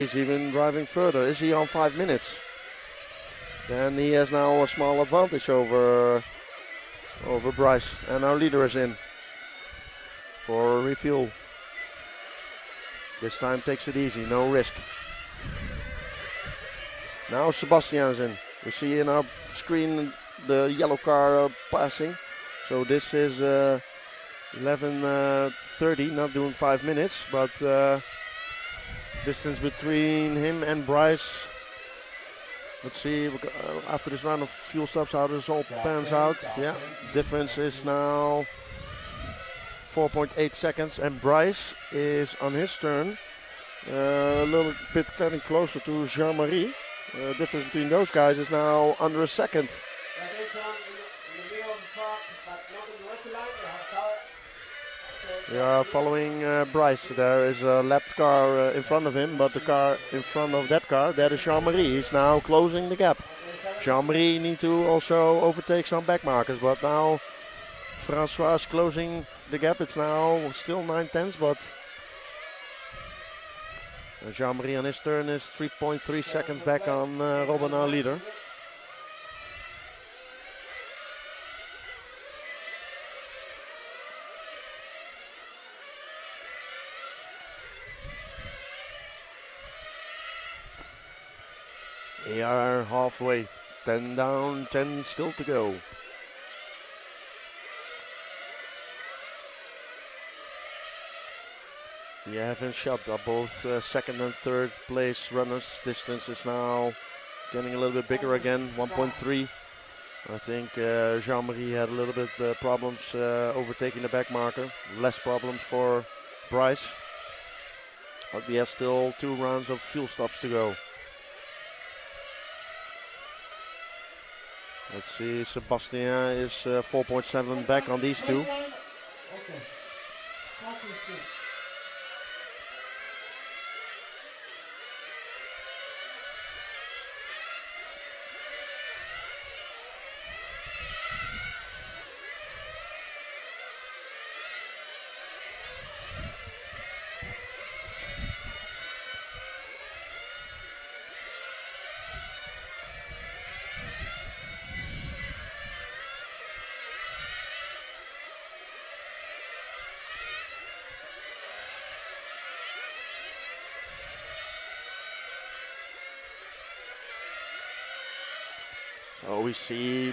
He's even driving further. Is he on 5 minutes? Then he has now a small advantage over Bryce. And our leader is in for a refuel. This time takes it easy, no risk. Now Sebastian's in. We see in our screen the yellow car passing. So this is 11:30, not doing 5 minutes, but distance between him and Bryce. Let's see after this round of fuel stops how this all pans out. Yeah, difference is now 4.8 seconds, and Bryce is on his turn a little bit getting closer to Jean-Marie. Difference between those guys is now under a second. We are following Bryce. There is a lapped car in front of him, but the car in front of that car, that is Jean-Marie. He's now closing the gap. Jean-Marie need to also overtake some back markers, but now Francois is closing the gap. It's now still 9/10, but Jean-Marie on his turn is 3.3 seconds back on Robin, our leader. We are halfway, 10 down, 10 still to go. We haven't shot up both second and third place runners. Distance is now getting a little bit bigger again, 1.3. I think Jean-Marie had a little bit problems overtaking the back marker. Less problems for Bryce. But we have still 2 rounds of fuel stops to go. Let's see, Sebastien is 4.7 back on these two. Oh, we see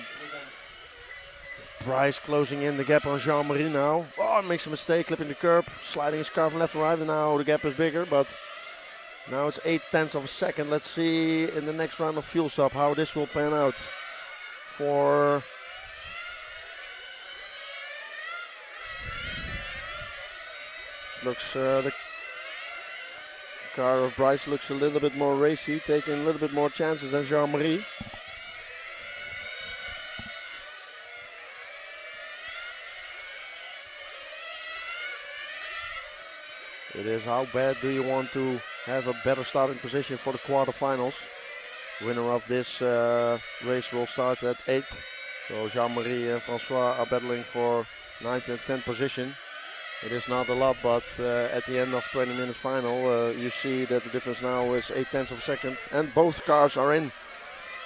Bryce closing in the gap on Jean-Marie now. Oh, makes a mistake, clipping the curb, sliding his car from left to right, and now the gap is bigger, but now it's 0.8 of a second. Let's see in the next round of fuel stop how this will pan out for the car of Bryce looks a little bit more racy, taking a little bit more chances than Jean-Marie. It is how bad do you want to have a better starting position for the quarterfinals. Winner of this race will start at 8th. So Jean-Marie and Francois are battling for 9th and 10th position. It is not a lot, but at the end of 20-minute final, you see that the difference now is 0.8 of a second. And both cars are in.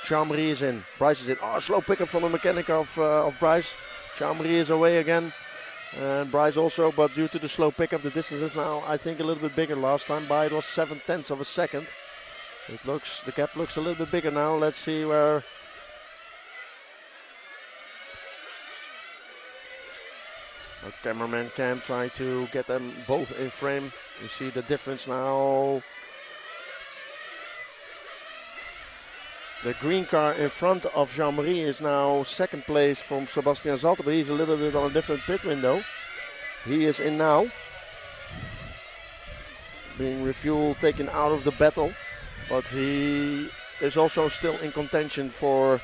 Jean-Marie is in. Bryce is in. Oh, slow pickup from the mechanic of Bryce. Jean-Marie is away again. And Bryce also, but due to the slow pickup, the distance is now, I think, a little bit bigger. Last time by it was 0.7 of a second. The gap looks a little bit bigger now. Let's see where. Our cameraman can try to get them both in frame. You see the difference now. The green car in front of Jean-Marie is now second place from Sebastian Zalter, but he's a little bit on a different pit window. He is in now. Being refuel taken out of the battle, but he is also still in contention for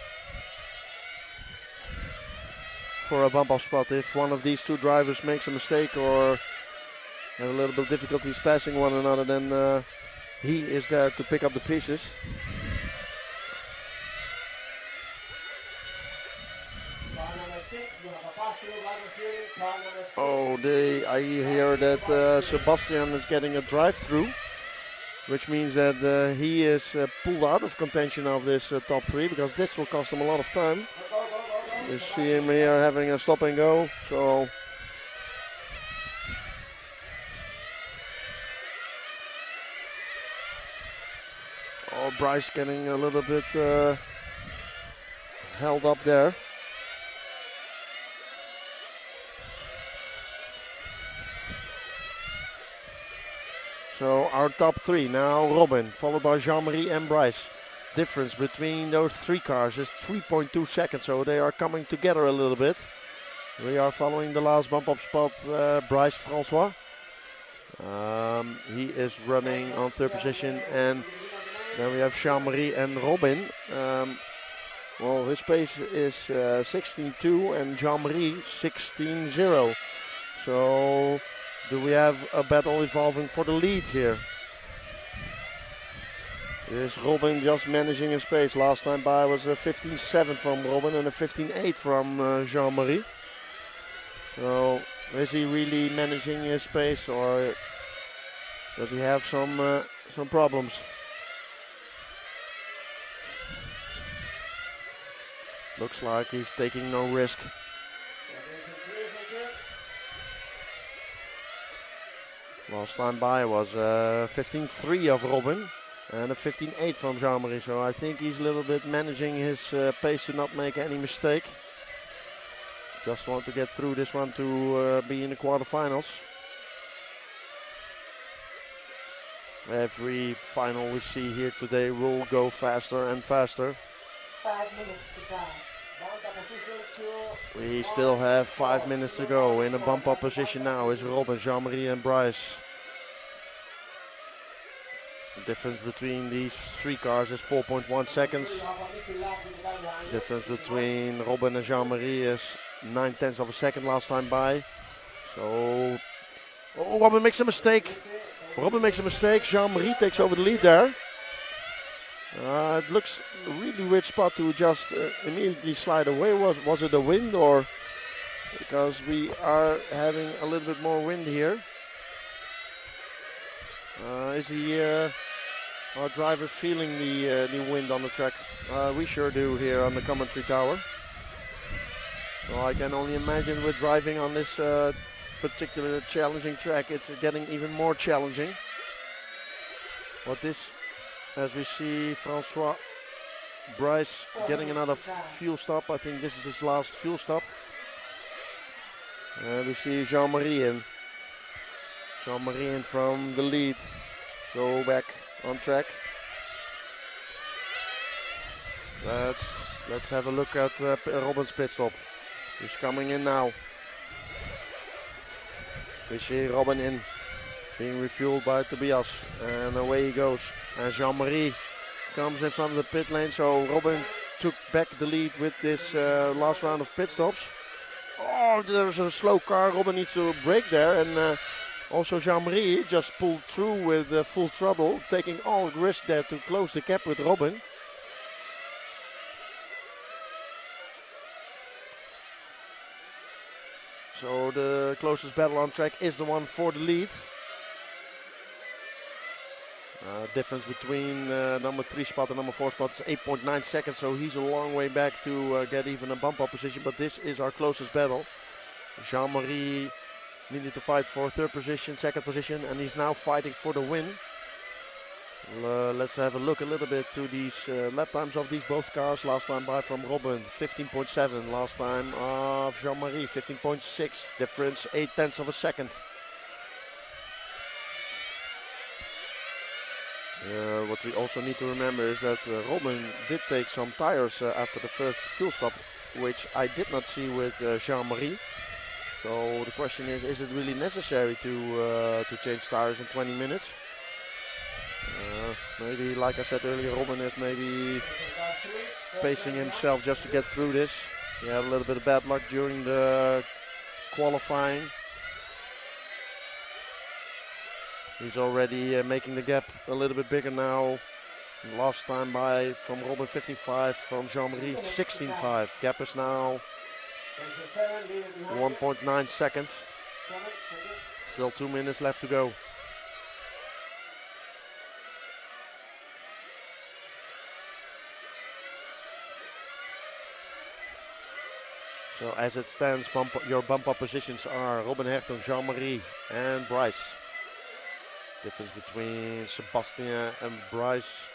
a bump-off spot. If one of these two drivers makes a mistake or have a little bit of difficulties passing one another, then he is there to pick up the pieces. Oh, I hear that Sebastian is getting a drive-through. which means that he is pulled out of contention of this top 3, because this will cost him a lot of time. You see him here having a stop and go. So Bryce getting a little bit held up there. So our top 3 now: Robin, followed by Jean-Marie and Bryce. Difference between those 3 cars is 3.2 seconds, so they are coming together a little bit. We are following the last bump up spot, Bryce Francois. He is running on 3rd position, and then we have Jean-Marie and Robin. Well, his pace is 16.2 and Jean-Marie 16.0. So do we have a battle evolving for the lead here? Is Robin just managing his pace? Last time by was a 15.7 from Robin and a 15.8 from Jean-Marie. So is he really managing his pace, or does he have some problems? Looks like he's taking no risk. Last time by was 15.3 of Robin and a 15.8 from Jean-Marie. So I think he's a little bit managing his pace to not make any mistake. Just want to get through this one to be in the quarterfinals. Every final we see here today will go faster and faster. 5 minutes to go. We still have 5 minutes to go. In a bump up position now is Robin, Jean-Marie and Bryce. The difference between these 3 cars is 4.1 seconds. The difference between Robin and Jean-Marie is 9/10 of a second last time by. So, Robin makes a mistake. Jean-Marie takes over the lead there. It looks a really weird spot to just immediately slide away. Was it a wind, or because we are having a little bit more wind here? Is our driver feeling the wind on the track? We sure do here on the commentary tower. So I can only imagine with driving on this particular challenging track, it's getting even more challenging. What this? As we see Francois Bryce getting another fuel stop. I think this is his last fuel stop. We see Jean-Marie in. Jean-Marie in from the lead. Go back on track. Let's have a look at Robin's pit stop. He's coming in now. We see Robin in, being refueled by Tobias, and away he goes. And Jean-Marie comes in front of the pit lane, so Robin took back the lead with this last round of pit stops. Oh, there's a slow car. Robin needs to brake there, and also Jean-Marie just pulled through with full throttle, taking all risk there to close the gap with Robin. So the closest battle on track is the one for the lead. Difference between number 3 spot and number 4 spot is 8.9 seconds, so he's a long way back to get even a bump up position, but this is our closest battle. Jean-Marie needed to fight for 3rd position, 2nd position, and he's now fighting for the win. Let's have a look a little bit to these lap times of these both cars. Last time by from Robin, 15.7. Last time of Jean-Marie, 15.6. Difference 0.8 of a second. What we also need to remember is that Robin did take some tires after the first fuel stop, which I did not see with Jean-Marie. So the question is it really necessary to change tires in 20 minutes? Maybe, like I said earlier, Robin is maybe pacing himself just to get through this. He had a little bit of bad luck during the qualifying. He's already making the gap a little bit bigger now. Last time by from Robin 15.5, from Jean-Marie 16.5. Gap is now 1.9 seconds. Still 2 minutes left to go. So as it stands, your bump up positions are Robin Hertog, Jean-Marie, and Bryce. Difference between Sebastien and Bryce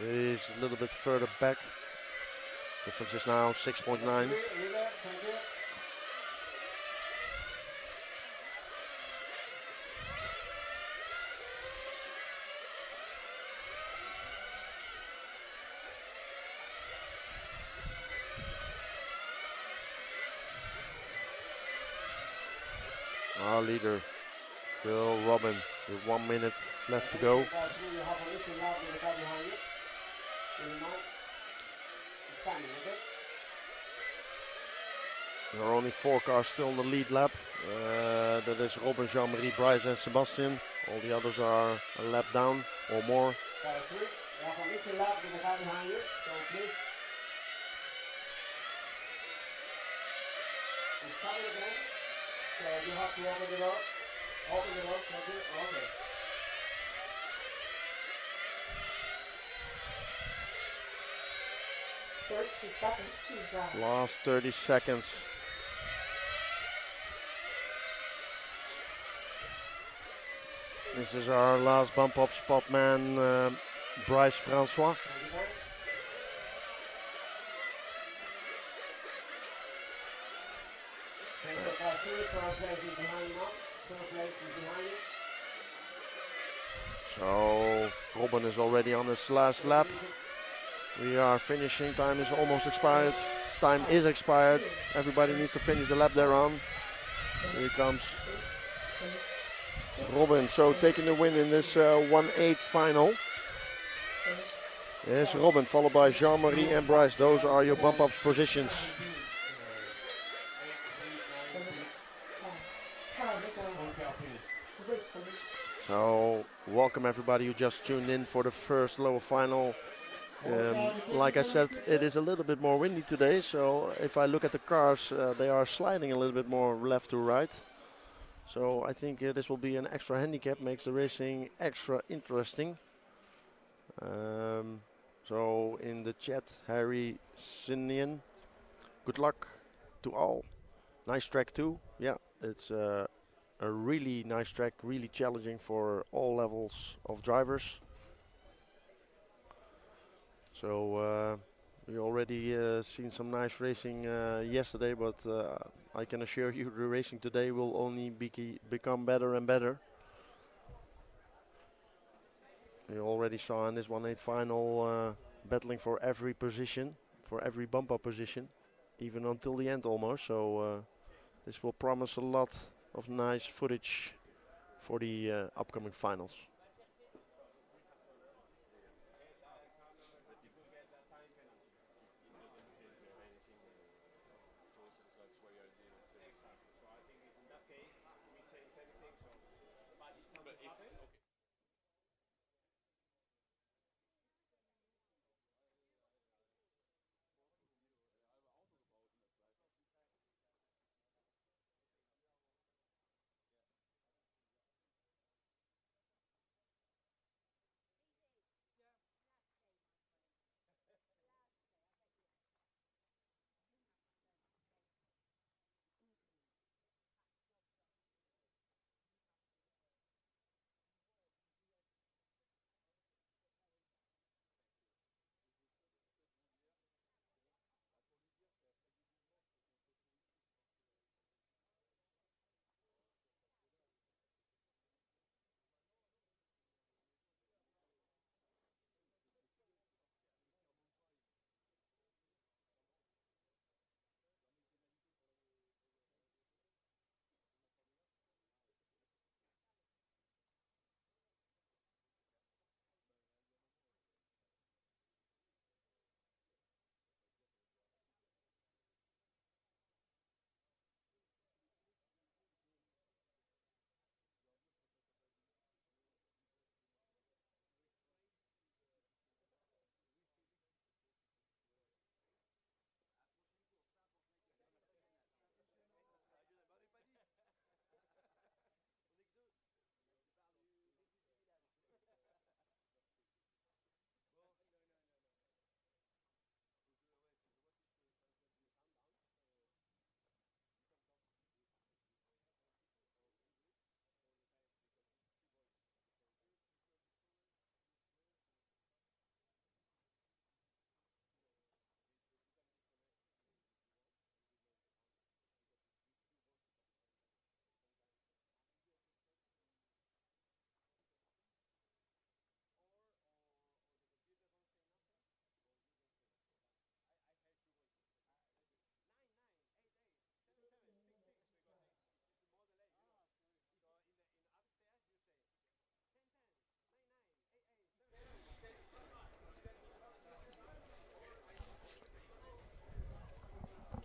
is a little bit further back. Difference is now 6.9. Our leader, still Robin, with 1 minute left to go. There are only 4 cars still in the lead lap. That is Robin, Jean-Marie, Bryce and Sebastien. All the others are a lap down or more. So you have to open the door. Open the door. Okay. 30 seconds to go. Last 30 seconds. This is our last bump up spot man, Bryce Francois. So Robin is already on his last lap. We are finishing. Time is almost expired. Time is expired. Everybody needs to finish the lap they're on. Here he comes. Robin, so taking the win in this 1-8 final. Yes, Robin, followed by Jean-Marie and Bryce. Those are your bump up positions. So, welcome everybody who just tuned in for the first lower final. Like I said, it is a little bit more windy today, so if I look at the cars, they are sliding a little bit more left to right. So I think this will be an extra handicap, makes the racing extra interesting. So in the chat, Harry Sinian, good luck to all. Nice track too. Yeah, it's a really nice track, really challenging for all levels of drivers. So we already seen some nice racing yesterday, but I can assure you the racing today will only become better and better. We already saw in this 1-8 final battling for every position, for every bump up position, even until the end almost. So this will promise a lot of nice footage for the upcoming finals.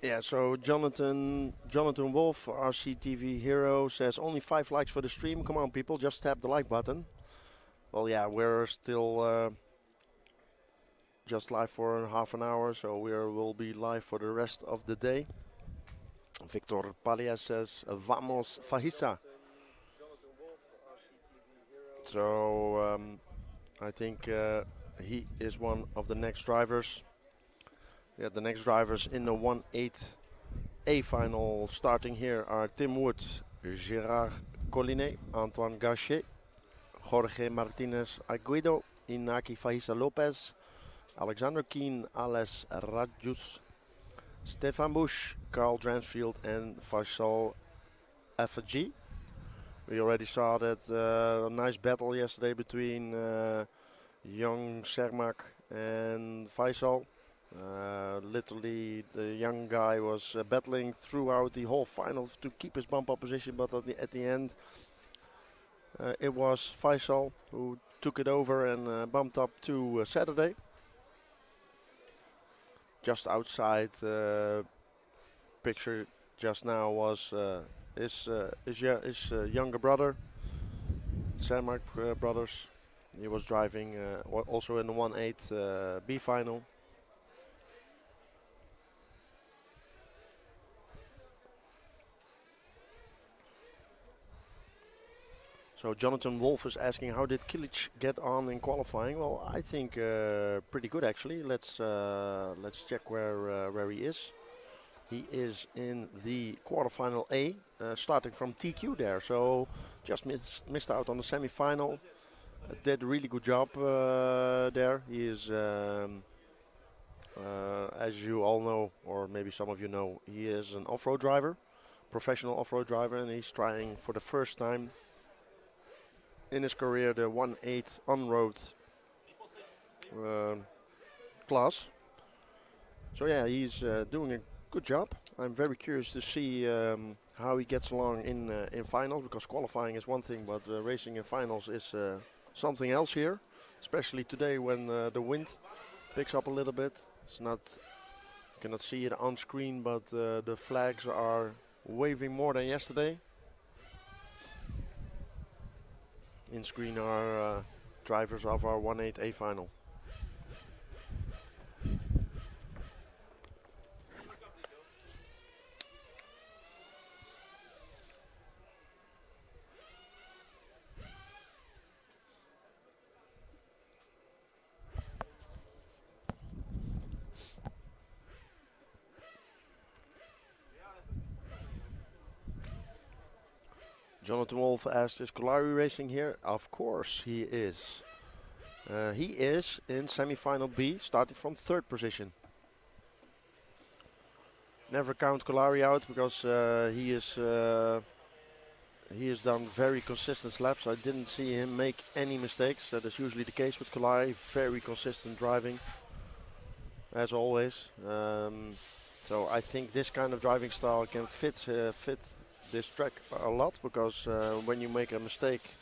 Yeah, so Jonathan Wolf, RCTV hero, says only 5 likes for the stream. Come on, people, just tap the like button. Well, yeah, we're still just live for half an hour, so we'll be live for the rest of the day. Victor Palia says, "Vamos, Fahisa." So I think he is one of the next drivers. Yeah, the next drivers in the 1-8A final starting here are Tim Wood, Gerard Collinet, Antoine Gachet, Jorge Martinez Aguido, Inaki Fahisa Lopez, Alexander Keen, Ales Rajus, Stefan Busch, Carl Dransfield, and Faisal Afagi. We already saw that a nice battle yesterday between young Cermak and Faisal. Literally, the young guy was battling throughout the whole final to keep his bump up position, but at the end, it was Faisal who took it over and bumped up to Saturday. Just outside picture just now was his younger brother, Cermak brothers. He was driving also in the 1-8 B final. So Jonathan Wolf is asking, how did Kilic get on in qualifying? Well, I think pretty good actually. Let's check where he is. He is in the quarterfinal A, starting from TQ there. So just missed out on the semi-final. Did a really good job there. He is, as you all know, or maybe some of you know, he is an off-road driver, professional off-road driver, and he's trying for the first time in his career the 1-8 on-road class. So yeah, he's doing a good job. I'm very curious to see how he gets along in finals, because qualifying is one thing, but racing in finals is something else here, especially today when the wind picks up a little bit. It's not, you cannot see it on screen, but the flags are waving more than yesterday. In screen are drivers of our 1-8A final. Jonathan Wolf asked, is Kolari racing here? Of course he is. He is in semi-final B, starting from 3rd position. Never count Kolari out, because he has done very consistent laps. I didn't see him make any mistakes. That is usually the case with Kolari. Very consistent driving, as always. So I think this kind of driving style can fit this track a lot, because when you make a mistake,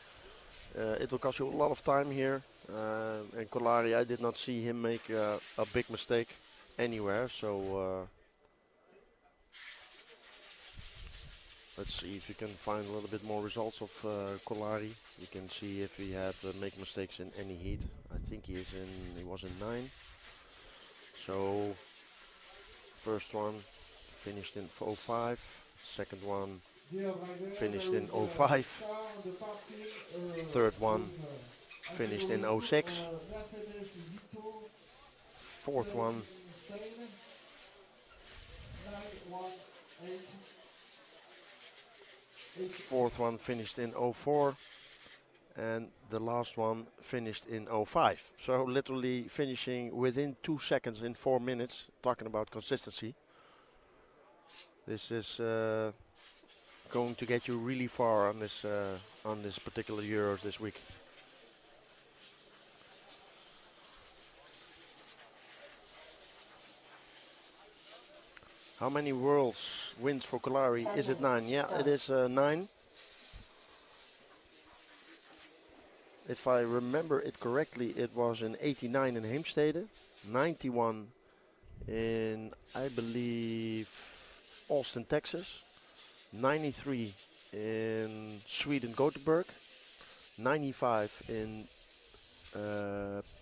it will cost you a lot of time here. And Kolari, I did not see him make a big mistake anywhere. So let's see if you can find a little bit more results of Kolari. You can see if he had make mistakes in any heat. I think he was in 9. So first one finished in 05. Second one finished in 05. Third one finished in 06. Fourth one finished in 04. And the last one finished in 05. So literally finishing within 2 seconds in 4 minutes. Talking about consistency. This is going to get you really far on this particular Euros this week. How many Worlds wins for Kolari? Is it 9? Yeah, it is 9. If I remember it correctly, it was in 89 in Heemstede, 91 in, I believe, Austin, Texas. 93 in Sweden, Gothenburg. 95 in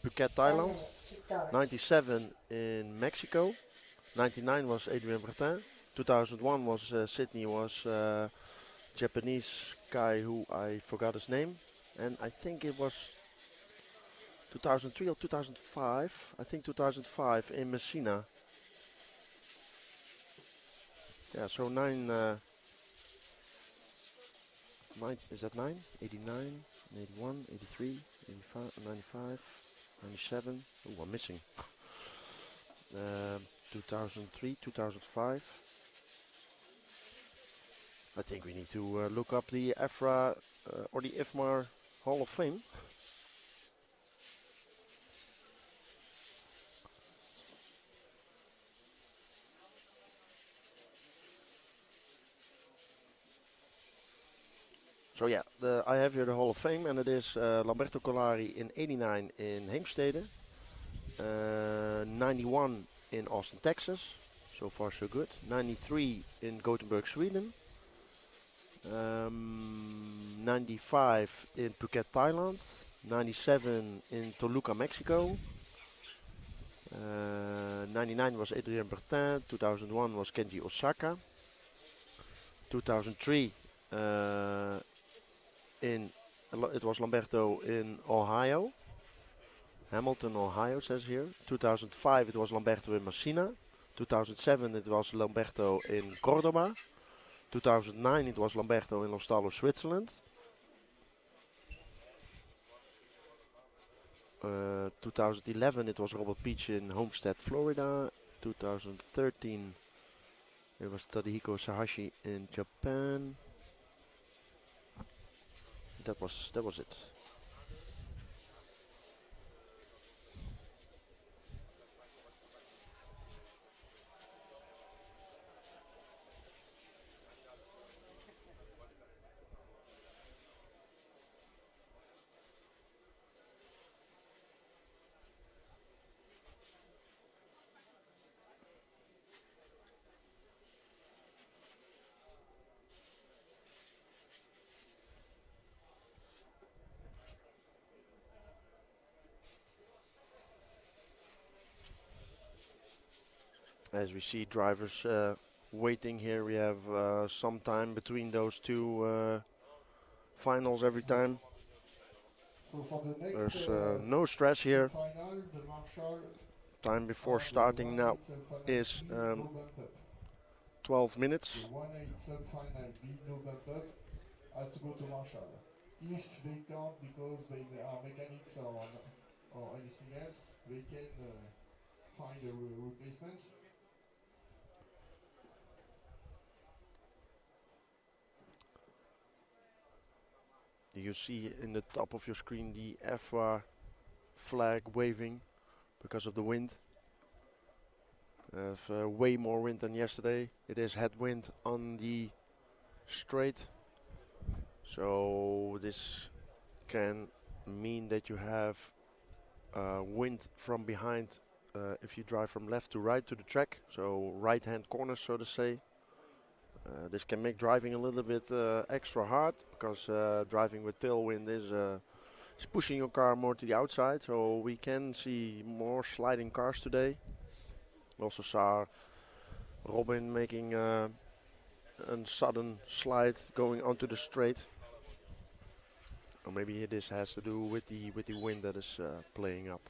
Phuket, 10 Thailand. minutes to start. 97 in Mexico. 99 was Adrien Bertin. 2001 was Sydney, was Japanese guy who I forgot his name. And I think it was 2003 or 2005. I think 2005 in Messina. Yeah, so nine, is that 9? 89, 81, 83, 85, 95, 97. Oh, I'm missing. 2003, 2005. I think we need to look up the EFRA or the IFMAR Hall of Fame. So yeah, I have here the Hall of Fame, and it is Lamberto Collari in 89 in Heemstede, 91 in Austin, Texas. So far so good. 93 in Gothenburg, Sweden. 95 in Phuket, Thailand. 97 in Toluca, Mexico. 99 was Adrien Bertin. 2001 was Kenji Osaka. 2003 it was Lamberto in Ohio. Hamilton, Ohio, says here. 2005 it was Lamberto in Messina. 2007 it was Lamberto in Cordoba. 2009 it was Lamberto in Lostallo, Switzerland. 2011 it was Robert Peach in Homestead, Florida. 2013 it was Tadahiko Sahashi in Japan. That was it. As we see drivers waiting here, we have some time between those two finals every time. So for the next There's no stress here. final, the marshal Time before starting now is 12 minutes. The 1-8 sub-final B no bump up has to go to marshal. If they can't because they are mechanics or anything else, they can find a replacement. You see in the top of your screen the EFRA flag waving because of the wind. We have way more wind than yesterday. It is headwind on the straight. So this can mean that you have wind from behind if you drive from left to right to the track. So right hand corner, so to say. This can make driving a little bit extra hard because driving with tailwind is pushing your car more to the outside. So we can see more sliding cars today. We also saw Robin making a sudden slide going onto the straight. Or maybe this has to do with the wind that is playing up.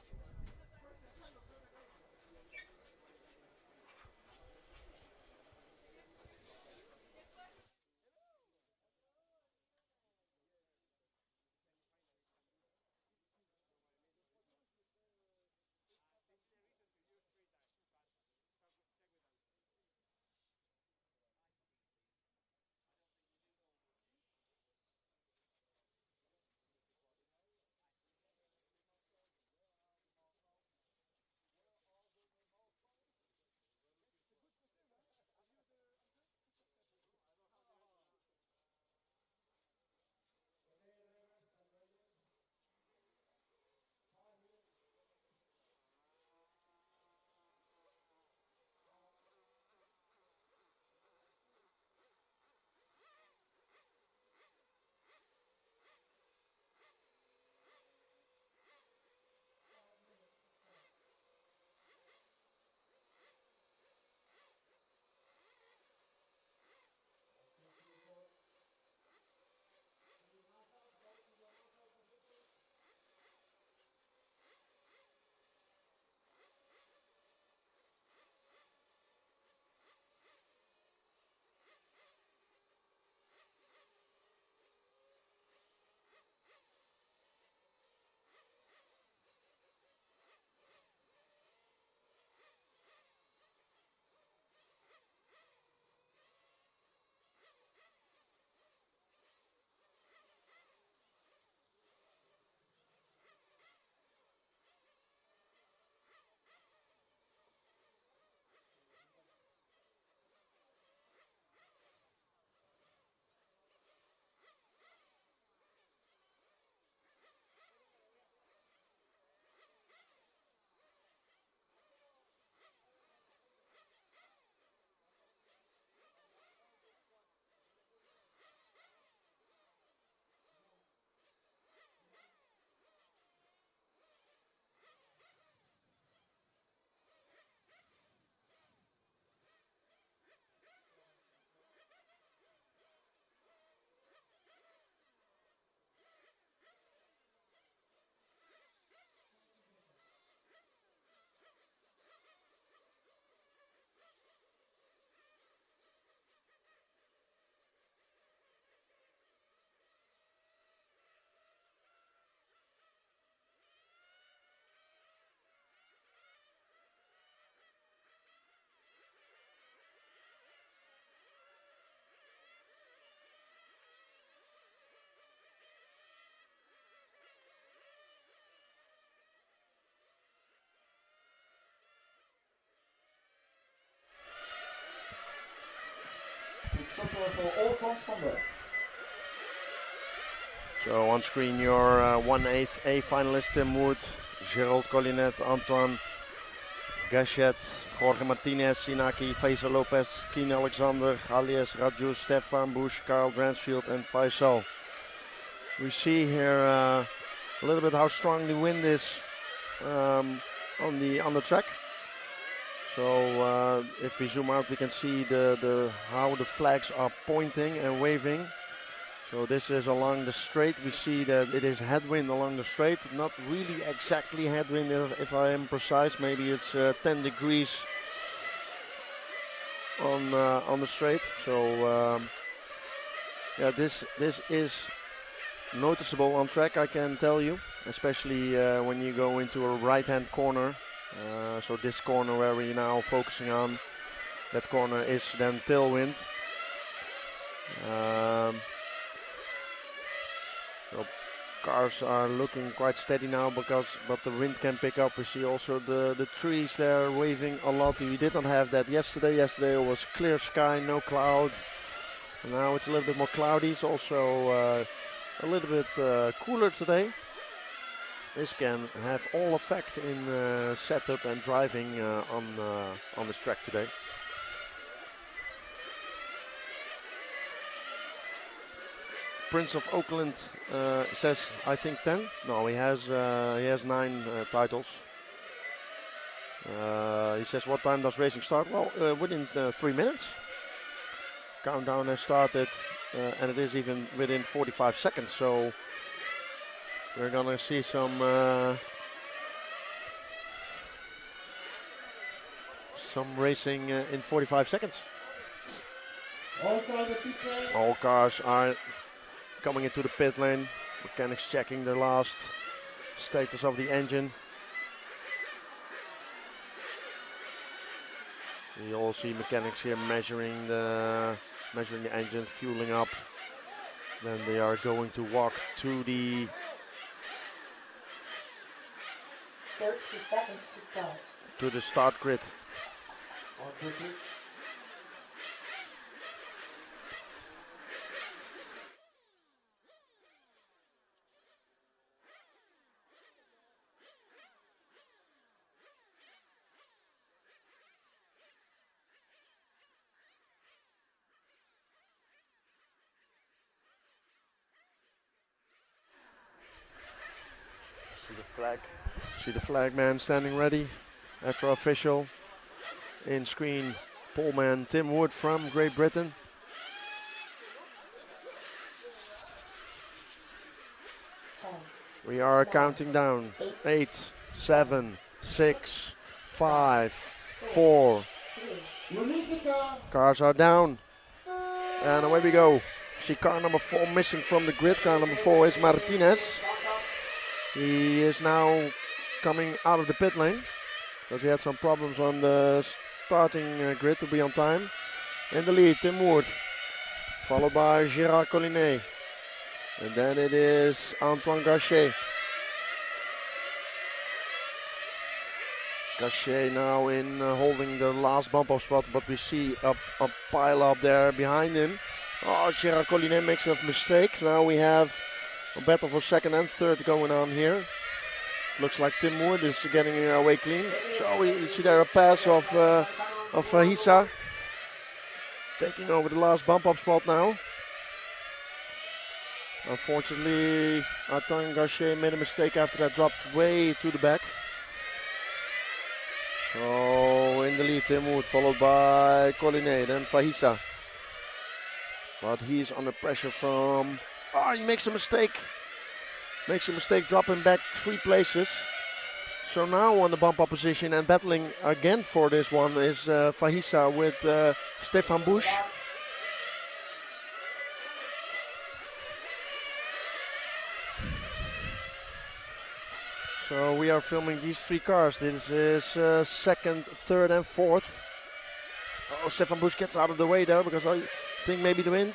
Support for all transponder. So on screen your 1/8A finalist Tim Wood, Gerald Collinet, Antoine Gachet, Jorge Martinez, Sinaki, Faisal Lopez, Keen Alexander, Alias Raju, Stefan Bush, Carl Dransfield and Faisal. We see here a little bit how strong the wind is on the track. So if we zoom out, we can see how the flags are pointing and waving. So this is along the straight. We see that it is headwind along the straight. Not really exactly headwind, if I am precise. Maybe it's 10 degrees on the straight. So yeah, this is noticeable on track, I can tell you, especially when you go into a right-hand corner. So this corner where we're now focusing on, that corner is then tailwind. So cars are looking quite steady now but the wind can pick up. We see also the trees there waving a lot. We did not have that yesterday. Yesterday it was clear sky, no cloud. And now it's a little bit more cloudy. It's also a little bit cooler today. This can have all effect in setup and driving on this track today. Prince of Oakland says, I think 10. No, he has 9 titles. He says, what time does racing start? Well, within 3 minutes. Countdown has started, and it is even within 45 seconds. So we're gonna see some racing in 45 seconds. All cars are coming into the pit lane. Mechanics checking the last status of the engine. You all see mechanics here measuring the engine, fueling up. Then they are going to walk to the 30 seconds to start. To the start grid. See the flag man standing ready. EFRA official. In screen, poleman Tim Wood from Great Britain. We are counting down. 8, 7, 6, 5, 4. Cars are down. And away we go. See car number 4 missing from the grid. Car number 4 is Martinez. He is now coming out of the pit lane because he had some problems on the starting grid to be on time. In the lead, Tim Wood, followed by Gerard Collinet. And then it is Antoine Gachet. Gachet now in holding the last bump-up spot, but we see a pile up there behind him. Oh, Gerard Collinet makes a mistake. Now we have a battle for second and third going on here. Looks like Tim Wood is getting away clean. So we see there a pass of Hisa. Taking over the last bump-up spot now. Unfortunately, Antoine Gachet made a mistake after that, dropped way to the back. So in the lead, Tim Wood, followed by Collinet, then Fahisa. But he's under pressure from... Oh, he makes a mistake. Makes a mistake, dropping back 3 places. So now on the bump-up position and battling again for this one is Fahisa with Stefan Bush. So we are filming these 3 cars. This is second, third and fourth. Oh, Stefan Bush gets out of the way there because I think maybe the wind.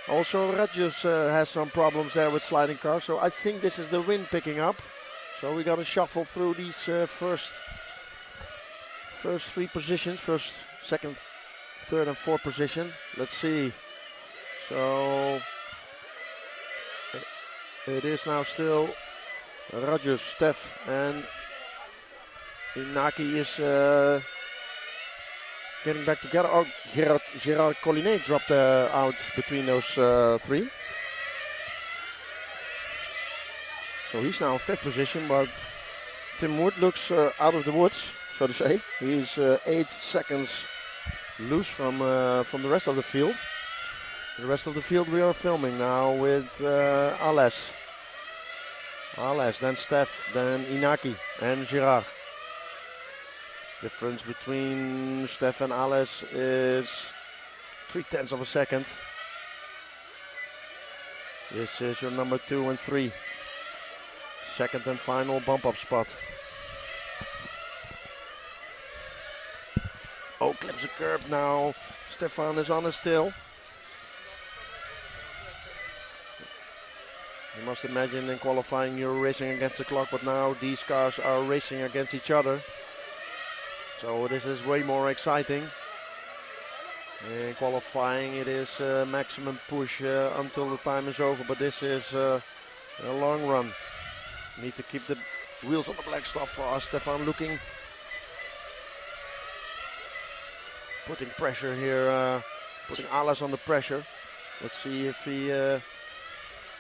Also Radius has some problems there with sliding cars. So I think this is the wind picking up. So we got to shuffle through these first 3 positions. First, second, third and fourth position. Let's see So it is now still Radius, Steph, and Inaki is getting back together. Oh, Gerard Collinet dropped out between those three. So he's now in 5th position, but Tim Wood looks out of the woods, so to say. He's 8 seconds loose from the rest of the field. The rest of the field we are filming now with Alès. Alès, then Steph, then Inaki and Gerard. Difference between Steph and Alès is 0.3 of a second. This is your number 2 and 3. Second and final bump up spot. Oh, clips a curb now. Stefan is on it still. You must imagine in qualifying you're racing against the clock, but now these cars are racing against each other. So this is way more exciting. In qualifying it is maximum push until the time is over, but this is a long run. Need to keep the wheels on the black stuff for us. Stefan looking, putting pressure here, putting Alès on the pressure. Let's see if he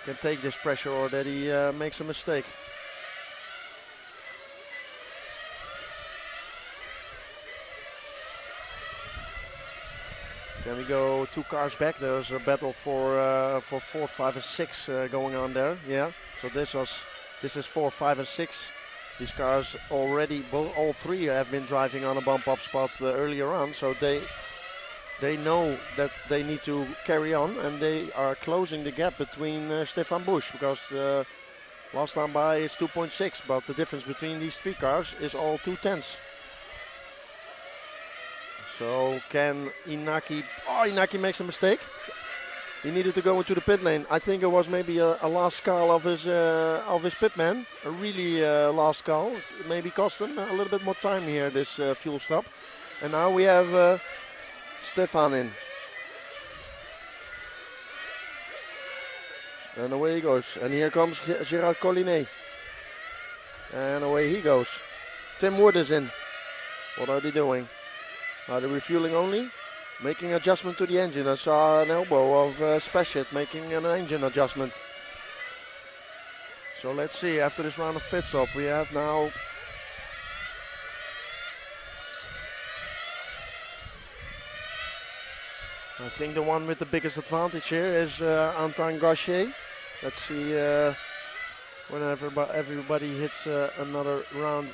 can take this pressure or that he makes a mistake. Can we go 2 cars back? There's a battle for 4, 5 and 6 going on there. Yeah, so this is 4, 5 and 6. These cars already, all 3 have been driving on a bump up spot earlier on, so they know that they need to carry on, and they are closing the gap between Stefan Busch, because last time by it's 2.6, but the difference between these 3 cars is all 0.2. So can Inaki, Inaki makes a mistake. He needed to go into the pit lane. I think it was maybe a last call of his pitman, a really last call. Maybe cost him a little bit more time here, this fuel stop. And now we have Stefan in. And away he goes. And here comes Gerard Collinet. And away he goes. Tim Wood is in. What are they doing? Are they refueling only? Making adjustment to the engine. I saw an elbow of Speshit making an engine adjustment. So let's see, after this round of pit stop, we have now I think the one with the biggest advantage here is Antoine Gaucher. Let's see when everybody hits another round.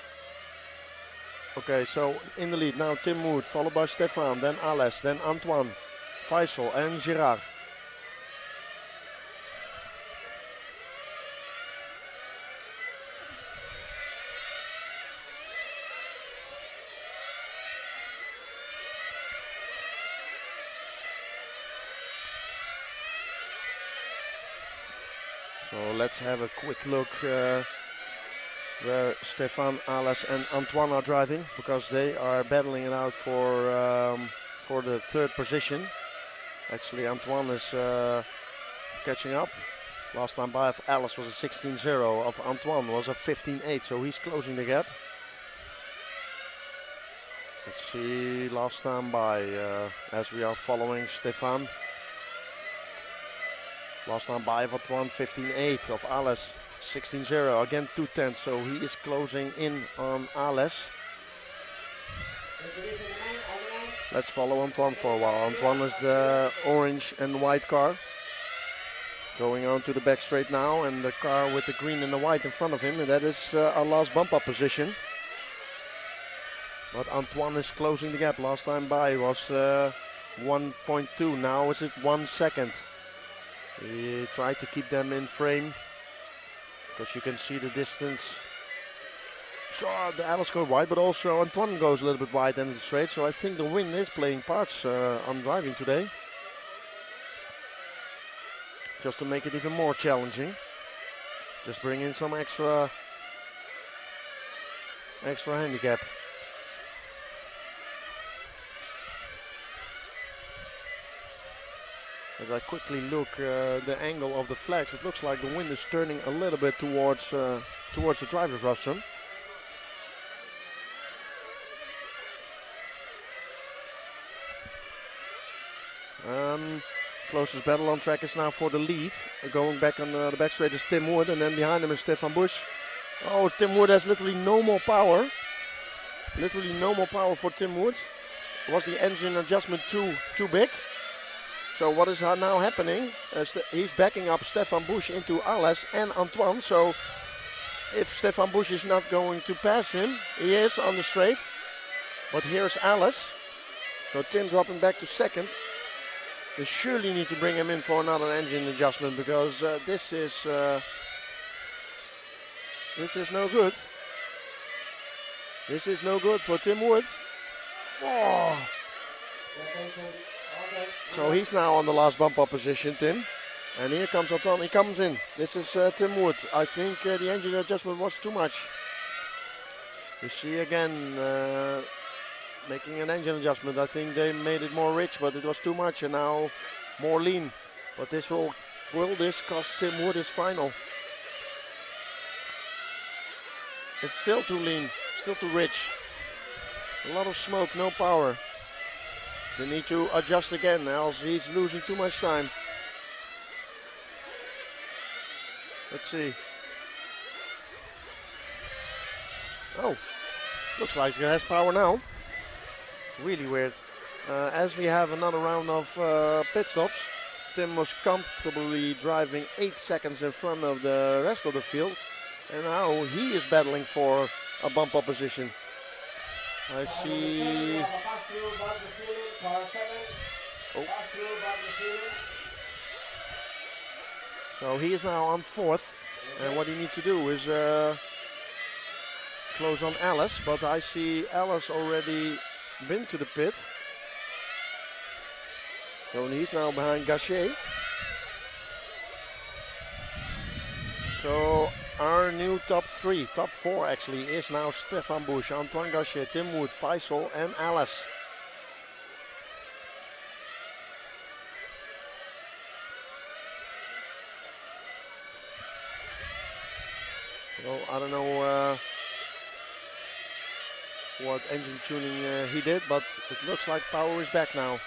Okay, so in the lead now Tim Wood, followed by Stefan, then Alès, then Antoine, Faisal and Gerard. So let's have a quick look where Stefan, Alès and Antoine are driving, because they are battling it out for the 3rd position. Actually Antoine is catching up. Last time by of Alès was a 16.0, of Antoine was a 15.8, so he's closing the gap. Let's see last time by as we are following Stefan. Last time by of Antoine 15.8, of Alès 16.0, again 2/10, so he is closing in on Alès. Let's follow Antoine for a while. Antoine is the orange and white car. Going on to the back straight now, and the car with the green and the white in front of him, and that is our last bump up position. But Antoine is closing the gap. Last time by was 1.2, now is it 1 second. He tried to keep them in frame, because you can see the distance. Sure, the Alès go wide, but also Antoine goes a little bit wide in the straight, so I think the wind is playing parts on driving today. Just to make it even more challenging. Just bring in some extra handicap. As I quickly look the angle of the flags, it looks like the wind is turning a little bit towards towards the driver's rostrum. Closest battle on track is now for the lead. Going back on the back straight is Tim Wood, and then behind him is Stefan Busch. Oh, Tim Wood has literally no more power. Literally no more power for Tim Wood. Was the engine adjustment too big? So what is now happening? He's backing up Stefan Busch into Ales and Antoine. So if Stefan Busch is not going to pass him, he is on the straight. But here's Ales. So Tim dropping back to second. They surely need to bring him in for another engine adjustment, because this is no good. This is no good for Tim Wood. Oh. So he's now on the last bump up position, Tim. And here comes Anton. He comes in. This is Tim Wood. I think the engine adjustment was too much. You see again making an engine adjustment. I think they made it more rich, but it was too much, and now more lean. But this will this cost Tim Wood his final? It's still too lean, still too rich. A lot of smoke, no power. They need to adjust again, else he's losing too much time. Let's see. Oh, looks like he has power now. Really weird. As we have another round of pit stops, Tim was comfortably driving 8 seconds in front of the rest of the field. And now he is battling for a bump up position. I see. Oh. So he is now on fourth. And what he needs to do is close on Ales. But I see Ales already been to the pit. So he's now behind Gachet. So our new top four actually, is now Stefan Busch, Antoine Gachet, Tim Wood, Faisal and Ales. Well, I don't know what engine tuning he did, but it looks like power is back now.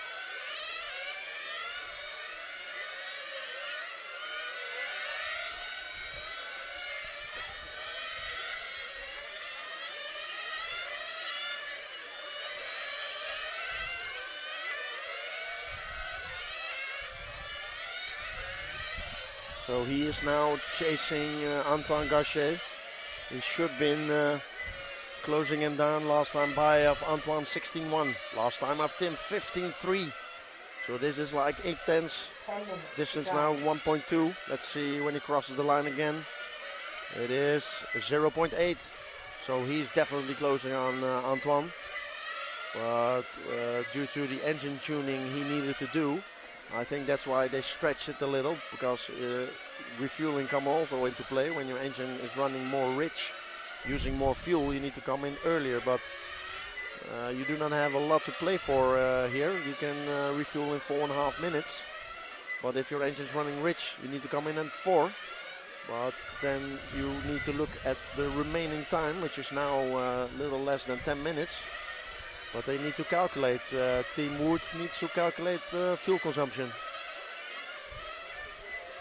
So he is now chasing Antoine Gachet. He should have been closing him down last time by of Antoine 16-1. Last time of Tim 15-3. So this is like 8/10. Distance now 1.2. Let's see when he crosses the line again. It is 0.8. So he's definitely closing on Antoine. But due to the engine tuning he needed to do, I think that's why they stretched it a little, because refueling come also into play. When your engine is running more rich, using more fuel, you need to come in earlier. But you do not have a lot to play for here. You can refuel in 4.5 minutes. But if your engine is running rich, you need to come in at 4. But then you need to look at the remaining time, which is now a little less than 10 minutes. But they need to calculate. Team Wood needs to calculate fuel consumption.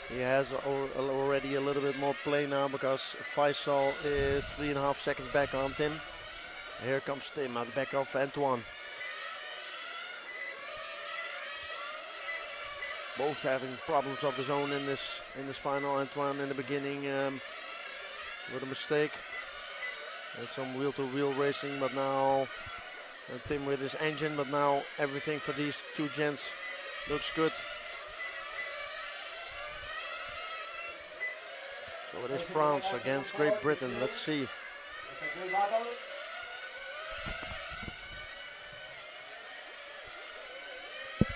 He has already a little bit more play now, because Faisal is 3.5 seconds back on Tim. Here comes Tim at the back of Antoine. Both having problems of his own in this final. Antoine in the beginning with a mistake. And some wheel-to-wheel racing, but now Tim with his engine, but now everything for these two gents looks good. So it is France against Great Britain. Let's see.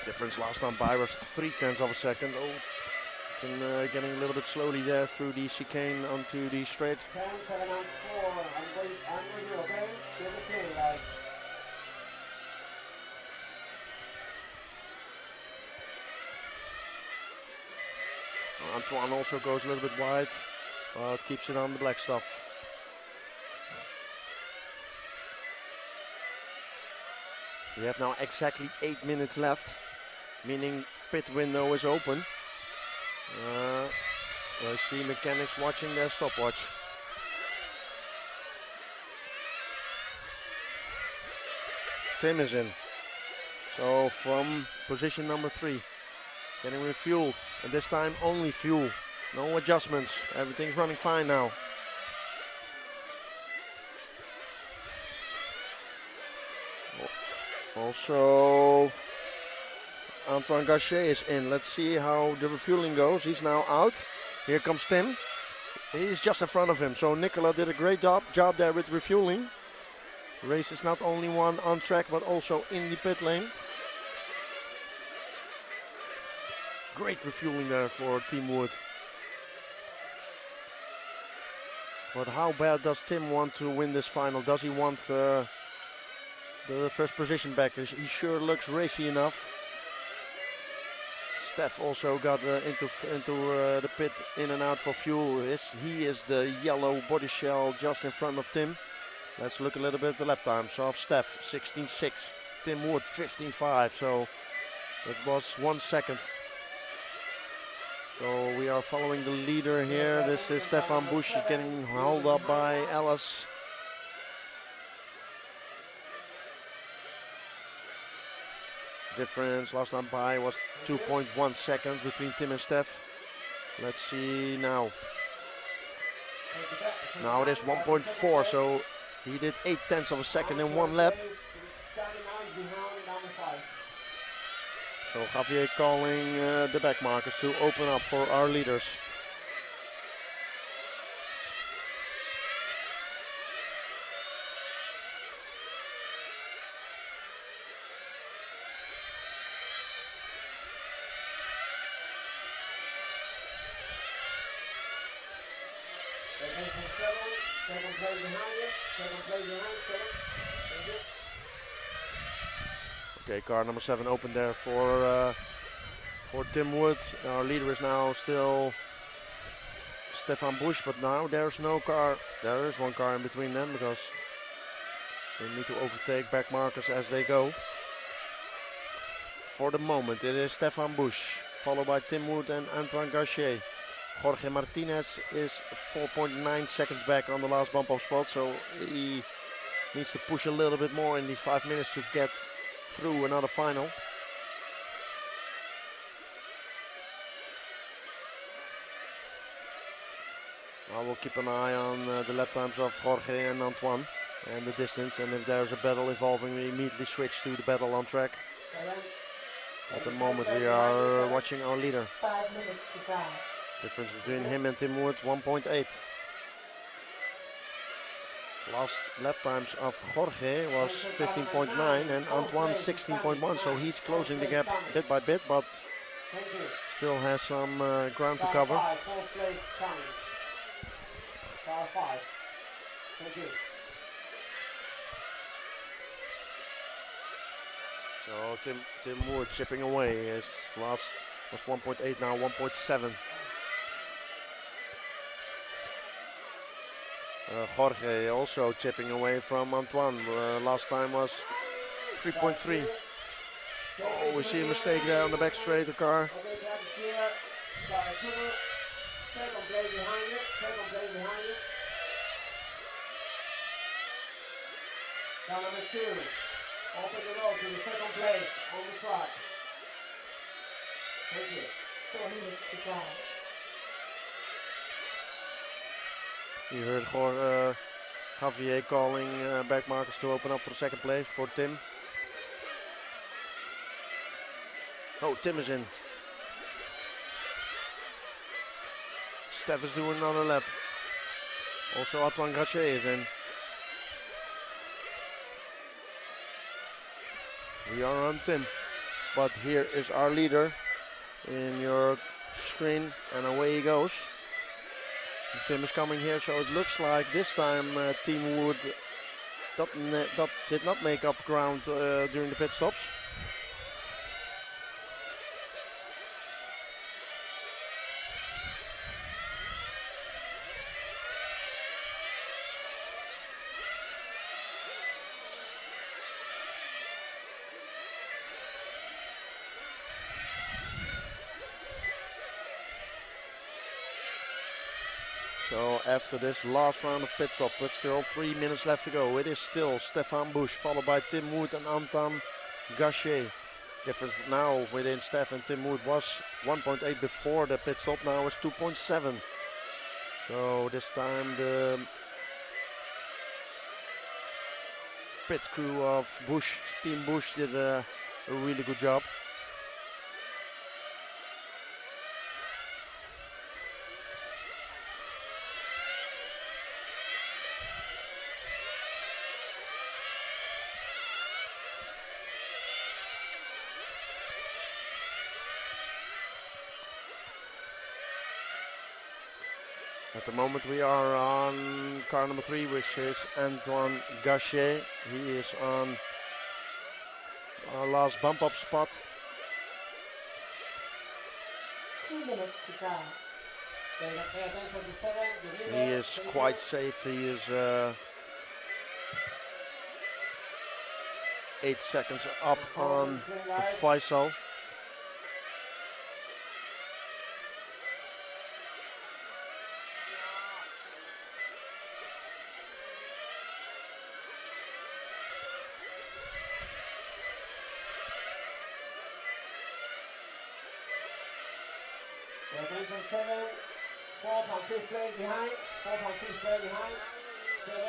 Difference last time by was 0.3 of a second. Oh, and getting a little bit slowly there through the chicane onto the straight. 10, 7, and 4. I'm with you, okay? Give it clean, guys. Antoine also goes a little bit wide, but keeps it on the black stuff. We have now exactly 8 minutes left, meaning pit window is open. I see mechanics watching their stopwatch. Tim is in. So from position number 3, getting refueled. And this time only fuel. No adjustments. Everything's running fine now. Also, Antoine Gachet is in. Let's see how the refueling goes. He's now out. Here comes Tim. He's just in front of him. So Nicola did a great job there with refueling. Race is not only won on track, but also in the pit lane. Great refueling there for Team Wood. But how bad does Tim want to win this final? Does he want the first position back? He sure looks racy enough. Steph also got into the pit, in and out for fuel. He is the yellow body shell just in front of Tim. Let's look a little bit at the lap times of Steph, 16.6. Tim Wood, 15.5. So it was 1 second. So we are following the leader here. This is Stefan Busch getting held up by Ellis. Difference last time by was 2.1 seconds between Tim and Steph. Let's see now. Now it is 1.4, so he did 0.8 of a second in 1 lap. So Javier calling the back markers to open up for our leaders. Okay, car number 7 open there for Tim Wood. Our leader is now still Stefan Busch, but now there's no car. There is one car in between them because they need to overtake back markers as they go. For the moment, it is Stefan Busch, followed by Tim Wood and Antoine Gachet. Jorge Martinez is 4.9 seconds back on the last bump-off spot, so he needs to push a little bit more in these 5 minutes to get through another final. I will keep an eye on the lap times of Jorge and Antoine and the distance, and if there's a battle evolving, we immediately switch to the battle on track. At the moment we are watching our leader. 5 minutes to drive. Difference between him and Tim Wood, 1.8. Last lap times of Jorge was 15.9 and Antoine 16.1, so he's closing the gap bit by bit, but still has some ground to cover. So Tim Wood chipping away. His last was 1.8, now 1.7. Jorge also chipping away from Antoine. Last time was 3.3. Oh, we see a mistake there on the back straight, the car. Car number 2, open the road to the second place on the track. Thank you. 4 minutes to drive. You heard Javier calling back markers to open up for the second place for Tim. Oh, Tim is in. Steph is doing another lap. Also Antoine Gachet is in. We are on Tim, but here is our leader in your screen, and away he goes. Tim is coming here, so it looks like this time Team Wood did not make up ground during the pit stops. So after this last round of pit stop, with still 3 minutes left to go, it is still Stefan Busch, followed by Tim Wood and Anton Gachet. Difference now within Steph and Tim Wood was 1.8 before the pit stop, now it's 2.7. So this time the pit crew of Busch, Team Busch, did a really good job. At the moment we are on car number 3, which is Antoine Gachet. He is on our last bump up spot. 2 minutes to go. Pay attention to 7. He is quite safe. He is 8 seconds up on Faisal. Attention 7. 4.2 place behind. 4.2 place behind. 7.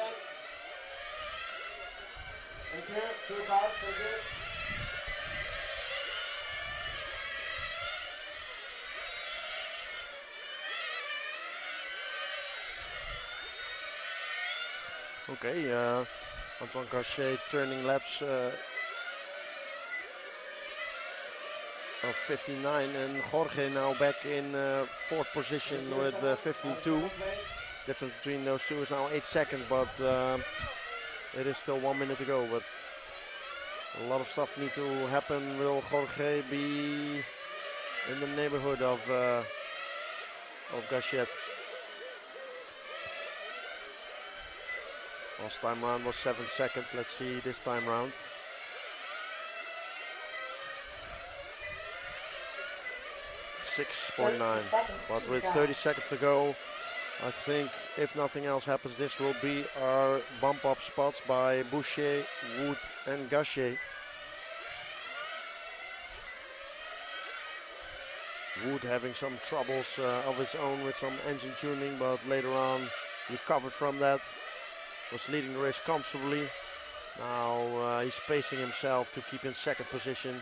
Thank you. 2 cars. Thank you. Okay, Antoine Gachet turning laps of 59, and Jorge now back in 4th position with 52. Difference between those two is now 8 seconds, but it is still 1 minute to go. But a lot of stuff need to happen. Will Jorge be in the neighborhood of Gachet? Last time round was 7 seconds. Let's see this time round. 6.9, but with 30 seconds to go, I think if nothing else happens, this will be our bump up spots by Boucher, Wood and Gachet. Wood having some troubles of his own with some engine tuning, but later on recovered from that. Was leading the race comfortably. Now he's pacing himself to keep in 2nd position.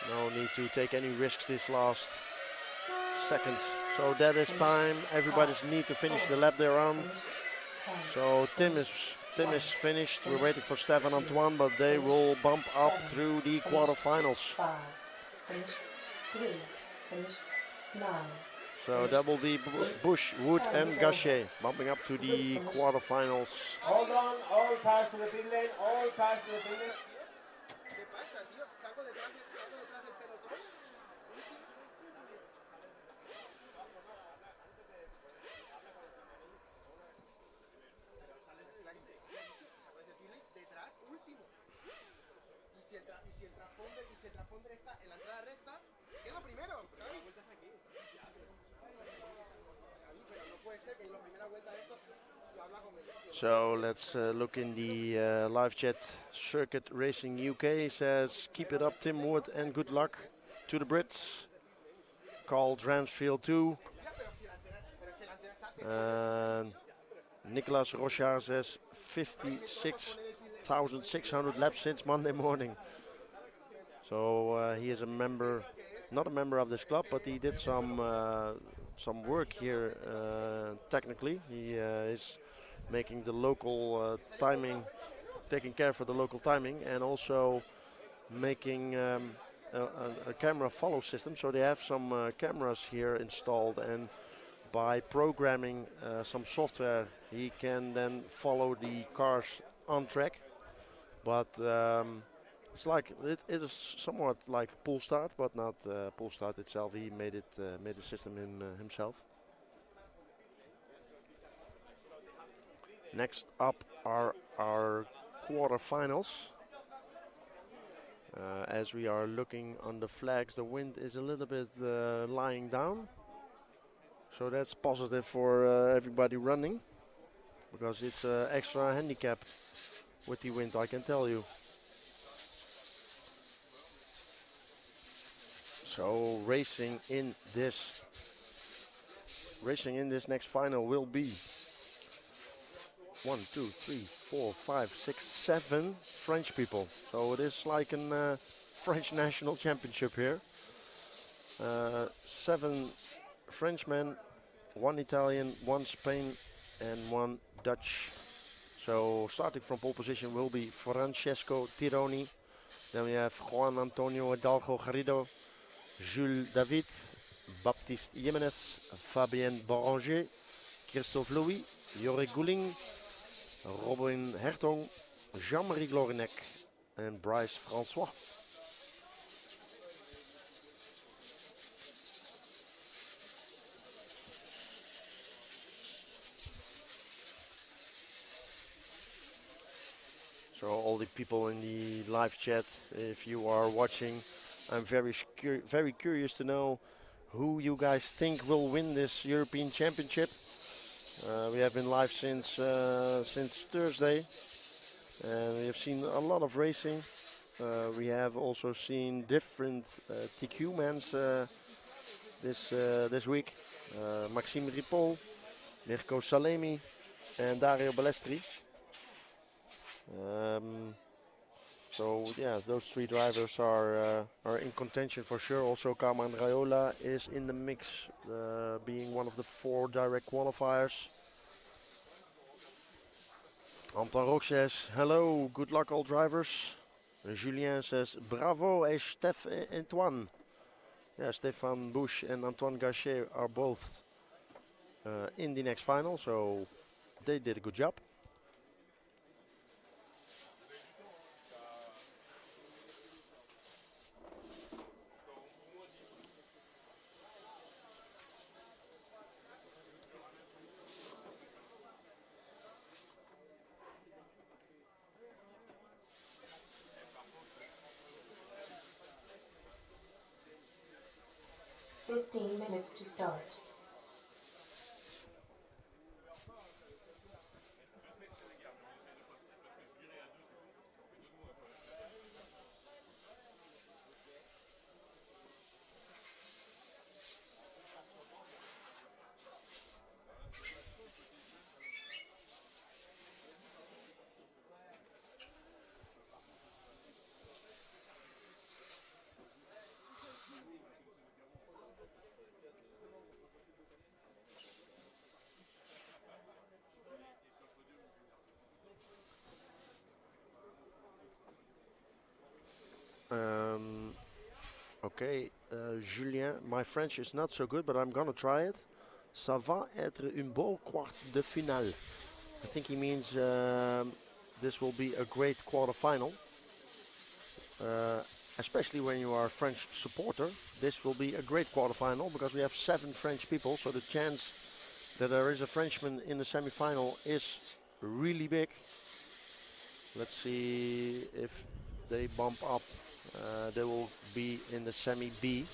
No need to take any risks this last seconds. So that is time. Everybody's need to finish the lap they're on. So Tim is finished. We're waiting for Stefan Antoine, but they will bump up through the quarterfinals. 5. Finished 3. Finished 9. So that will be Busch, Wood and Gachet bumping up to the quarterfinals. Hold on. All cars to the pit lane. All cars to the pit lane. So let's look in the live chat. Circuit Racing UK says, keep it up Tim Wood and good luck to the Brits. Carl Dransfield too. Nicolas Rochard says 56,600 laps since Monday morning. So he is a member, not a member of this club, but he did some work here technically. He is making the local timing, taking care for the local timing, and also making a camera follow system. So they have some cameras here installed, and by programming some software, he can then follow the cars on track. But it's like it is somewhat like pull start, but not pull start itself. He made the system himself. Next up are our quarterfinals. As we are looking on the flags, the wind is a little bit lying down. So that's positive for everybody running, because it's an extra handicap with the wind, I can tell you. So racing in this next final will be 1, 2, 3, 4, 5, 6, 7 French people. So it is like a French national championship here. 7 Frenchmen, 1 Italian, 1 Spain, and 1 Dutch. So starting from pole position will be Francesco Tironi. Then we have Juan Antonio Hidalgo Garrido, Jules David, Baptiste Jimenez, Fabien Boranger, Christophe Louis, Jorre Gouling, Robin Hertong, Jean-Marie Glorinec, and Bryce Francois. So all the people in the live chat, if you are watching, I'm very curious to know who you guys think will win this European Championship. We have been live since Thursday, and we have seen a lot of racing. We have also seen different TQ mans this week. Maxime Ripoll, Mirko Salemi, and Dario Balestri. So yeah, those 3 drivers are in contention for sure. Also, Carmen Raiola is in the mix, being one of the 4 direct qualifiers. Anton Rock says, hello, good luck all drivers. And Julien says, bravo, et Antoine. Yeah, Stefan Bush and Antoine Gachet are both in the next final, so they did a good job. Minutes to start. Okay, Julien, my French is not so good, but I'm gonna try it. Ça va être une beau quart de finale. I think he means this will be a great quarterfinal. Especially when you are a French supporter, this will be a great quarterfinal because we have 7 French people, so the chance that there is a Frenchman in the semi-final is really big. Let's see if they bump up. They will be in the semi-B.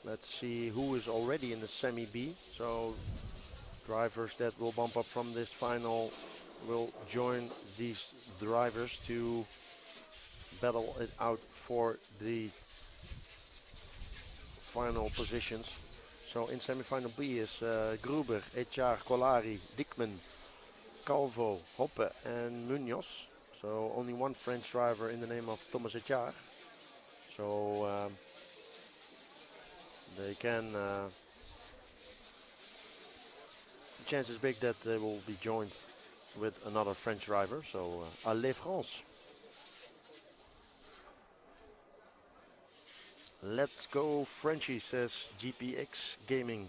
Let's see who is already in the semi-B. So drivers that will bump up from this final will join these drivers to battle it out for the final positions. So in semi-final B is Gruber, Echar, Colari, Dickman, Calvo, Hoppe, and Munoz. So only 1 French driver in the name of Thomas Echar. So they can. The chance is big that they will be joined with another French driver. So allez France! Let's go Frenchie, says GPX Gaming.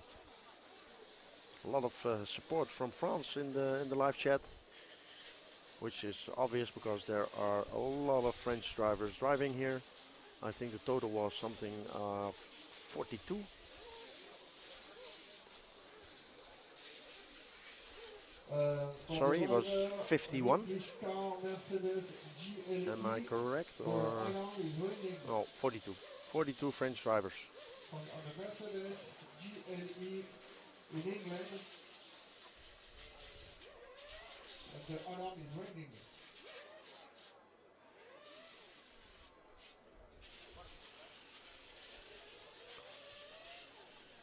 A lot of support from France in the live chat, which is obvious because there are a lot of French drivers driving here. I think the total was something 42. Sorry, it was 51. Am I correct? Or no, 42. 42 French drivers. On the Mercedes GLE in England, and the alarm is ringing.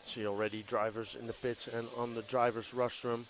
See already drivers in the pits and on the driver's rostrum.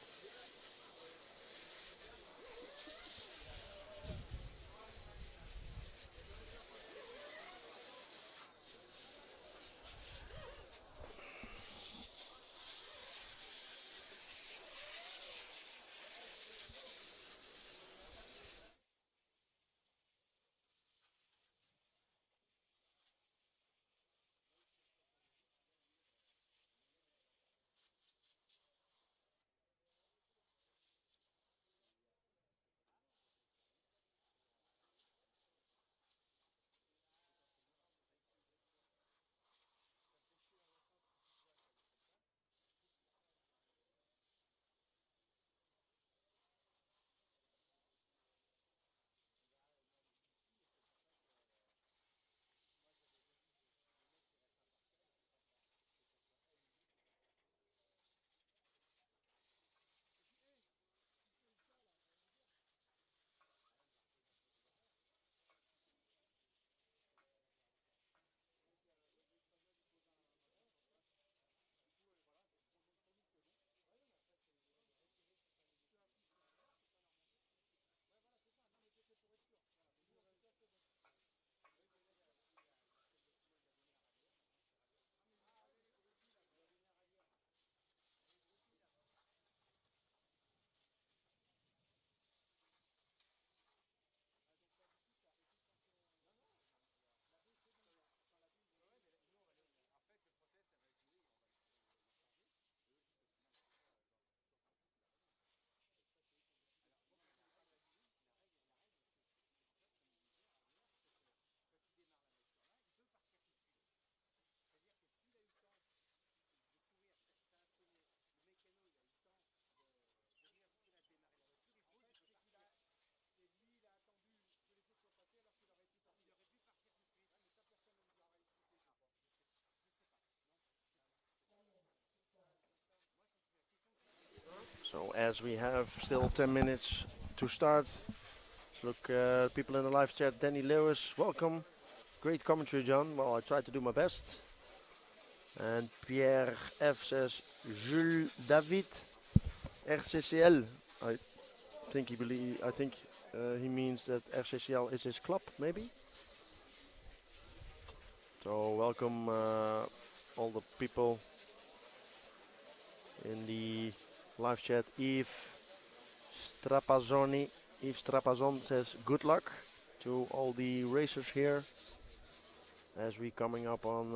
So as we have still 10 minutes to start, look, people in the live chat, Danny Lewis, welcome. Great commentary, John. Well, I tried to do my best. And Pierre F says, Jules David, RCCL. I think he means that RCCL is his club, maybe. So welcome all the people in the live chat. Yves Strapazon says good luck to all the racers here as we coming up on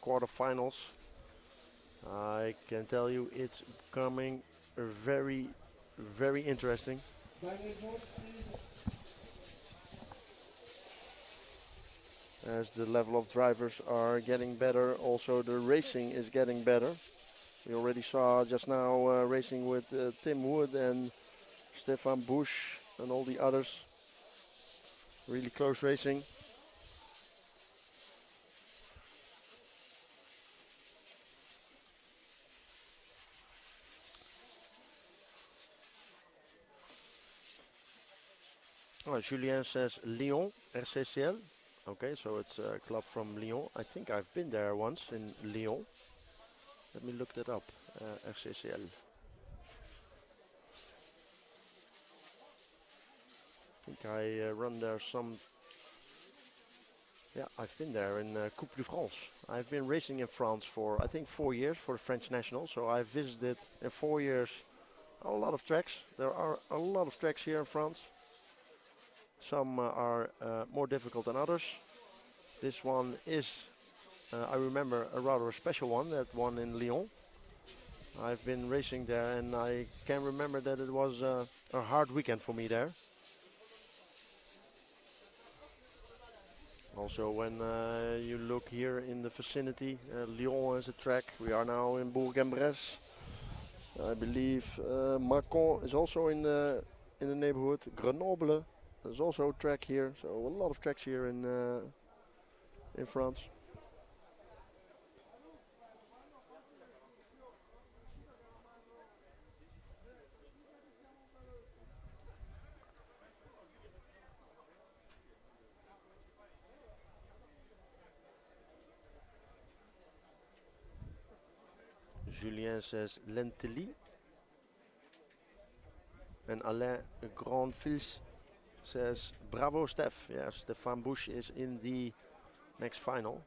quarterfinals. I can tell you it's becoming very, very interesting. As the level of drivers are getting better, also the racing is getting better. We already saw just now racing with Tim Wood and Stefan Busch and all the others. Really close racing. Oh, Julien says Lyon, RCCL. Okay, so it's a club from Lyon. I think I've been there once in Lyon. Let me look that up, RCCL. I think I run there some. Yeah, I've been there in Coupe de France. I've been racing in France for, I think, 4 years for the French national. So I visited in 4 years a lot of tracks. There are a lot of tracks here in France. Some are more difficult than others. This one is, I remember, a rather special one, that one in Lyon. I've been racing there and I can remember that it was a hard weekend for me there. Also, when you look here in the vicinity, Lyon has a track. We are now in Bourg-en-Bresse. I believe Mâcon is also in the neighborhood. Grenoble, there's also a track here. So a lot of tracks here in France. Julien says Lentely. And Alain Grandfils says bravo Steph. Yeah, Stefan Bush is in the next final.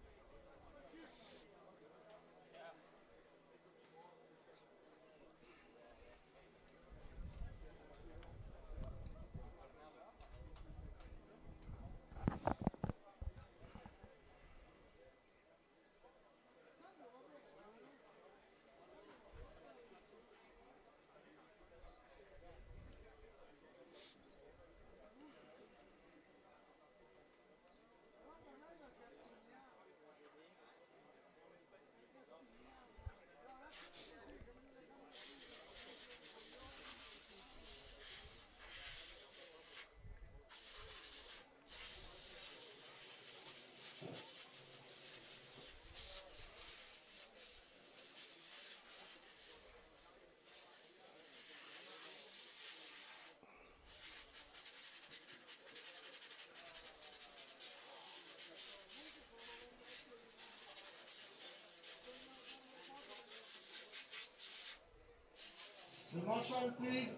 The marshal, please.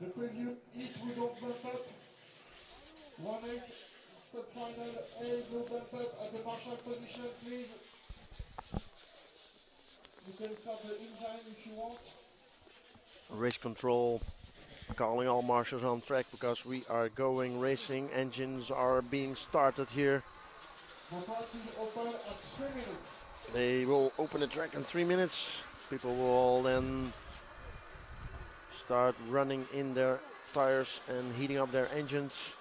The preview, if we don't bump up. 1-8, sub-final A, no bump up at the marshal position, please. You can start the engine if you want. Race control calling all marshals on track because we are going racing. Engines are being started here. The track will open at 3 minutes. They will open the track in 3 minutes. People will then start running in their tires and heating up their engines.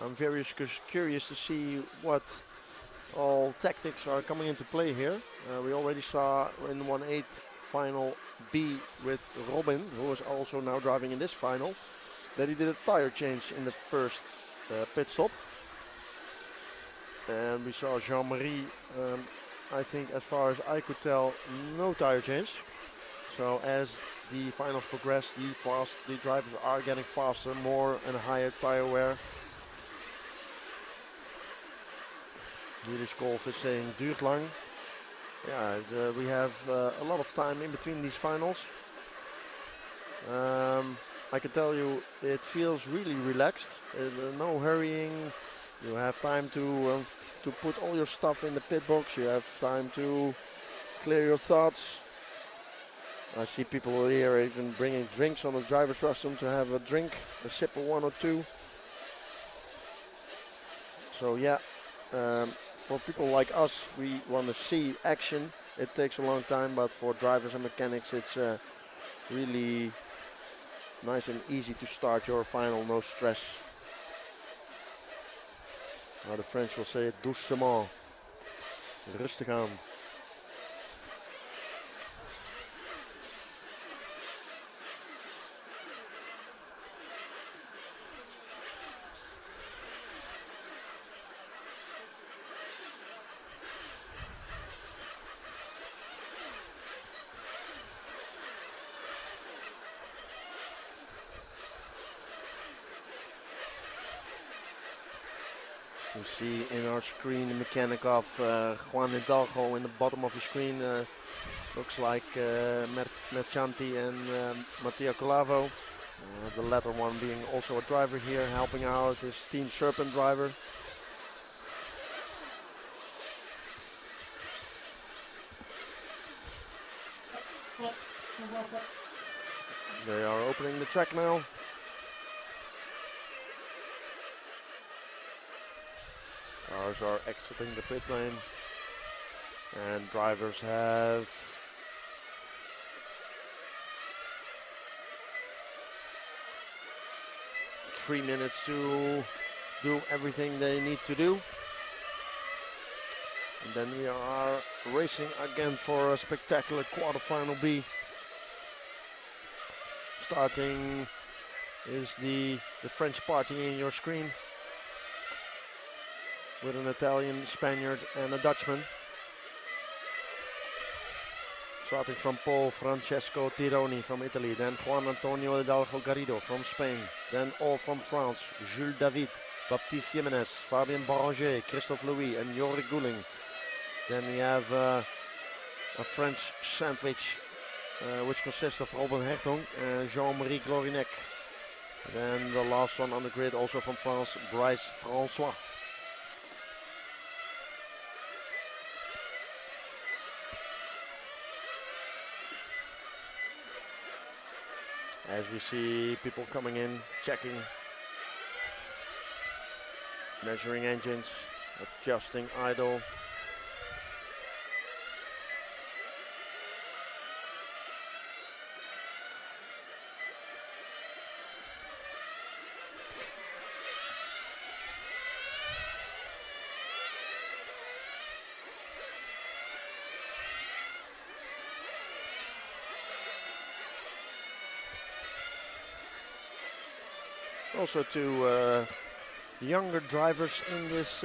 I'm very curious to see what all tactics are coming into play here. We already saw in 1/8 final B with Robin, who is also now driving in this final, that he did a tire change in the first pit stop. And we saw Jean-Marie, I think as far as I could tell, no tire change. So as the finals progress, the drivers are getting faster, more and higher tire wear. Yurish Golf is saying duurt lang. Yeah, we have a lot of time in between these finals. I can tell you it feels really relaxed. No hurrying. You have time to put all your stuff in the pit box. You have time to clear your thoughts. I see people here even bringing drinks on the driver's rostrum to have a drink, a sip of one or two. So yeah, for people like us, we want to see action. It takes a long time, but for drivers and mechanics, it's really nice and easy to start your final, no stress. Now the French will say it doucement, rustig aan. You see in our screen the mechanic of Juan Hidalgo in the bottom of the screen. Looks like Merchanti and Mattia Colavo. The latter one being also a driver here, helping out his Team Serpent driver. They are opening the track now. Cars are exiting the pit lane, and drivers have 3 minutes to do everything they need to do. And then we are racing again for a spectacular quarterfinal B. Starting is the French party in your screen, with an Italian, Spaniard and a Dutchman. Starting from pole, Francesco Tironi from Italy, then Juan Antonio Hidalgo Garrido from Spain, then all from France, Jules David, Baptiste Jimenez, Fabien Baranger, Christophe Louis and Jorik Gouling. Then we have a French sandwich, which consists of Robin Hertong and Jean-Marie Glorinec. Then the last one on the grid, also from France, Bryce Francois. As we see people coming in, checking, measuring engines, adjusting idle. Also to younger drivers in this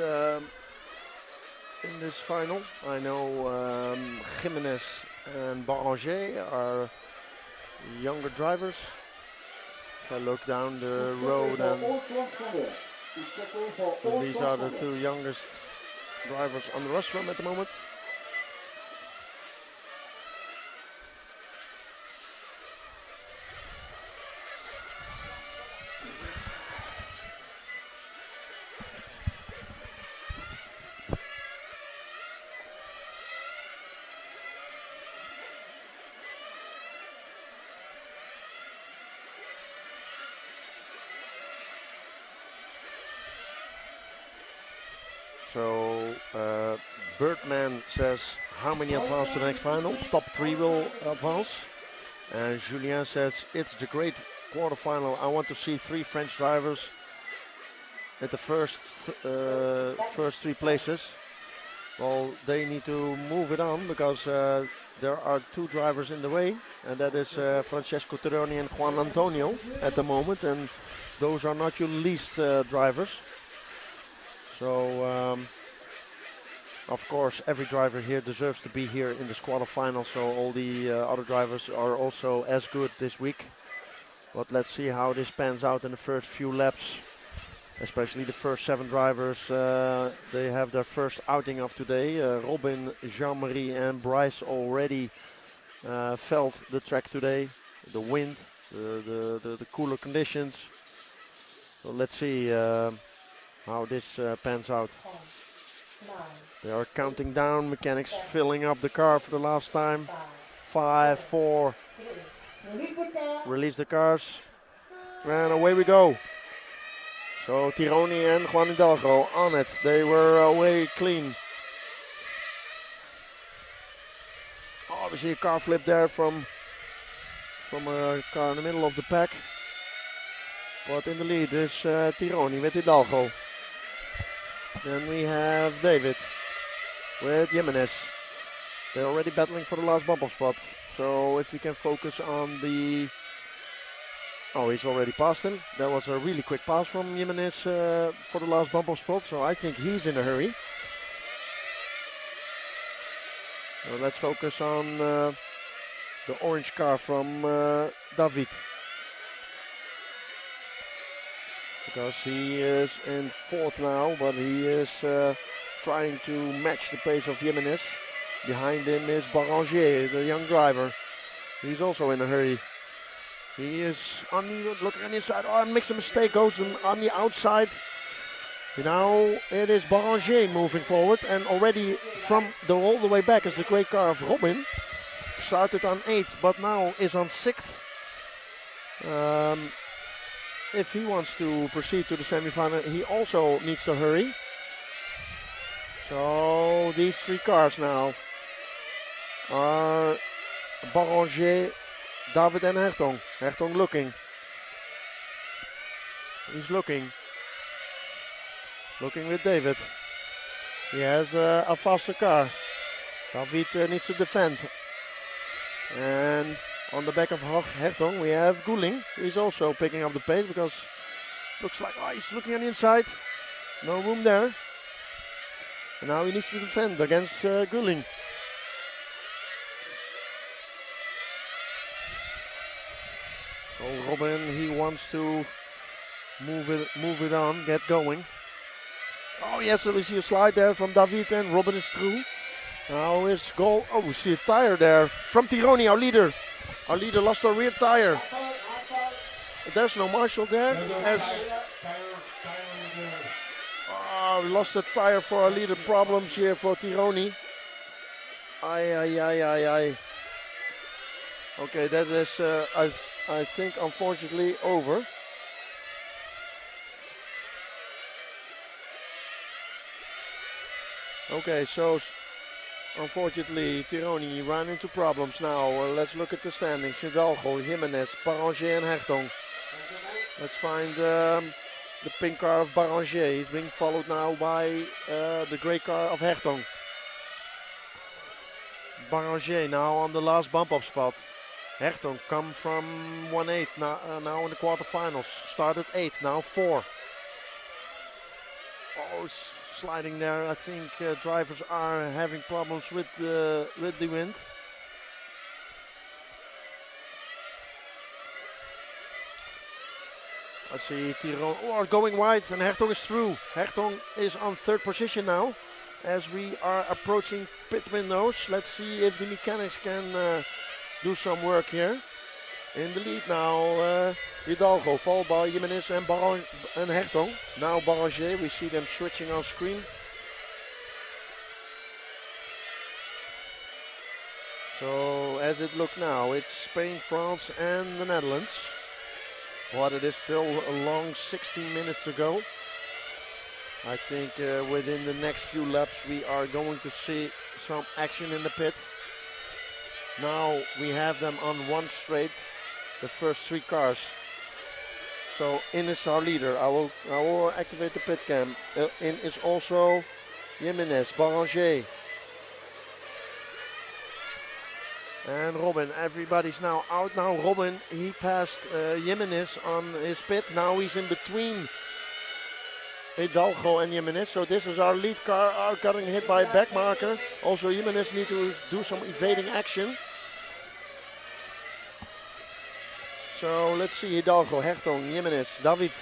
final. I know Jimenez and Baranger are younger drivers. If I look down the road, and these are the two youngest drivers on the rostrum at the moment. So Birdman says how many advance to the next final? Top 3 will advance. And Julien says it's the great quarterfinal. I want to see 3 French drivers at the first 3 places. Well, they need to move it on because there are 2 drivers in the way, and that is Francesco Tironi and Juan Antonio at the moment, and those are not your least drivers. So, of course, every driver here deserves to be here in this quarterfinal, so all the other drivers are also as good this week. But let's see how this pans out in the first few laps, especially the first 7 drivers. They have their first outing of today. Robin, Jean-Marie and Bryce already felt the track today, the wind, the cooler conditions. So let's see how this pans out. 10, 9, They are counting down, mechanics filling up the car for the last time. 5, 4, 3. release the cars, and away we go. So Tironi and Juan Hidalgo on it. They were away clean. Oh, we see a car flip there from a car in the middle of the pack. But in the lead is Tironi with Hidalgo. Then we have David with Jimenez. They're already battling for the last bumper spot. So if we can focus on the... Oh, he's already passed him. That was a really quick pass from Jimenez for the last bumper spot. So I think he's in a hurry. So let's focus on the orange car from David. Because he is in 4th now, but he is trying to match the pace of Jimenez. Behind him is Baranger, the young driver. He's also in a hurry. He is looking on the inside. Oh, makes a mistake, goes on the outside. Now it is Baranger moving forward, and already from all the way back is the great car of Robin. Started on 8th, but now is on 6th. If he wants to proceed to the semi-final, he also needs to hurry. So these 3 cars now are Baranger, David and Hertong. Hertong looking. He's looking with David. He has a faster car. David needs to defend. And on the back of Hertong we have Gouling. He's also picking up the pace because looks like he's looking on the inside. No room there. And now he needs to defend against Gouling. So Robin, he wants to move it on, get going. Oh yes, so we see a slide there from David, and Robin is through. Now is goal. Oh, we see a tire there from Tironi, our leader. Our leader lost a rear tire. There's no marshal there. As we lost a tire for our leader. Problems here for Tironi. Ay. Okay, that is, I think, unfortunately over. Okay, so unfortunately Tironi ran into problems now. Let's look at the standings. Hidalgo, Jimenez, Baranger and Hertong. Let's find the pink car of Baranger. He's being followed now by the grey car of Hertong. Baranger now on the last bump-up spot. Hertong come from 1-8 now in the quarterfinals. Started 8, now 4. Oh, sliding there. I think drivers are having problems with the wind. Let's see, Tironi going wide and Hertong is through. Hertong is on 3rd position now as we are approaching pit windows. Let's see if the mechanics can do some work here. In the lead now, Hidalgo, followed by Jimenez and Hertong. Now Baranger, we see them switching on screen. So as it looks now, it's Spain, France and the Netherlands. But it is still a long 16 minutes to go. I think within the next few laps we are going to see some action in the pit. Now we have them on one straight, the first 3 cars. So in is our leader. I will activate the pit cam. In is also Jimenez, Baranger. And Robin, everybody's now out now. Robin, he passed Jimenez on his pit. Now he's in between Hidalgo and Jimenez. So this is our lead car getting hit by a back marker. Also Jimenez need to do some evading action. So let's see Hidalgo, Hertong, Jimenez, David.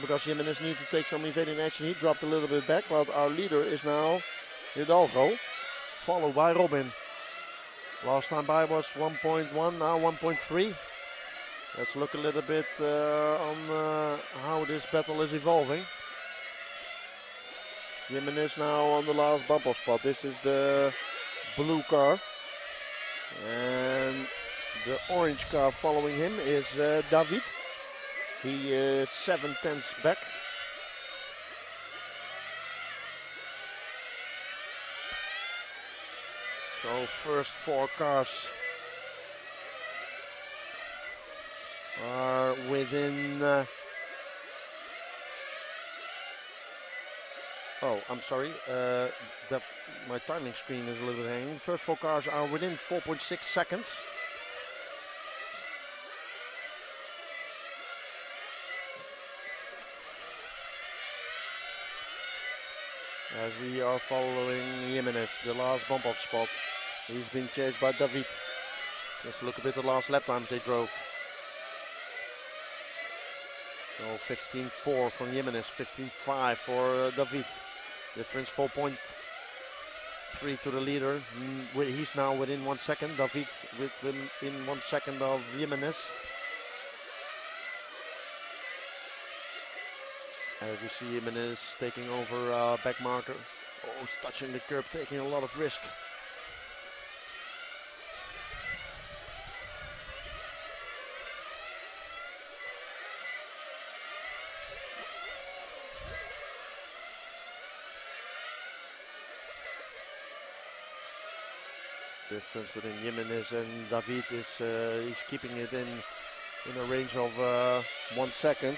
Because Jimenez needs to take some evading action. He dropped a little bit back, but our leader is now Hidalgo, followed by Robin. Last time by was 1.1, now 1.3. Let's look a little bit on how this battle is evolving. Jimenez now on the last bumper spot. This is the blue car. And the orange car following him is David. He is 7/10 back. So first 4 cars are within... oh, I'm sorry. My timing screen is a little bit hanging. First 4 cars are within 4.6 seconds. As we are following Jimenez, the last bump-up spot. He's being chased by David. Let's look a bit at the last lap times they drove. So 15.4 from Jimenez, 15.5 for David. Difference 4.3 to the leader. He's now within 1 second. David within 1 second of Jimenez. As we see Jimenez taking over back marker. Oh, he's touching the curb, taking a lot of risk. Difference between Jimenez and David is he's keeping it in a range of 1 second.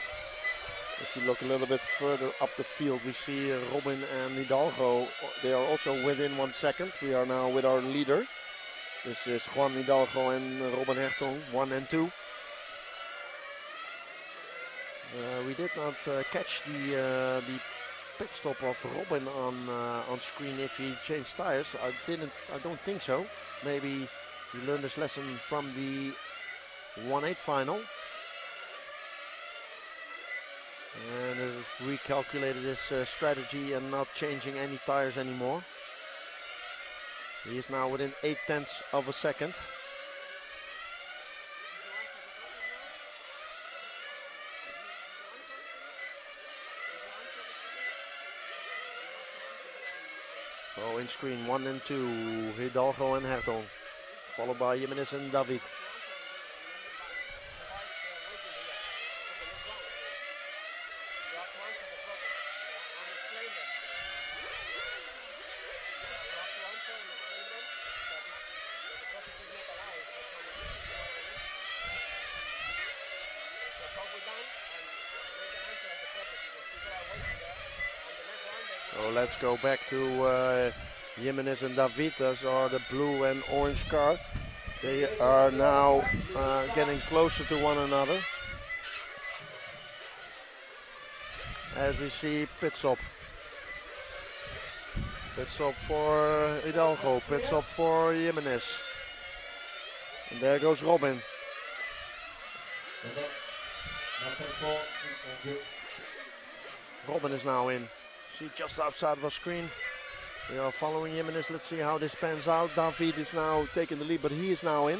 If you look a little bit further up the field, we see Robin and Hidalgo. They are also within 1 second. We are now with our leader. This is Juan Hidalgo and Robin Hertong, 1 and 2. We did not catch the pit stop of Robin on screen if he changed tires. I don't think so. Maybe he learned his lesson from the 1-8 final. And has recalculated his strategy and not changing any tires anymore. He is now within 0.8 of a second. So in screen 1 and 2, Hidalgo and Hertog, followed by Jimenez and David. So let's go back to Jimenez and David. Those are the blue and orange car. They are now getting closer to one another. As we see pit stop. Pit stop for Hidalgo, pit stop for Jimenez. And there goes Robin. Robin is now in. See, just outside of our screen. We are following Jimenez. Let's see how this pans out. David is now taking the lead, but he is now in.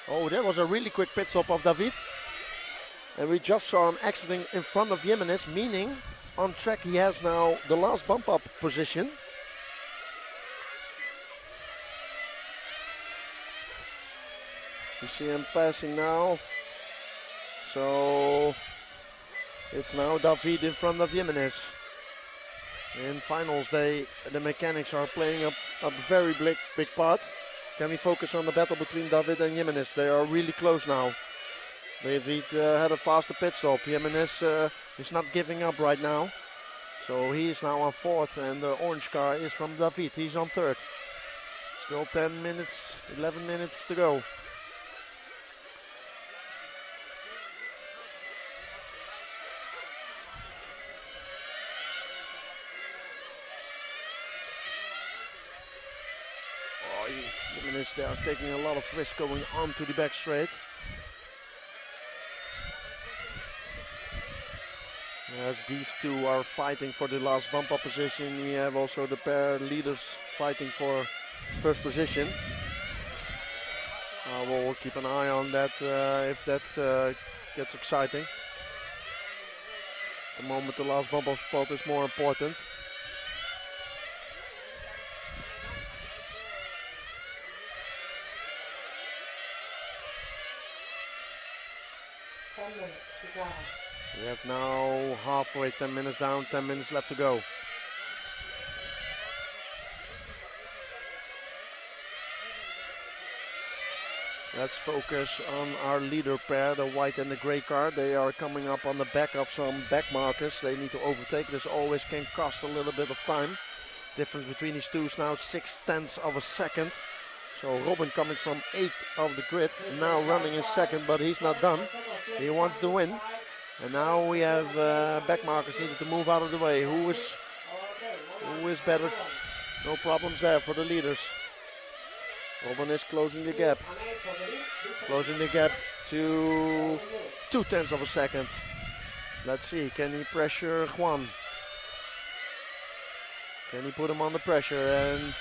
Oh, that was a really quick pit stop of David. And we just saw him exiting in front of Jimenez, meaning on track he has now the last bump up position. You see him passing now. So it's now David in front of Jimenez. In finals day, the mechanics are playing a very big part. Can we focus on the battle between David and Jimenez? They are really close now. David had a faster pit stop. Jimenez is not giving up right now. So he is now on fourth, and the orange car is from David. He's on third. Still 10 minutes, 11 minutes to go. Jimenez, they are taking a lot of risk going onto the back straight. As these two are fighting for the last bump up position, we have also the pair leaders fighting for first position. We'll keep an eye on that if that gets exciting. At the moment the last bump up spot is more important. We have now halfway, 10 minutes down, 10 minutes left to go. Let's focus on our leader pair, the white and the gray car. They are coming up on the back of some back markers. They need to overtake. This always can cost a little bit of time. Difference between these two is now 0.6 of a second. So Robin coming from 8th of the grid, now running in second, but he's not done. He wants to win. And now we have back markers needed to move out of the way. Who is better? No problems there for the leaders. Robin is closing the gap. Closing the gap to 0.2 of a second. Let's see, can he pressure Juan? Can he put him under pressure and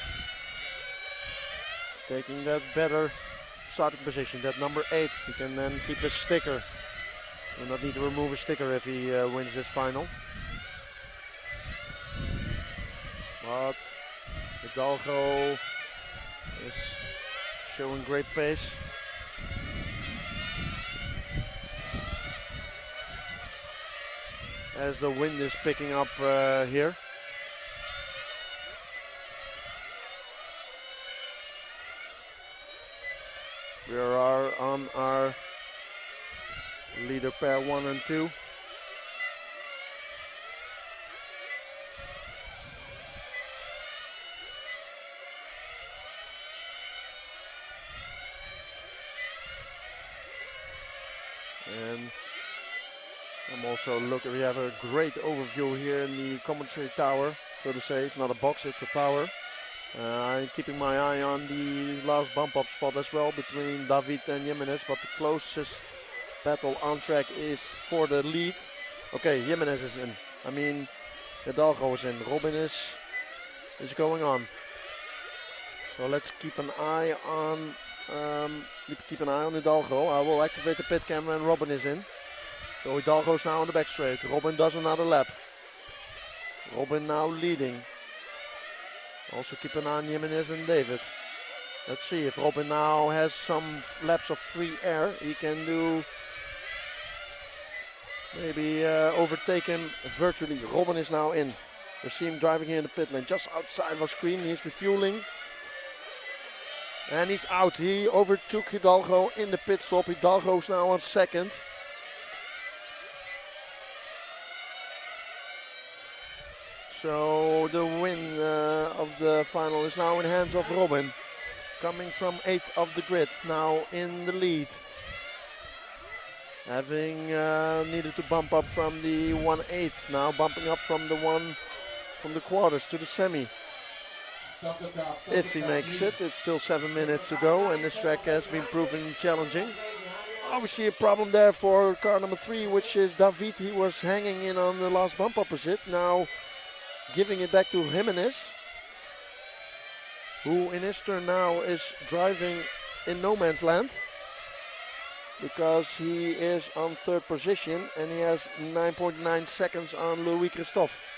taking that better starting position, that number 8. He can then keep his sticker. Will not need to remove his sticker if he wins this final. But Hidalgo is showing great pace. As the wind is picking up here. We are on our leader pair 1 and 2. And I'm also looking, we have a great overview here in the commentary tower, so to say. It's not a box, it's a tower. I'm keeping my eye on the last bump up spot as well between David and Jimenez, but the closest battle on track is for the lead. Okay, Jimenez is in. I mean, Hidalgo is in. Robin is going on. So let's keep an eye on Hidalgo. I will activate the pit camera and Robin is in. So Hidalgo's now on the back straight. Robin does another lap. Robin now leading. Also keep an eye on Jimenez and David. Let's see if Robin now has some laps of free air. He can do maybe overtake him virtually. Robin is now in. We see him driving here in the pit lane just outside of our screen. He's refueling. And he's out. He overtook Hidalgo in the pit stop. Hidalgo's now on second. So the win of the final is now in hands of Robin. Coming from 8th of the grid, now in the lead. Having needed to bump up from the 1/8, now bumping up from the quarters to the semi. If he makes it, it's still 7 minutes to go, and this track has been proven challenging. Obviously a problem there for car number 3, which is David. He was hanging in on the last bump opposite, now giving it back to Jimenez, who in his turn now is driving in no man's land because he is on 3rd position and he has 9.9 seconds on Louis Christophe.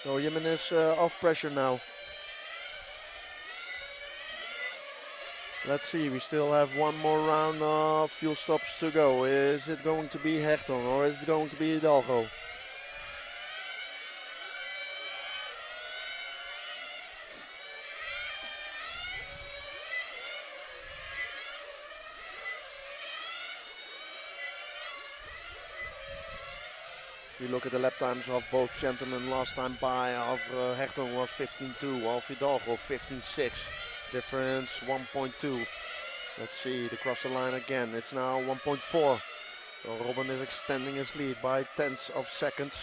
So Jimenez off pressure now. Let's see, we still have one more round of fuel stops to go. Is it going to be Hertog or is it going to be Hidalgo? If you look at the lap times of both gentlemen, last time by of Hertog was 15.2, of Hidalgo 15.6. Difference 1.2. Let's see, they cross the line again. It's now 1.4. So Robin is extending his lead by tenths of seconds.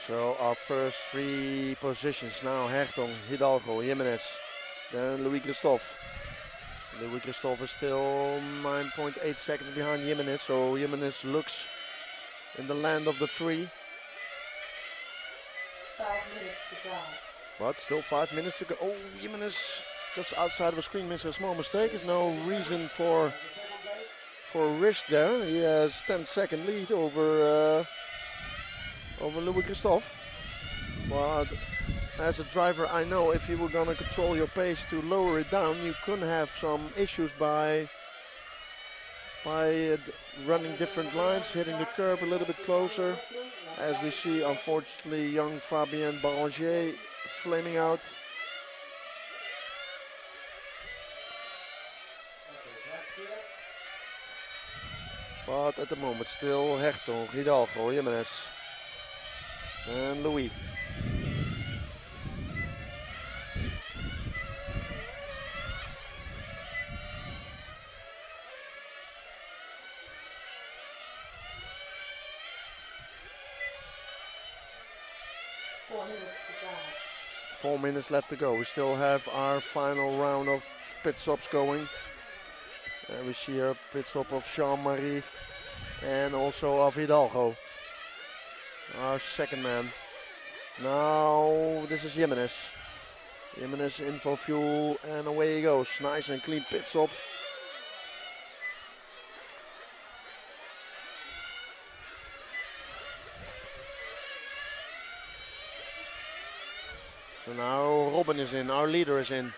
So our first 3 positions now, Hertog, Hidalgo, Jimenez, then Louis Christophe. Louis Christophe is still 9.8 seconds behind Jimenez, so Jimenez looks in the land of the 3. 5 minutes to go. But still 5 minutes to go. Oh, Jimenez just outside of the screen makes a small mistake. There's no reason for risk there. He has 10-second lead over Louis Christophe. But as a driver, I know if you were gonna control your pace to lower it down, you could have some issues by running different lines, hitting the curb a little bit closer. As we see, unfortunately, young Fabien Baranger flaming out. But at the moment, still Hertog, Hidalgo, Jimenez, and Louis. Four minutes left to go. We still have our final round of pit stops going. We see a pit stop of Jean-Marie and also of Hidalgo, our second man. Now this is Jimenez. Jimenez in for fuel and away he goes. Nice and clean pit stop. So now Robin is in, our leader is in.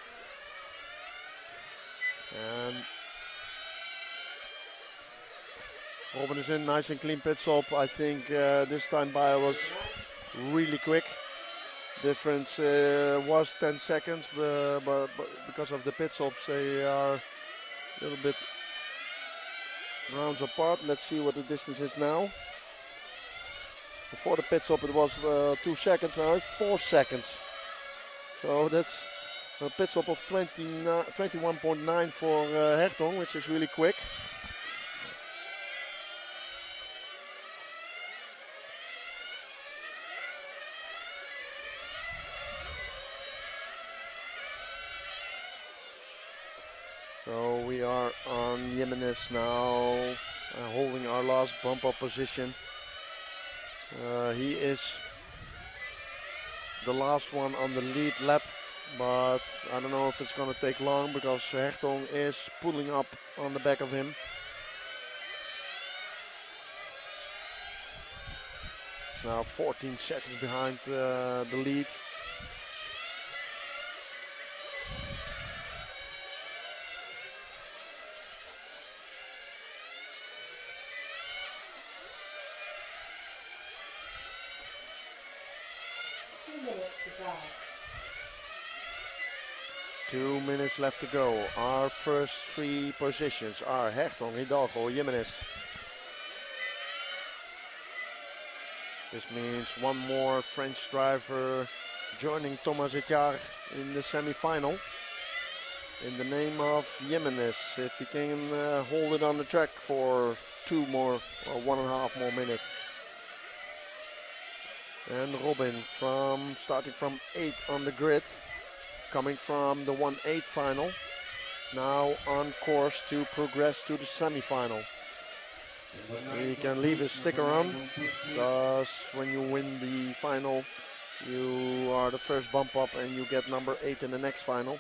And Robin is in, nice and clean pit stop. I think this time by was really quick. Difference was 10 seconds, but because of the pit stops, they are a little bit rounds apart. Let's see what the distance is now. Before the pit stop it was 2 seconds, now it's 4 seconds. So that's a pit stop of 21.9 for Hertong, which is really quick. So we are on Jimenez now, holding our last bump up position. He is the last one on the lead lap, but I don't know if it's going to take long because Hertong is pulling up on the back of him. Now 14 seconds behind the lead. To drive. 2 minutes left to go. Our first three positions are Hertong, Hidalgo, Jimenez. This means one more French driver joining Thomas Etiar in the semi-final. In the name of Jimenez, if he can hold it on the track for 2 more or 1.5 more minutes. And Robin starting from 8 on the grid, coming from the 1/8 final, now on course to progress to the semi-final. He can leave his sticker on, because when you win the final, you are the first bump up and you get number 8 in the next final.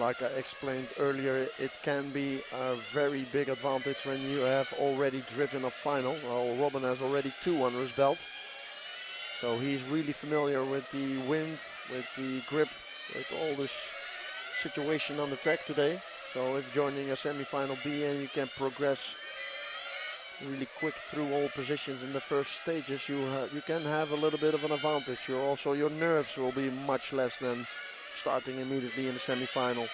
Like I explained earlier, it can be a very big advantage when you have already driven a final. Well, Robin has already 2 under his belt. So he's really familiar with the wind, with the grip, with all this situation on the track today. So if joining a semi-final B and you can progress really quick through all positions in the first stages, you can have a little bit of an advantage. Your nerves will be much less than starting immediately in the semi-final.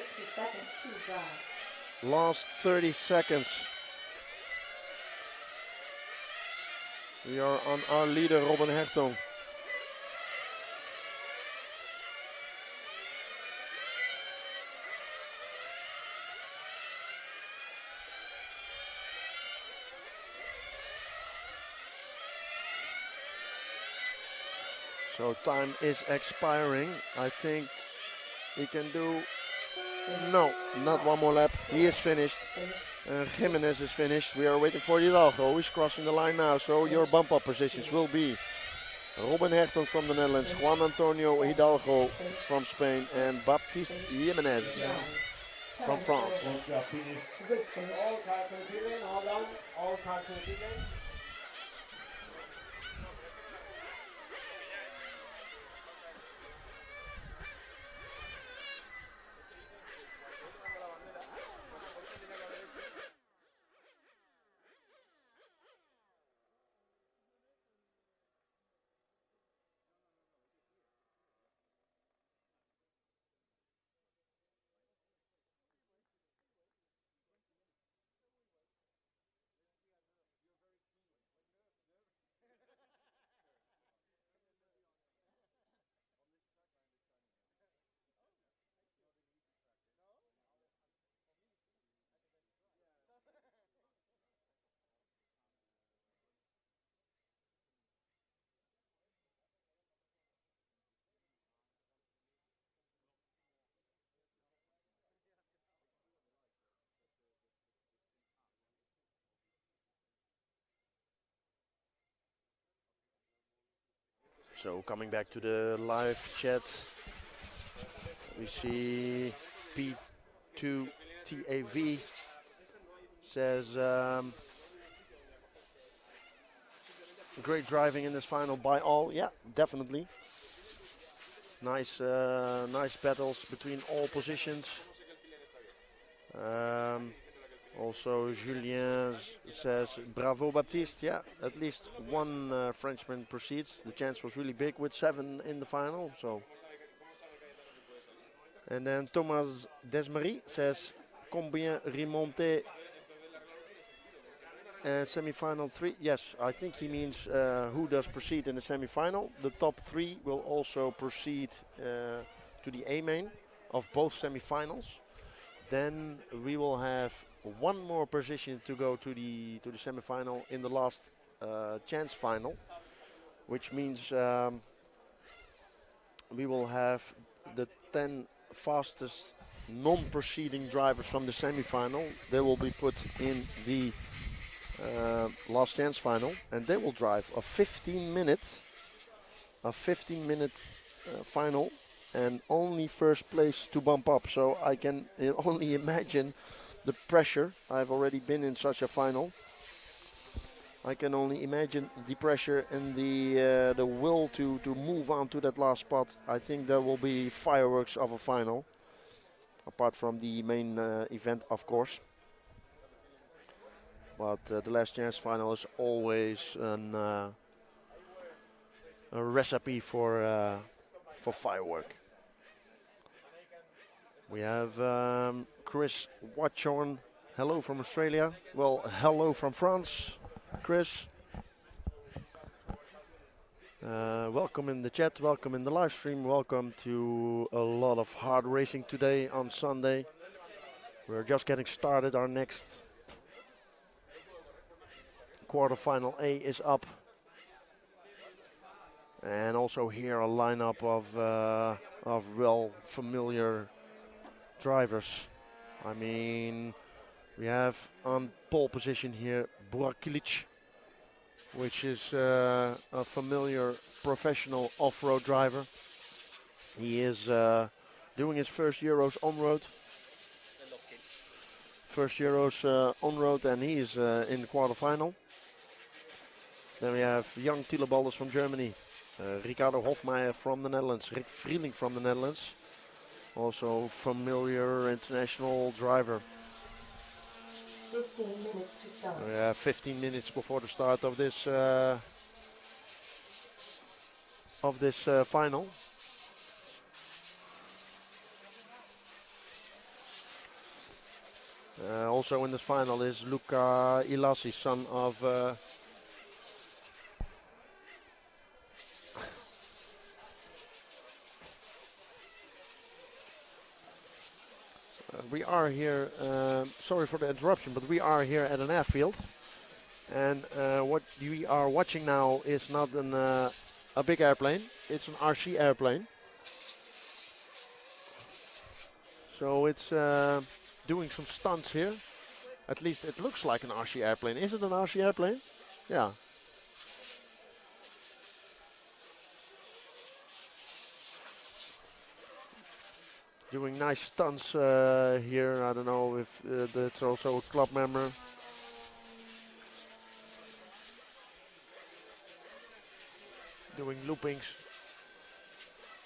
Seconds to drive. Last 30 seconds. We are on our leader, Robin Hertong. So time is expiring. I think he can do... No, not one more lap. He is finished. Jimenez is finished. We are waiting for Hidalgo. He's crossing the line now. So your bump up positions will be Robin Hertong from the Netherlands, Juan Antonio Hidalgo from Spain, and Baptiste Jimenez from France. All car to the pit lane, all done. All car to the pit lane. So coming back to the live chat, we see P2TAV says great driving in this final by all. Yeah, definitely. Nice battles between all positions. Also, Julien says, bravo Baptiste. Yeah, at least one Frenchman proceeds. The chance was really big with 7 in the final. So, and then Thomas Desmarie says, combien remonté semi-final 3? Yes, I think he means who does proceed in the semi-final. The top 3 will also proceed to the A main of both semi-finals. Then we will have one more position to go to the semi-final in the last chance final, which means we will have the 10 fastest non-proceeding drivers from the semi-final. They will be put in the last chance final, and they will drive a 15-minute final, and only first place to bump up. So I can only imagine the pressure. I've already been in such a final. I can only imagine the pressure and the will to move on to that last spot. I think there will be fireworks of a final, apart from the main event, of course. But the last chance final is always a recipe for firework. We have Chris Watchorn. Hello from Australia. Well, hello from France, Chris. Welcome in the chat, welcome in the live stream, welcome to a lot of hard racing today on Sunday. We're just getting started. Our next quarterfinal A is up. And also here a lineup of well familiar drivers. I mean, we have on pole position here Burak Kilic, which is a familiar professional off-road driver. He is doing his first Euros on-road. On road, and he is in the quarterfinal. Then we have young Tillebalders from Germany, Ricardo Hofmeijer from the Netherlands, Rick Vrieling from the Netherlands, also familiar international driver. 15 minutes to start. We have 15 minutes before the start of this final. Also in this final is Luca Ilassi, son of we are here, sorry for the interruption, but we are here at an airfield. And what we are watching now is not a big airplane, it's an RC airplane. So it's doing some stunts here. At least it looks like an RC airplane. Is it an RC airplane? Yeah. Doing nice stunts here. I don't know if that's also a club member. Doing loopings.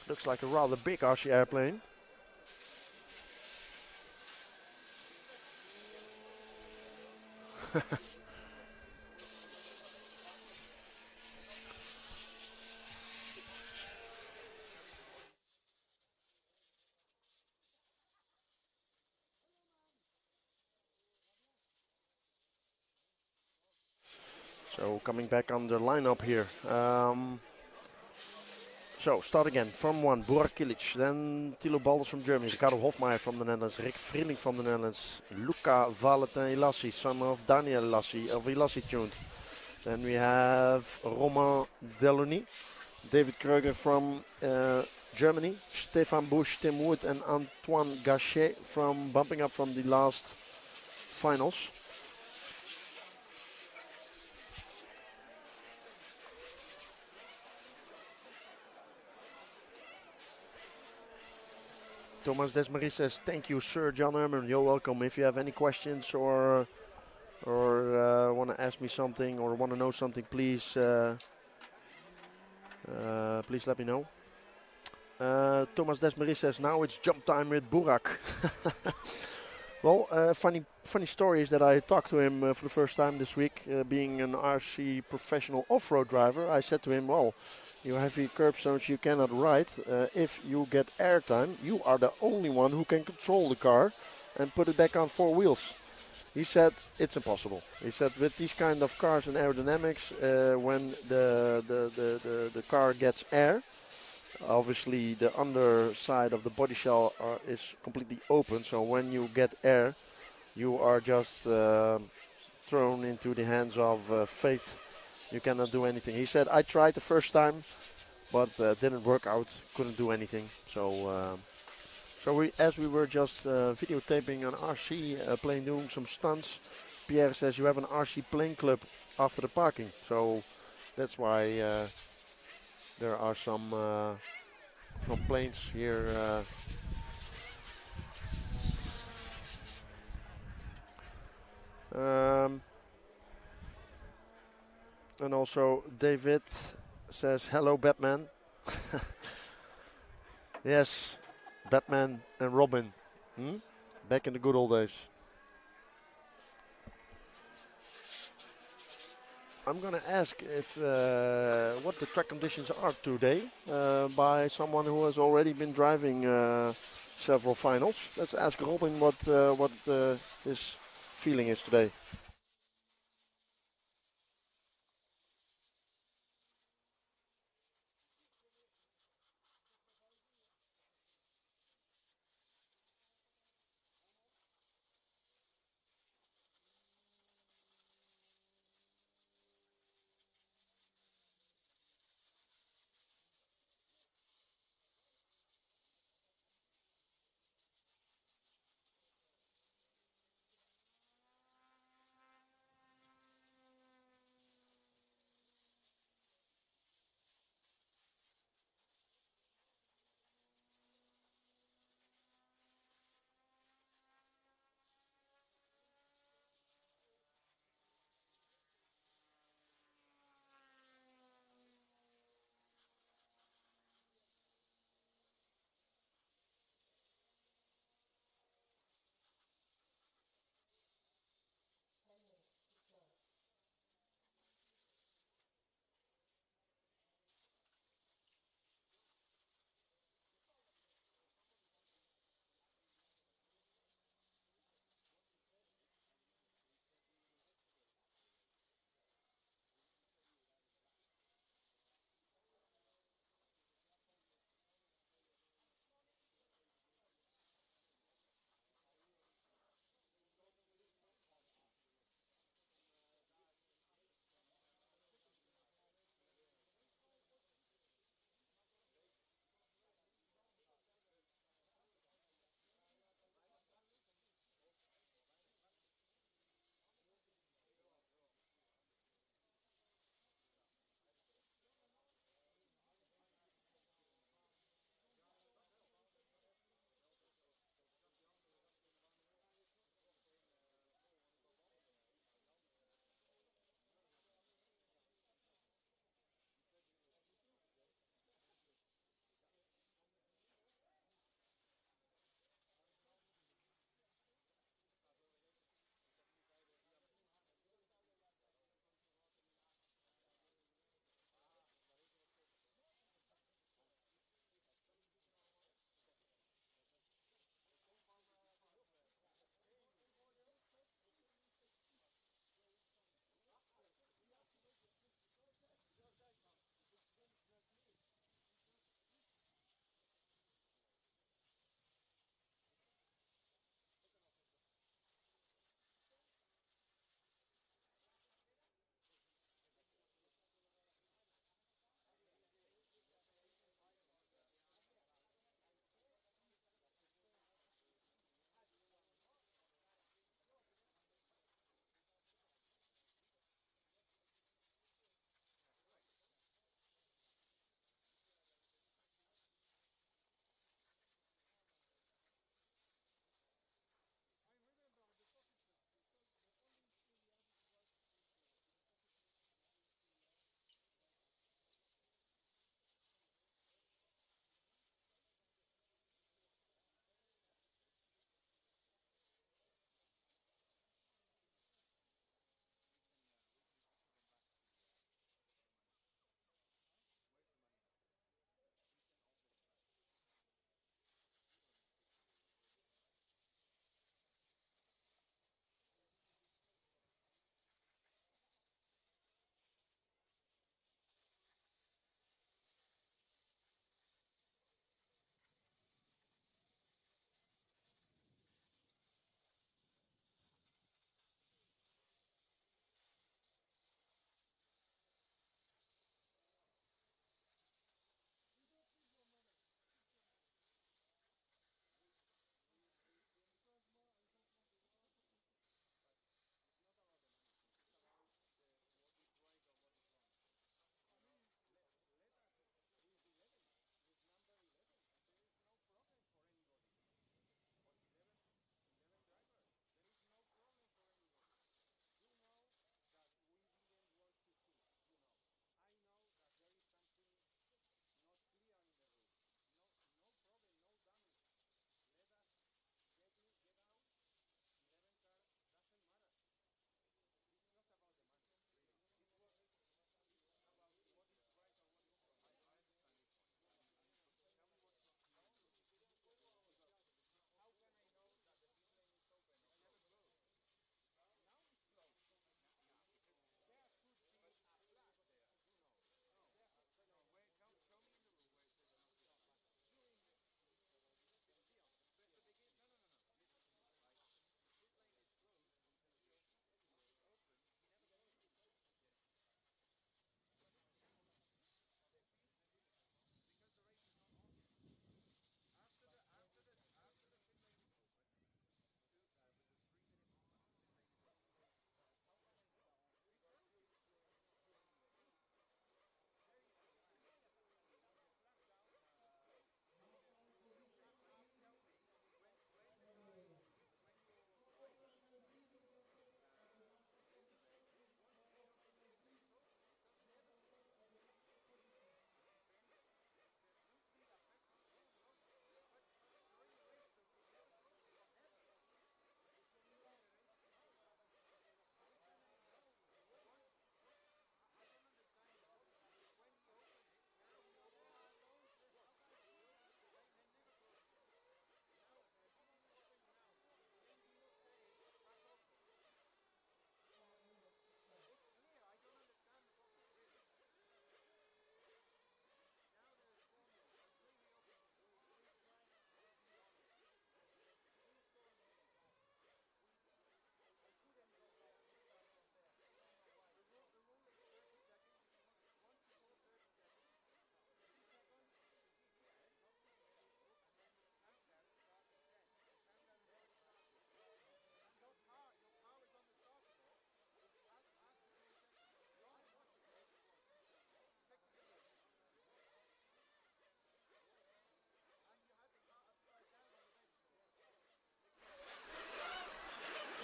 Looks like a rather big RC airplane. So coming back on the lineup here. So start again from 1, Burak Kilic, then Thilo Balders from Germany, Ricardo Hofmeijer from the Netherlands, Rick Vrieling from the Netherlands, Luca Valentin Ilassi, son of Daniel Ilassi, of Ilassi Tuned. Then we have Romain Delony, David Kreuger from Germany, Stefan Busch, Tim Wood and Antoine Gachet from bumping up from the last finals. Thomas Desmarie says, thank you, Sir John Herman. You're welcome. If you have any questions or want to ask me something or want to know something, please please let me know. Thomas Desmarie says, now it's jump time with Burak. Well, funny story is that I talked to him for the first time this week, being an RC professional off-road driver. I said to him, well, you have your curbstones you cannot ride. If you get airtime, you are the only one who can control the car. and put it back on 4 wheels. He said it's impossible. He said with these kind of cars and aerodynamics, when the car gets air, obviously the underside of the body shell is completely open. So when you get air, you are just thrown into the hands of fate. You cannot do anything. He said, I tried the first time, but didn't work out. Couldn't do anything. So as we were just videotaping an RC plane doing some stunts, Pierre says you have an RC plane club after the parking. So that's why there are some planes here. And also David says, hello Batman. Yes, Batman and Robin. Back in the good old days. I'm going to ask if what the track conditions are today by someone who has already been driving several finals. Let's ask Robin what his feeling is today.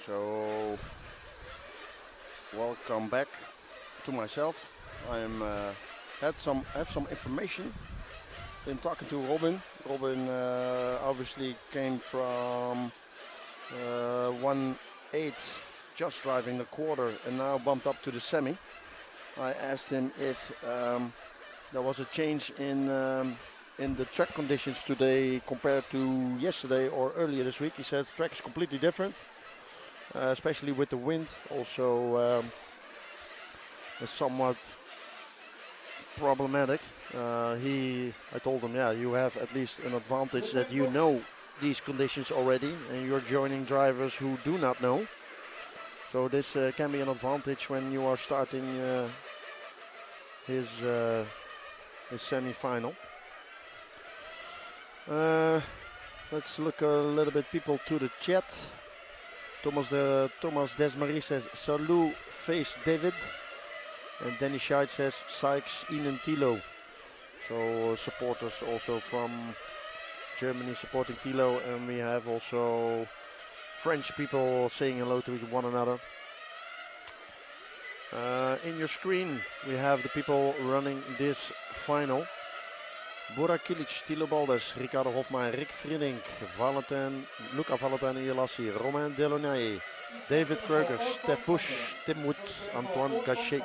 So, welcome back to myself. I'm have some information. Been talking to Robin. Robin obviously came from 1-8, just driving the quarter, and now bumped up to the semi. I asked him if there was a change in the track conditions today compared to yesterday or earlier this week. He says the track is completely different, especially with the wind. Also, is somewhat problematic. I told him, yeah, you have at least an advantage that you know these conditions already, and you're joining drivers who do not know. So this can be an advantage when you are starting his semi-final. Let's look a little bit people to the chat. Thomas Desmarie says, Salut, face David. And Danny Scheid says, Sykes, Inen Thilo. So supporters also from Germany supporting Thilo. And we have also French people saying hello to one another. In your screen, we have the people running this final. Bora Kilic, Thilo Baldes, Ricardo Hofmaier, Rick Vriendink, Luca Valentin Ielassi, Romain Delaunay, David Kreuger, Stef Busch, Tim Wood, Antoine Gachet.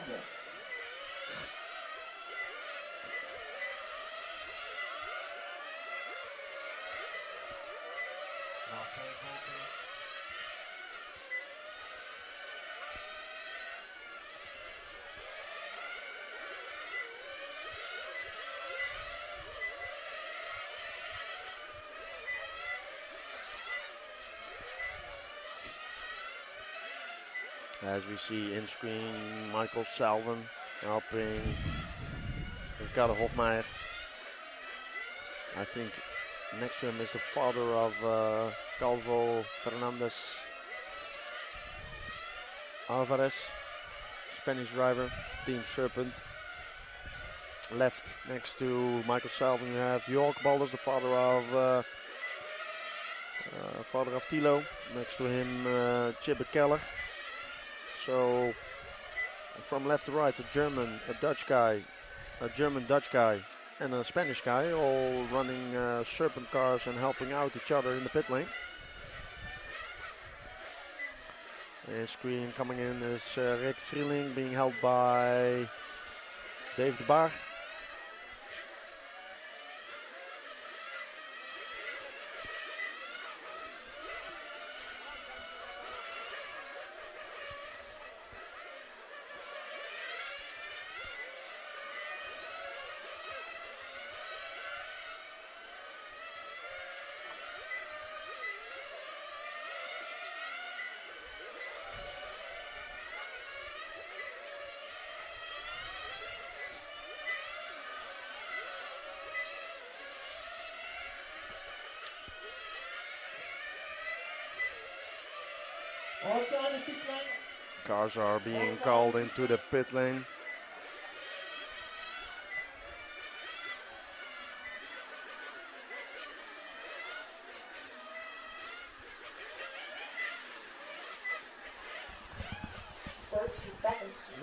As we see in screen, Michael Salvin helping Ricardo Hofmaier. I think next to him is the father of Calvo Fernandez Alvarez, Spanish driver, Team Serpent. Left next to Michael Salvin, you have Jörg Balders, the father of Thilo. Next to him, Chibbe Keller. So from left to right, a German, a Dutch guy, a German Dutch guy, and a Spanish guy, all running Serpent cars and helping out each other in the pit lane. And screen coming in is Rick Vrieling being held by Dave de Baar. Cars are being called into the pit lane.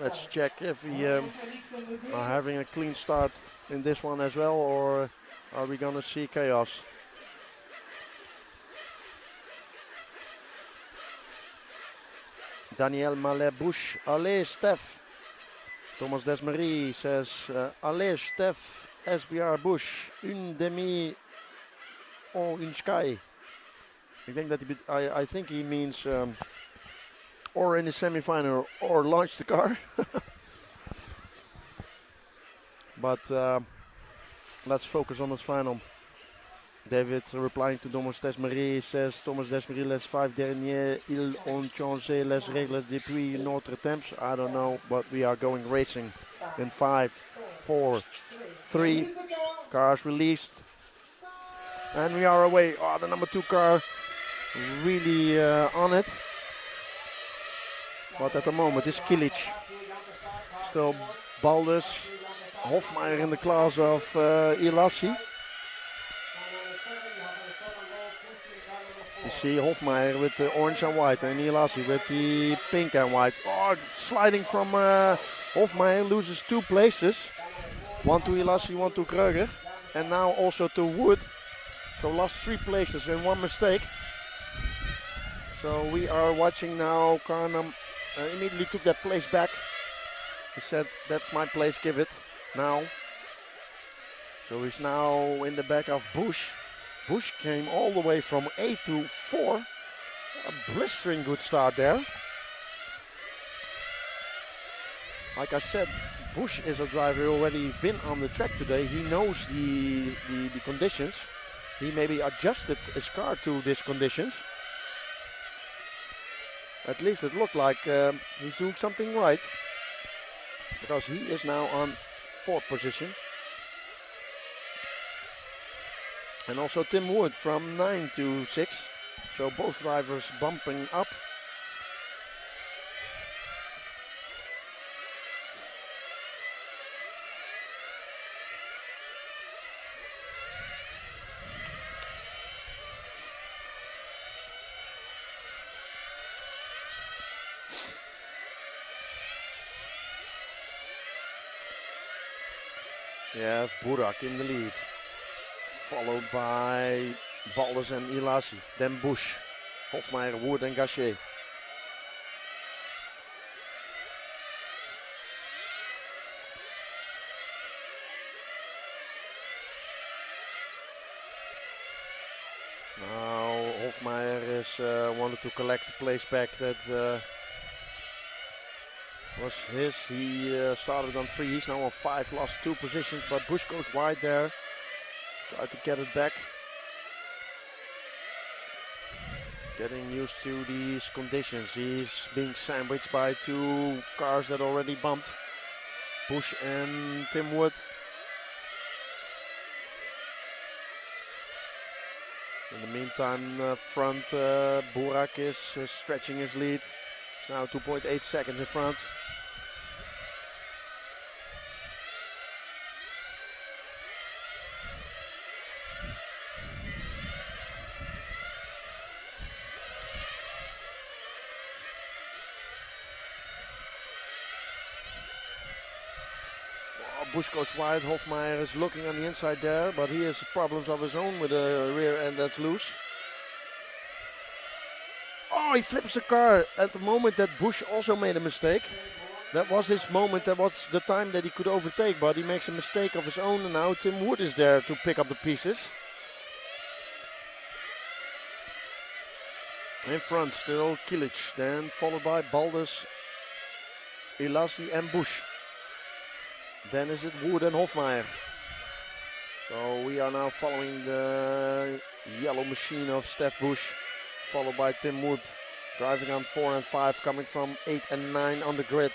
Let's check if we are having a clean start in this one as well, or are we going to see chaos? Daniel Mallet-Busch, allez Stef. Thomas Desmarie says, allez Stef, SBR Busch, une demi en une sky. I think he means or in the semi-final or launch the car. But let's focus on this final. David replying to Thomas Desmarie says, Thomas Desmarie, les 5 derniers, ils ont changé les règles depuis notre temps. I don't know, but we are going racing in 5, 4, 3. Cars released. And we are away. Oh, the number 2 car really on it. But at the moment, it's Kilic. Still Balders, Hofmaier in the class of Ielassi. see Hofmeier with the orange and white and Ilassi with the pink and white. Oh, sliding from Hofmeier, loses 2 places. 1 to Ilassi, 1 to Kreuger. And now also to Wood. So lost 3 places and 1 mistake. So we are watching now. Karnam immediately took that place back. He said, that's my place, give it now. So he's now in the back of Bush. Bush came all the way from 8 to 4. A blistering good start there. Like I said, Bush is a driver who already been on the track today. He knows the conditions. He maybe adjusted his car to these conditions. At least it looked like he's doing something right. Because he is now on 4th position. And also Tim Wood from 9 to 6. So both drivers bumping up. Yeah, Burak in the lead. Followed by Balders and Ilassi. Then Bush, Hofmeier, Wood and Gachet. Now Hofmeier is wanted to collect the place back that was his. He started on 3, he's now on 5, lost 2 positions, but Bush goes wide there. Try to get it back. Getting used to these conditions. He's being sandwiched by 2 cars that already bumped. Bush and Tim Wood. In the meantime, front Burak is stretching his lead. It's now 2.8 seconds in front. Bush goes wide. Hofmeier is looking on the inside there, but he has problems of his own with the rear end that's loose. Oh, he flips the car at the moment that Bush also made a mistake. That was his moment, that was the time that he could overtake, but he makes a mistake of his own, and now Tim Wood is there to pick up the pieces. In front, still Kilic, then followed by Balders, Ilassi and Bush. Then is it Wood and Hofmeier. So we are now following the yellow machine of Stef Bush, followed by Tim Wood, driving on 4 and 5, coming from 8 and 9 on the grid.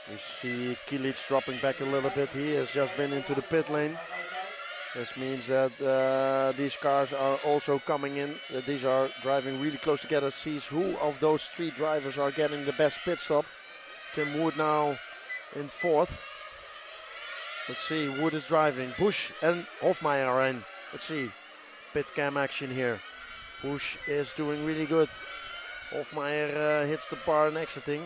We see Kilic dropping back a little bit. He has just been into the pit lane. This means that these cars are also coming in. These are driving really close together. Sees who of those 3 drivers are getting the best pit stop. Tim Wood now in 4th. Let's see, Wood is driving. Bush and Hofmeier are in. Let's see, pit cam action here. Bush is doing really good. Hofmeier hits the bar and exiting.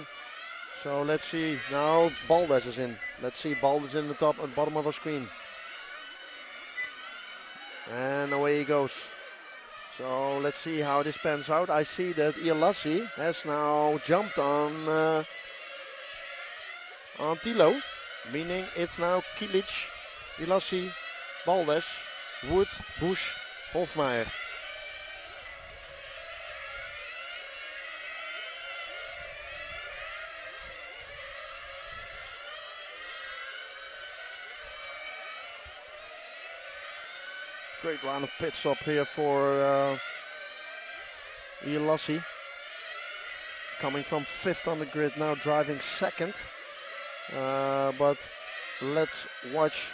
So let's see, now Balders is in. Let's see, Balders in the top and bottom of our screen. And away he goes. So let's see how this pans out. I see that Ilassi has now jumped on Tilo, meaning it's now Kilic, Ilassi, Balders, Wood, Bush, Hofmeier. Great round of pit stop here for Ilassi. Coming from 5th on the grid, now driving 2nd. But let's watch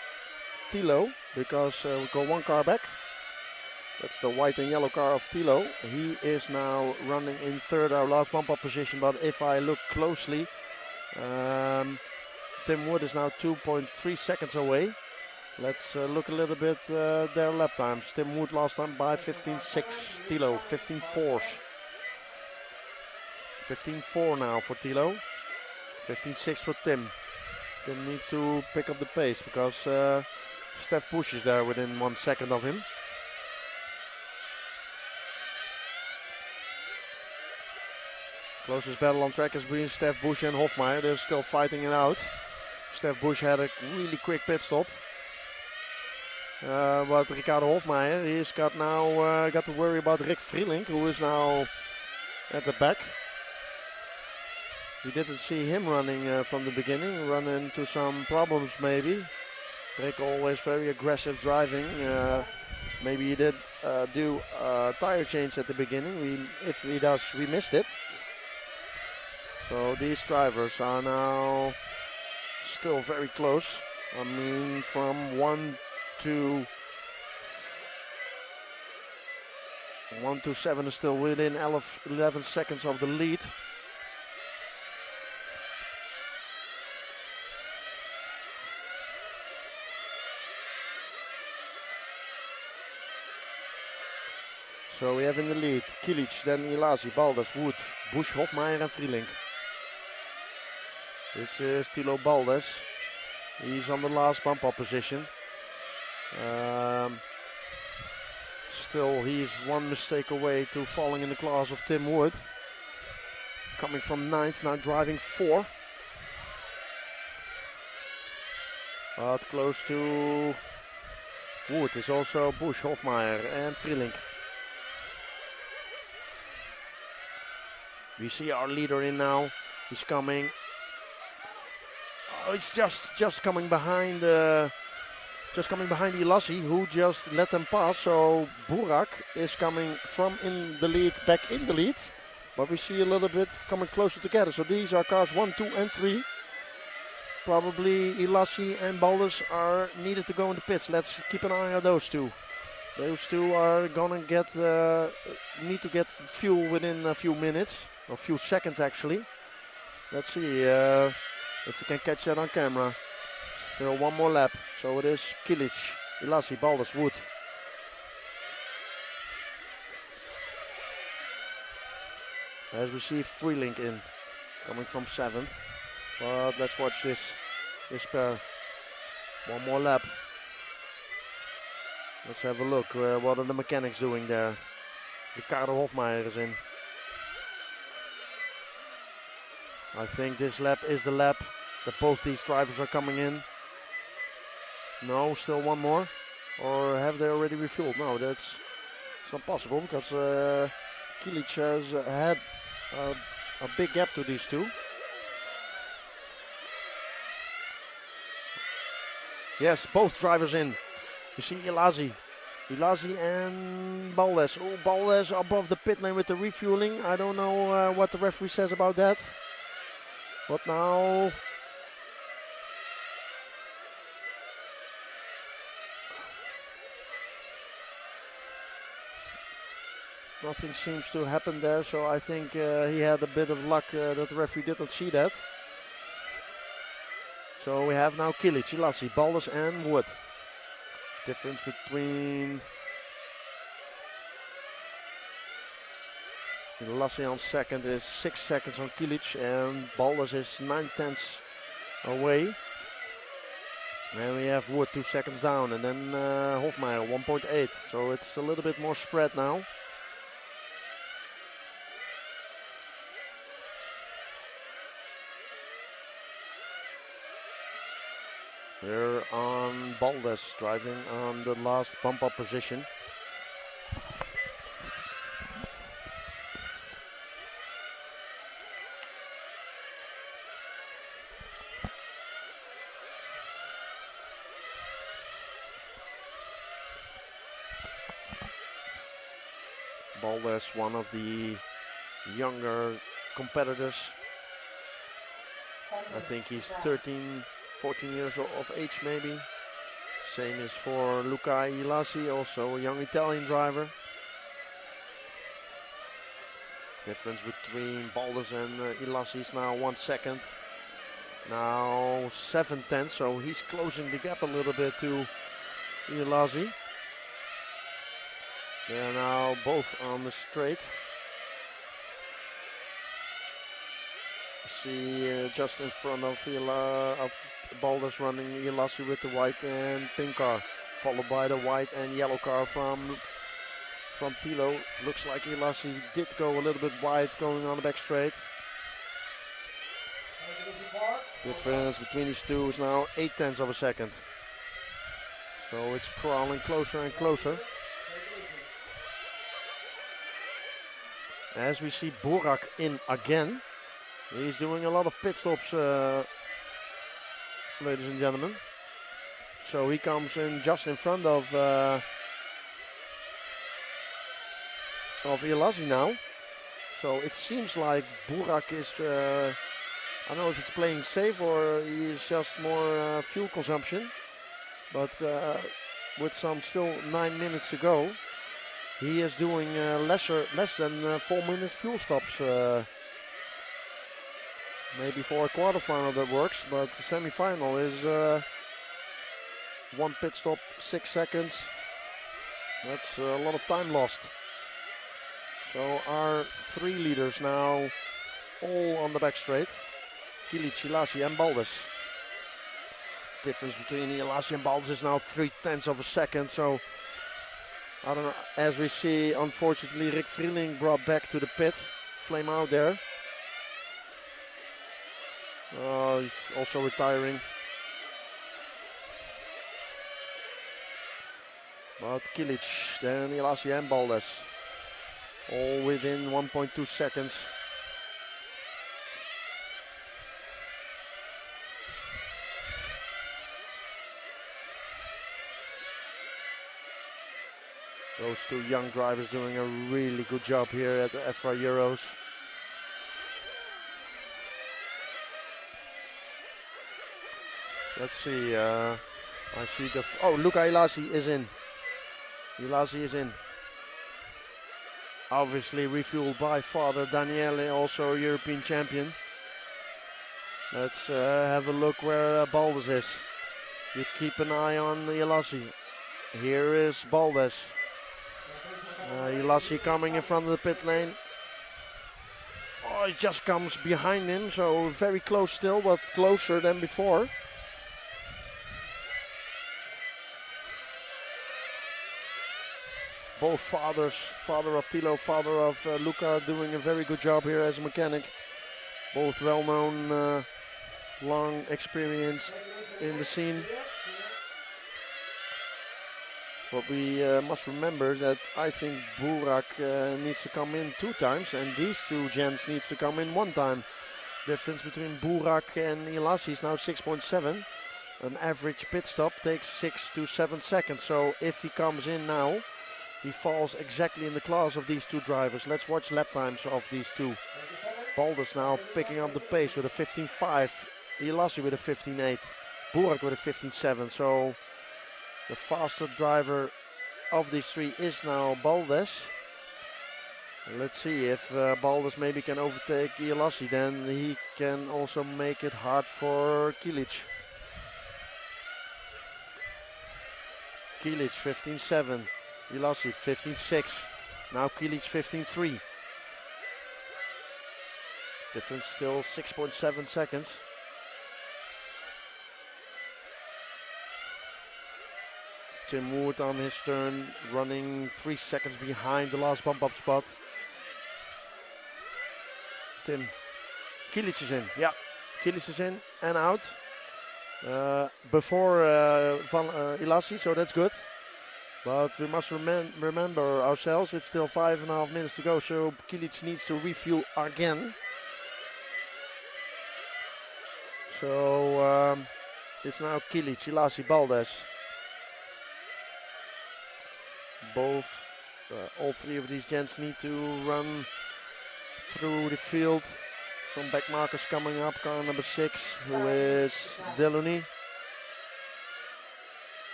Tilo, because we go 1 car back. That's the white and yellow car of Tilo. He is now running in 3rd, our last bump-up position. But if I look closely, Tim Wood is now 2.3 seconds away. Let's look a little bit their lap times. Tim Wood last time by 15.6. Tilo 15.4s. 15.4 now for Tilo. 15.6 for Tim. Tim needs to pick up the pace because Steph Bush is there within 1 second of him. Closest battle on track is between Steph Bush and Hofmeier. They're still fighting it out. Steph Bush had a really quick pit stop. But Ricardo Hofmeier, he's got now got to worry about Rick Vrielink, who is now at the back. We didn't see him running from the beginning, run into some problems maybe. Rick always very aggressive driving. Maybe he did do tire change at the beginning. If he does, we missed it. So these drivers are now still very close. I mean, from 1 to 7 is still within 11 seconds of the lead. So we have in the lead Kilic, then Ilasi, Baldas, Wood, Bush, Hofmeier and Vrielink. This is Tilo Baldas. He's on the last bump up position. Still, he's one mistake away to falling in the class of Tim Wood. Coming from 9th, now driving 4. But close to Wood is also Bush, Hofmeier and Vrielink. We see our leader in now. He's coming. Oh, it's just coming behind. Just coming behind Ilasi, who just let them pass. So Burak is coming from in the lead, back in the lead. But we see a little bit coming closer together. So these are cars 1, 2 and 3. Probably Ilasi and Baldas are needed to go in the pits. Let's keep an eye on those two. Those two are gonna get need to get fuel within a few minutes, or a few seconds actually. Let's see if we can catch that on camera. Still one more lap. So it is Kilic, Ilasi, Baldas, Wood. As we see Vrielink in, coming from 7th. But let's watch this pair. One more lap. Let's have a look. What are the mechanics doing there? Ricardo Hofmeier is in. I think this lap is the lap that both these drivers are coming in. No, still one more. Or have they already refueled? No, that's not possible because Kilic has had a big gap to these two. Yes, both drivers in. You see Ilasi and Baldas. Oh, Baldas above the pit lane with the refueling. I don't know what the referee says about that. But now nothing seems to happen there. So I think he had a bit of luck that the referee did not see that. So we have now Kilic, Ilasi, Baldas and Wood. Difference between Ilasi on second is 6 seconds on Kilic and Baldas is 9/10 away. And we have Wood 2 seconds down and then Hofmeier 1.8. So it's a little bit more spread now. We're on Baldas driving on the last bump up position. Baldas, one of the younger competitors. I think he's 14 years of age maybe. Same is for Luca Ilasi, also a young Italian driver. Difference between Baldas and Ilasi is now 1 second. Now 7-10, so he's closing the gap a little bit to Ielasi. They're now both on the straight. See just in front of Balders running Ielasi with the white and pink car, followed by the white and yellow car from Tilo. Looks like Ielasi did go a little bit wide going on the back straight. Difference between these two is now 0.8 of a second. So it's crawling closer and closer. As we see Burak in again. He's doing a lot of pit stops, ladies and gentlemen. So he comes in just in front of Ielasi now. So it seems like Burak is, I don't know if it's playing safe or he's just more fuel consumption. But with some still 9 minutes to go, he is doing less than 4 minute fuel stops. Maybe for a quarterfinal that works, but the semi-final is 1 pit stop, 6 seconds. That's a lot of time lost. So our 3 leaders now all on the back straight. Kilic, Ielasi and Balders. Difference between Ielasi and Balders is now 0.3 of a second. So I don't know, as we see, unfortunately Rick Vrieling brought back to the pit. Flame out there. He's also retiring. But Kilic, then Ielasi and Balders. All within 1.2 seconds. Those 2 young drivers doing a really good job here at the EFRA Euros. Let's see, I see Luca Ielasi is in. Ielasi is in. Obviously refueled by Father Daniele, also European champion. Let's have a look where Balders is. You keep an eye on Ielasi. Here is Balders. Ielasi coming in front of the pit lane. Oh, he just comes behind him, so very close still, but closer than before. Both fathers, father of Tilo, father of Luca, doing a very good job here as a mechanic. Both well-known, long experience in the scene. What we must remember is that I think Burak needs to come in 2 times and these 2 gents need to come in 1 time. Difference between Burak and Ielasi is now 6.7. An average pit stop takes 6 to 7 seconds. So if he comes in now, he falls exactly in the class of these 2 drivers. Let's watch lap times of these 2. Balders now picking up the pace with a 15.5. Ielasi with a 15.8. Burak with a 15.7. So the faster driver of these 3 is now Balders. Let's see if Balders maybe can overtake Ielasi. Then he can also make it hard for Kilic. Kilic 15.7. Ielasi 15.6. Now Kilic 15.3. Difference still 6.7 seconds. Tim Wood on his turn, running 3 seconds behind the last bump up spot. Kilic is in. Yeah, Kilic is in and out before Ielasi, so that's good. But we must remember ourselves, it's still 5.5 minutes to go, so Kilic needs to refuel again. So it's now Kilic, Ielasi, Balders. All 3 of these gents need to run through the field. Some back markers coming up, car number 6, who is Delony.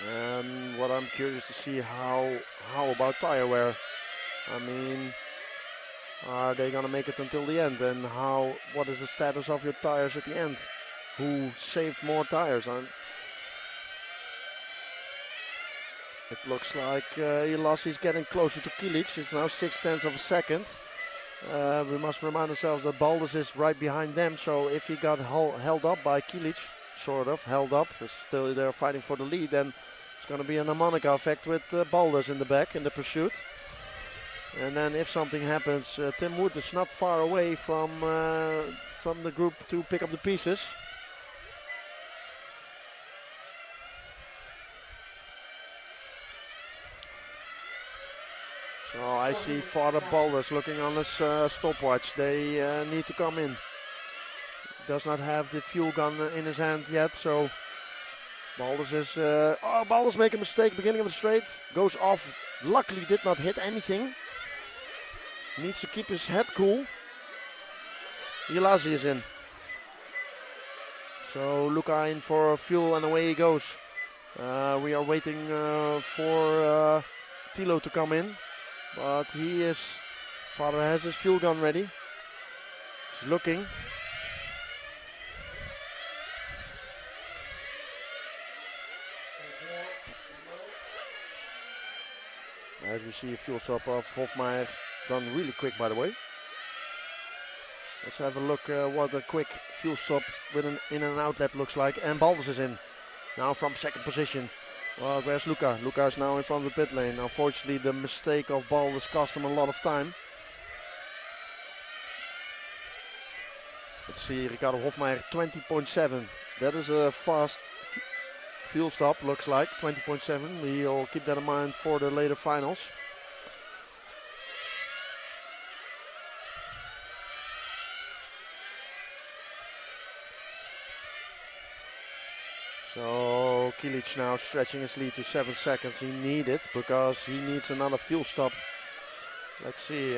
And what I'm curious to see, how about tire wear? I mean, are they gonna make it until the end? And what is the status of your tires at the end? Who saved more tires? It looks like Ilasi's getting closer to Kilic. It's now 6/10 of a second. We must remind ourselves that Baldus is right behind them. So if he got held up by Kilic, sort of held up, still they're fighting for the lead, then it's going to be an harmonica effect with Baldus in the back in the pursuit. And then if something happens, Tim Wood is not far away from the group to pick up the pieces. Oh, I see Father Baldus looking on his stopwatch. They need to come in. Does not have the fuel gun in his hand yet, so Baldus is... Baldus make a mistake beginning of the straight. Goes off. Luckily did not hit anything. Needs to keep his head cool. Ilasi is in. So Luca in for fuel and away he goes. We are waiting for Tilo to come in. But Father has his fuel gun ready. He's looking. As we see a fuel stop of Hofmeier done really quick, by the way. Let's have a look what a quick fuel stop with an in and out lap looks like. And Baldus is in. Now from second position. Well, where's Luca? Luca is now in front of the pit lane. Unfortunately, the mistake of Baldus cost him a lot of time. Let's see, Ricardo Hofmeier 20.7. That is a fast fuel stop, looks like 20.7. We'll keep that in mind for the later finals. So Kilic now stretching his lead to 7 seconds. He needs it because he needs another fuel stop. Let's see.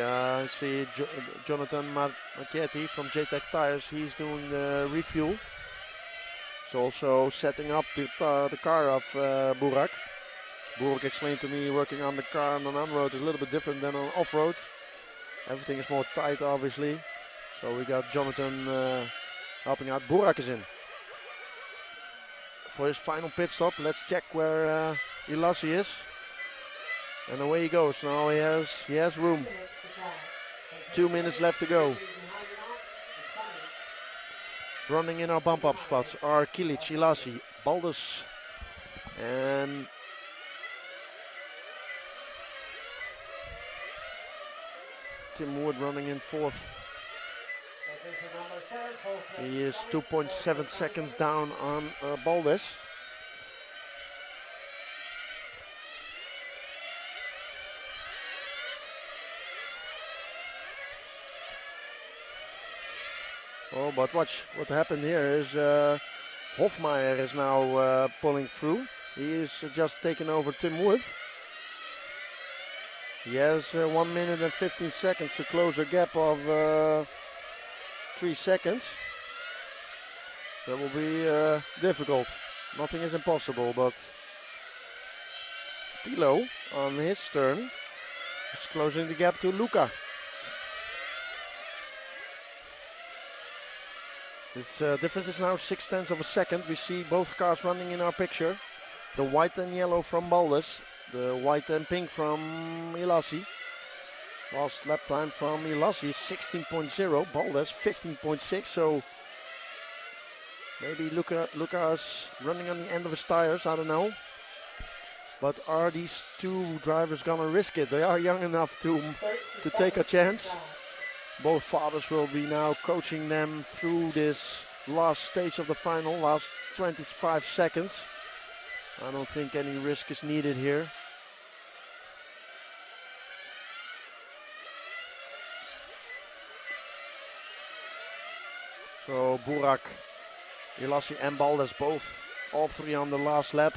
Jonathan Marchetti from JTech Tires. He's doing the refuel. He's also setting up the car of Burak. Burak explained to me working on the car on on-road is a little bit different than on off-road. Everything is more tight, obviously. So we got Jonathan helping out. Burak is in for his final pit stop. Let's check where Ilasi is. And away he goes. Now he has room. 2 minutes left to go. Running in our bump up spots are Kilic, Ilasi, Baldus, and Tim Wood running in fourth. He is 2.7 seconds down on Baldus. Oh, but watch what happened here is Hofmeier is now pulling through. He is just taking over Tim Wood. He has 1 minute and 15 seconds to close a gap of 3 seconds. That will be difficult. Nothing is impossible, but Tilo on his turn is closing the gap to Luca. This difference is now 6/10 of a second. We see both cars running in our picture. The white and yellow from Baldus, the white and pink from Ilasi. Last lap time from Ilasi is 16.0, Baldus 15.6. So maybe Luca's running on the end of his tires, I don't know. But are these two drivers gonna risk it? They are young enough to take a chance. Both fathers will be now coaching them through this last stage of the final, last 25 seconds. I don't think any risk is needed here. So Burak, Ilasi and Baldus both, all three on the last lap.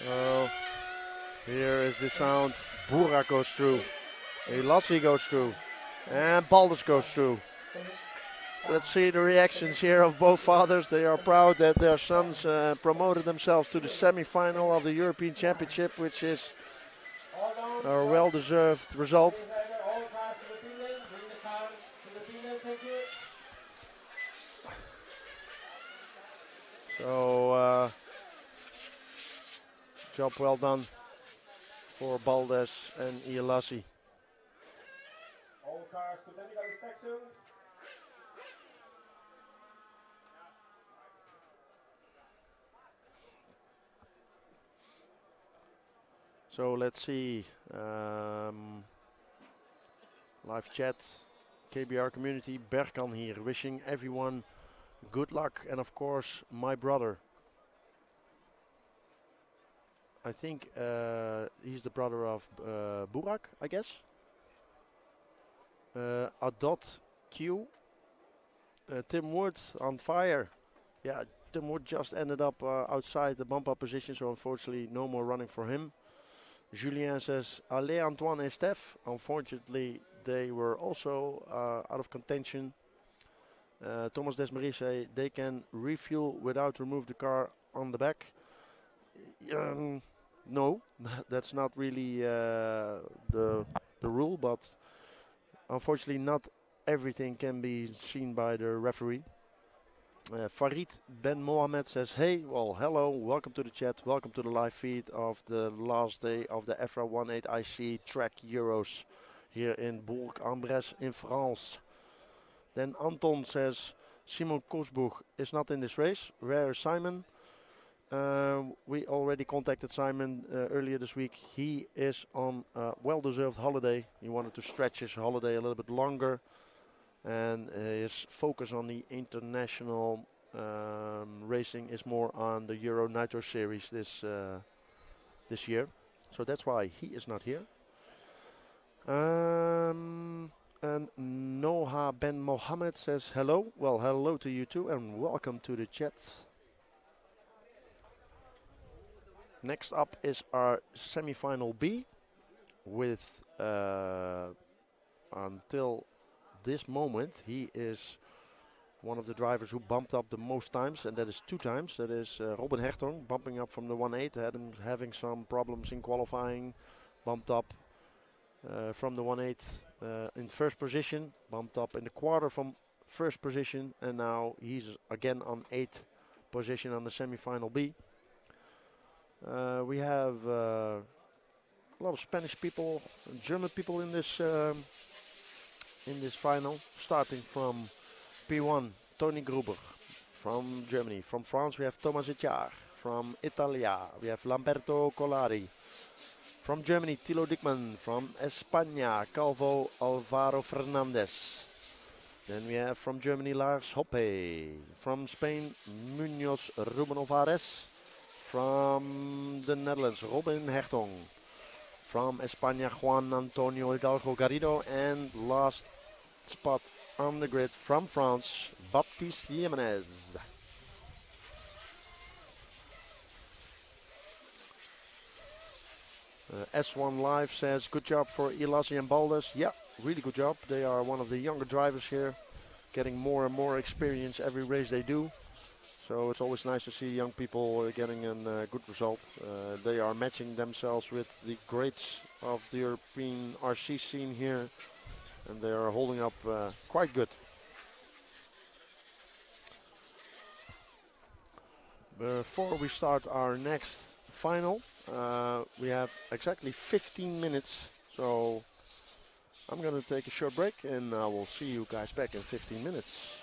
So here is the sound. Burak goes through, Ilasi goes through, and Baldus goes through. let's see the reactions here of both fathers. They are proud that their sons promoted themselves to the semi-final of the European Championship, which is a well-deserved result. All cars to the pin lane. Bring the car to the pin lane. Thank you. So, job well done for Baldes and Ielasi. All cars to technical inspection. So let's see. Live chat, KBR community, Berkan here, wishing everyone good luck, and of course my brother. I think he's the brother of Burak, I guess. Adot Q. Tim Wood on fire. Yeah, Tim Wood just ended up outside the bump up position, so unfortunately no more running for him. Julien says, Allez Antoine and Steph. Unfortunately, they were also out of contention. Thomas Desmarie say they can refuel without remove the car on the back. No, that's not really the rule, but unfortunately not everything can be seen by the referee. Farid Ben Mohammed says, hey, well, hello, welcome to the chat, welcome to the live feed of the last day of the EFRA 18IC Track Euros here in Bourg-en-Bresse in France. Then Anton says, Simon Kosboeg is not in this race. Where is Simon? We already contacted Simon earlier this week. He is on a well-deserved holiday. He wanted to stretch his holiday a little bit longer. And his focus on the international racing is more on the Euro Nitro Series this year. So that's why he is not here. And Noha Ben Mohammed says hello. Well, hello to you too, and welcome to the chat. Next up is our semi-final B with until this moment he is one of the drivers who bumped up the most times, and that is 2 times. That is Robin Hertong bumping up from the 1.8, had him having some problems in qualifying, bumped up from the 1.8 in first position, bumped up in the quarter from first position, and now he's again on 8th position on the semi-final B. We have a lot of Spanish people, German people in this final, starting from P1, Tony Gruber from Germany. From France we have Thomas Etiar. From Italia we have Lamberto Colari. From Germany, Thilo Dickmann. From España, Calvo Alvaro Fernandez. Then we have from Germany, Lars Hoppe. From Spain, Munoz Ruben Alvarez. From the Netherlands, Robin Hertong. From España, Juan Antonio Hidalgo Garrido. And last spot on the grid from France, Baptiste Jimenez. S1 Live says, good job for Ielasi and Baldes. Yeah, really good job. They are one of the younger drivers here, getting more and more experience every race they do. So it's always nice to see young people getting a good result. They are matching themselves with the greats of the European RC scene here, and they are holding up quite good. Before we start our next final, we have exactly 15 minutes, so I'm going to take a short break and I will see you guys back in 15 minutes.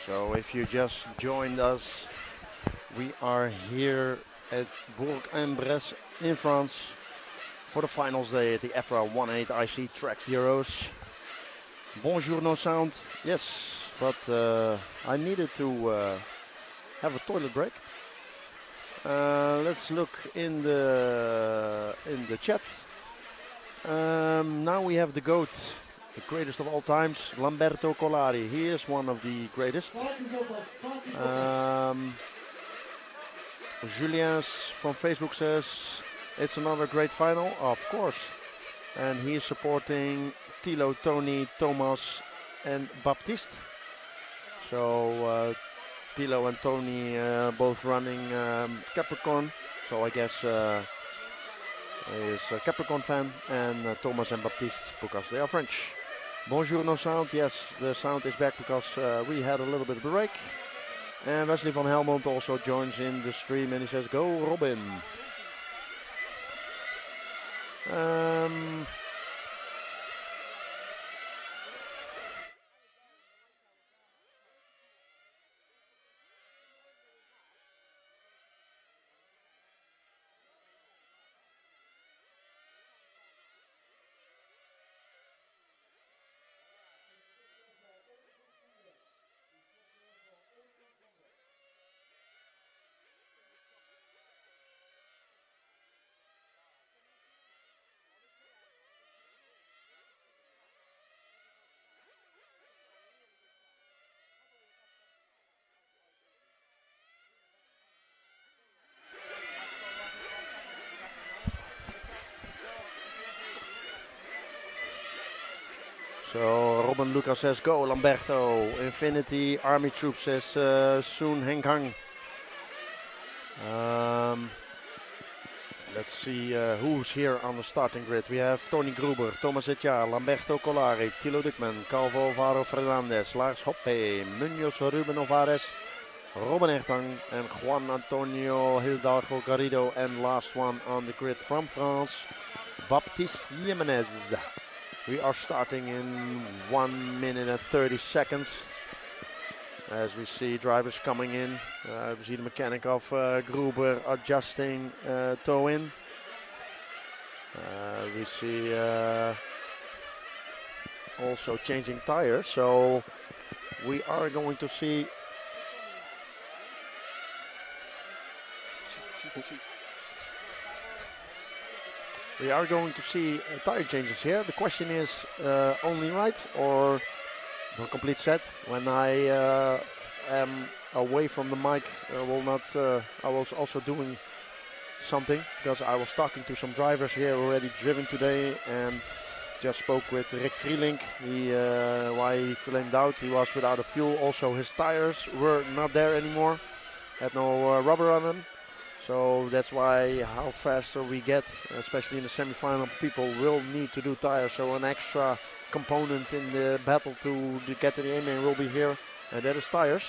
So if you just joined us, we are here at Bourg-en-Bresse in France for the finals day at the EFRA 1.8 IC Track Heroes. Bonjour, no sound. Yes, but I needed to have a toilet break. Let's look in the chat. Now we have the GOAT, the greatest of all times, Lamberto Collari. He is one of the greatest. Julien from Facebook says it's another great final, of course. And he is supporting Thilo, Tony, Thomas and Baptiste. So Thilo and Tony both running Capricorn. So I guess he is a Capricorn fan, and Thomas and Baptiste because they are French. Bonjour, no sound. Yes, the sound is back because we had a little bit of a break. And Wesley van Helmond also joins in the stream and he says, go Robin. So Robin Lucas says go Lamberto. Infinity Army Troop says soon Henk Hang. Let's see who's here on the starting grid. We have Tony Gruber, Thomas Etjar, Lamberto Collari, Thilo Dukman, Calvo Varo Fernandez, Lars Hoppe, Munoz Ruben Ovares, Robin Ertang and Juan Antonio Hidalgo Garrido, and last one on the grid from France, Baptiste Jimenez. We are starting in 1 minute and 30 seconds. As we see drivers coming in. We see the mechanic of Gruber adjusting toe in. We see also changing tires. So we are going to see tire changes here. The question is only right or a complete set. When I am away from the mic, I was also doing something because I was talking to some drivers here already driven today and just spoke with Rick Vrielink. Why he flamed out, he was without a fuel. Also his tires were not there anymore, had no rubber on them. So that's why how faster we get, especially in the semi-final, people will need to do tires. So an extra component in the battle to get to the A-main will be here, and that is tires.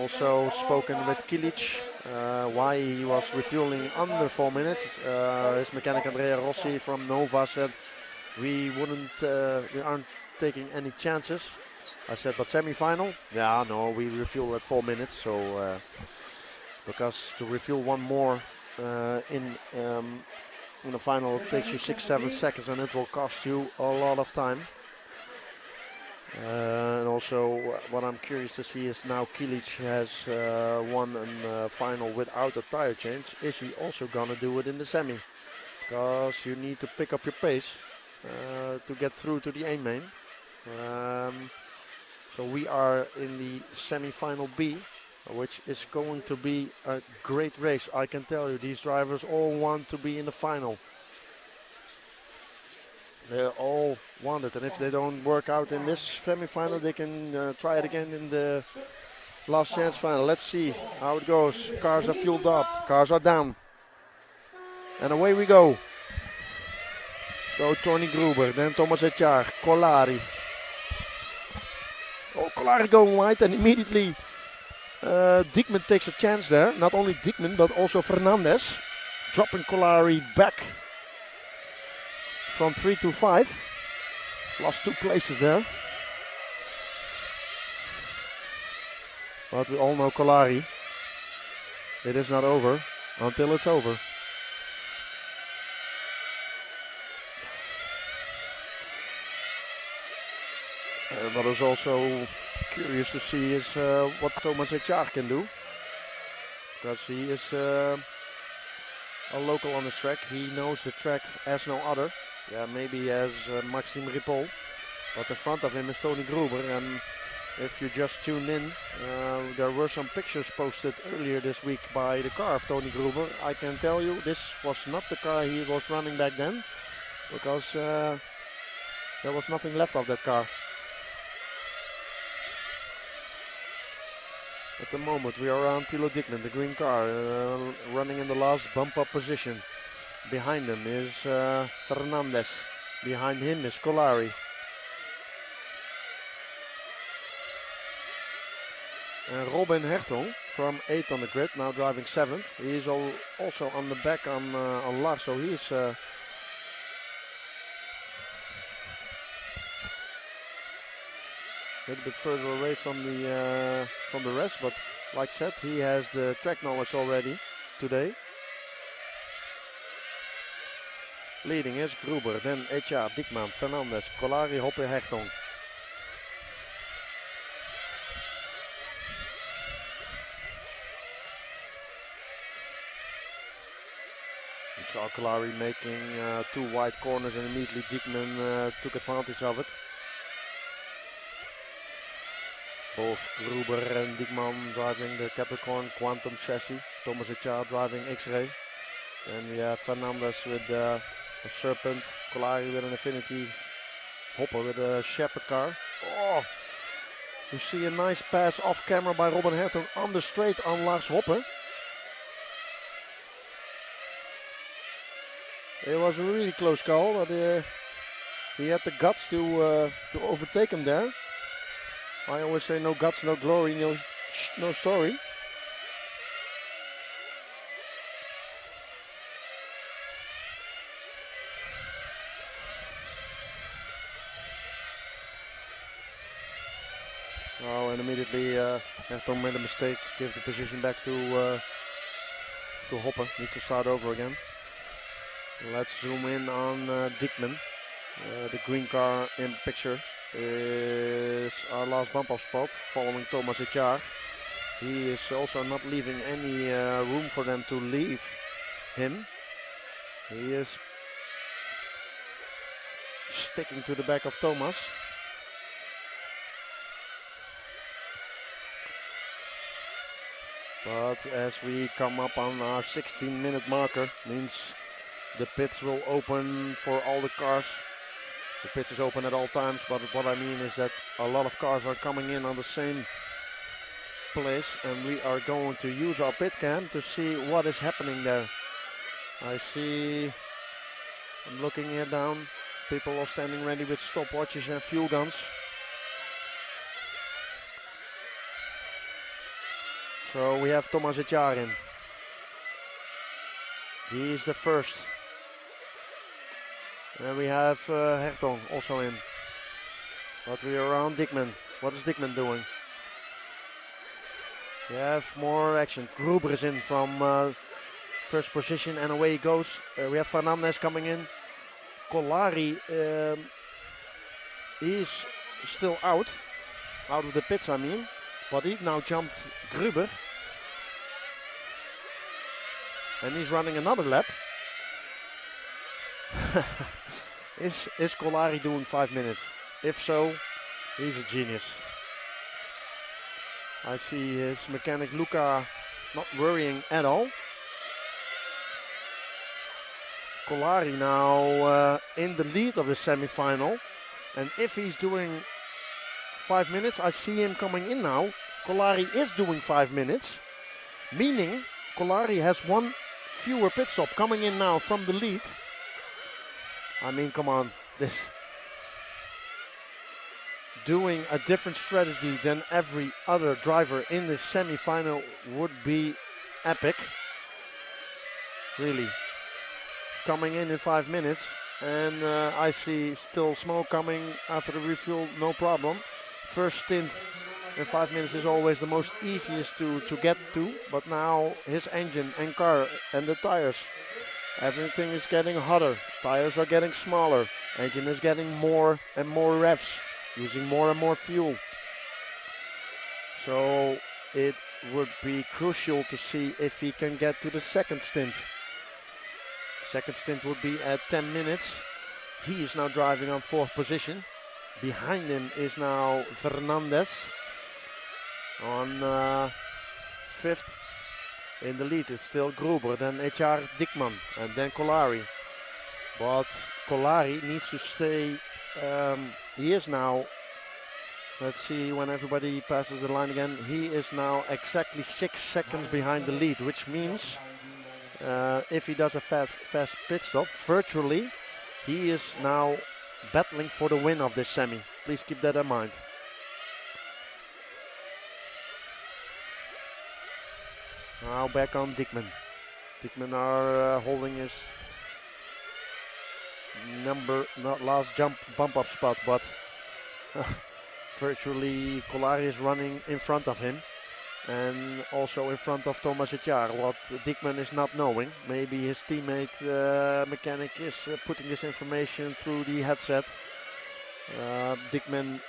Also spoken with Kilic, why he was refueling under 4 minutes. His mechanic Andrea Rossi from Nova said we aren't taking any chances. I said, but semi-final? Yeah, no, we refuel at 4 minutes. So because to refuel one more in the final takes you 6-7 seconds, and it will cost you a lot of time. And also what I'm curious to see is now Kilic has won a final without a tire change. Is he also gonna do it in the semi? Because you need to pick up your pace to get through to the A-main. So we are in the semi-final B, which is going to be a great race. I can tell you, these drivers all want to be in the final. They all want it, and if they don't work out in this semi-final, they can try it again in the last chance final. Let's see how it goes. Cars are fueled up, cars are down, and away we go. So Tony Gruber, then Thomas Etjar, Collari. Oh, Collari going wide, and immediately Diekman takes a chance there. Not only Diekman, but also Fernandez, dropping Collari back from 3 to 5. Lost 2 places there. But we all know Kolari. It is not over until it's over. What is also curious to see is what Thomas Echar can do. Because he is a local on the track. He knows the track as no other. Yeah, maybe as Maxime Ripoll. But in front of him is Tony Gruber. And if you just tuned in, there were some pictures posted earlier this week by the car of Tony Gruber. I can tell you this was not the car he was running back then. Because there was nothing left of that car. At the moment we are around Thilo Dickman, the green car, running in the last bump up position. Behind him is Fernandez. Behind him is Kolari. And Robin Hertong from 8th on the grid, now driving 7th. He is also on the back on Lars, so he is a little bit further away from the rest, but like I said, he has the track knowledge already today. Leading is Gruber, then Echar, Diekman, Fernandez, Kolari, Hoppe, Hertong. We saw Kolari making 2 wide corners and immediately Diekman took advantage of it. Both Gruber and Diekman driving the Capricorn Quantum chassis. Thomas Echar driving X-Ray. And we have Fernandez with a Serpent. Kolari with an Infinity. Hopper with a Shepherd car. Oh! You see a nice pass off camera by Robin Hertong on the straight on Lars Hopper. It was a really close call, but he had the guts to overtake him there. I always say no guts, no glory, no story. Oh, and immediately Hertong made a mistake, give the position back to Hopper. Needs to start over again. Let's zoom in on Diekman. The green car in picture is our last bump up spot following Thomas Echar. He is also not leaving any room for them to leave him. He is sticking to the back of Thomas. But as we come up on our 16-minute marker, means the pits will open for all the cars. The pit is open at all times, but what I mean is that a lot of cars are coming in on the same place, and we are going to use our pit cam to see what is happening there. I see, I'm looking here down, people are standing ready with stopwatches and fuel guns. So we have Thomas Echar in. He is the first. And we have Hertong also in. But we are around Diekman. What is Diekman doing? We have more action. Gruber is in from first position and away he goes. We have Fernandez coming in. Kolari is still out of the pits I mean. But he now jumped Gruber. And he's running another lap. Is Kolari doing 5 minutes? If so, he's a genius. I see his mechanic Luca not worrying at all. Kolari now in the lead of the semi-final. And if he's doing 5 minutes, I see him coming in now. Kolari is doing 5 minutes. Meaning Kolari has 1 fewer pit stop coming in now from the lead. I mean, come on, this doing a different strategy than every other driver in the semi-final would be epic. Really, coming in 5 minutes, and I see still smoke coming after the refuel, no problem. First stint and 5 minutes is always the most easiest to get to. But now his engine and car and the tires, everything is getting hotter. Tires are getting smaller. Engine is getting more and more revs, using more and more fuel. So it would be crucial to see if he can get to the second stint. Second stint would be at 10 minutes. He is now driving on 4th position. Behind him is now Fernandez on 5th. In the lead it's still Gruber, then HR Dickman, and then Kolari. But Kolari needs to stay, he is now, let's see when everybody passes the line again, he is now exactly 6 seconds behind the lead, which means if he does a fast pit stop, virtually he is now battling for the win of this semi. Please keep that in mind. Now back on Dickman. Dickman are holding his not last bump up spot, but virtually Kolari is running in front of him and also in front of Thomas Etjar. What Dickman is not knowing, maybe his teammate mechanic is putting this information through the headset. Dickman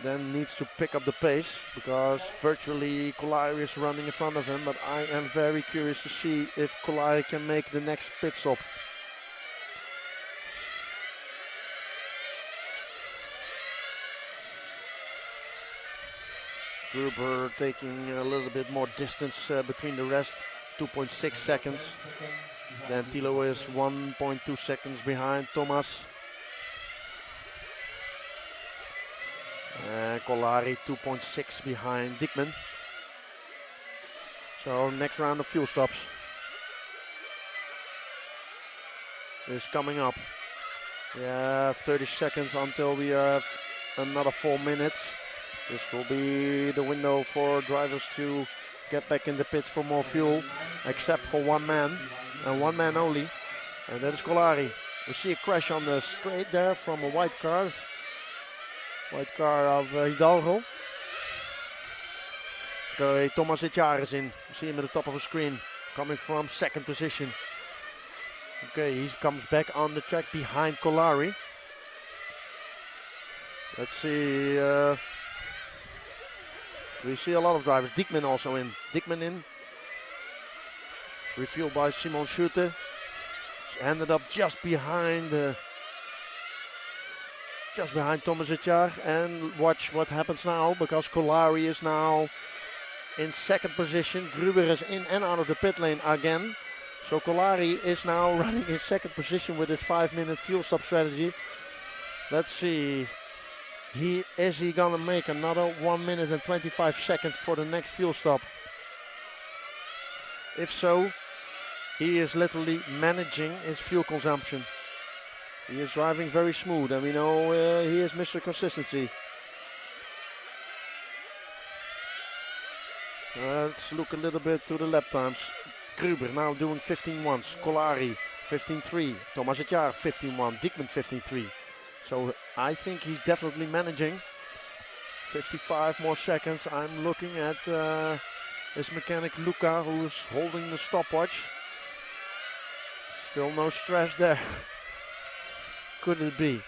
then needs to pick up the pace because virtually Kolari is running in front of him, but I am very curious to see if Kolari can make the next pit stop. Gruber taking a little bit more distance between the rest, 2.6 seconds. Then Thilo is 1.2 seconds behind Thomas. Kolari 2.6 behind Dickman. So next round of fuel stops is coming up. We have 30 seconds until we have another 4 minutes. This will be the window for drivers to get back in the pits for more fuel, except for one man, and one man only, and that is Kolari. We see a crash on the straight there from a white car of Hidalgo. Okay, Thomas Etjar is in. You see him at the top of the screen, coming from 2nd position. Okay, he comes back on the track behind Kolari. Let's see. We see a lot of drivers. Dickman also in. Dickman in. Refueled by Simon Schutte. Ended up just behind Thomas Etjar. And watch what happens now, because Kolari is now in 2nd position. Gruber is in and out of the pit lane again. So Kolari is now running in 2nd position with his 5-minute fuel stop strategy. Let's see. Is he gonna make another 1 minute and 25 seconds for the next fuel stop? If so, he is literally managing his fuel consumption. He is driving very smooth, and we know he is Mr. Consistency. Let's look a little bit to the lap times. Gruber now doing 15.1s. Kolari 15.3. Thomas Etjar 15.1. Dickman 15.3. So I think he's definitely managing. 55 more seconds. I'm looking at his mechanic Luca, who's holding the stopwatch. Still no stress there. Could it be?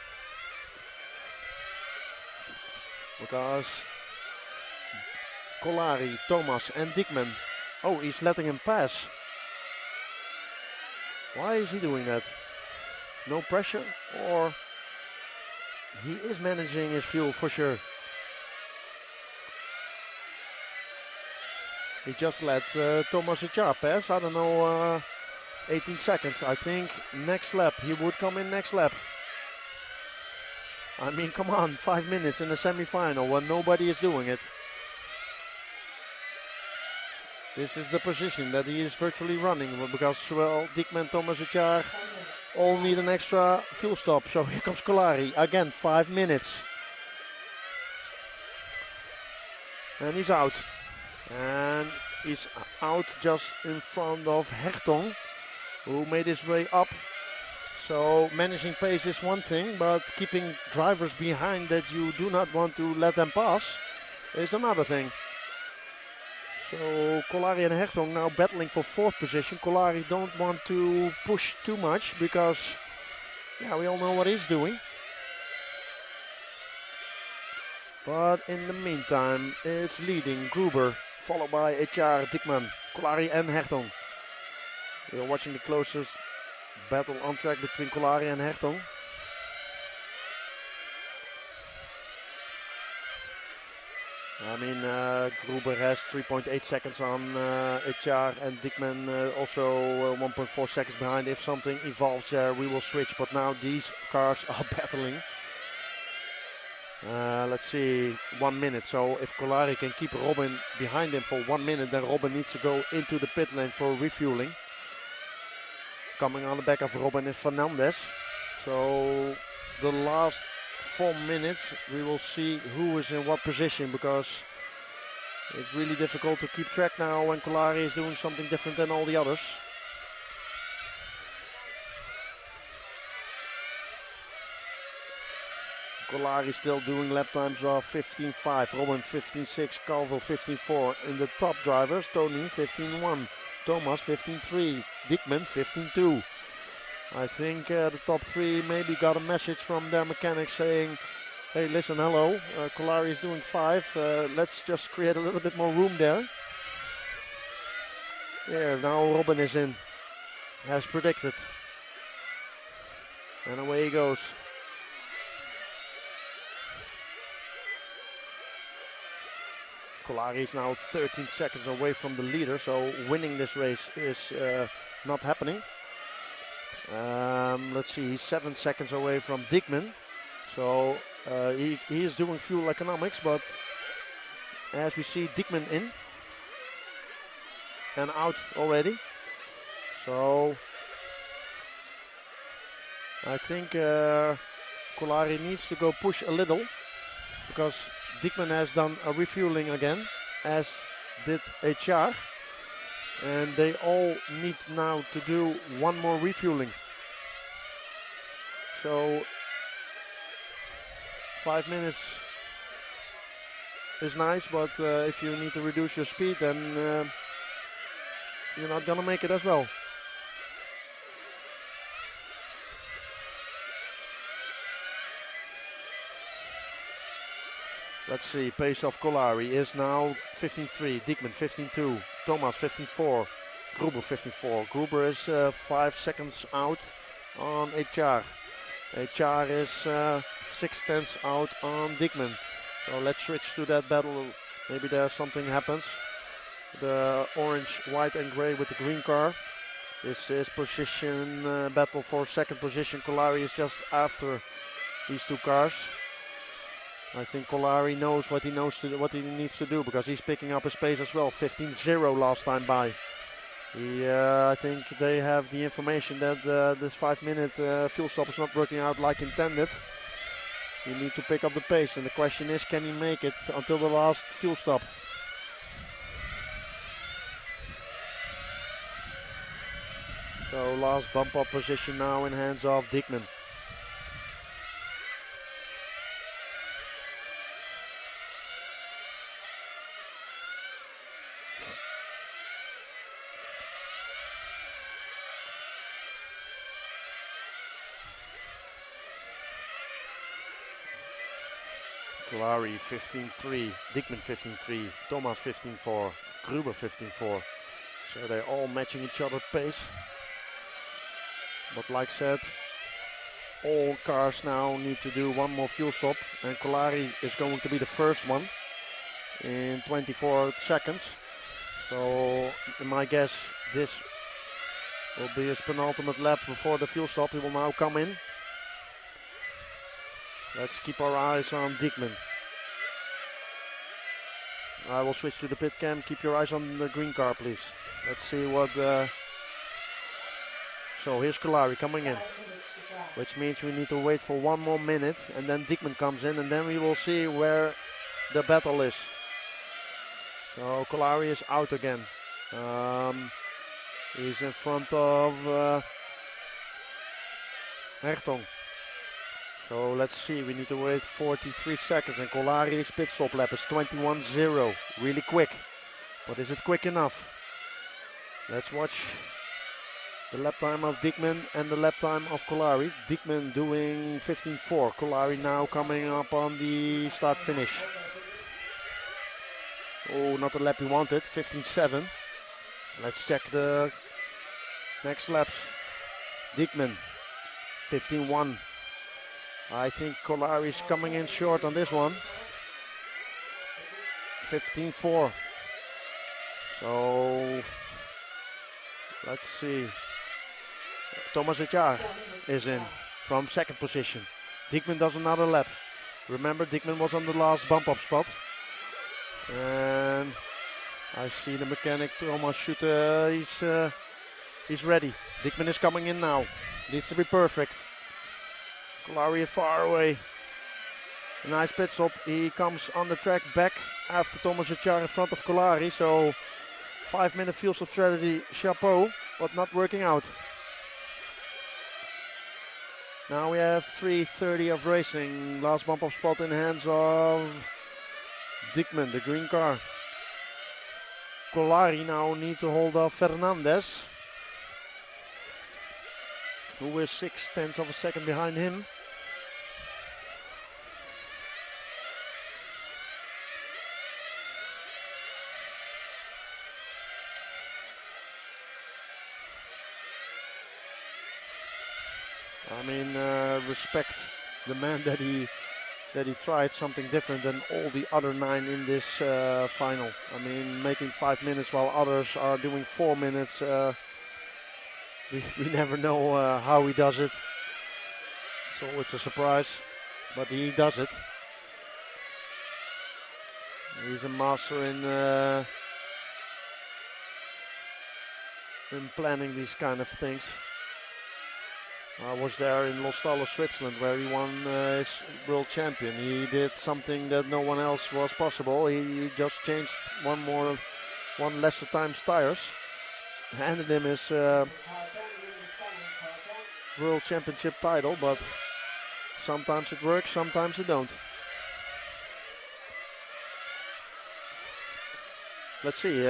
Because Kolari, Thomas and Dickman. Oh, he's letting him pass. Why is he doing that? No pressure, or he is managing his fuel for sure. He just let Thomas Etjar pass. I don't know, 18 seconds. I think next lap, he would come in next lap. I mean, come on, 5 minutes in the semi-final when nobody is doing it. This is the position that he is virtually running, because, well, Dickman, Thomas Etjar all need an extra fuel stop. So here comes Kolari again, 5 minutes. And he's out. And he's out just in front of Hertong, who made his way up. So managing pace is one thing, but keeping drivers behind that you do not want to let them pass is another thing. So Kolari and Hertog now battling for 4th position. Kolari don't want to push too much because, yeah, we all know what he's doing. But in the meantime, it's leading Gruber, followed by HR, Dickman, Kolari and Hertog. We are watching the closest battle on track between Kolari and Hertog. I mean, Gruber has 3.8 seconds on HR and Dickman also 1.4 seconds behind. If something evolves there, we will switch. But now these cars are battling. Let's see, 1 minute. So if Kolari can keep Robin behind him for 1 minute, then Robin needs to go into the pit lane for refueling. Coming on the back of Robin is Fernandez. So the last 4 minutes, we will see who is in what position, because it's really difficult to keep track now when Kolari is doing something different than all the others. Kolari still doing lap times of 15.5, Robin 15.6, Calvo 15.4. In the top drivers, Tony 15.1, Thomas 15.3, Dickman 15.2. I think the top 3 maybe got a message from their mechanics saying, hey, listen, hello, Kolari is doing 5, let's just create a little bit more room there. Yeah, now Robin is in, as predicted. And away he goes. Kolari is now 13 seconds away from the leader, so winning this race is not happening. Let's see, he's 7 seconds away from Dickman. So he is doing fuel economics, but as we see, Dickman in and out already. So I think Kolari needs to go push a little, because Dickman has done a refueling again, as did HR. And they all need now to do 1 more refueling. So 5 minutes is nice, but if you need to reduce your speed, then you're not gonna make it as well. Let's see, pace of Kolari is now 15.3, Dickman 15.2, Thomas 15.4, Gruber 15.4. Gruber is 5 seconds out on HR. HR is 6 tenths out on Dickman. So let's switch to that battle. Maybe there something happens. The orange, white and gray with the green car. This is position battle for 2nd position. Kolari is just after these 2 cars. I think Kolari knows what he needs to do, because he's picking up his pace as well. 15.0 last time by. I think they have the information that this 5-minute fuel stop is not working out like intended. You need to pick up the pace, and the question is, can he make it until the last fuel stop? So last bump up position now in hands of Dickman. Kolari 15.3, Dickman 15.3, Thomas 15.4, Gruber 15.4. So they're all matching each other's pace. But like said, all cars now need to do 1 more fuel stop, and Kolari is going to be the first one in 24 seconds. So in my guess, this will be his penultimate lap before the fuel stop. He will now come in. Let's keep our eyes on Dickman. I will switch to the pit cam. Keep your eyes on the green car, please. Let's see what... So here's Kolari coming in, which means we need to wait for 1 more minute, and then Dickman comes in, and then we will see where the battle is. So Kolari is out again. He's in front of Hertog. So let's see, we need to wait 43 seconds and Kolari's pit stop lap is 21.0. Really quick. But is it quick enough? Let's watch the lap time of Diekman and the lap time of Kolari. Diekman doing 15.4. Kolari now coming up on the start finish. Oh, not the lap he wanted, 15.7. Let's check the next laps. Diekman, 15.1. I think Kolari is coming in short on this one. 15.4. So, let's see. Thomas Hetjaar is in from second position. Diekman does another lap. Remember, Diekman was on the last bump up spot. And I see the mechanic Thomas Schutte, he's ready. Diekman is coming in now. Needs to be perfect. Kolari is far away. A nice pit stop. He comes on the track back after Thomas Hetjaar in front of Kolari. So 5-minute fuel stop strategy, chapeau, but not working out. Now we have 3:30 of racing. Last bump up spot in hands of Diekman, the green car. Kolari now need to hold off Fernandez, who is 0.6 of a second behind him. I mean, respect the man that he tried something different than all the other 9 in this final. I mean, making 5 minutes while others are doing 4 minutes. We never know how he does it. So it's a surprise, but he does it. He's a master in planning these kind of things. I was there in Lostallo, Switzerland, where he won his world champion. He did something that no one else was possible. He just changed one lesser times tires, handed him his world championship title, but sometimes it works, sometimes it don't. Let's see.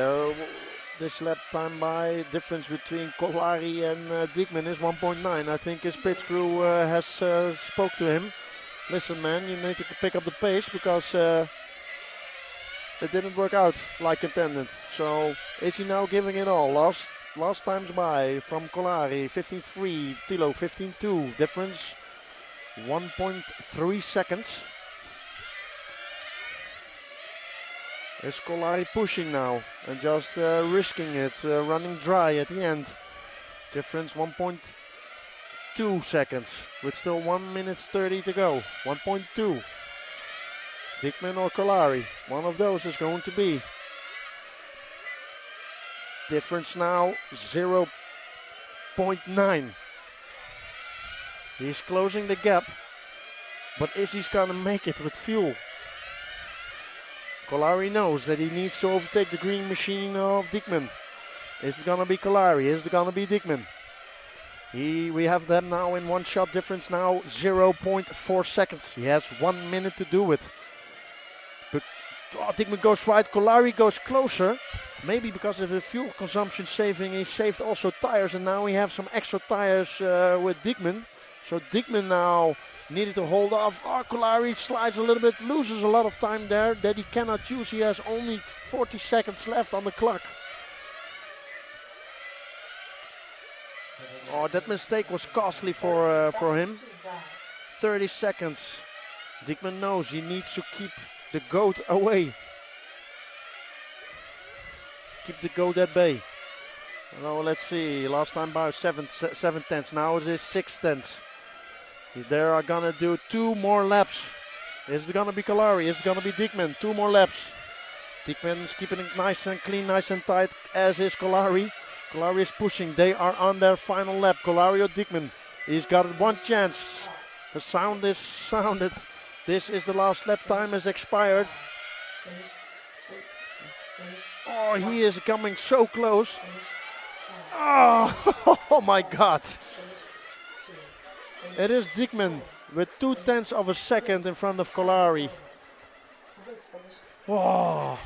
This lap time by difference between Kolari and Diekman is 1.9. I think his pit crew has spoke to him. Listen, man, you need to pick up the pace because it didn't work out like intended. So is he now giving it all? Last times by from Kolari, 15.3, Tilo 15.2. Difference 1.3 seconds. Is Kolari pushing now and just risking it, running dry at the end. Difference 1.2 seconds with still 1 minute 30 to go. 1.2. Diekman or Kolari, one of those is going to be. Difference now 0.9. He's closing the gap, but is he gonna make it with fuel? Kolari knows that he needs to overtake the green machine of Diekman. Is it gonna be Kolari? Is it gonna be Diekman? We have them now in one shot difference now, 0.4 seconds. He has 1 minute to do it. But Diekman goes right, Kolari goes closer. Maybe because of the fuel consumption saving, he saved also tires, and now we have some extra tires with Diekman. So Diekman now needed to hold off. Kolari slides a little bit, loses a lot of time there that he cannot use. He has only 40 seconds left on the clock. Oh, that mistake was costly for him. 30 seconds. Diekman knows he needs to keep the goat away. Keep the goat at bay. Now let's see. Last time by 7 tenths. Now it is 6 tenths. They are gonna do 2 more laps. Is it gonna be Kolari? Is it gonna be Diekman? 2 more laps. Diekman's keeping it nice and clean, nice and tight, as is Kolari. Kolari is pushing. They are on their final lap. Kolari or Diekman. He's got one chance. The sound is sounded. This is the last lap time has expired. Oh, he is coming so close. Oh, oh my God. It is Diekman. with 2/10 of a second in front of Kolari. Race finished. Whoa.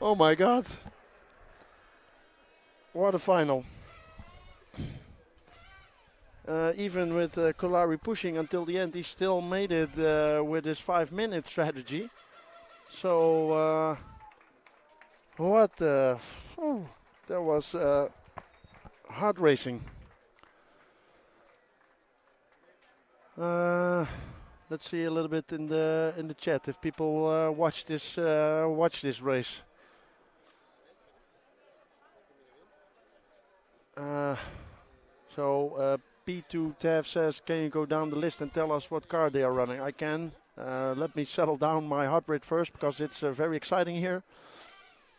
Oh my God. What a final. Even with Kolari pushing until the end, he still made it with his 5-minute strategy. So, what? That was hard racing. Let's see a little bit in the chat if people watch this race. So P2 Tav says, can you go down the list and tell us what car they are running? I can. Let me settle down my heart rate first because it's very exciting here.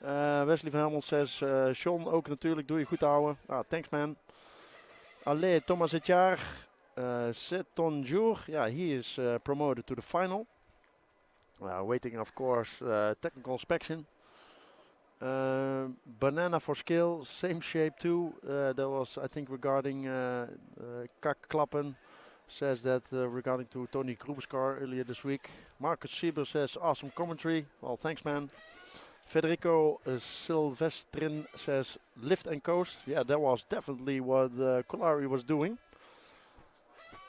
Wesley van Helmond says, Sean ook natuurlijk, doe je goed ouwe. Thanks man. Allee, Thomas Etjaar, c'est ton jour. Yeah, he is promoted to the final. Waiting of course technical inspection. Banana for skill, same shape too. That was, I think, regarding Kakklappen. Says that regarding to Tony Group's car earlier this week. Marcus Sieber says, awesome commentary. Well, thanks, man. Federico Silvestrin says, lift and coast. Yeah, that was definitely what Kolari was doing.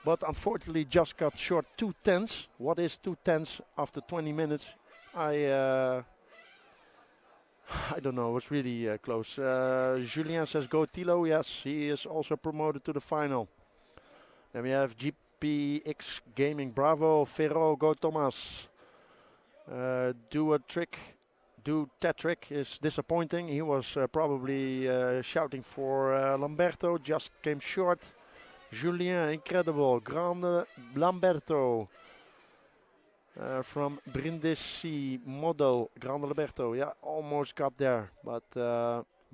But unfortunately, just got short 2/10. What is 2/10 after 20 minutes? I don't know, it was really close. Julien says go Tilo. Yes, he is also promoted to the final. Then we have GPX Gaming. Bravo, Ferro, go Thomas. Do Tetrick is disappointing. He was probably shouting for Lamberto. Just came short. Julien, incredible. Grande Lamberto. From Brindisi Modo, Grande Lamberto. Yeah, almost got there. But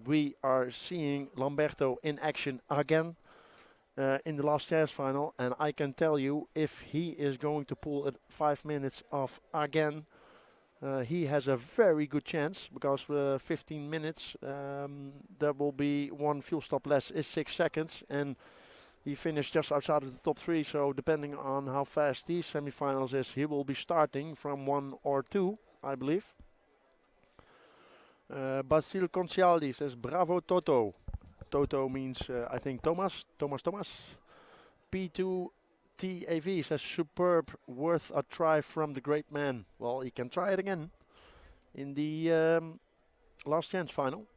we are seeing Lamberto in action again in the last chance final. And I can tell you, if he is going to pull it 5 minutes off again, he has a very good chance. Because 15 minutes, there will be one fuel stop less, is 6 seconds. And he finished just outside of the top 3, so depending on how fast these semifinals is, he will be starting from 1 or 2, I believe. Basil Concialdi says, bravo Toto. Toto means, I think, Thomas. P2 TAV says, superb, worth a try from the great man. Well, he can try it again in the last chance final.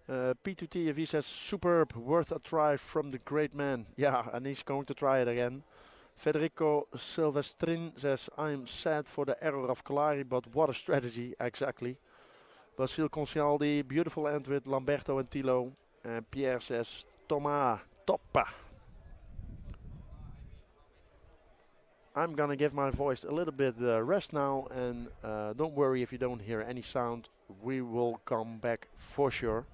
P2TFE says, superb, worth a try from the great man. Yeah, and he's going to try it again. Federico Silvestrin says, I'm sad for the error of Kolari, but what a strategy, exactly. Basil Concialdi, beautiful end with Lamberto and Tilo. And Pierre says, Thomas, toppa. I'm gonna give my voice a little bit rest now, and don't worry if you don't hear any sound. We will come back for sure.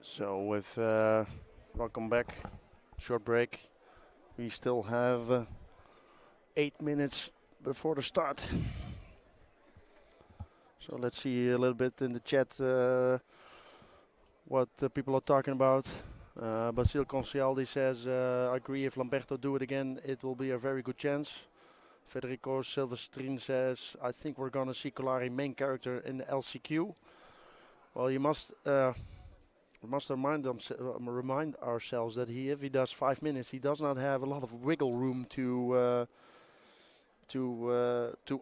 So with welcome back, short break. We still have 8 minutes before the start. So let's see a little bit in the chat what people are talking about. Basil Concialdi says, I agree, if Lamberto do it again, it will be a very good chance. Federico Silvestrin says, I think we're going to see Colari main character in the LCQ. Well, you must remind ourselves that if he does 5 minutes, he does not have a lot of wiggle room to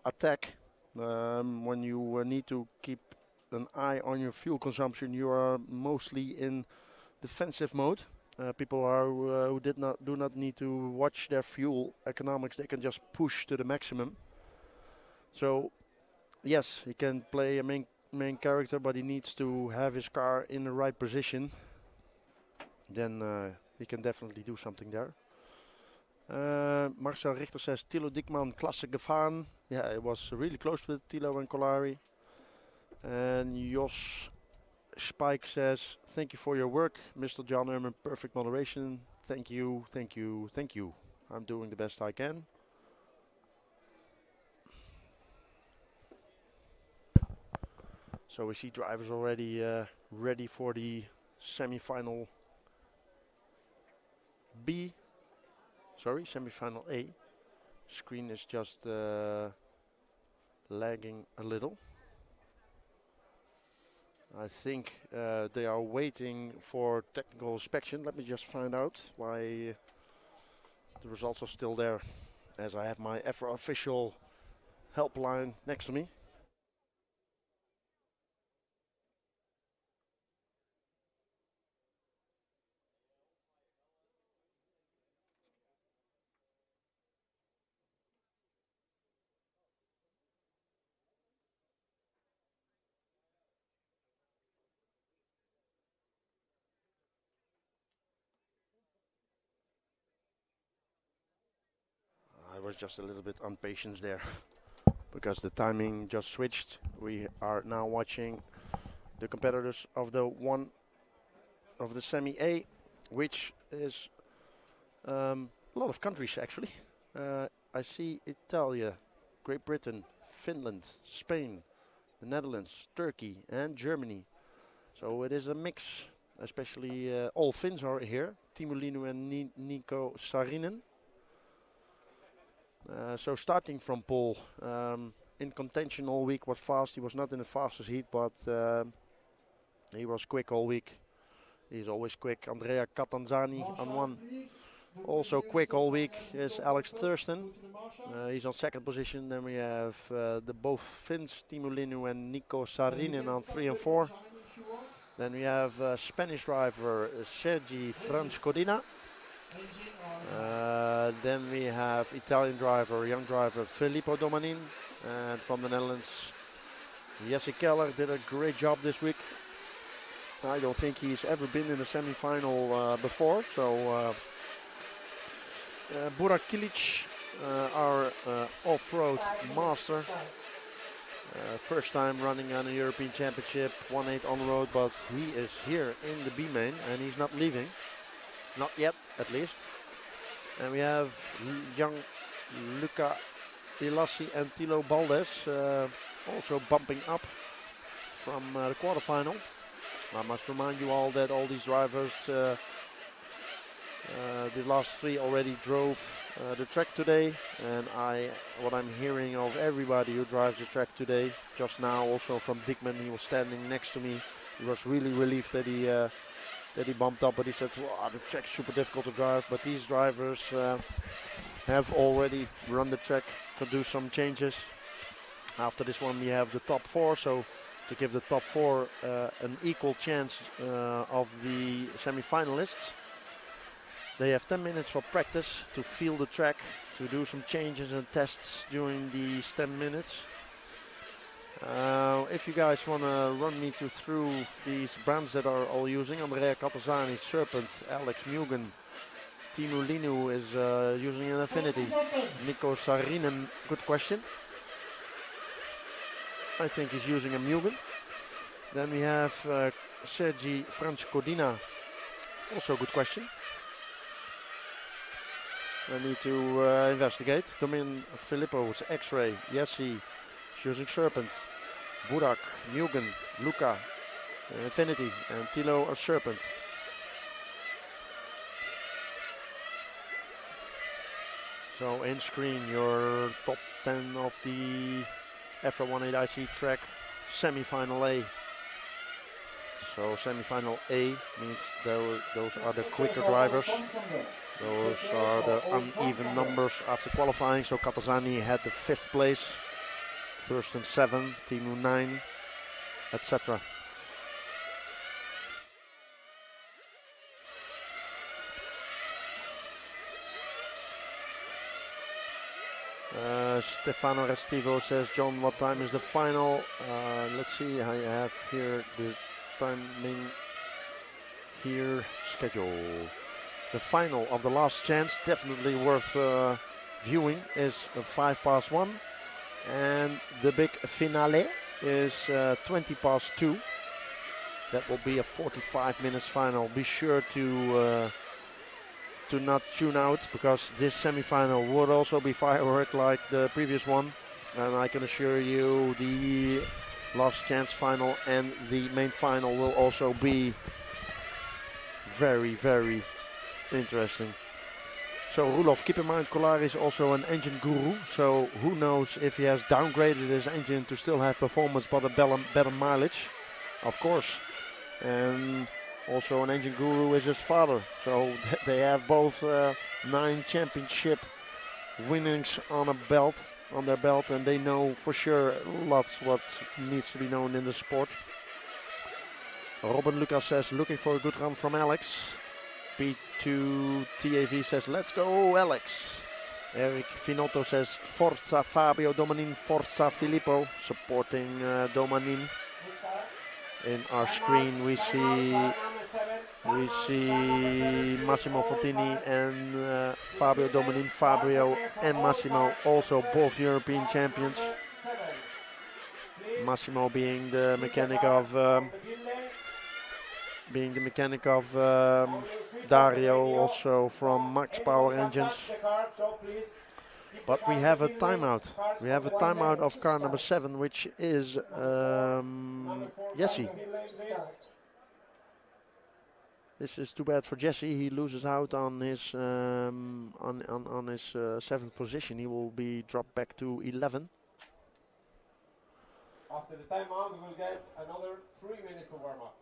attack. When you need to keep an eye on your fuel consumption, you are mostly in defensive mode. People are who do not need to watch their fuel economics; they can just push to the maximum. So, yes, he can play a main character, but he needs to have his car in the right position. Then he can definitely do something there. Marcel Richter says, Tilo Dickman, klasse gefahren. Yeah, it was really close with Tilo and Colari. And Jos Spike says, thank you for your work, Mr. John Erman, perfect moderation. Thank you, thank you, thank you. I'm doing the best I can. So we see drivers already ready for the semi-final semi-final A. Screen is just lagging a little. I think they are waiting for technical inspection. Let me just find out why the results are still there, as I have my EFRA official helpline next to me. I was just a little bit impatient there because the timing just switched. We are now watching the competitors of the semi A, which is a lot of countries actually. I see Italy, Great Britain, Finland, Spain, the Netherlands, Turkey and Germany. So it is a mix, especially all Finns are here. Timo Linu and Nico Saarinen. So starting from pole, in contention all week, was fast. He was not in the fastest heat, but he was quick all week. He's always quick. Andrea Catanzani on one. Also quick all week is Alex Thurston. He's on second position. Then we have the both Finns, Timo Linu and Nico Saarinen on 3 and 4. Then we have Spanish driver Sergi Franz-Codina. Then we have Italian driver, young driver Filippo Domanin. And from the Netherlands, Jesse Keller did a great job this week. I don't think he's ever been in a semi-final before. So Burak Kilic, our off-road master. First time running on a European Championship, 1-8 on the road, but he is here in the B main and he's not leaving. Not yet, at least. And we have young Luca Ilassi and Tilo Baldes also bumping up from the quarterfinal. I must remind you all that all these drivers, the last 3 already drove the track today. And what I'm hearing of everybody who drives the track today, just now also from Dickman, he was standing next to me. He was really relieved that he bumped up, but he said, wow, the track's super difficult to drive. But these drivers have already run the track to do some changes. After this one, we have the top 4, so to give the top 4 an equal chance of the semi-finalists. They have 10 minutes for practice to feel the track, to do some changes and tests during these 10 minutes. If you guys want to run me through these brands that are all using, Andrea Catanzani, Serpent, Alex Mugen, Timo Linu is using an Affinity. Nico Saarinen, good question. I think he's using a Mugen. Then we have Sergi Francodina. Also a good question. I need to investigate. Domin Filippo's X-Ray, Yessi, Choosing Serpent, Burak, Mugen, Luca, Infinity, and Tilo a Serpent. So in screen your top 10 of the EFRA 18IC track semi-final A. So semi-final A means those are the quicker drivers. Those are the uneven numbers after qualifying. So Katazani had the 5th place, first and 7, Timu 9, etc. Stefano Restivo says, John, what time is the final? Let's see, I have here the timing here, schedule. The final of the last chance, definitely worth viewing, is 1:05. And the big finale is 2:20. That will be a 45 minutes final. Be sure to not tune out, because this semi-final would also be firework like the previous one, and I can assure you the last chance final and the main final will also be very, very interesting. So Roelof, keep in mind Kolar is also an engine guru, so who knows if he has downgraded his engine to still have performance but a better mileage, of course. And also an engine guru is his father, so they have both 9 championship winnings on their belt, and they know for sure lots what needs to be known in the sport. Robin Lucas says, looking for a good run from Alex. P2 TAV says, let's go Alex. Eric Finotto says, Forza Fabio Domanin, Forza Filippo, supporting Domanin. In our screen we see Massimo Fontini and Fabio Domanin. Fabio and Massimo also both European champions. Massimo being the mechanic of Dario, also from Max Power Engines. But we have a timeout. We have a timeout of car number 7, which is Jesse. This is too bad for Jesse. He loses out on his on his 7th position. He will be dropped back to 11. After the timeout, we will get another 3 minutes to warm up.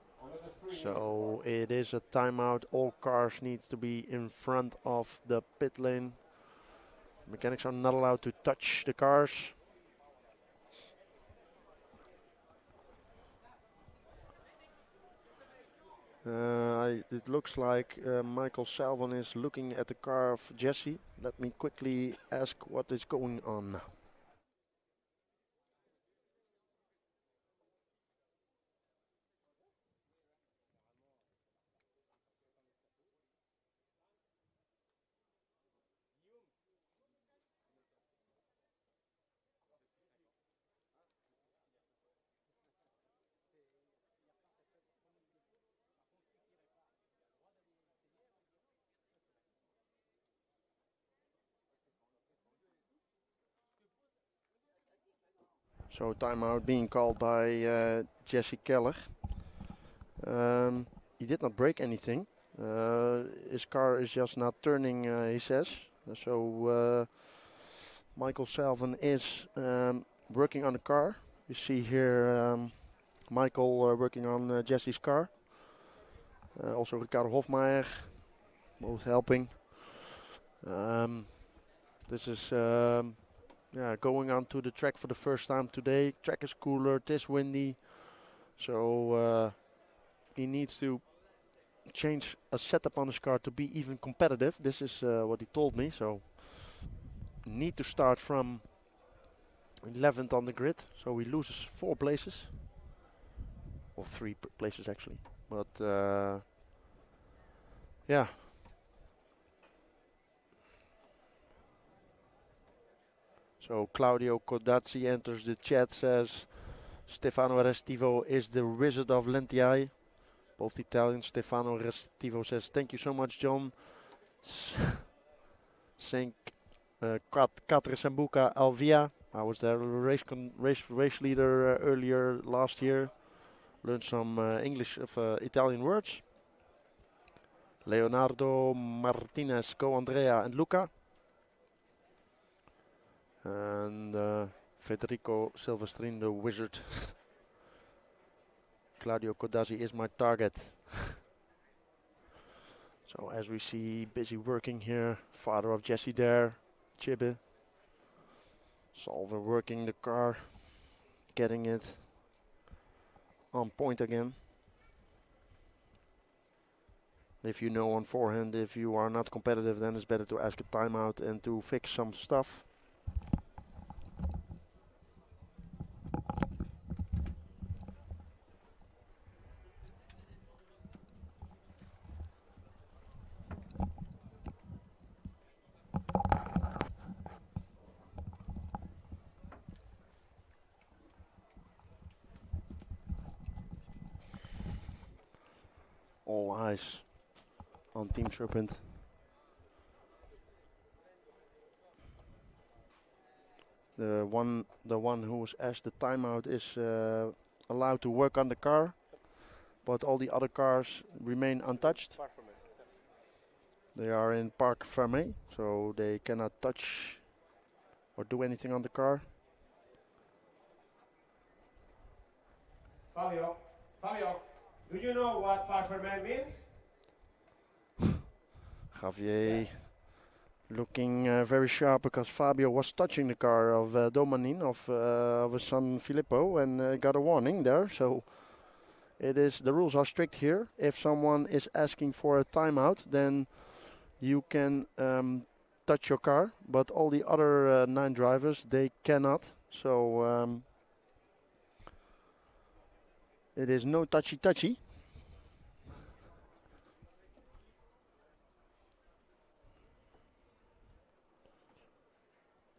So it is a timeout. All cars need to be in front of the pit lane. Mechanics are not allowed to touch the cars. It looks like Michael Salvon is looking at the car of Jesse. Let me quickly ask what is going on. So timeout being called by Jesse Keller. He did not break anything. His car is just not turning, he says. So Michael Salvon is working on the car. You see here Michael working on Jesse's car. Also Ricardo Hofmeier, both helping. This is going onto the track for the first time today. Track is cooler, it is windy. So he needs to change a setup on his car to be even competitive. This is what he told me. So need to start from 11th on the grid. So he loses 4 places. Or 3 places actually. But yeah. So Claudio Codazzi enters the chat, says Stefano Restivo is the Wizard of Lentiai. Both Italians. Stefano Restivo says, thank you so much, John. Thank Katre Sambuca Alvia. I was their race leader earlier last year. Learned some English of Italian words. Leonardo Martinez, Go Andrea and Luca. And Federico Silvestrin, the Wizard. Claudio Codazzi is my target. So as we see, busy working here. Father of Jesse there, Chibe. Solver working the car, getting it on point again. If you know on forehand, if you are not competitive, then it's better to ask a timeout and to fix some stuff. All eyes on Team Serpent. The one who was asked the timeout is allowed to work on the car, but all the other cars remain untouched. They are in Parc Fermé, so they cannot touch or do anything on the car. Fabio, do you know what Parc Fermé means? Javier looking very sharp because Fabio was touching the car of Domanin, of his son Filippo, and got a warning there. So it is, the rules are strict here. If someone is asking for a timeout, then you can touch your car, but all the other 9 drivers, they cannot. So it is no touchy-touchy.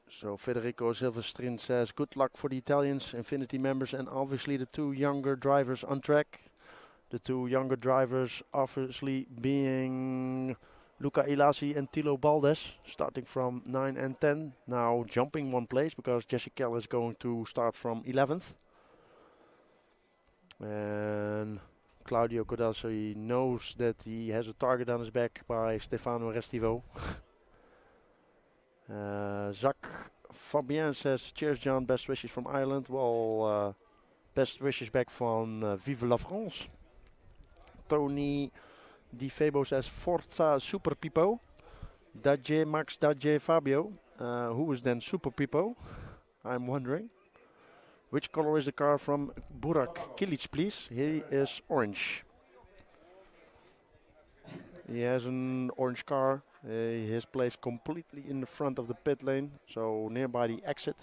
So Federico Silvestrin says, good luck for the Italians, Infinity members, and obviously the 2 younger drivers on track. The 2 younger drivers obviously being Luca Ilasi and Tilo Baldes, starting from 9 and 10. Now jumping 1 place because Jesse Kell is going to start from 11th. And Claudio Codazzi knows that he has a target on his back by Stefano Restivo. Jacques Fabien says, cheers John, best wishes from Ireland. Well, best wishes back from Vive la France. Tony Di Febo says, Forza Super Pipo. Daje Max, Daje Fabio. Who is then Super Pipo? I'm wondering. Which color is the car from Burak Kilic, please? He is orange. He has an orange car. His place completely in the front of the pit lane, so nearby the exit.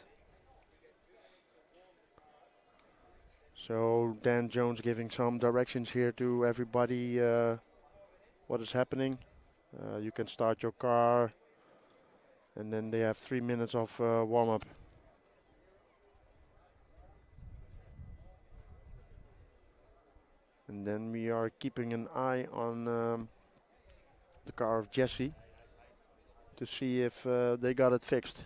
So Dan Jones giving some directions here to everybody what is happening. You can start your car, and then they have 3 minutes of warm-up. And then we are keeping an eye on the car of Jesse to see if they got it fixed.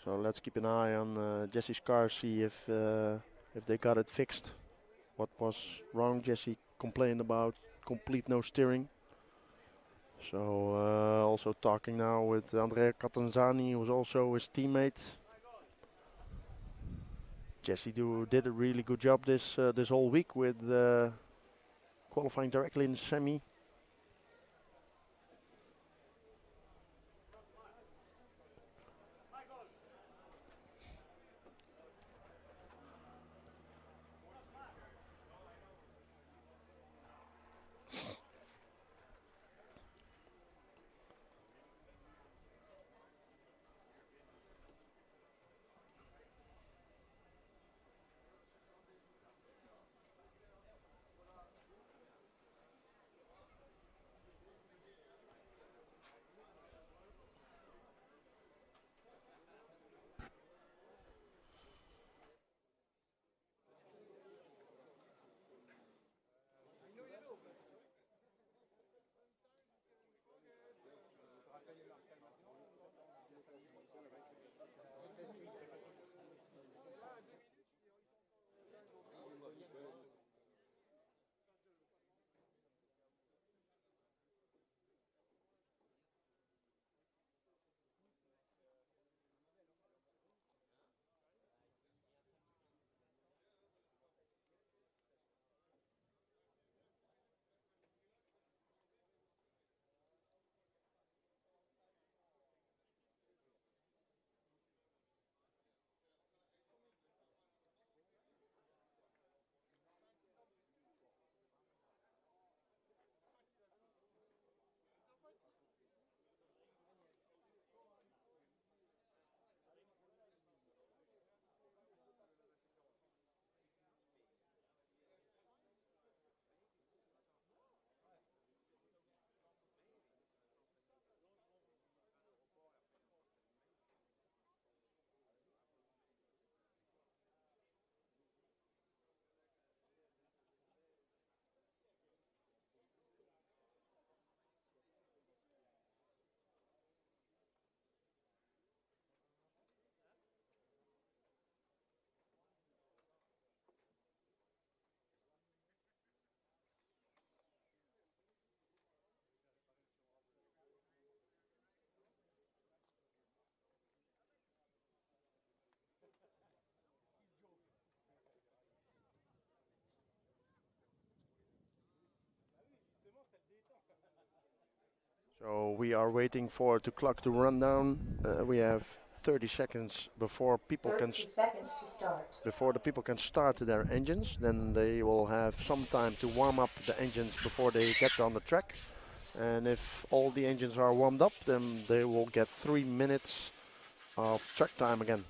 So let's keep an eye on Jesse's car, see if they got it fixed. What was wrong? Jesse complained about complete no steering. So also talking now with Andrea Catanzani, who's also his teammate. Jesse did a really good job this whole week with qualifying directly in the semi. So we are waiting for the clock to run down. We have 30 seconds before people 30 seconds to start. before the people can start their engines. Then they will have some time to warm up the engines before they get on the track. And if all the engines are warmed up, then they will get 3 minutes of track time again.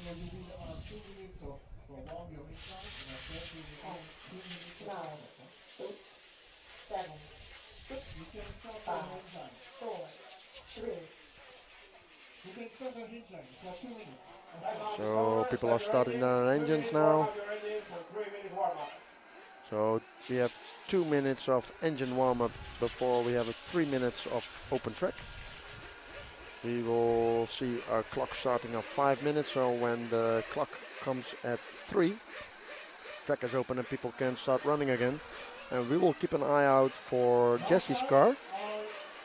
So you need 2 minutes for warm your engine and after 2 minutes 9, 8, 7, 6, you can start 5, your engine. 4, 3. You can start your engine for 2 minutes. So people are starting their engines now. So we have 2 minutes of engine warm-up before we have 3 minutes of open track. We will see our clock starting at 5 minutes, so when the clock comes at 3, track is open and people can start running again. And we will keep an eye out for Jesse's car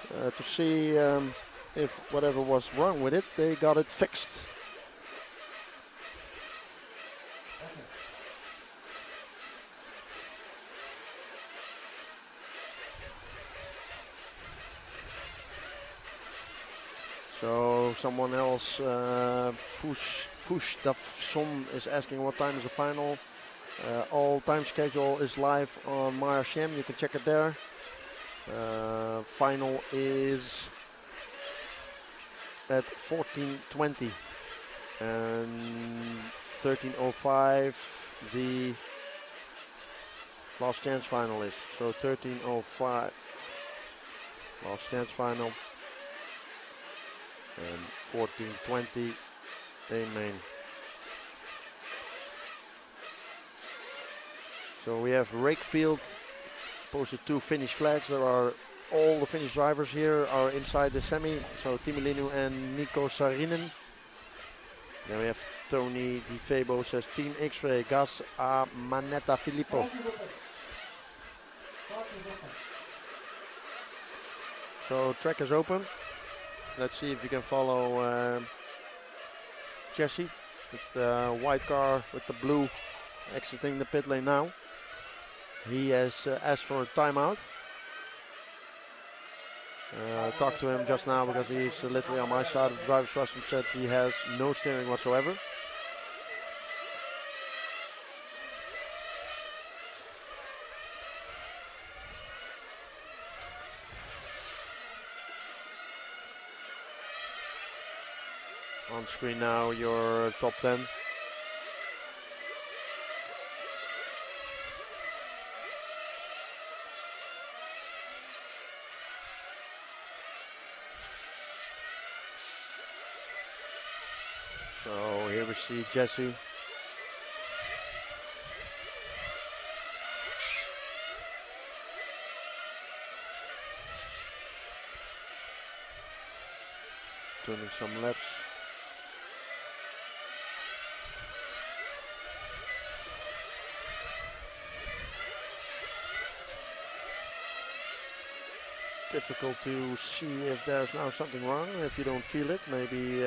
to see if whatever was wrong with it, they got it fixed. So someone else, Fush Dafson, is asking what time is the final. All time schedule is live on MyRCM, you can check it there. Final is at 14:20 and 13:05 the last chance final is. So 13:05 last chance final. And 14:20 a main. So we have Rakefield posted 2 Finnish flags. There are all the Finnish drivers here are inside the semi. So Timo Linu and Nico Saarinen. Then we have Tony Di Febo says Team X-Ray, Gas a Manetta Filippo. So track is open. Let's see if you can follow Jesse. It's the white car with the blue exiting the pit lane now. He has asked for a timeout. Talked to him just now because he's literally on my side of the driver's trust and said he has no steering whatsoever. On screen now your top 10. So here we see Jesse. turning some laps. Difficult to see if there's now something wrong, if you don't feel it. Maybe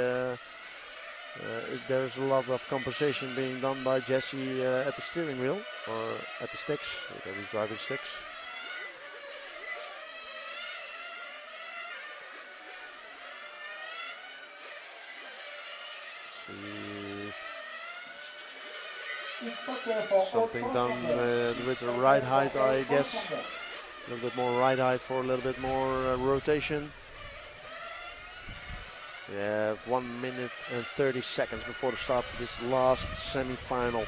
there's a lot of compensation being done by Jesse at the steering wheel or at the sticks, because he's driving sticks. Something done with the ride height, I guess. A little bit more ride height for a little bit more rotation. We have 1 minute and 30 seconds before the start of this last semi-final.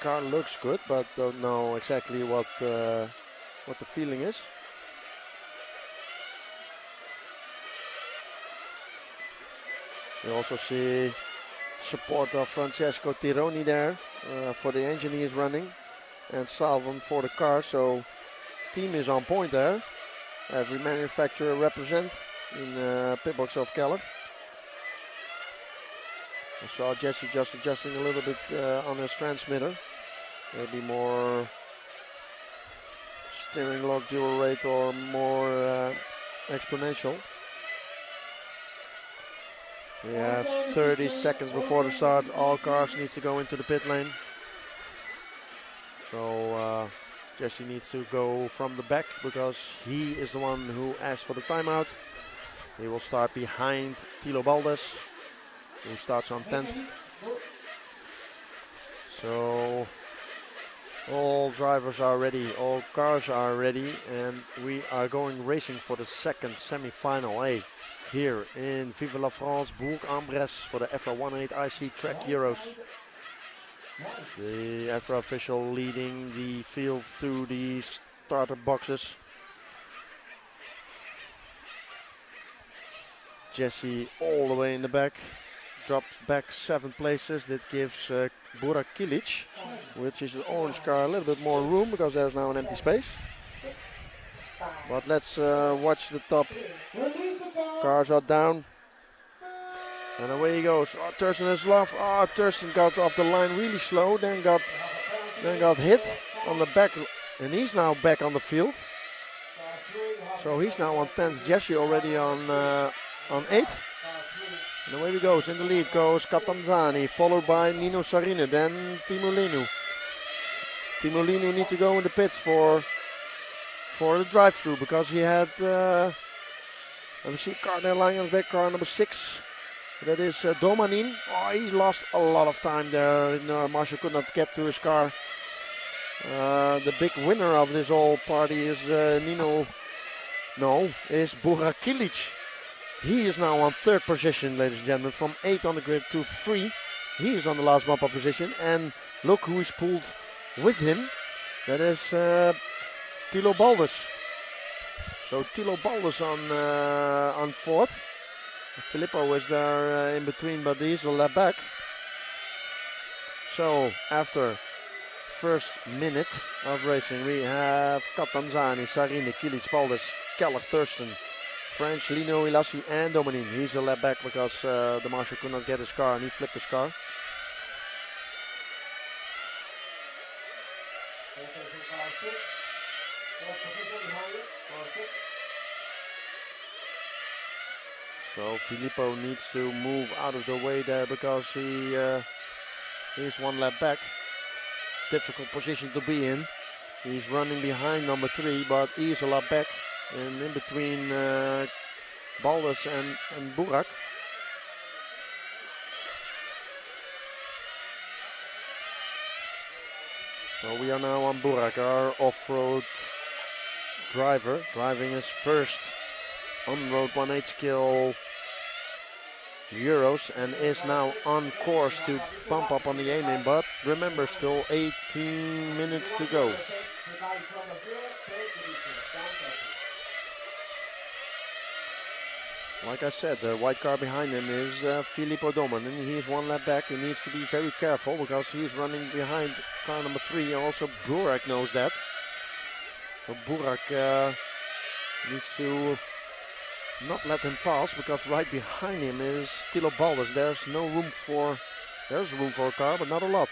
Car looks good, but don't know exactly what the feeling is. We also see support of Francesco Tironi there for the engine he is running, and Salvan for the car. So team is on point there. Every manufacturer represent in pitbox of Keller. I saw Jesse just adjusting a little bit on his transmitter. Maybe more steering lock dual rate or more exponential. We have 30 seconds before the start. All cars need to go into the pit lane. So Jesse needs to go from the back because he is the one who asked for the timeout. He will start behind Tilo Baldes, who starts on 10th. So all drivers are ready, all cars are ready, and we are going racing for the second semi-final A here in Vive la France, Bourg-en-Bresse for the EFRA 1.8 IC Track Euros. The EFRA official leading the field through the starter boxes. Jesse all the way in the back. Dropped back 7 places. That gives Burak Kilic, which is the orange car, a little bit more room because there's now an empty space. But let's watch the top. Cars are down. And away he goes. Oh, Thurston is off. Oh, Thurston got off the line really slow, then got hit on the back, and he's now back on the field. So he's now on 10th. Jesse already on 8th. And away he goes. In the lead goes Catanzani, followed by Nino Sarine, then Timo Linu. Timo Linu needs to go in the pits for the drive-through because he had, let me see, car there lying on his back, car number 6. That is Domanin. Oh, he lost a lot of time there. No, Marshall could not get to his car. The big winner of this whole party is is Burak Kilic. He is now on 3rd position, ladies and gentlemen, from 8 on the grid to 3. He is on the last bumper position, and look who is pulled with him. That is Tilo Baldes. So Tilo Baldes on 4th. Filippo is there in between, but he's a lap back. So after first minute of racing, we have Catanzani, Sarine, Kilic, Baldes, Keller, Thurston, French, Lino, Ilassi, and Domanin. He's a lap back because the marshal could not get his car and he flipped his car. So Filippo needs to move out of the way there because he is 1 lap back. Difficult position to be in. He's running behind number 3, but he is a lap back. And in between Baldes and Burak. So we are now on Burak, our off-road driver, driving his first on-road 1.8 skill Euros and is now on course to bump up on the aiming, but remember, still 18 minutes to go. Like I said, the white car behind him is Filippo Domen, and he is one lap back. He needs to be very careful because he's running behind car number 3. Also, Burak knows that. So Burak needs to not let him pass because right behind him is Tilo Balders. There's room for a car, but not a lot.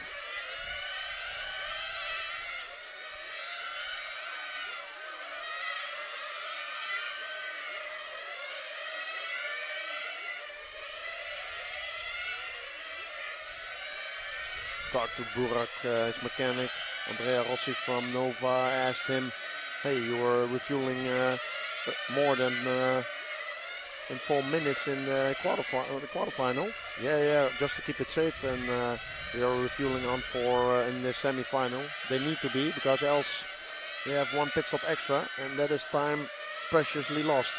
Talked to Burak, his mechanic. Andrea Rossi from Nova asked him, hey, you were refueling more than 4 minutes in the quarterfinal. Yeah, just to keep it safe, and we are refueling on for in the semi-final. They need to be, because else we have 1 pit stop extra, and that is time preciously lost.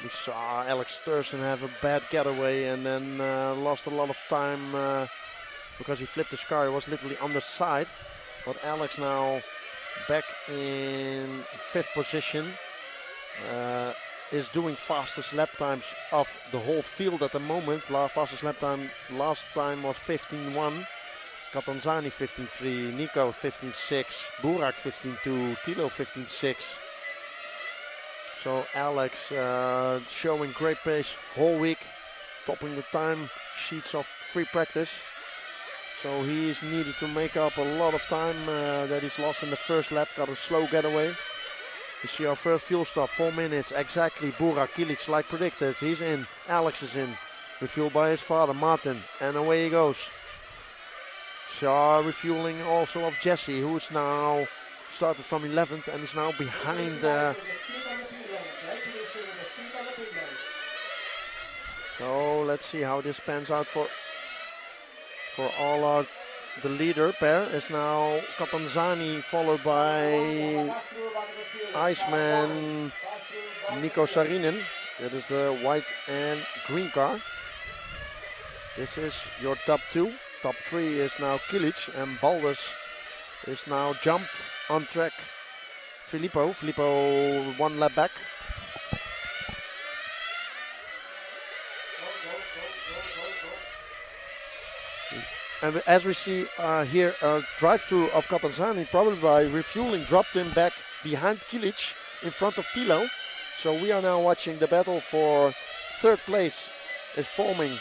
We saw Alex Thurston have a bad getaway and then lost a lot of time because he flipped his car. He was literally on the side. But Alex now back in 5th position. Is doing fastest lap times of the whole field at the moment. Fastest lap time last time was 15.1. Catanzani 15.3. Nico 15.6. Burak 15.2. Tilo 15.6. So Alex showing great pace whole week, topping the time sheets of free practice. So he's needed to make up a lot of time that he's lost in the first lap. Got a slow getaway. You see our first fuel stop, 4 minutes exactly. Burak Kilic like predicted. He's in. Alex is in. Refueled by his father Martin, and away he goes. So refueling also of Jesse, who is now started from 11th and is now behind. So let's see how this pans out for all our. The leader pair is now Catanzani, followed by Iceman Nico Saarinen. That is the white and green car. This is your top 2. Top 3 is now Kilic, and Baldus is now jumped on track. Filippo 1 lap back. And as we see here, a drive-through of Catanzani, probably by refueling, dropped him back behind Kilic in front of Tilo. So we are now watching the battle for 3rd place is forming.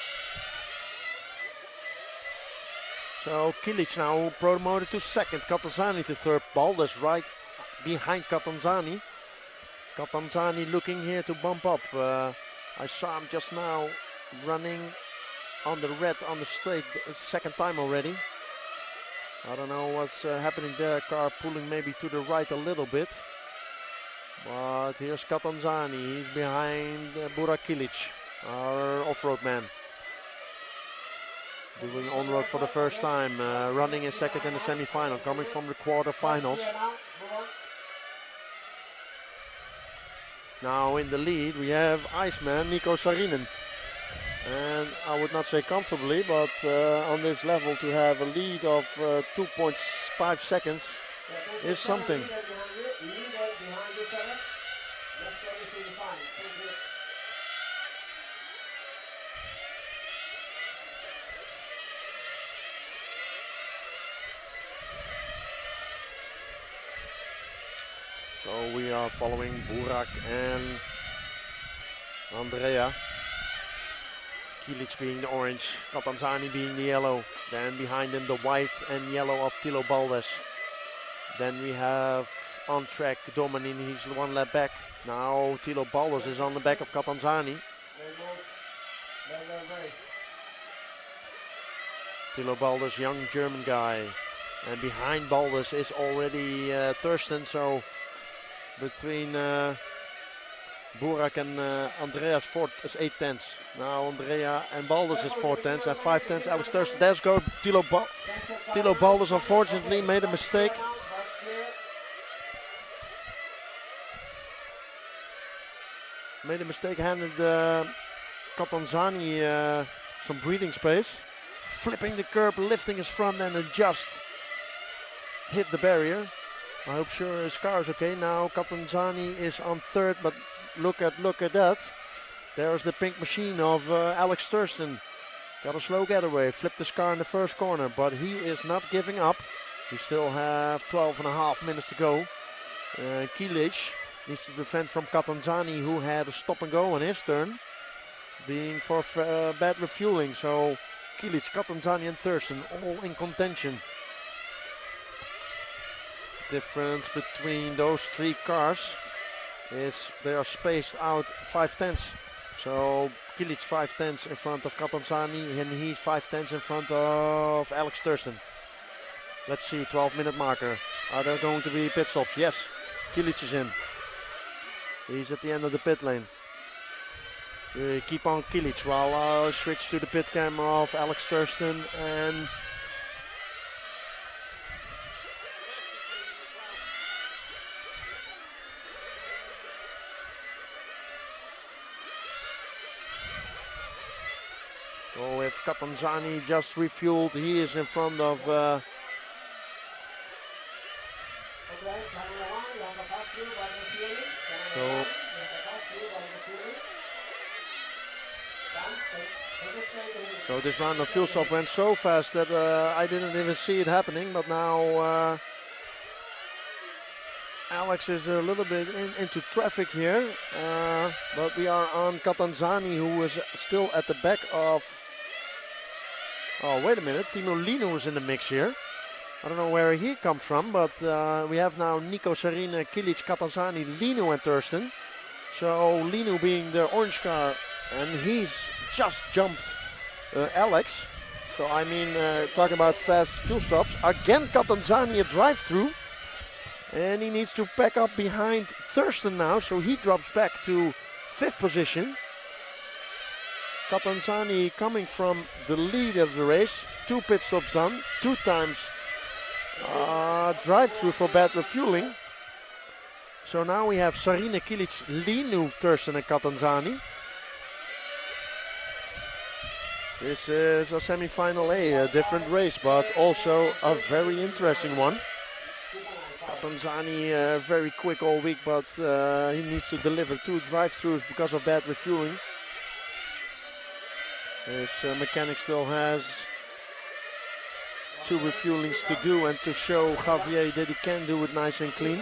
So Kilic now promoted to 2nd, Catanzani to 3rd. Baldus right behind Catanzani. Catanzani looking here to bump up. I saw him just now running on the red on the straight, 2nd time already. I don't know what's happening there. Car pulling maybe to the right a little bit. But here's Catanzani. He's behind Burak Kilic, our off-road man. Doing on-road for the first time. Running in 2nd in the semi-final. Coming from the quarterfinals. Now in the lead we have Iceman Nico Saarinen. And I would not say comfortably, but on this level to have a lead of 2.5 seconds is something. So we are following Burak and Andrea. Kilic being the orange, Catanzani being the yellow. Then behind him the white and yellow of Tilo Baldus. Then we have on track Domenin, he's 1 lap back. Now Tilo Baldus is on the back of Catanzani. Tilo Baldus, young German guy. And behind Baldus is already Thurston, so between Burak and Andreas 4 is 8 tenths. Now Andrea and Baldus is 4 tenths and 5 tenths. Alex Thurston. There's go Tilo Baldus unfortunately made a mistake. Handed Catanzani some breathing space. Flipping the curb, lifting his front end and just hit the barrier. I hope sure his car is okay. Now Catanzani is on third, but look at that. There's the pink machine of Alex Thurston. Got a slow getaway, flipped his car in the first corner, but he is not giving up. We still have 12.5 minutes to go. Kilic needs to defend from Catanzani, who had a stop and go on his turn, being for bad refueling. So Kilic, Catanzani and Thurston all in contention. Difference between those three cars is they are spaced out 5/10. So Kilic 5/10 in front of Catanzani and he 5/10 in front of Alex Thurston. Let's see, 12-minute marker. Are there going to be pit stops? Yes, Kilic is in. He's at the end of the pit lane. Keep on Kilic while I'll switch to the pit camera of Alex Thurston and so if Catanzani just refueled, he is in front of so this round of fuel stop went so fast that I didn't even see it happening, but now Alex is a little bit into traffic here, but we are on Catanzani, who is still at the back of, oh wait a minute, Timo Lino is in the mix here. I don't know where he comes from, but we have now Nico Sarina, Kilic, Catanzani, Lino and Thurston. So Lino being the orange car, and he's just jumped Alex. So I mean, talking about fast fuel stops. Again, Catanzani a drive-through. And he needs to pack up behind Thurston now, so he drops back to 5th position. Catanzani coming from the lead of the race. 2 pit stops done, 2 times drive-through for bad refueling. So now we have Sarina, Kilic, Lino, Thurston and Catanzani. This is a semi-final A, a different race, but also a very interesting one. Catanzani very quick all week, but he needs to deliver 2 drive-throughs because of bad refueling. His mechanic still has 2 refuelings to do and to show Javier that he can do it nice and clean.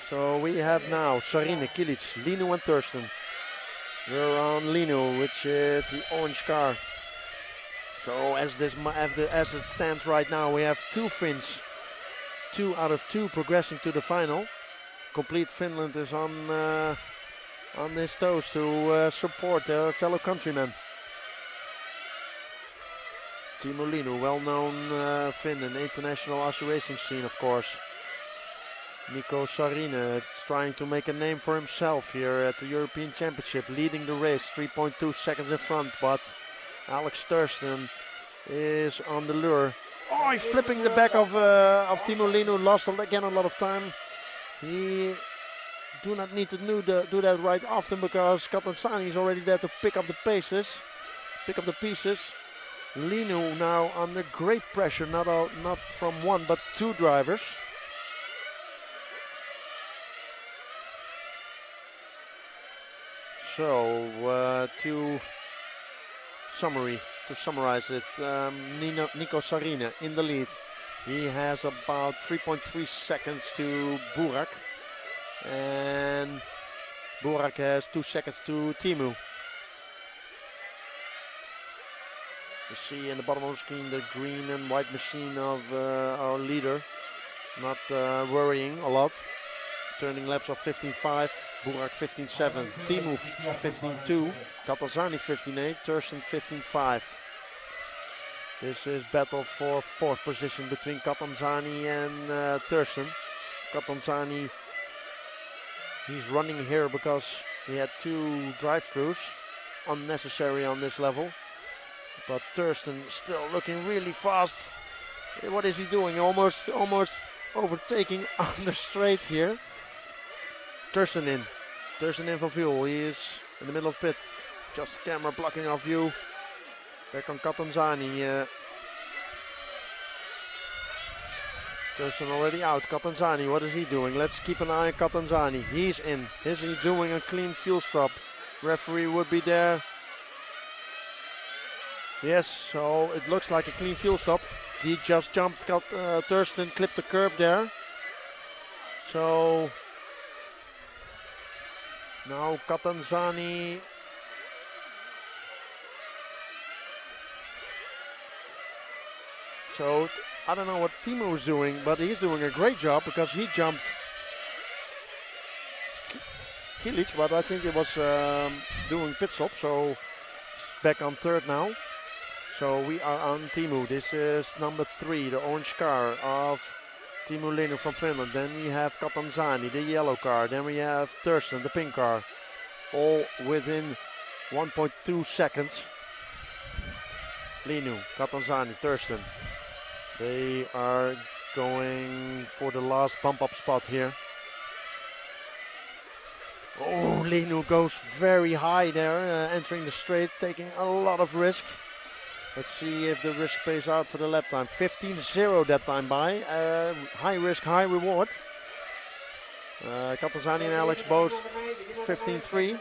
So we have now Sarine, Kilic, Lino and Thurston. We're on Lino, which is the orange car. So as it stands right now, we have 2 Finns. 2 out of 2 progressing to the final. Complete Finland is on his toes to support their fellow countrymen. Timo Lino, well-known Finn in the international Aussie racing scene, of course. Nico Sarina is trying to make a name for himself here at the European Championship, leading the race 3.2 seconds in front, but Alex Thurston is on the lure. Oh, he's flipping the back of Timo Lino, lost again a lot of time. He do not need to do that right often because Catanzani is already there to pick up the pieces. Lino now under great pressure, not from 1 but 2 drivers. So to summarize it, Nico Sarina in the lead. He has about 3.3 seconds to Burak. And Burak has 2 seconds to Timo. You see in the bottom of the screen the green and white machine of our leader. Not worrying a lot. Turning laps of 15.5, Burak 15.7, Timo 15.2, Catanzani 15.8, Thurston 15.5. This is battle for 4th position between Catanzani and Thurston. Catanzani, he's running here because he had 2 drive-throughs, unnecessary on this level. But Thurston still looking really fast. What is he doing? Almost overtaking on the straight here. Thurston in for fuel. He is in the middle of pit. Just camera blocking our view. Back on Catanzani. Thurston already out. Catanzani, what is he doing? Let's keep an eye on Catanzani. He's in. Is he doing a clean fuel stop? Referee would be there. Yes, so it looks like a clean fuel stop. He just jumped. Thurston clipped the curb there. So now Catanzani. So I don't know what Timo is doing, but he's doing a great job because he jumped Kilic, but I think it was doing pit stop. So back on third now. So we are on Timo. This is number 3, the orange car of Timo Leino from Finland. Then we have Catanzani, the yellow car. Then we have Thurston, the pink car. All within 1.2 seconds. Leino, Catanzani, Thurston. They are going for the last bump up spot here. Oh, Leino goes very high there, entering the straight, taking a lot of risk. Let's see if the risk pays out for the lap time. 15.0 that time by. High risk, high reward. Catanzani and Alex both 15.3.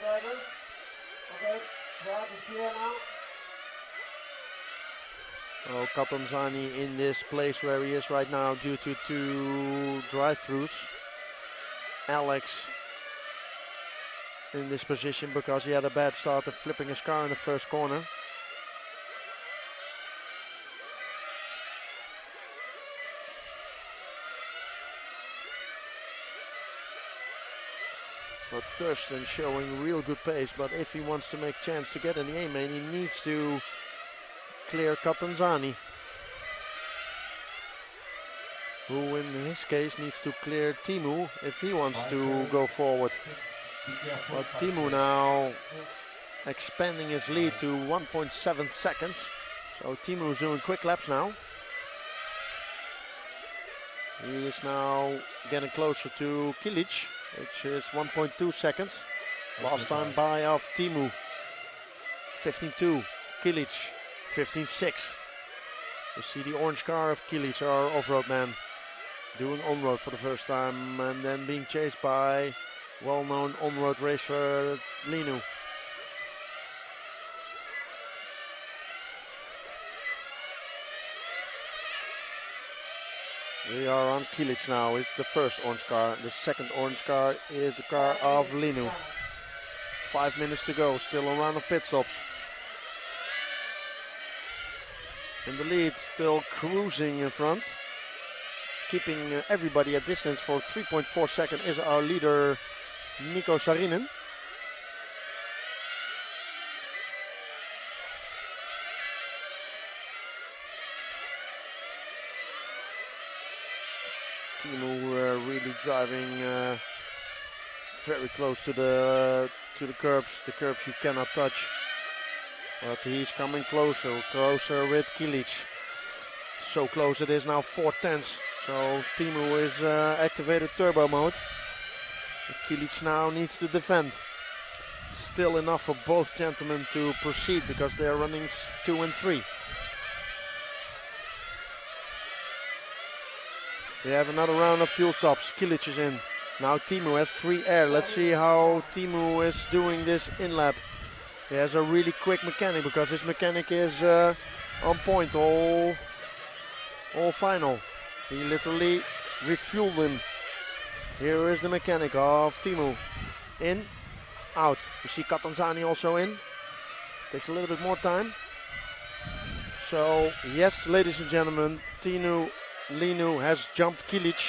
Oh, Catanzani in this place where he is right now due to 2 drive-thrus. Alex in this position because he had a bad start of flipping his car in the first corner. But Thurston showing real good pace, but if he wants to make chance to get in the A-main, he needs to clear Catanzani, who in his case needs to clear Timo if he wants to go forward. But Timo now expanding his lead to 1.7 seconds. So Timo is doing quick laps now. He is now getting closer to Kilic, which is 1.2 seconds. Last time by of Timo, 15.2. Kilic, 15.6. You see the orange car of Kilic, our off-road man, doing on-road for the first time and then being chased by well-known on-road racer Leino. We are on Kilic now. It's the first orange car. The second orange car is the car of Leino. 5 minutes to go. Still a round of pit stops. In the lead, still cruising in front. Keeping everybody at distance for 3.4 seconds is our leader, Nico Saarinen. Timo really driving very close to the curbs you cannot touch. But he's coming closer with Kilic. So close it is now, 4/10. So Timo is activated turbo mode. Kilic now needs to defend. Still enough for both gentlemen to proceed because they are running 2 and 3. We have another round of fuel stops. Kilic is in. Now Timo has free air. Let's see how Timo is doing this in lap. He has a really quick mechanic because his mechanic is on point all final. He literally refueled him. Here is the mechanic of Timo. In, out. You see Catanzani also in. Takes a little bit more time. So yes, ladies and gentlemen, Timo Leino has jumped Kilic.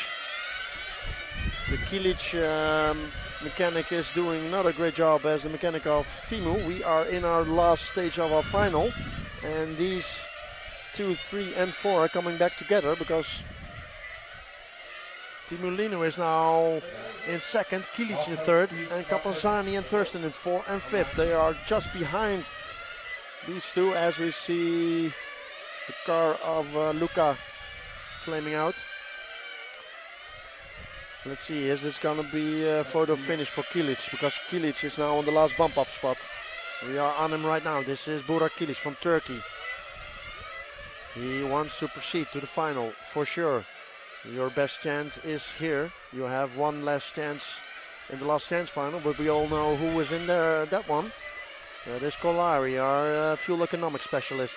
The Kilic mechanic is doing not a great job as the mechanic of Timo. We are in our last stage of our final, and these 2, 3 and 4 are coming back together because Timo Leino is now in second, Kilic in third, and Catanzani and Thurston in 4th and 5th. They are just behind these two as we see the car of Luca flaming out. Let's see, is this gonna be a photo finish for Kilic? Because Kilic is now on the last bump up spot. We are on him right now. This is Burak Kilic from Turkey. He wants to proceed to the final for sure. Your best chance is here. You have one last chance in the last chance final, but we all know who is in there that one. That is Kolari, our fuel economic specialist.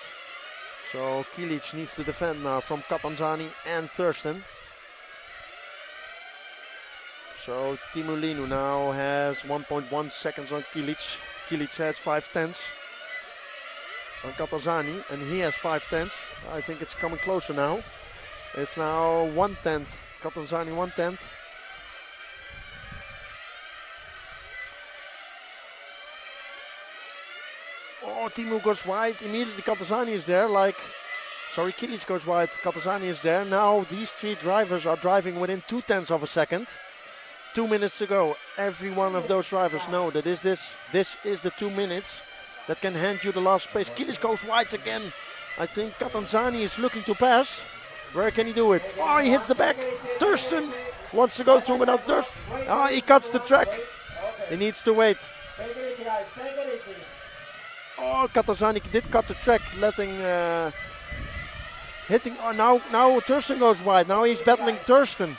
So Kilic needs to defend now from Catanzani and Thurston. So Timo Linu now has 1.1 seconds on Kilic. Kilic has 5/10 on Catanzani, and he has 5/10. I think it's coming closer now. It's now 1/10. Catanzani 1/10. Oh, Timo goes wide. Immediately Catanzani is there. Kilic goes wide. Catanzani is there. Now these three drivers are driving within 2/10 of a second. 2 minutes to go. Every one of those drivers know that this is the 2 minutes that can hand you the last space. Kilic goes wide again. I think Catanzani is looking to pass. Where can he do it? Oh, he hits the back. Thurston wants to go through without Thurston. Oh, he cuts the track. He needs to wait. Oh, Catanzani did cut the track, hitting. Oh, now Thurston goes wide. Now he's battling Thurston.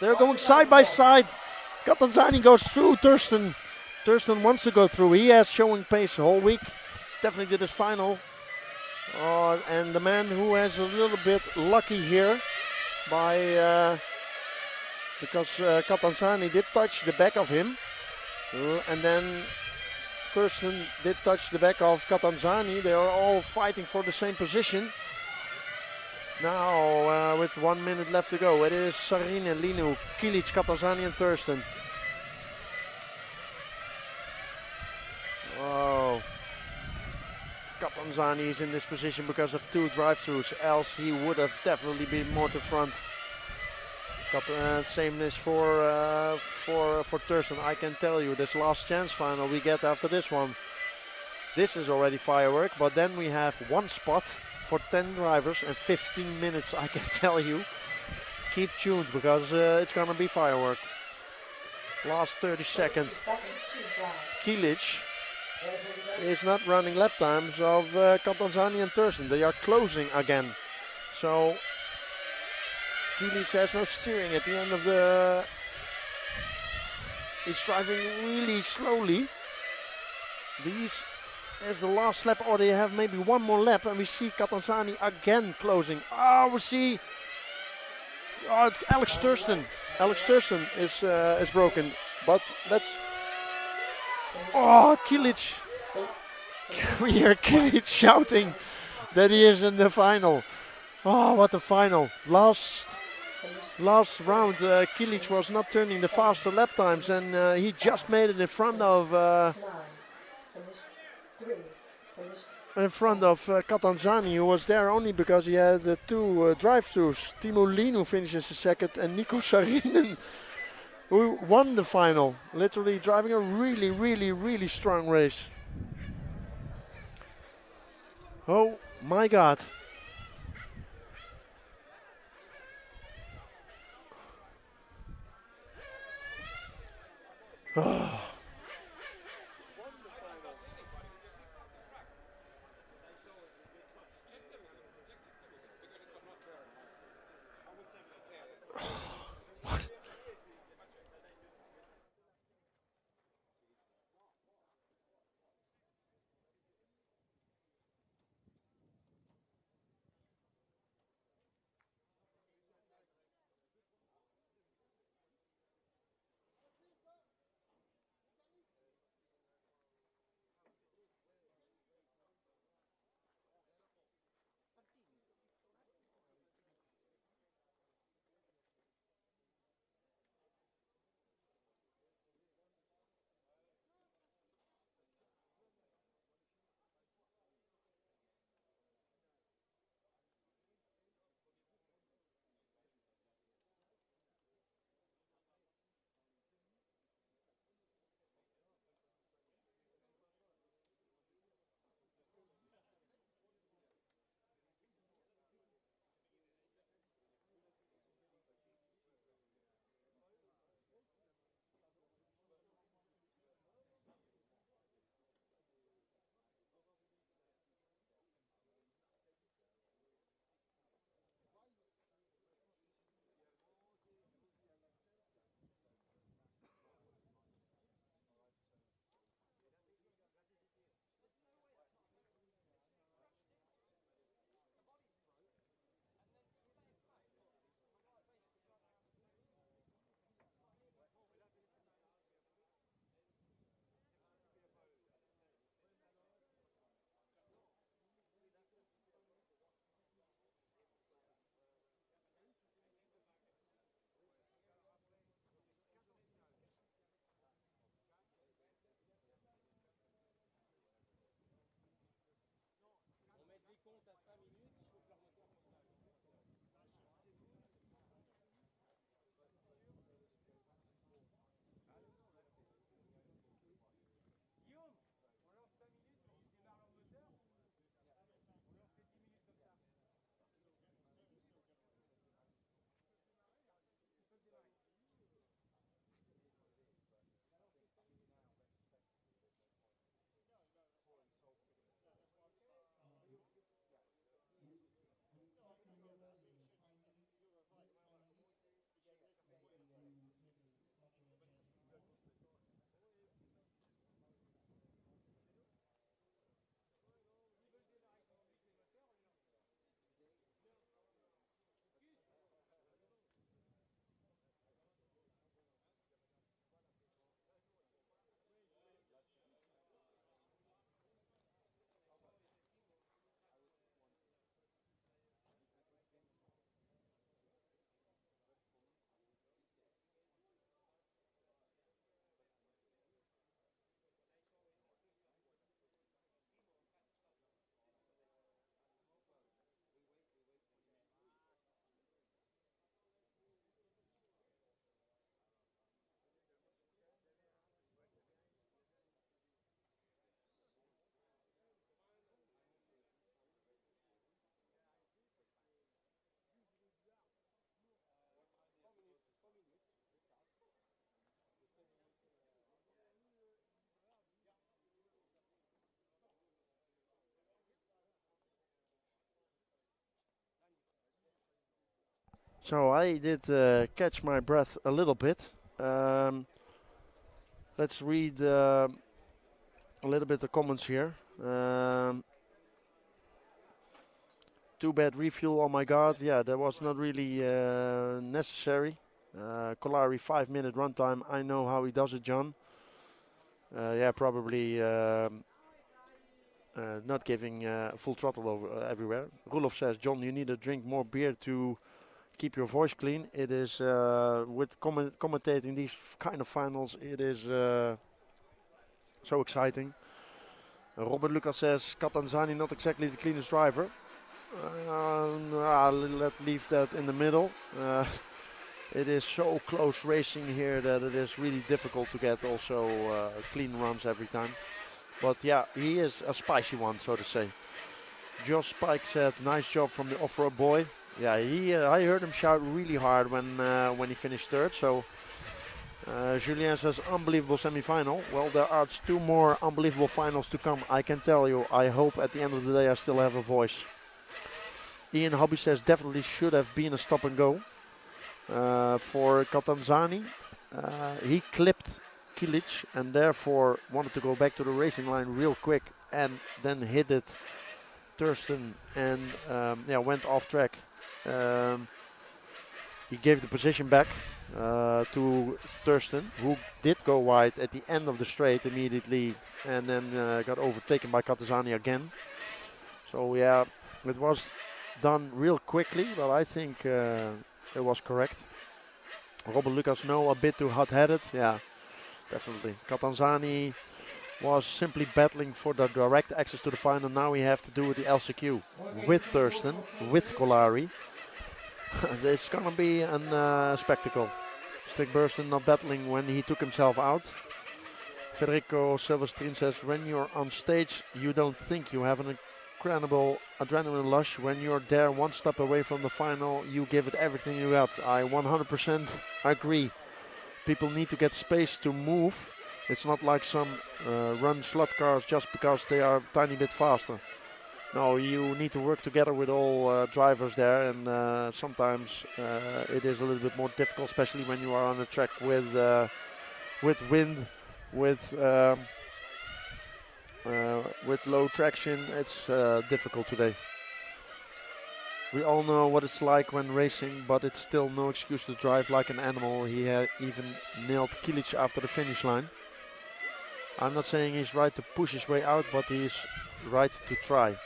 They're going side by side. Catanzani goes through Thurston. Thurston wants to go through. He has showing pace the whole week. Definitely did his final. And the man who has a little bit lucky here because Catanzani did touch the back of him. And then Thurston did touch the back of Catanzani. They are all fighting for the same position. Now, with 1 minute left to go, it is Sarinen, Linu, Kilic, Catanzani, and Thurston. Oh, Catanzani is in this position because of 2 drive-throughs, else he would have definitely been more to front. Same is for Thurston. I can tell you, this last chance final we get after this one. This is already firework, but then we have one spot for 10 drivers and 15 minutes, I can tell you. Keep tuned because it's gonna be firework. Last 30 seconds. Kilic is not running lap times of Catanzani and Thurston. They are closing again. So Kilic has no steering at the end of the... He's driving really slowly. These is the last lap, or they have maybe one more lap, and we see Catanzani again closing. Oh, we see Alex Thurston. Alex Thurston is broken, but let's... Oh, Kilic. We hear Kilic shouting that he is in the final. Oh, what a final. Last round, Kilic was not turning the faster lap times, and he just made it in front of Catanzani, who was there only because he had the 2 drive-throughs. Timo Linu finishes the second, and Nico Sarinen, who won the final, literally driving a really, really, really strong race. Oh my God. Oh. So I did catch my breath a little bit. Let's read a little bit of comments here. Too bad refuel, oh my god. Yeah, that was not really necessary. Kolari 5-minute runtime. I know how he does it, John. Yeah, probably not giving full throttle over everywhere. Rulof says, John, you need to drink more beer to keep your voice clean. It is, with commentating these kind of finals, it is so exciting. Robert Lucas says, Catanzani not exactly the cleanest driver. Let's leave that in the middle. It is so close racing here that it is really difficult to get also clean runs every time. But yeah, he is a spicy one, so to say. Josh Spike said, nice job from the off-road boy. Yeah, I heard him shout really hard when he finished third. So Julien says, unbelievable semi-final. Well, there are 2 more unbelievable finals to come, I can tell you. I hope at the end of the day I still have a voice. Ian Hobby says, definitely should have been a stop and go for Catanzani. He clipped Kilic and therefore wanted to go back to the racing line real quick and then hit it Thurston and went off track. He gave the position back to Thurston, who did go wide at the end of the straight immediately and then got overtaken by Catanzani again. So yeah, it was done real quickly, but I think it was correct. Robert Lucas, no, a bit too hot-headed. Yeah, definitely. Catanzani was simply battling for the direct access to the final. Now we have to do the LCQ with Thurston, with Kolari. It's going to be a spectacle. Stig Burston not battling when he took himself out. Federico Silverstream says, when you're on stage, you don't think you have an incredible adrenaline rush. When you're there 1 step away from the final, you give it everything you got. I 100% agree. People need to get space to move. It's not like some run slot cars just because they are a tiny bit faster. No, you need to work together with all drivers there, and sometimes it is a little bit more difficult, especially when you are on a track with wind, with low traction. It's difficult today. We all know what it's like when racing, but it's still no excuse to drive like an animal. He had even nailed Kilic after the finish line. I'm not saying he's right to push his way out, but he's right to try.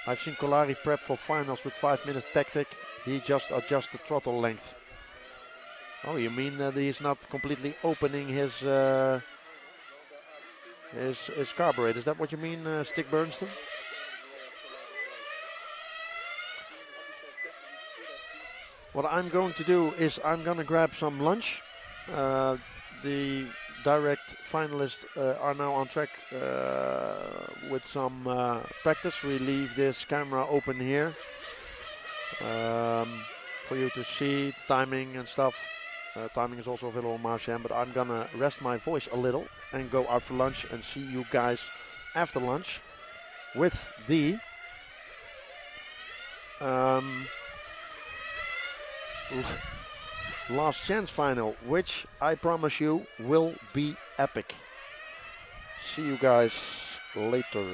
I've seen Kolari prep for finals with 5-minute tactic. He just adjusts the throttle length. Oh, you mean that he's not completely opening his carburetor? Is that what you mean, Stig Bernstein? What I'm going to do is I'm going to grab some lunch. The direct finalists are now on track with some practice. We leave this camera open here for you to see timing and stuff. Timing is also available on Marcian, but I'm gonna rest my voice a little and go out for lunch and see you guys after lunch with the last chance final, which I promise you will be epic. See you guys later.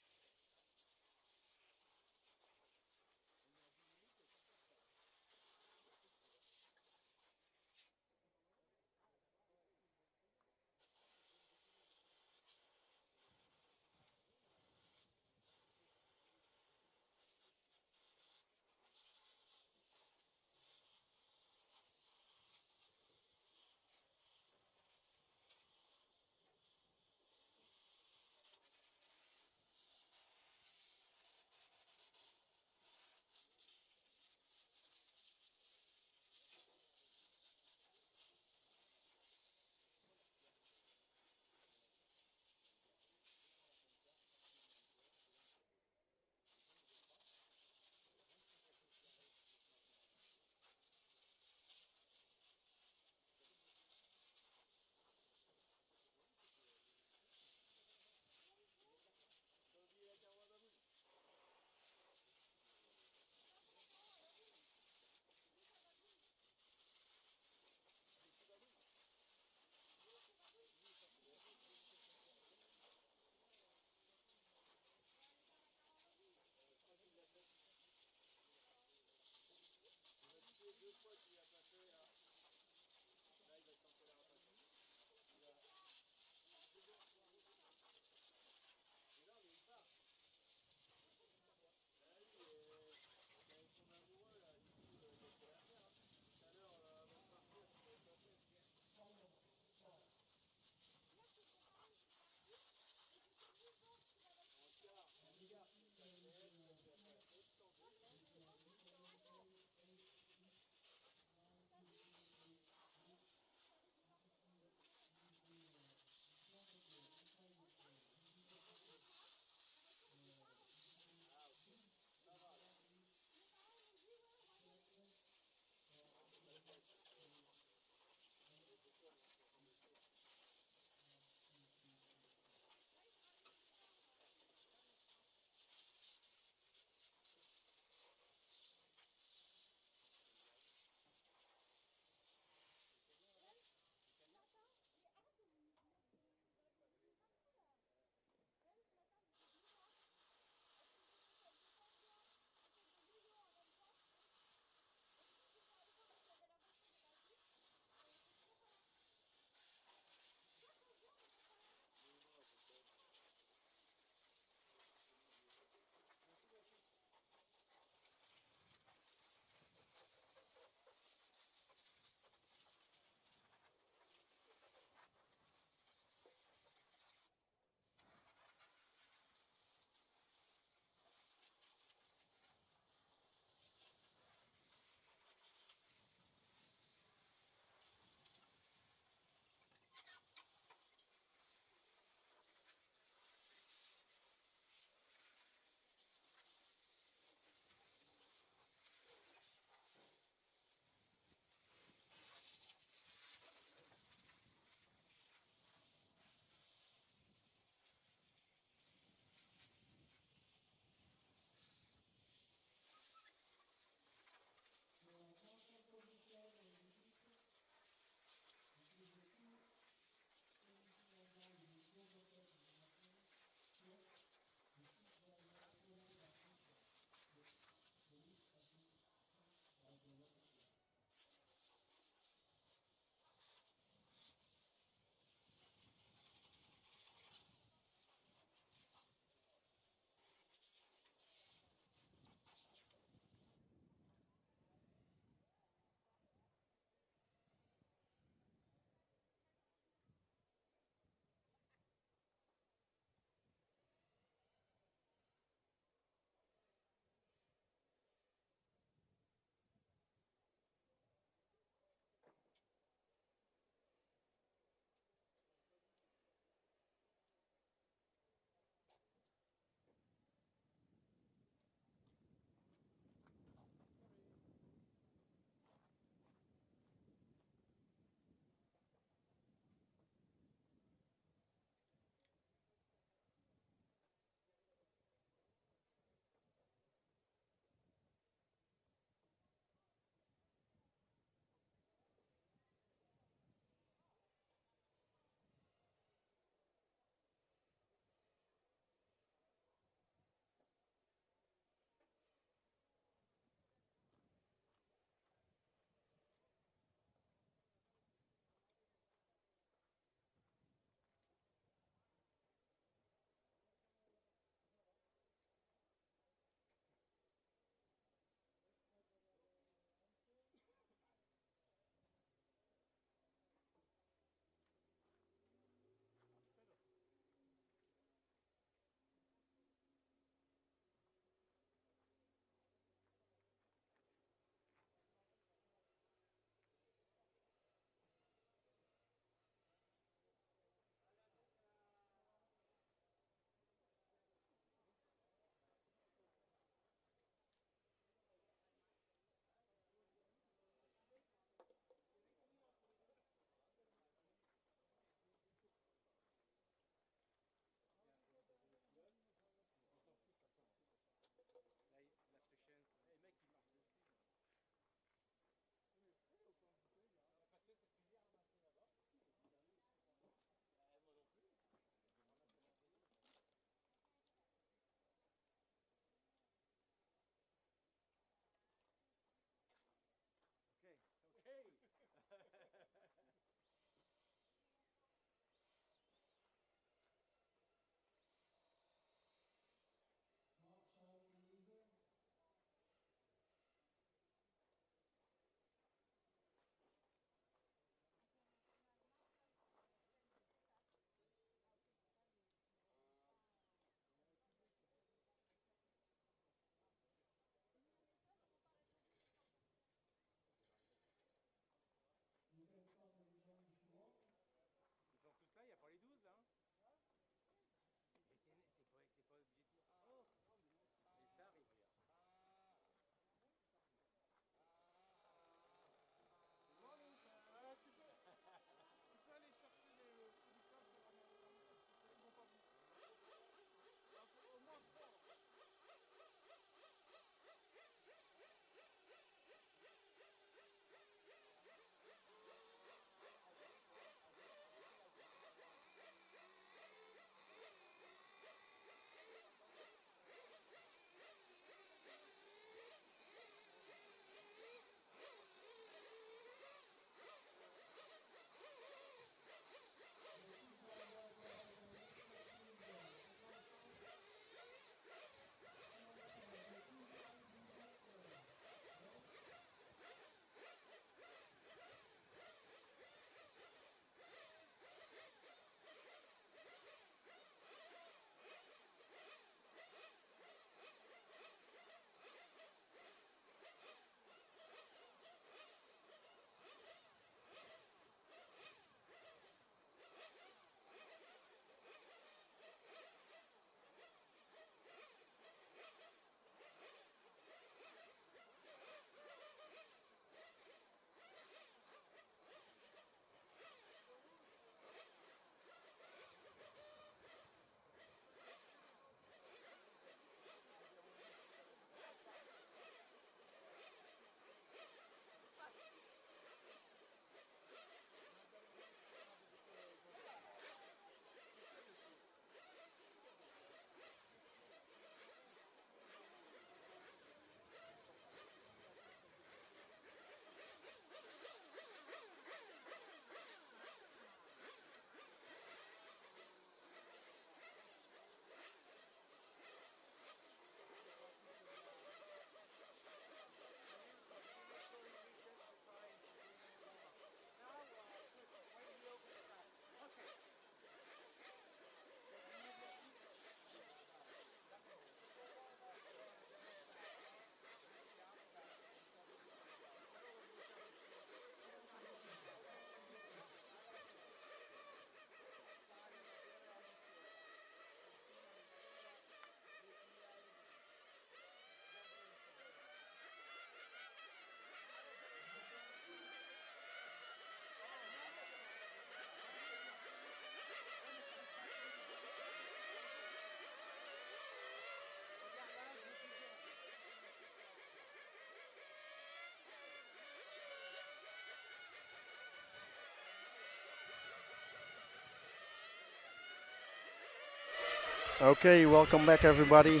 Okay, welcome back everybody.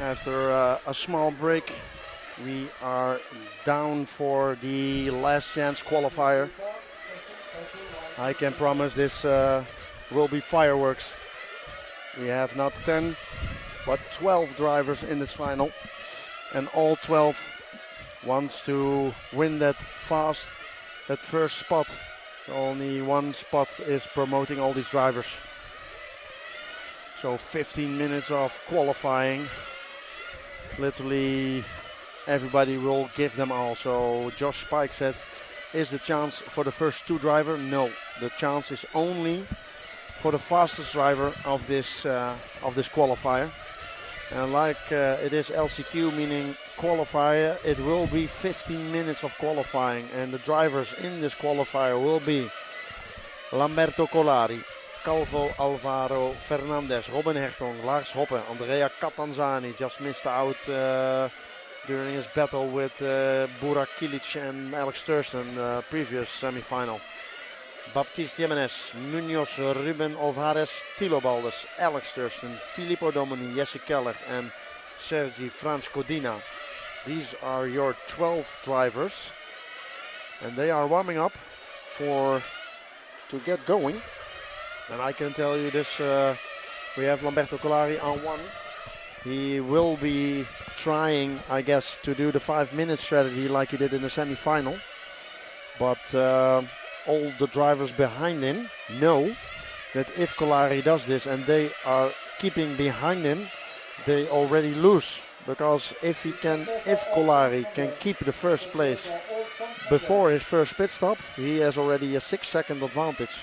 After a small break, we are down for the last chance qualifier. I can promise this will be fireworks. We have not 10 but 12 drivers in this final, and all 12 wants to win that first spot. Only one spot is promoting all these drivers. So 15 minutes of qualifying. Literally everybody will give them all. So Josh Spike said, is the chance for the first two driver? No, the chance is only for the fastest driver of this qualifier. And like it is LCQ, meaning qualifier, it will be 15 minutes of qualifying. And the drivers in this qualifier will be Lamberto Colari, Calvo Alvaro Fernandez, Robin Hertong, Lars Hoppe, Andrea Catanzani just missed out during his battle with Burak Kilic and Alex Thurston, previous semi-final. Baptiste Jimenez, Munoz, Ruben Alvarez, Tilo Baldes, Alex Thurston, Filippo Domini, Jesse Keller and Sergi Frans Codina. These are your 12 drivers and they are warming up to get going. And I can tell you this, we have Lamberto Colari on one. He will be trying, I guess, to do the 5-minute strategy like he did in the semi-final. But all the drivers behind him know that if Colari does this and they are keeping behind him, they already lose. Because if Colari can keep the first place before his first pit stop, he has already a 6-second advantage.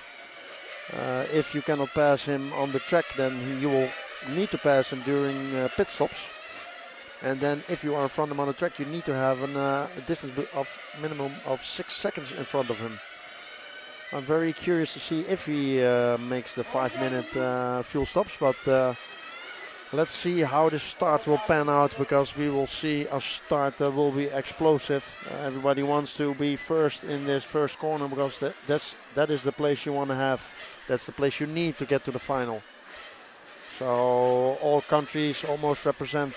If you cannot pass him on the track, then you will need to pass him during pit stops. And then if you are in front of him on the track, you need to have a distance of minimum of 6 seconds in front of him. I'm very curious to see if he makes the 5-minute fuel stops, but let's see how the start will pan out, because we will see a start that will be explosive. Everybody wants to be first in this first corner, because that is the place you want to have. That's the place you need to get to the final. So all countries almost represent: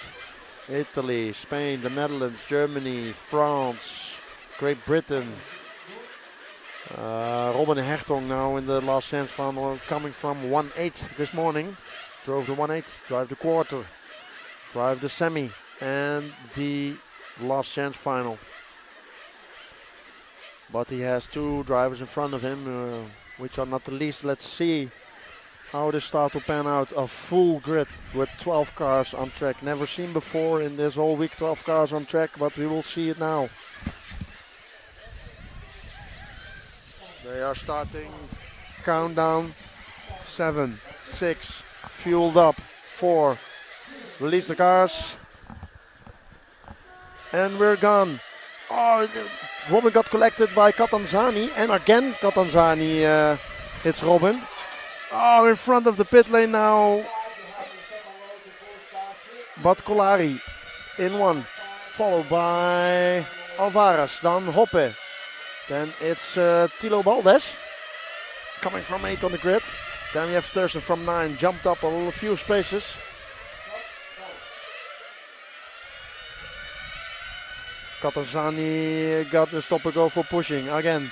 Italy, Spain, the Netherlands, Germany, France, Great Britain. Robin Hertong now in the last chance final, coming from 1/8 this morning. Drove the 1/8, drive the quarter, drive the semi and the last chance final. But he has two drivers in front of him, which are not the least. Let's see how this start will pan out. A full grid with 12 cars on track. Never seen before in this whole week, 12 cars on track, but we will see it now. They are starting. Countdown. 7, 6, fueled up. 4, release the cars. And we're gone. Oh, Robin got collected by Catanzani. And again, Catanzani hits Robin. Oh, in front of the pit lane now. But Colari in one. Followed by Alvarez. Then Hoppe. Then it's Tilo Baldes coming from 8 on the grid. Then we have Thurston from 9, jumped up a few spaces. Catanzani got the stop and go for pushing again.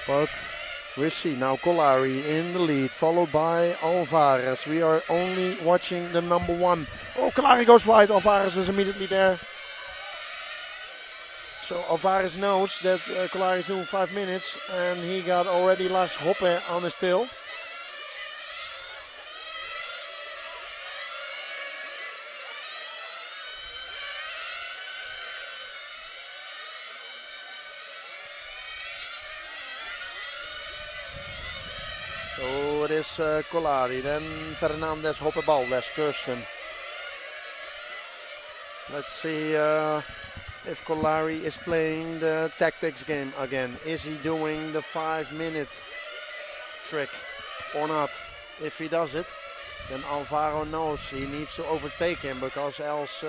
But we see now Colari in the lead, followed by Alvarez. We are only watching the number 1. Oh, Colari goes wide. Alvarez is immediately there. So Alvarez knows that Colari is doing 5 minutes, and he got already Lars Hoppe on his tail. So it is Colari, then Fernandez, Hoppe, Baldes, Thurston. Let's see if Colari is playing the tactics game again. Is he doing the 5-minute trick or not? If he does it, then Alvaro knows he needs to overtake him, because else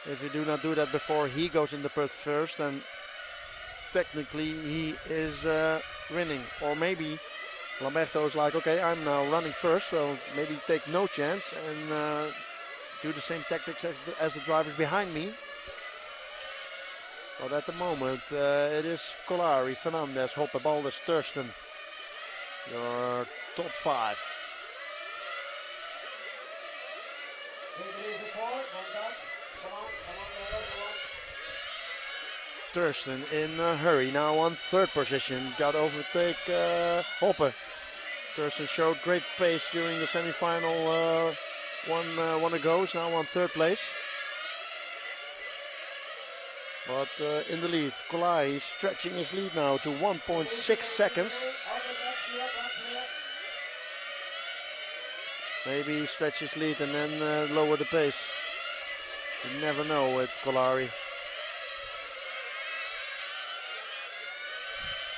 if you do not do that before he goes in the pit first, then technically he is winning. Or maybe Lamberto's like, okay, I'm now running first, so maybe take no chance and do the same tactics as the drivers behind me. But at the moment, it is Colari, Fernandez, Hoppe, Balders, Thurston. Your top 5. Thurston in a hurry, now on 3rd position. Got to overtake Hoppe. Thurston showed great pace during the semi-final one ago. Is now on 3rd place. But in the lead, Colari stretching his lead now to 1.6 seconds. Maybe stretch his lead and then lower the pace. You never know with Colari.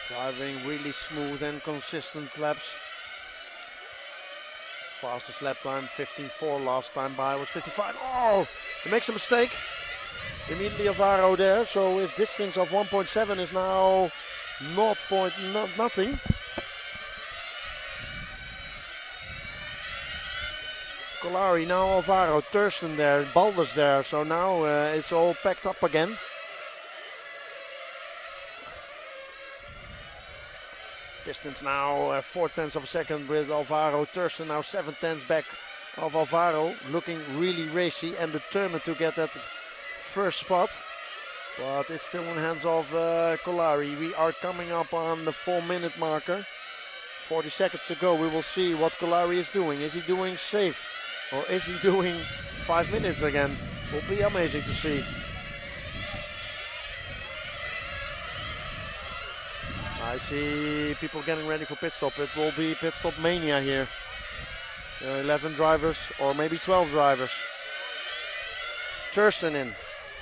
Driving really smooth and consistent laps. Fastest lap time 15.4, last time by was 55. Oh, he makes a mistake. Immediately Alvaro there, so his distance of 1.7 is now nothing. Colari, now Alvaro, Thurston there, Balders there, so now it's all packed up again. Distance now 4/10 of a second with Alvaro. Thurston now 7/10 back of Alvaro, looking really racy and determined to get that first spot. But it's still in hands of Colari. We are coming up on the 4-minute marker. 40 seconds to go. We will see what Colari is doing. Is he doing safe or is he doing 5 minutes again? Will be amazing to see. I see people getting ready for pit stop. It will be pit stop mania here. 11 drivers or maybe 12 drivers. Thurston in.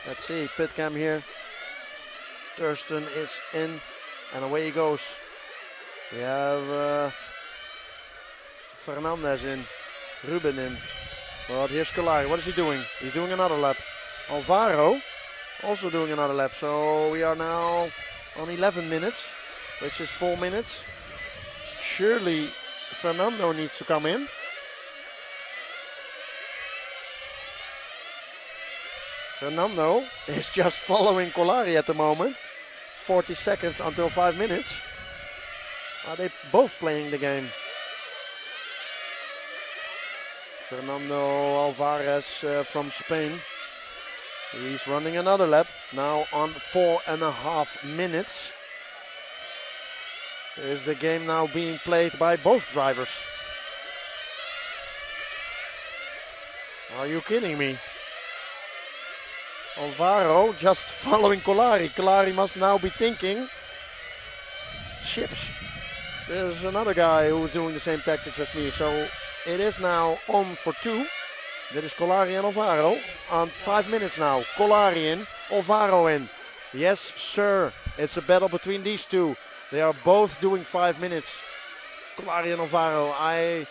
Let's see, pit cam here. Thurston is in and away he goes. We have Fernandez in, Ruben in. But here's Colari. What is he doing? He's doing another lap. Alvaro also doing another lap. So we are now on 11 minutes. Which is 4 minutes. Surely Fernando needs to come in. Fernando is just following Colari at the moment. 40 seconds until 5 minutes. Are they both playing the game? Fernando Alvarez from Spain. He's running another lap. Now on 4.5 minutes. Is the game now being played by both drivers? Are you kidding me? Alvaro just following Colari. Colari must now be thinking, ships. There's another guy who's doing the same tactics as me. So it is now on for 2. That is Colari and Alvaro. On 5 minutes now. Colari in, Alvaro in. Yes, sir. It's a battle between these two. They are both doing 5 minutes. Colari and Alvaro. I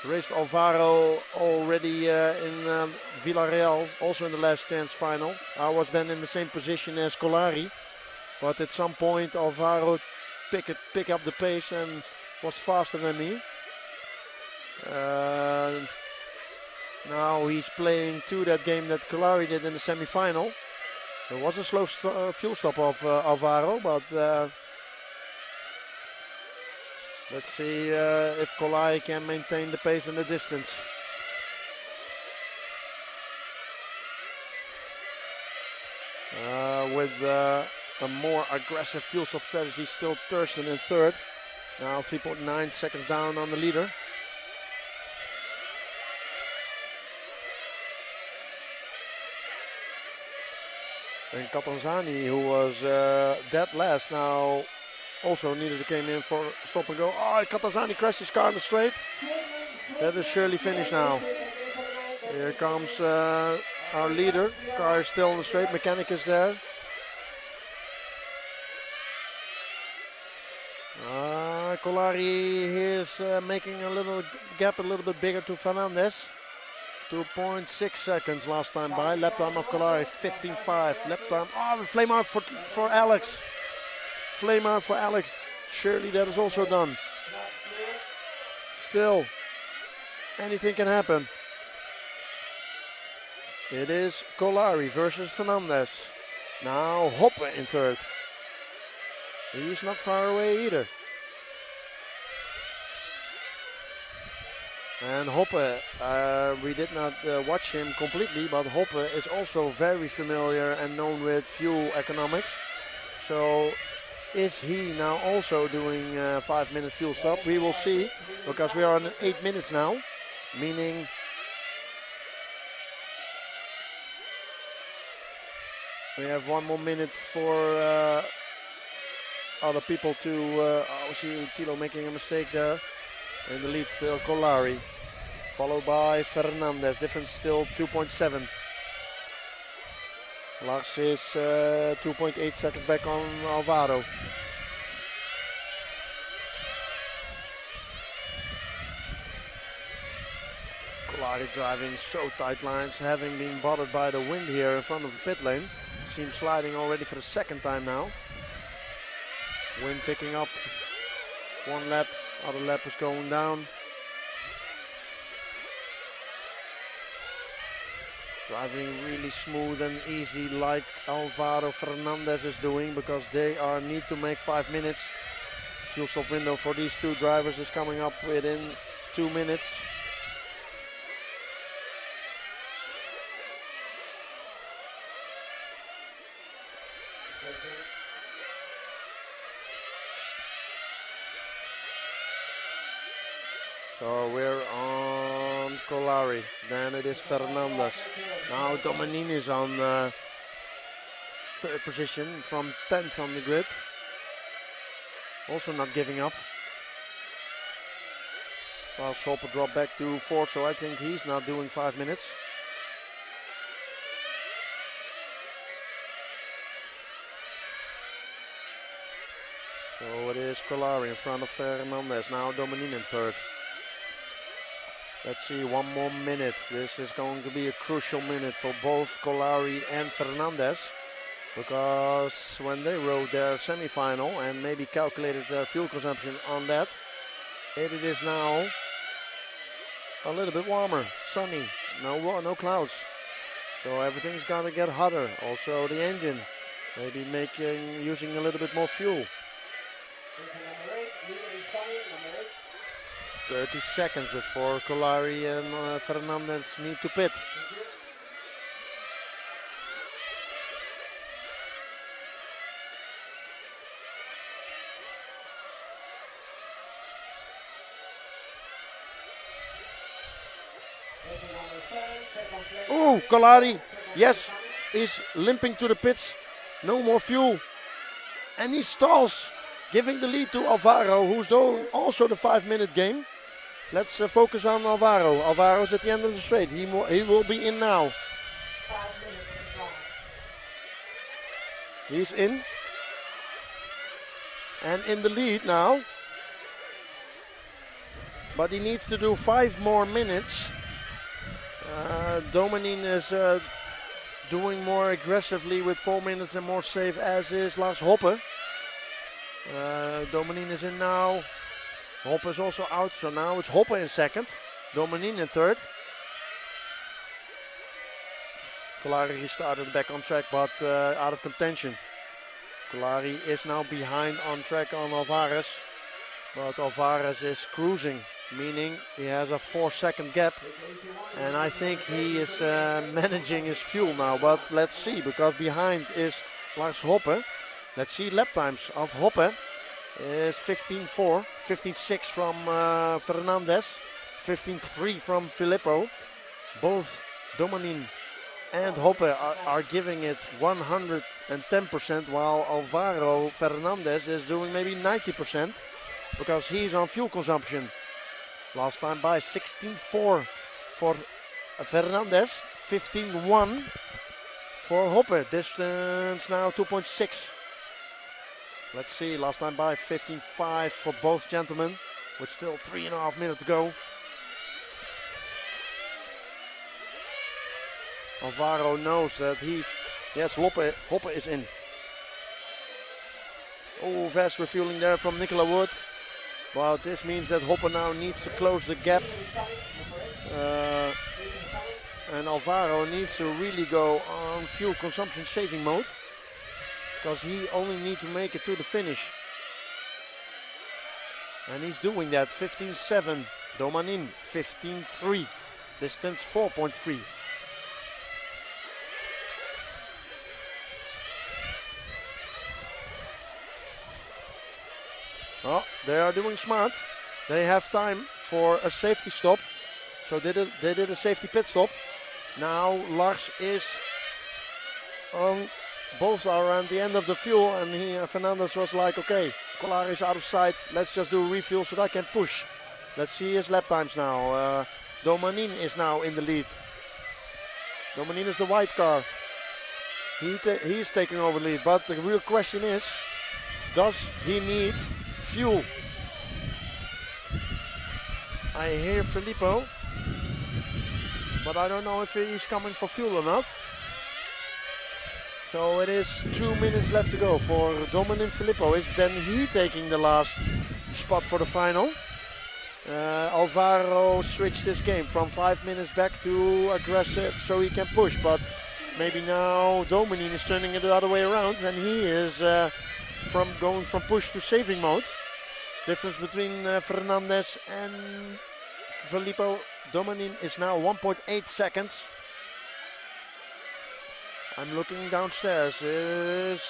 raced Alvaro already in Villarreal, also in the last chance final. I was then in the same position as Colari. But at some point Alvaro pick up the pace and was faster than me. Now he's playing to that game that Colari did in the semi-final. There was a slow fuel stop of Alvaro, but let's see if Colari can maintain the pace and the distance. With a more aggressive fuel stop strategy, still Thurston in 3rd. Now 3.9 seconds down on the leader. And Catanzani, who was dead last, now also needed to came in for stop and go. Oh, Catanzani crashed his car in the straight. That is surely finished now. Here comes our leader. Car is still in the straight. Mechanic is there. Colari is making a little gap a little bit bigger to Fernandez. 2.6 seconds last time by. Lap time of Colari 15.5. Lap time. Oh, the flame out for Alex. Flame out for Alex. Surely that is also done. still, anything can happen. It is Kolari versus Fernandez. Now Hoppe in third. He's not far away either. And Hoppe, we did not watch him completely, but Hoppe is also very familiar and known with fuel economics. So is he now also doing 5-minute fuel stop? We will see, because we are on 8 minutes now, meaning we have 1 more minute for other people to, we see Tilo making a mistake there. In the lead still Kolari, followed by Fernandez, difference still 2.7. Lars is 2.8 seconds back on Alvaro. Kolari driving so tight lines, having been bothered by the wind here in front of the pit lane. Seems sliding already for the second time now. Wind picking up 1 lap, other lap is going down. Driving really smooth and easy like Alvaro Fernandez is doing, because they need to make 5 minutes. Fuel stop window for these two drivers is coming up within 2 minutes. So we're on Kolari, then it is Fernandez. Now Domanin is on third position from 10th on the grid. Also not giving up. Well, Schoppe dropped back to 4th, so I think he's now doing 5 minutes. So it is Kolari in front of Fernandez, now Domanin in third. Let's see, 1 more minute. This is going to be a crucial minute for both Kolari and Fernandez, because when they rode their semi-final and maybe calculated their fuel consumption on that, it is now a little bit warmer, sunny, no clouds. So everything's got to get hotter. Also the engine, maybe using a little bit more fuel. 30 seconds before Kolari and Fernandez need to pit. Ooh, Kolari, yes, is limping to the pits. No more fuel. And he stalls, giving the lead to Alvaro, who's doing also the 5-minute game. Let's focus on Alvaro. Alvaro's at the end of the straight. He will be in now. 5 minutes to fly. He's in. And in the lead now. But he needs to do 5 more minutes. Domanin is doing more aggressively with 4 minutes and more safe, as is Lars Hoppe. Domanin is in now. Hoppe is also out, so now it's Hoppe in second. Domanin in third. Kolari started back on track, but out of contention. Kolari is now behind on track on Alvarez. But Alvarez is cruising, meaning he has a 4-second gap. And I think he is managing his fuel now. But let's see, because behind is Lars Hoppe. Let's see lap times of Hoppe. Is 15.4, 15.6 from Fernandez, 15.3 from Filippo. Both Domanin and Hoppe are giving it 110%, while Alvaro Fernandez is doing maybe 90%, because he's on fuel consumption. Last time by 16.4 for Fernandez, 15.1 for Hoppe. Distance now 2.6. Let's see, last time by 15.5 for both gentlemen, with still 3.5 minutes to go. Alvaro knows that Hoppe is in. Oh, fast refueling there from Nicola Wood. Well, this means that Hopper now needs to close the gap. And Alvaro needs to really go on fuel consumption saving mode. Because he only needs to make it to the finish. And he's doing that. 15.7. Domanin 15.3. Distance 4.3. Oh, they are doing smart. They have time for a safety stop. So they did a safety pit stop. Now Lars is on. Both are on the end of the fuel, and Fernandez was like, okay, Collard is out of sight. Let's just do a refuel so that I can push. Let's see his lap times now. Domanin is now in the lead. Domanin is the white car. He is taking over the lead, but the real question is, does he need fuel? I hear Filippo, but I don't know if he's coming for fuel or not. So it is 2 minutes left to go for Domanin Filippo. Is then he taking the last spot for the final? Alvaro switched his game from 5 minutes back to aggressive so he can push, but maybe now Domanin is turning it the other way around and he is going from push to saving mode. Difference between Fernandez and Filippo. Domanin is now 1.8 seconds. I'm looking downstairs. Is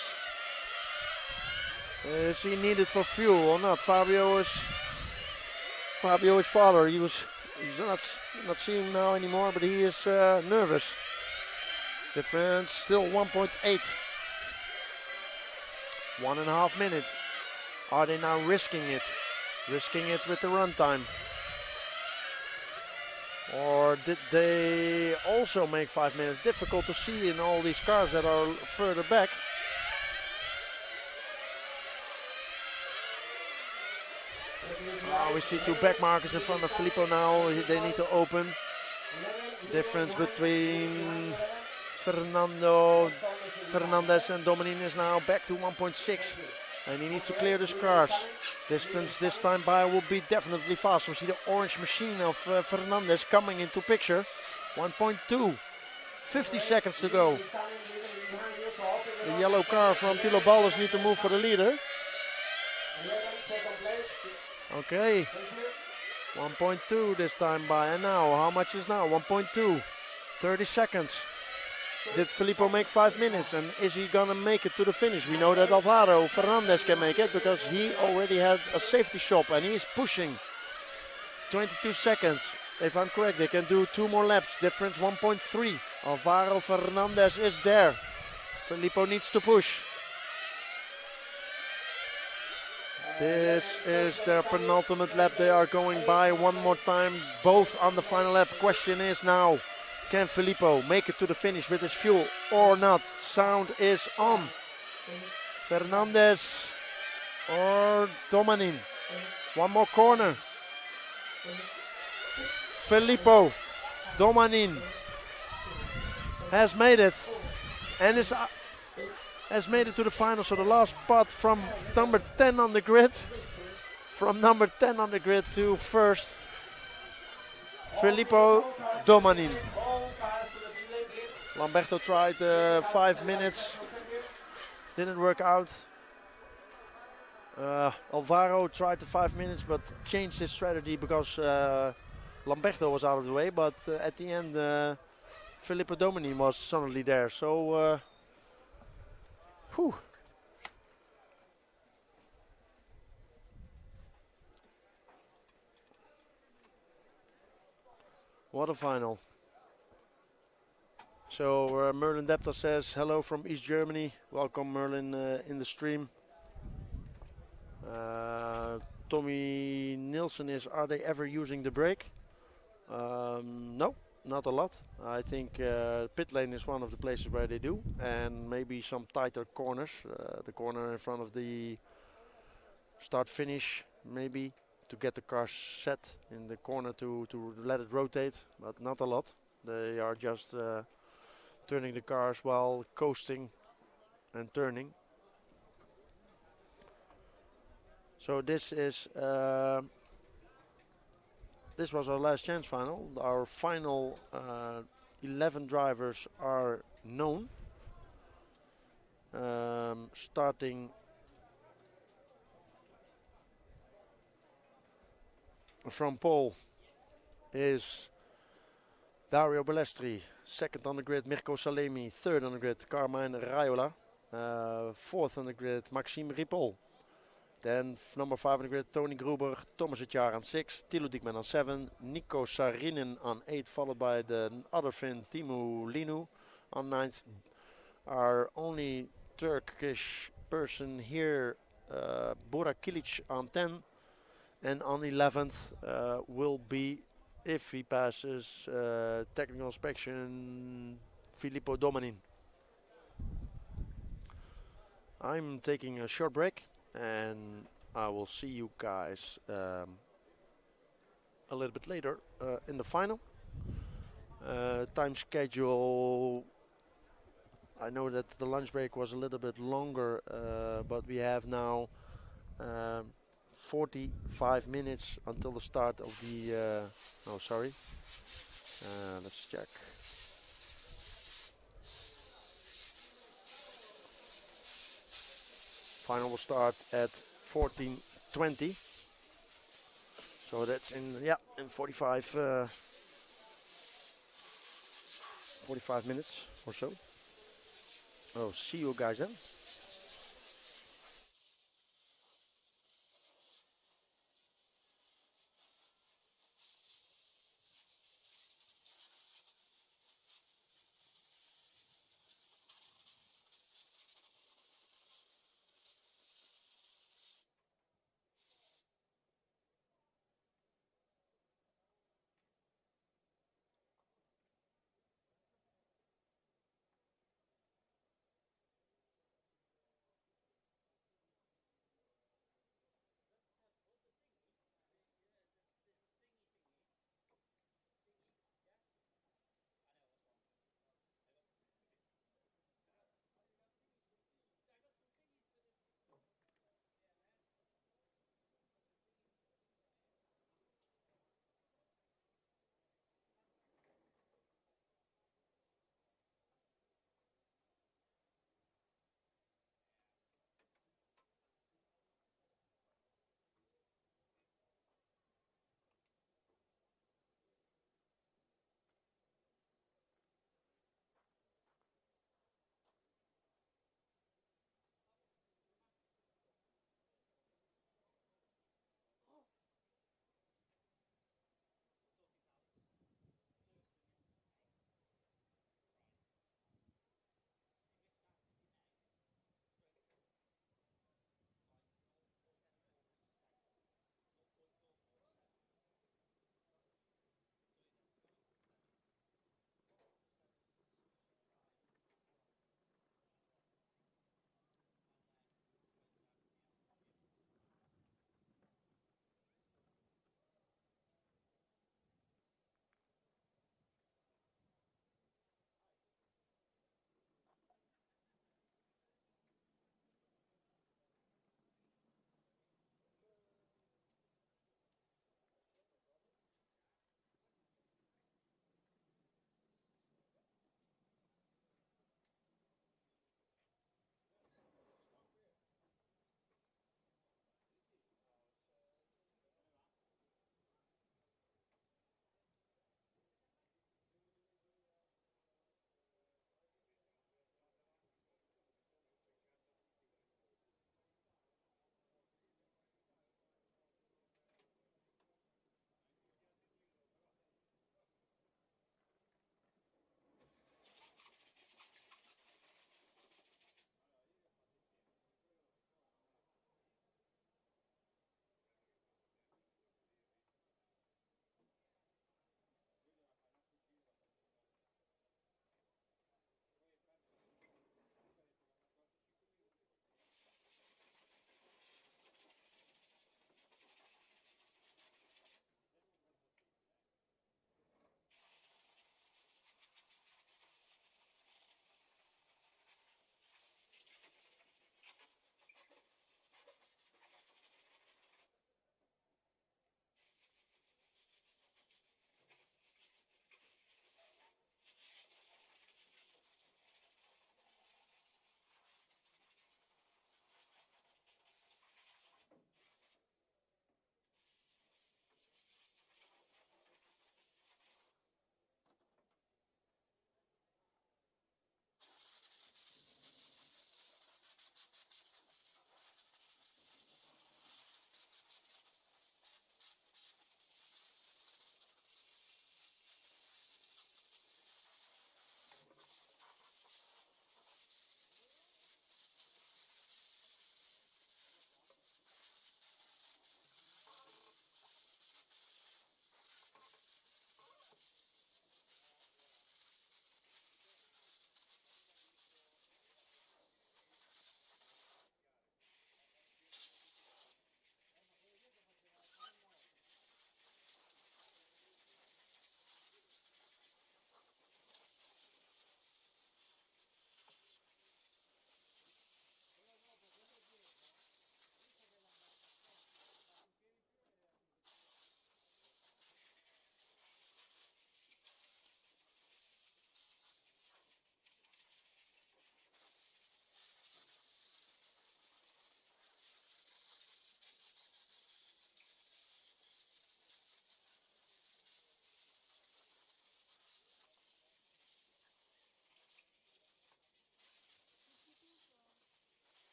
he needed for fuel or not? Fabio's father. He's not seeing him now anymore, but he is nervous. Difference still 1.8. 1.5 minutes. Are they now risking it? Risking it with the run time? Or did they also make 5 minutes? Difficult to see in all these cars that are further back. We see two back markers in front of Filippo now. They need to open. Difference between Fernandez and Domanin is now back to 1.6. And he needs to clear his cars. Distance this time by will be definitely fast. We see the orange machine of Fernandez coming into picture. 1.2. 50 seconds to go. The yellow car from Tilo Baldas need to move for the leader. Okay. 1.2 this time by. And now, how much is now? 1.2. 30 seconds. Did Filippo make 5 minutes, and is he gonna make it to the finish? We know that Alvaro Fernandez can make it because he already had a safety stop and he is pushing. 22 seconds. If I'm correct, they can do 2 more laps. Difference 1.3. Alvaro Fernandez is there. Filippo needs to push. This is their penultimate lap. They are going by one more time, both on the final lap. Question is now, can Filippo make it to the finish with his fuel or not? Sound is on. Fernandez or Domanin. One more corner. Filippo, Domanin has made it and has made it to the final. So the last spot from number 10 on the grid. From number 10 on the grid to first, Filippo Domanin. Lamberto tried 5 minutes, didn't work out. Alvaro tried the 5 minutes but changed his strategy because Lamberto was out of the way. But at the end, Filippo Domanin was suddenly there. So, whew. What a final. So Merlin Depta says, hello from East Germany. Welcome Merlin in the stream. Tommy Nielsen is, are they ever using the brake? No, not a lot. I think pit lane is one of the places where they do. And maybe some tighter corners. The corner in front of the start finish maybe. To get the car set in the corner to let it rotate. But not a lot. They are just turning the cars while coasting and turning. So this was our last chance final. Our final 11 drivers are known. Starting from pole is Dario Balestri, second on the grid, Mirko Salemi, third on the grid, Carmine Raiola, fourth on the grid, Maxime Ripoll. Then number 5 on the grid, Tony Gruber, Thomas Etjar on 6, Tilo Diekman on 7, Nico Sarinen on 8, followed by the other Finn, Timu Linu on 9th. Our only Turkish person here, Burak Kilic on 10. And on 11th will be, if he passes technical inspection, Filippo Domanin. I'm taking a short break and I will see you guys a little bit later in the final. Time schedule, I know that the lunch break was a little bit longer, but we have now 45 minutes until the start of the, oh sorry, let's check. Final will start at 14:20. So that's in 45 minutes or so. Oh, see you guys then.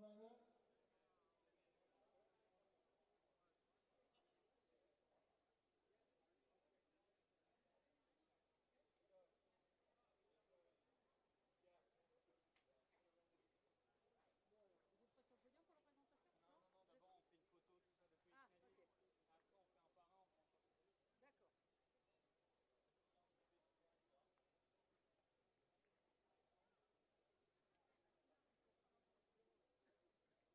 gentlemen. Vous êtes pas sur le podium pour la présentation? Non, non, non, d'abord on fait une photo, tout ça, de quoi il finalise. Ok. Après on fait un par un, on prend un photo. D'accord.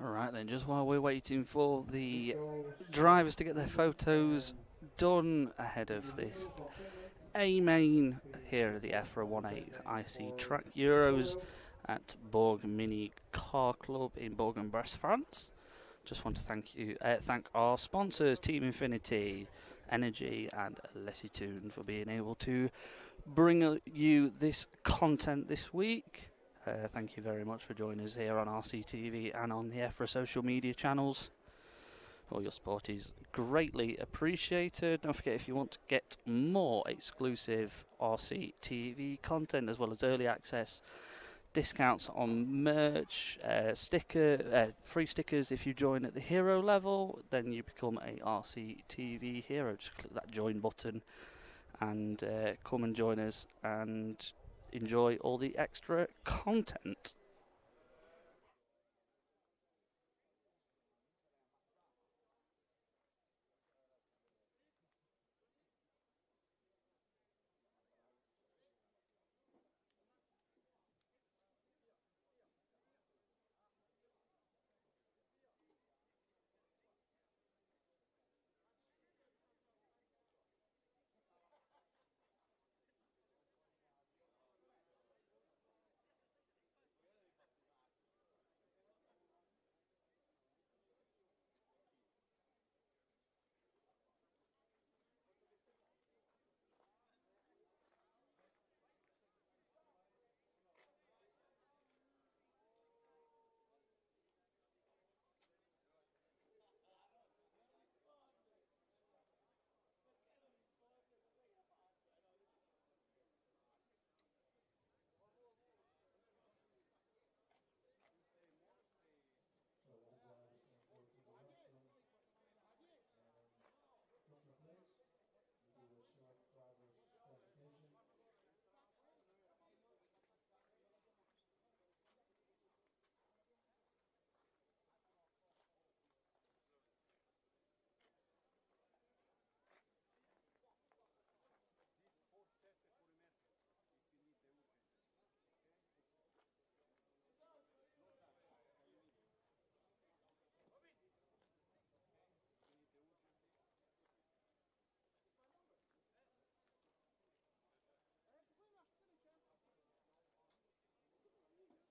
Alright then, just while we're waiting for the drivers to get their photos done ahead of this A main here at the EFRA 18 IC Track Euros at Bourg Mini Car Club in Bourg-en-Bresse, France. Just want to thank our sponsors, Team Infinity, Energy and Lessitune, for being able to bring you this content this week. Thank you very much for joining us here on RCTV and on the EFRA social media channels. All your support is greatly appreciated. Don't forget, if you want to get more exclusive RCTV content as well as early access, discounts on merch, free stickers if you join at the hero level, then you become a RCTV hero. Just click that join button and come and join us and enjoy all the extra content. So all drivers can go to the restroom and book your place. We do a short driver's presentation. This whole set for emergency, if you need the urgent. Okay? No touch. You need it. Okay? If you need the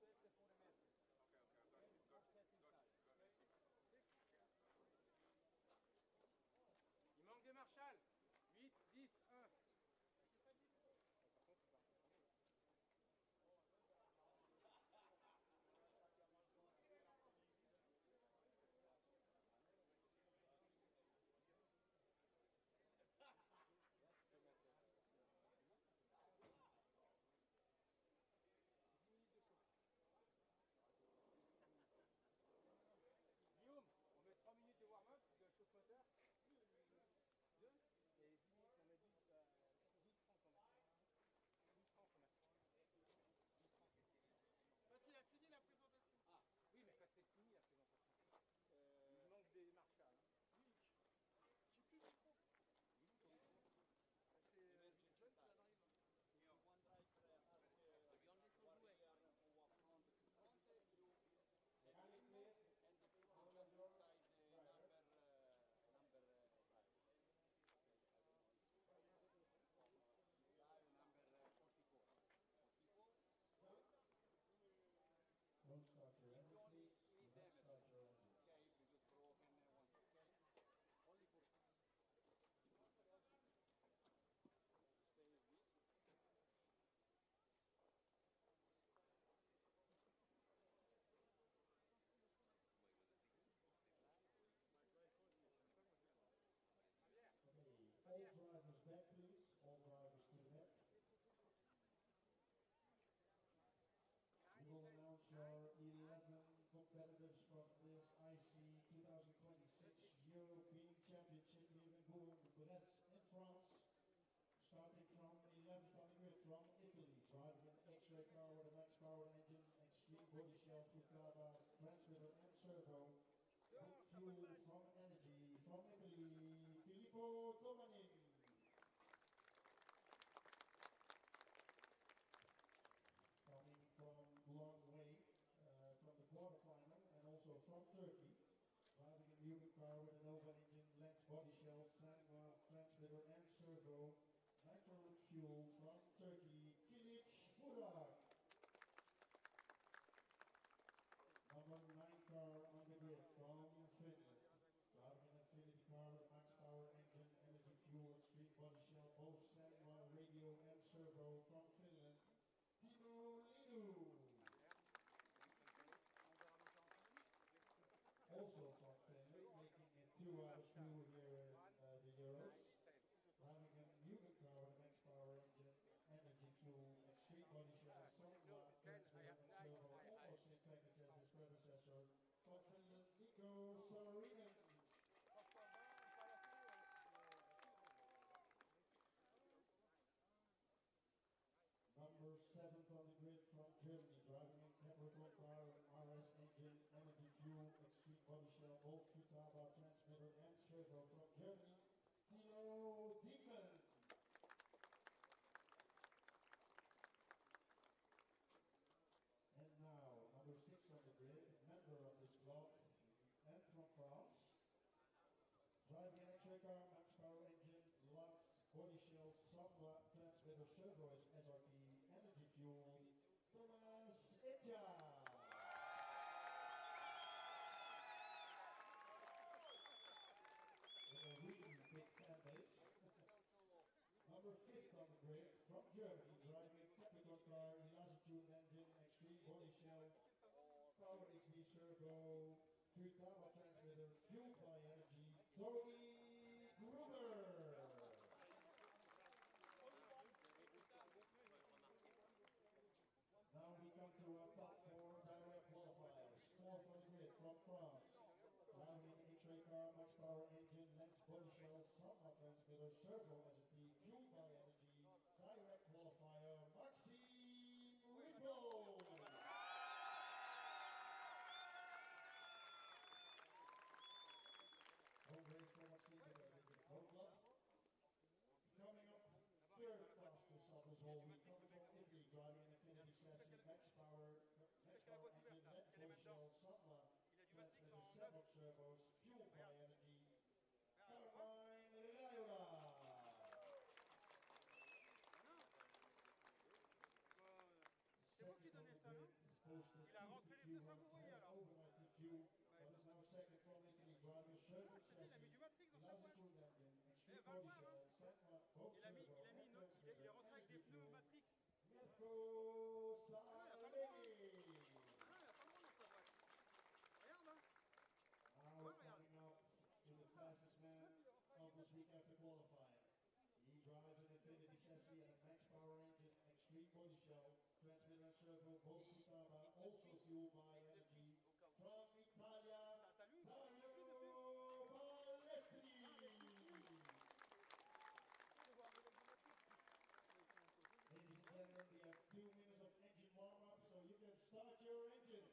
urgently. Pourquoi il marche pas les casques? John, full set for emergency. Okay? Full set inside. Okay? Il manque des marshals. 8, 10, 1. Guillaume, on met 3 minutes de warm-up, de chauffe moteur. 2 et 10 minutes, on met 12-30 on met. 12-30 on met. Quand il a fini la présentation. Ah, oui, mais quand c'est fini la présentation. Il manque des marshals. Hein. Oui, j'ai plus de micro. C'est Wilson qui l'a dans les mains. Mechanic please, name of your driver. Don't start your engines please. Do not start your engines. Okay, we just broken one. Okay, only for this. Stay with this. Okay, all drivers back please. All drivers to the back. We will announce your 11 competitors from this IC 2026 European Championship here in Bourg-en-Bresse in France. Starting from 11th on the grid from Italy, driving an X-ray car with a max power engine, extreme body shell, Futaba, transmitter and servo. With fuel from Energy from Italy, Filippo Domanin. Coming from long way, from the quarterfinal and also from Turkey. Driving a Mugen car with a Nova engine, Lens body shell, Sandwell, transmitter and servo. Nitro fuel from Turkey, Kilic Burak. Number 9 car on the grid from Finland. Driving an Infinity car with max power engine, energy fuel, extreme body shell, both Sandwell, radio and servo from Finland. Timo Lidu. Also from Finland, making it 2 out of 2 here in the Euros. Driving a Mugen car with a max power engine, energy fuel, extreme body shell, Sandwell, transmitter and servo, almost same package as his predecessor. From Finland, Nico Saarinen. Number 7th on the grid from Germany, driving a Capricorn car, RS engine, energy fuel, extreme body shell, both Futaba, transmitter and servo from Germany, Tilo Diekman. And now, number 6 on the grid, member of this club and from France. Driving an X-ray car, max power engine, Lux, body shell, Samba, transmitter, servo is SRT, energy fuel, Thomas Etja. With a really big fan base. Number 5th on the grid from Germany, driving a Capricorn car, Lasitune engine, extreme body shell, power HD servo, Futaba transmitter, fueled by energy, Tony Gruber. Now we come to our top 4 direct qualifiers. 4th on the grid from France. Driving an X-ray car, max power engine, Lens body shell, Samba transmitter, servo SRT, fueled by energy, direct qualifier, Maxime Ripple. Home race for Maxime because it's his home club. Coming up, 3rd fastest of this whole week, coming from Italy, driving an Infinity chassis, max power engine, Lens body shell, Samba transmitter, 7 servos, fueled by energy, Caroline Raiola. Second on the grid, posted TQ runs overnight TQ, but is now second from Italy, driving a Sherman chassis, Lasitune engine, extreme body shell, Sandwell, both servo and transmitter, energy fuel, Mirko Saleghi. Now coming up to the fastest man of this week after qualifying. He drives an Infinity chassis and a max power engine, extreme body shell, transmitter and servo, both Futaba, also fueled by energy. From Italia, Dario Balestri. Ladies and gentlemen, we have 2 minutes of engine warm-up, so you can start your engines.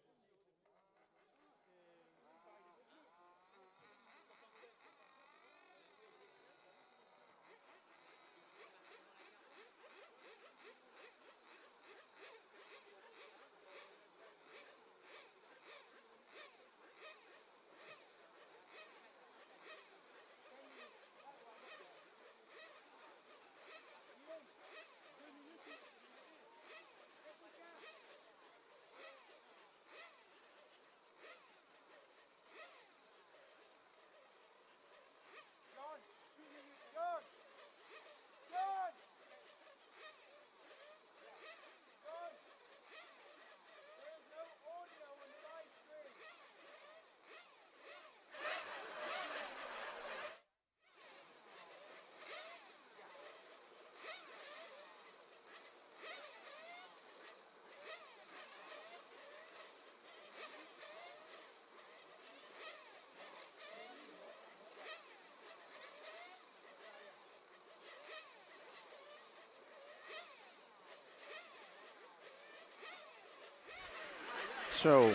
So,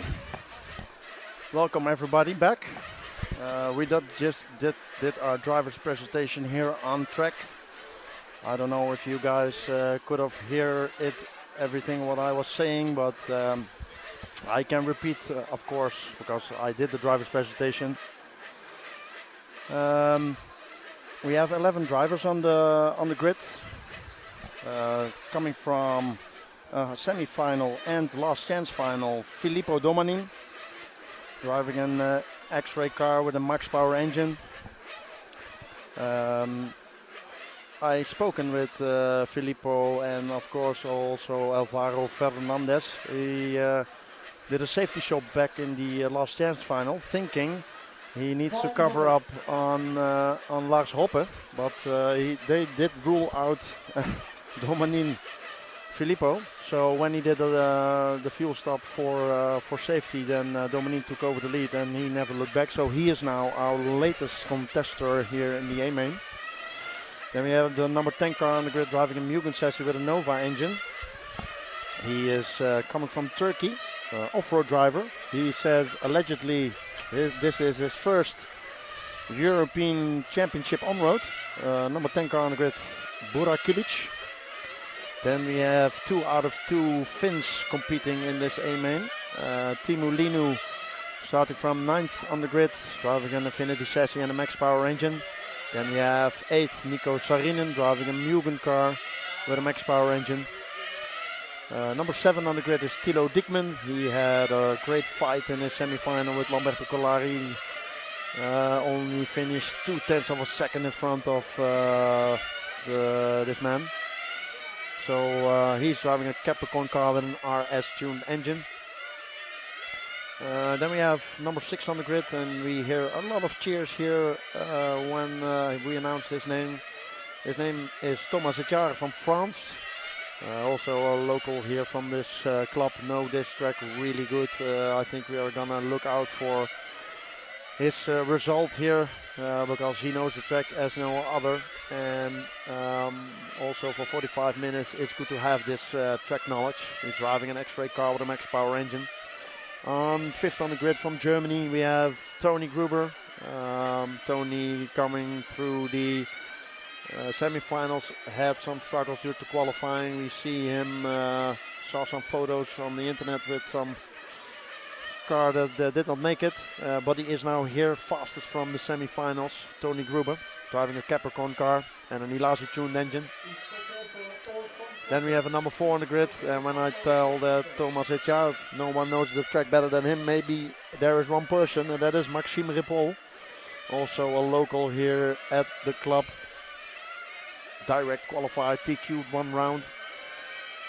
welcome everybody back. We just did our driver's presentation here on track. I don't know if you guys could have heard it, everything what I was saying, but I can repeat, of course, because I did the driver's presentation. We have 11 drivers on the grid, coming from semi-final and last chance final. Filippo Domanin, driving an X-ray car with a max power engine. I spoken with Filippo and of course also Alvaro Fernandez. He did a safety shop back in the last chance final, thinking he needs to cover up on Lars Hoppe, but they did rule out Domanin Filippo. So when he did the fuel stop for safety, then Domanin took over the lead and he never looked back. So he is now our latest contester here in the A-main. Then we have the number 10 car on the grid, driving a Mugen Sessi with a Nova engine. He is coming from Turkey, off-road driver. He said allegedly this is his first European Championship on-road. Number 10 car on the grid, Burak Kilic. Then we have 2 out of 2 Finns competing in this A-main. Timu Linu starting from 9th on the grid, driving an Infinity Chassis and a max power engine. Then we have 8th Nico Sarinen, driving a Mugen car with a max power engine. Number 7 on the grid is Tilo Dickman. He had a great fight in his semi-final with Lamberto Collari. Only finished 0.2 of a second in front of this man. So he's driving a Capricorn car with an RS-tuned engine. Then we have number 6 on the grid, and we hear a lot of cheers here when we announce his name. His name is Thomas Echard from France. Also a local here from this club. Know this track really good. I think we are gonna look out for his result here because he knows the track as no other. And also for 45 minutes it's good to have this track knowledge. He's driving an X-ray car with a max power engine. On 5th on the grid from Germany we have Tony Gruber. Tony coming through the semi-finals, had some struggles due to qualifying. We see him, saw some photos on the internet with some car that did not make it, but he is now here, fastest from the semi-finals. Tony Gruber, driving a Capricorn car and an Ilasi tuned engine. Then we have a number 4 on the grid, and when I tell that Thomas Echard, no one knows the track better than him, maybe there is one person, and that is Maxime Ripoll, also a local here at the club. Direct qualified, TQ'd 1 round,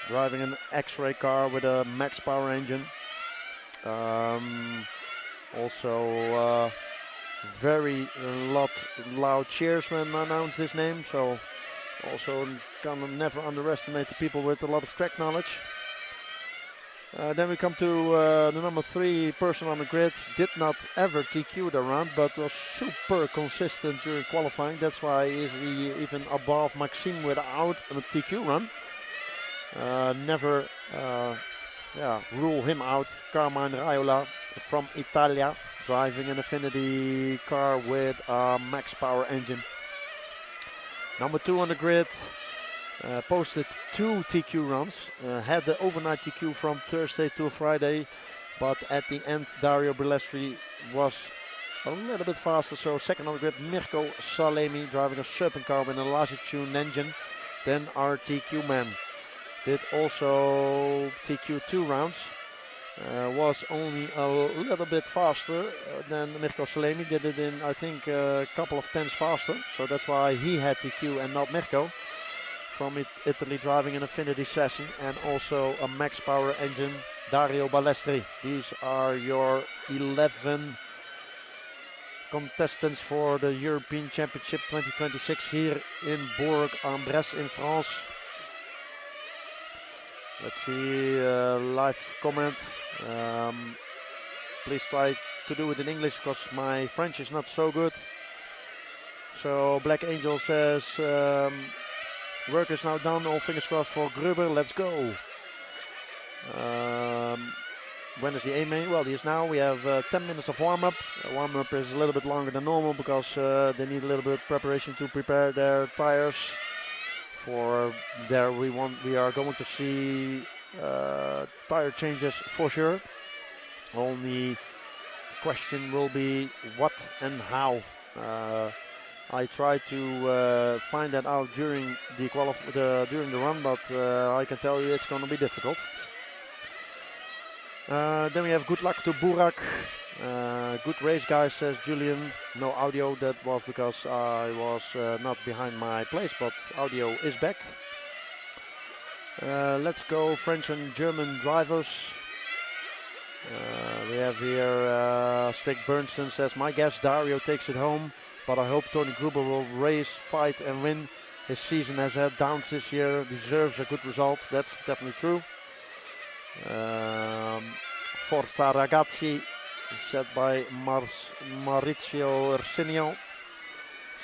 driving an X-ray car with a max power engine. Also very loud cheers when I announced his name, so also can never underestimate the people with a lot of track knowledge. Then we come to the number 3 person on the grid. Did not ever TQ the round, but was super consistent during qualifying. That's why is he even above Maxime without a TQ run. Never rule him out. Carmine Raiola from Italia, driving an Infinity car with a max power engine. Number 2 on the grid. Posted 2 TQ runs, had the overnight TQ from Thursday to Friday, but at the end Dario Bellestri was a little bit faster, so 2nd on the grid Mirko Salemi, driving a Serpent car with a Lazy tuned engine. Then our TQ man did also TQ 2 rounds, was only a little bit faster than Mirko Salemi, did it in I think a couple of tenths faster, so that's why he had TQ and not Mirko. From Italy, driving an Infinity Chassis and also a max power engine, Dario Ballestri. These are your 11 contestants for the European Championship 2026 here in Bourg-en-Bresse in France. Let's see, live comment. Please try to do it in English because my French is not so good. So Black Angel says, work is now done, all fingers crossed for Gruber, let's go. when is the A main? Well, it is now. We have 10 minutes of warm-up. Warm-up is a little bit longer than normal because they need a little bit of preparation to prepare their tires. For there we are going to see tire changes for sure. Only question will be what and how. I tried to find that out during the run, but I can tell you it's going to be difficult. Then we have good luck to Burak. Good race, guys, says Julian. No audio. That was because I was not behind my place, but audio is back. Let's go French and German drivers. We have here Stig Bernstein says, my guess Dario takes it home, but I hope Tony Gruber will race, fight and win. His season has had downs this year, deserves a good result. That's definitely true. Forza Ragazzi, said by Maurizio Ersinio.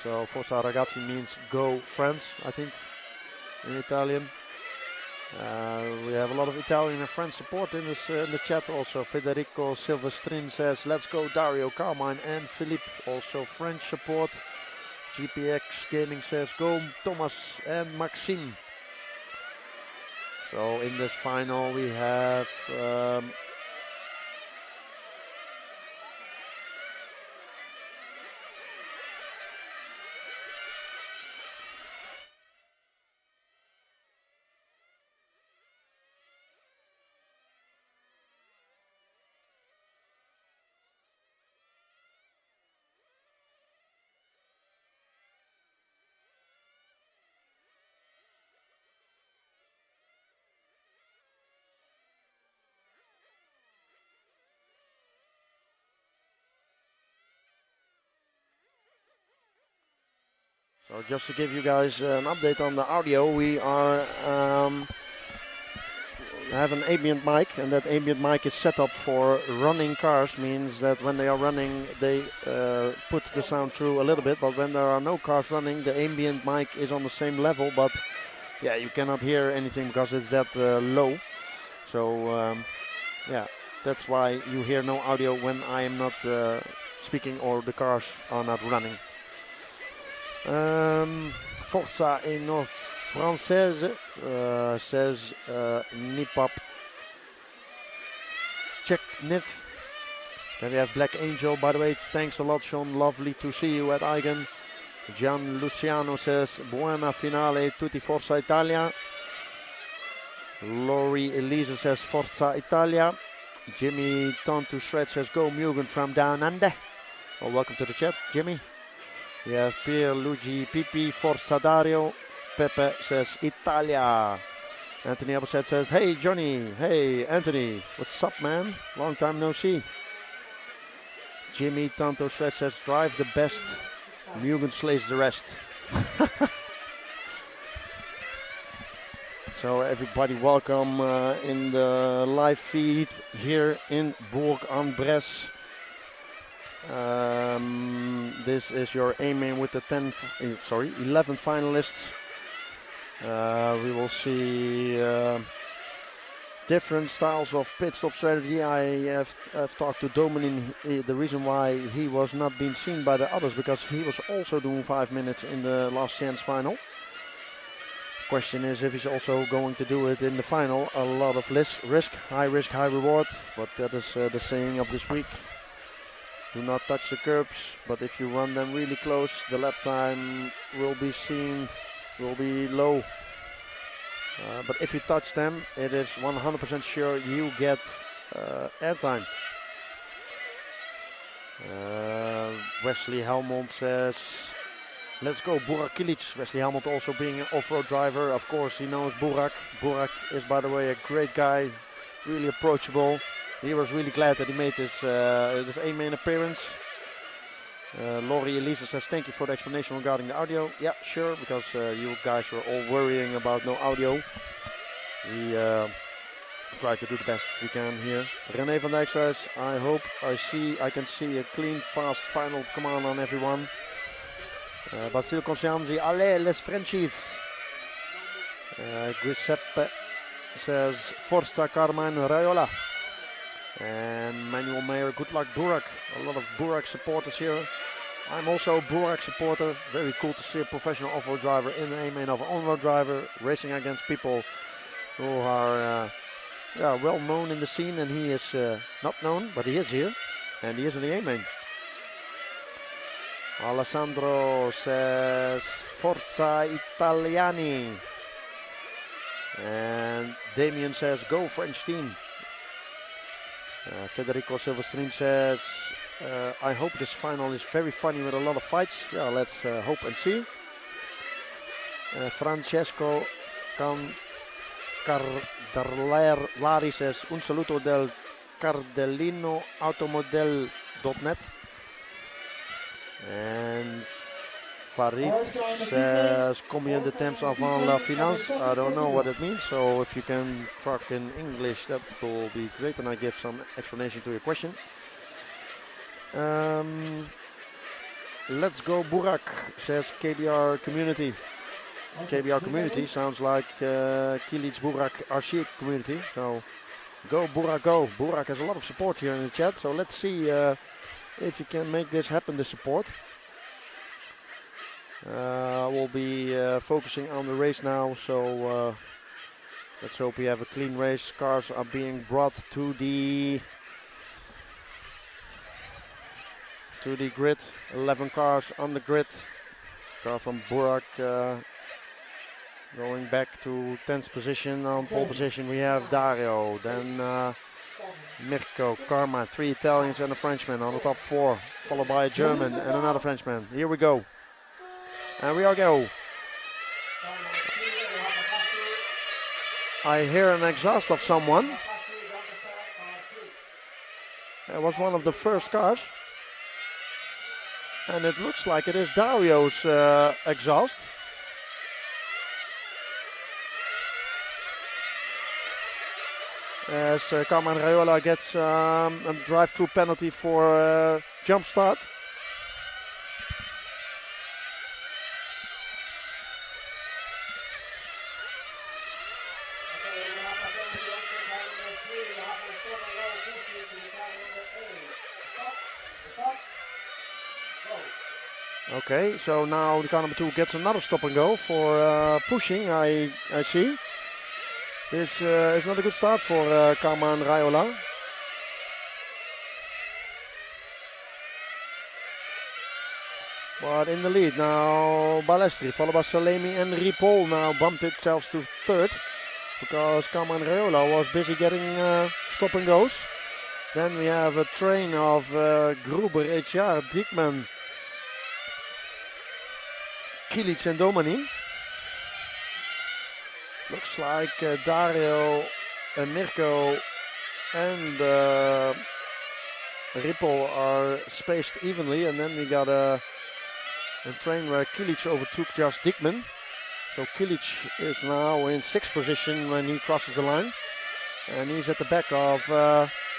So Forza Ragazzi means go France, I think, in Italian. We have a lot of Italian and French support in the chat also. Federico Silvestrin says, let's go Dario, Carmine and Philippe. Also French support. GPX Gaming says, go Thomas and Maxime. So in this final we have so just to give you guys an update on the audio, we are have an ambient mic, and that ambient mic is set up for running cars. Means that when they are running, they put the sound through a little bit, but when there are no cars running, the ambient mic is on the same level, but yeah, you cannot hear anything because it's that low. So yeah, that's why you hear no audio when I am not speaking or the cars are not running. Forza Eno Française says Nipap Check Niv. Then we have Black Angel, by the way. Thanks a lot, Sean. Lovely to see you at Eigen. Gian Luciano says Buona finale tutti Forza Italia. Laurie Elisa says Forza Italia. Jimmy Tontu Shred says go Mugen from down under. Well, welcome to the chat, Jimmy. We have Pier Luigi Pipi, Forza Dario. Pepe says Italia. Anthony Appleset says, hey Johnny, hey Anthony, what's up man? Long time no see. Jimmy Tanto Shred says, drive the best, Mugen slays the rest. So everybody welcome in the live feed here in Bourg-en-Bresse. This is your A-main with the 11 finalists. We will see different styles of pit stop strategy. I have talked to Domin. The reason why he was not being seen by the others because he was also doing 5 minutes in the last chance final. Question is if he's also going to do it in the final. A lot of risk, high reward. But that is the saying of this week. Do not touch the curbs, but if you run them really close, the lap time will be low. But if you touch them, it is 100% sure you get airtime. Wesley Helmond says, let's go Burak Kilic. Wesley Helmond also being an off-road driver. Of course, he knows Burak. Burak is, by the way, a great guy, really approachable. He was really glad that he made this A-main appearance. Laurie Elisa says, thank you for the explanation regarding the audio. Yeah, sure, because you guys were all worrying about no audio. We try to do the best we can here. René van Dijk says, I hope I can see a clean, fast final command on everyone. Basil Conscianzi, allez, les Frenchies. Giuseppe says, Forza Carmine Raiola. And Manuel Mayer, good luck Burak. A lot of Burak supporters here. I'm also a Burak supporter. Very cool to see a professional off-road driver in the A-main of an on-road driver racing against people who are well known in the scene, and he is not known, but he is here, and he is in the A-main. Alessandro says Forza Italiani. And Damien says go French team. Federico Silvestrin says I hope this final is very funny with a lot of fights. Yeah, let's hope and see. Francesco Cardarlari says un saluto del Cardellino Automodel.net. And Farid says combien de temps avant la finance. I don't know what it means, so if you can talk in English that will be great and I give some explanation to your question. Let's go Burak, says KBR Community. KBR Community sounds like Kilic Burak RC Community, so go Burak go. Burak has a lot of support here in the chat, so let's see if you can make this happen, the support. We'll be focusing on the race now, so let's hope we have a clean race. Cars are being brought to the grid. 11 cars on the grid. Car from Burak going back to 10th position. On pole position we have Dario, then Mirko, Karma, 3 Italians and a Frenchman on the top 4, followed by a German and another Frenchman. Here we go. And we all go. I hear an exhaust of someone. It was one of the first cars. And it looks like it is Dario's exhaust. As Carmen Raiola gets a drive-through penalty for jump start. Okay, so now the car number 2 gets another stop and go for pushing, I see. This is not a good start for Carmen Raiola. But in the lead now Balestri, followed by Salemi, and Ripoll now bumped itself to 3rd because Carmen Raiola was busy getting stop and goes. Then we have a train of Gruber, HR, Diekman, Kilic and Domani. Looks like Dario, Mirko and Ripoll are spaced evenly, and then we got a train where Kilic overtook just Diekman. So Kilic is now in 6th position when he crosses the line, and he's at the back of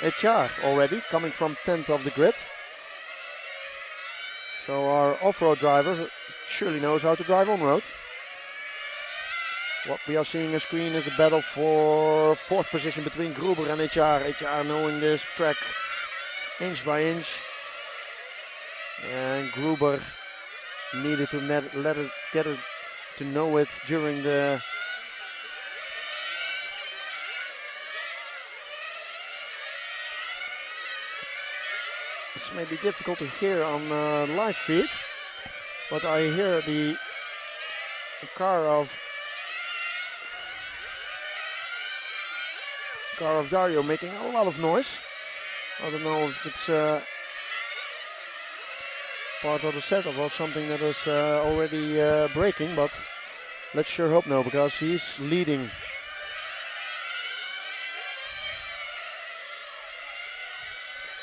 HR already, coming from 10th of the grid. So our off-road driver surely knows how to drive on-road. What we are seeing on screen is a battle for 4th position between Gruber and HR. HR knowing this track inch by inch. And Gruber needed to get it to know it during the This may be difficult to hear on live feed, but I hear the car of Dario making a lot of noise. I don't know if it's part of the setup or something that is already breaking, but let's sure hope no, because he's leading.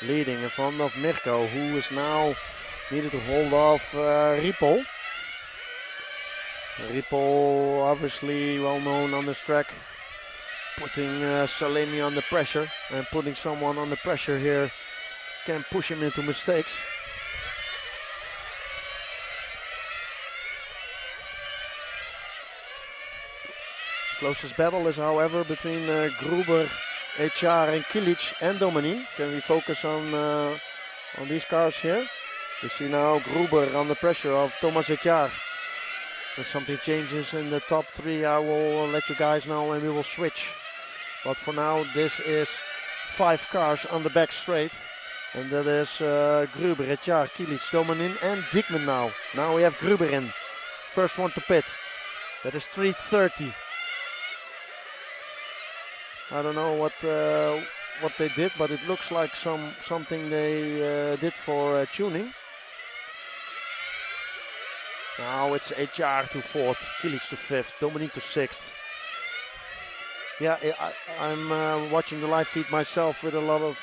Leading in front of Mirko, who is now needed to hold off Ripoll. Ripoll, obviously well known on this track, putting Salemi under pressure, and putting someone under pressure here can push him into mistakes. Closest battle is, however, between Gruber HR and Kilic and Domanin. Can we focus on these cars here? We see now Gruber under pressure of Thomas HR. If something changes in the top three, I will let you guys know and we will switch. But for now, this is 5 cars on the back straight. And that is Gruber, HR, Kilic, Domanin and Diekman now. Now we have Gruber in. First one to pit. That is 3:30. I don't know what they did, but it looks like something they did for tuning. Now it's HR to 4th, Kilic to 5th, Domanin to 6th. Yeah, I'm watching the live feed myself with a lot of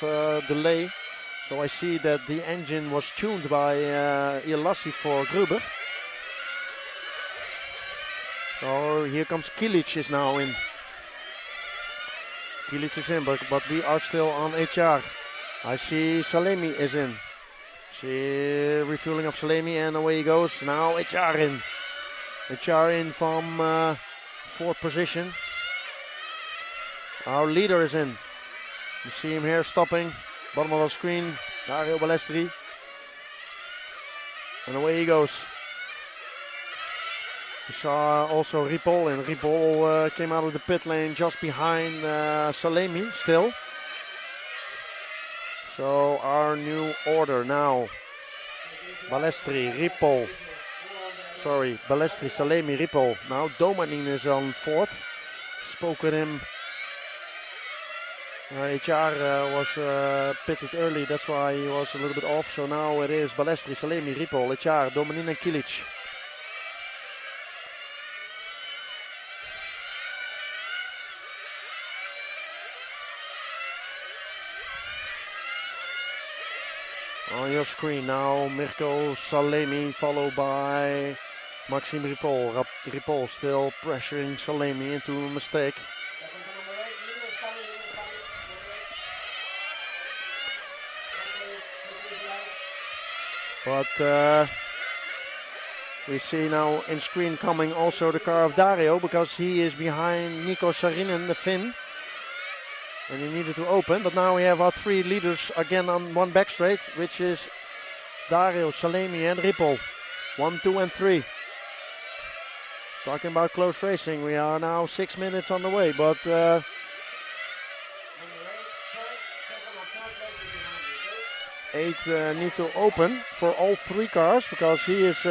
delay. So I see that the engine was tuned by Ilassi for Gruber. So here comes Kilic is now in. Kilic is in, but we are still on HR. I see Salemi is in. See refueling of Salemi and away he goes. Now HR in. HR in from 4th position. Our leader is in. You see him here stopping. Bottom of the screen. Dario Balestri. And away he goes. We saw also Ripoll, and Ripoll came out of the pit lane just behind Salemi still. So our new order now. Balestri, Ripoll. Sorry, Balestri, Salemi, Ripoll. Now Domanin is on 4th. Spoke with him. HR was pitted early, that's why he was a little bit off. So now it is Balestri, Salemi, Ripoll, HR, Domanin and Kilic. On your screen now, Mirko Salemi followed by Maxime Ripoll. Ripoll still pressuring Salemi into a mistake. But we see now in screen coming also the car of Dario, because he is behind Nico Saarinen, the Finn. And he needed to open, but now we have our 3 leaders again on one back straight, which is Dario, Salemi and Ripoll. 1, 2 and 3. Talking about close racing, we are now 6 minutes on the way, but eight need to open for all 3 cars, because he is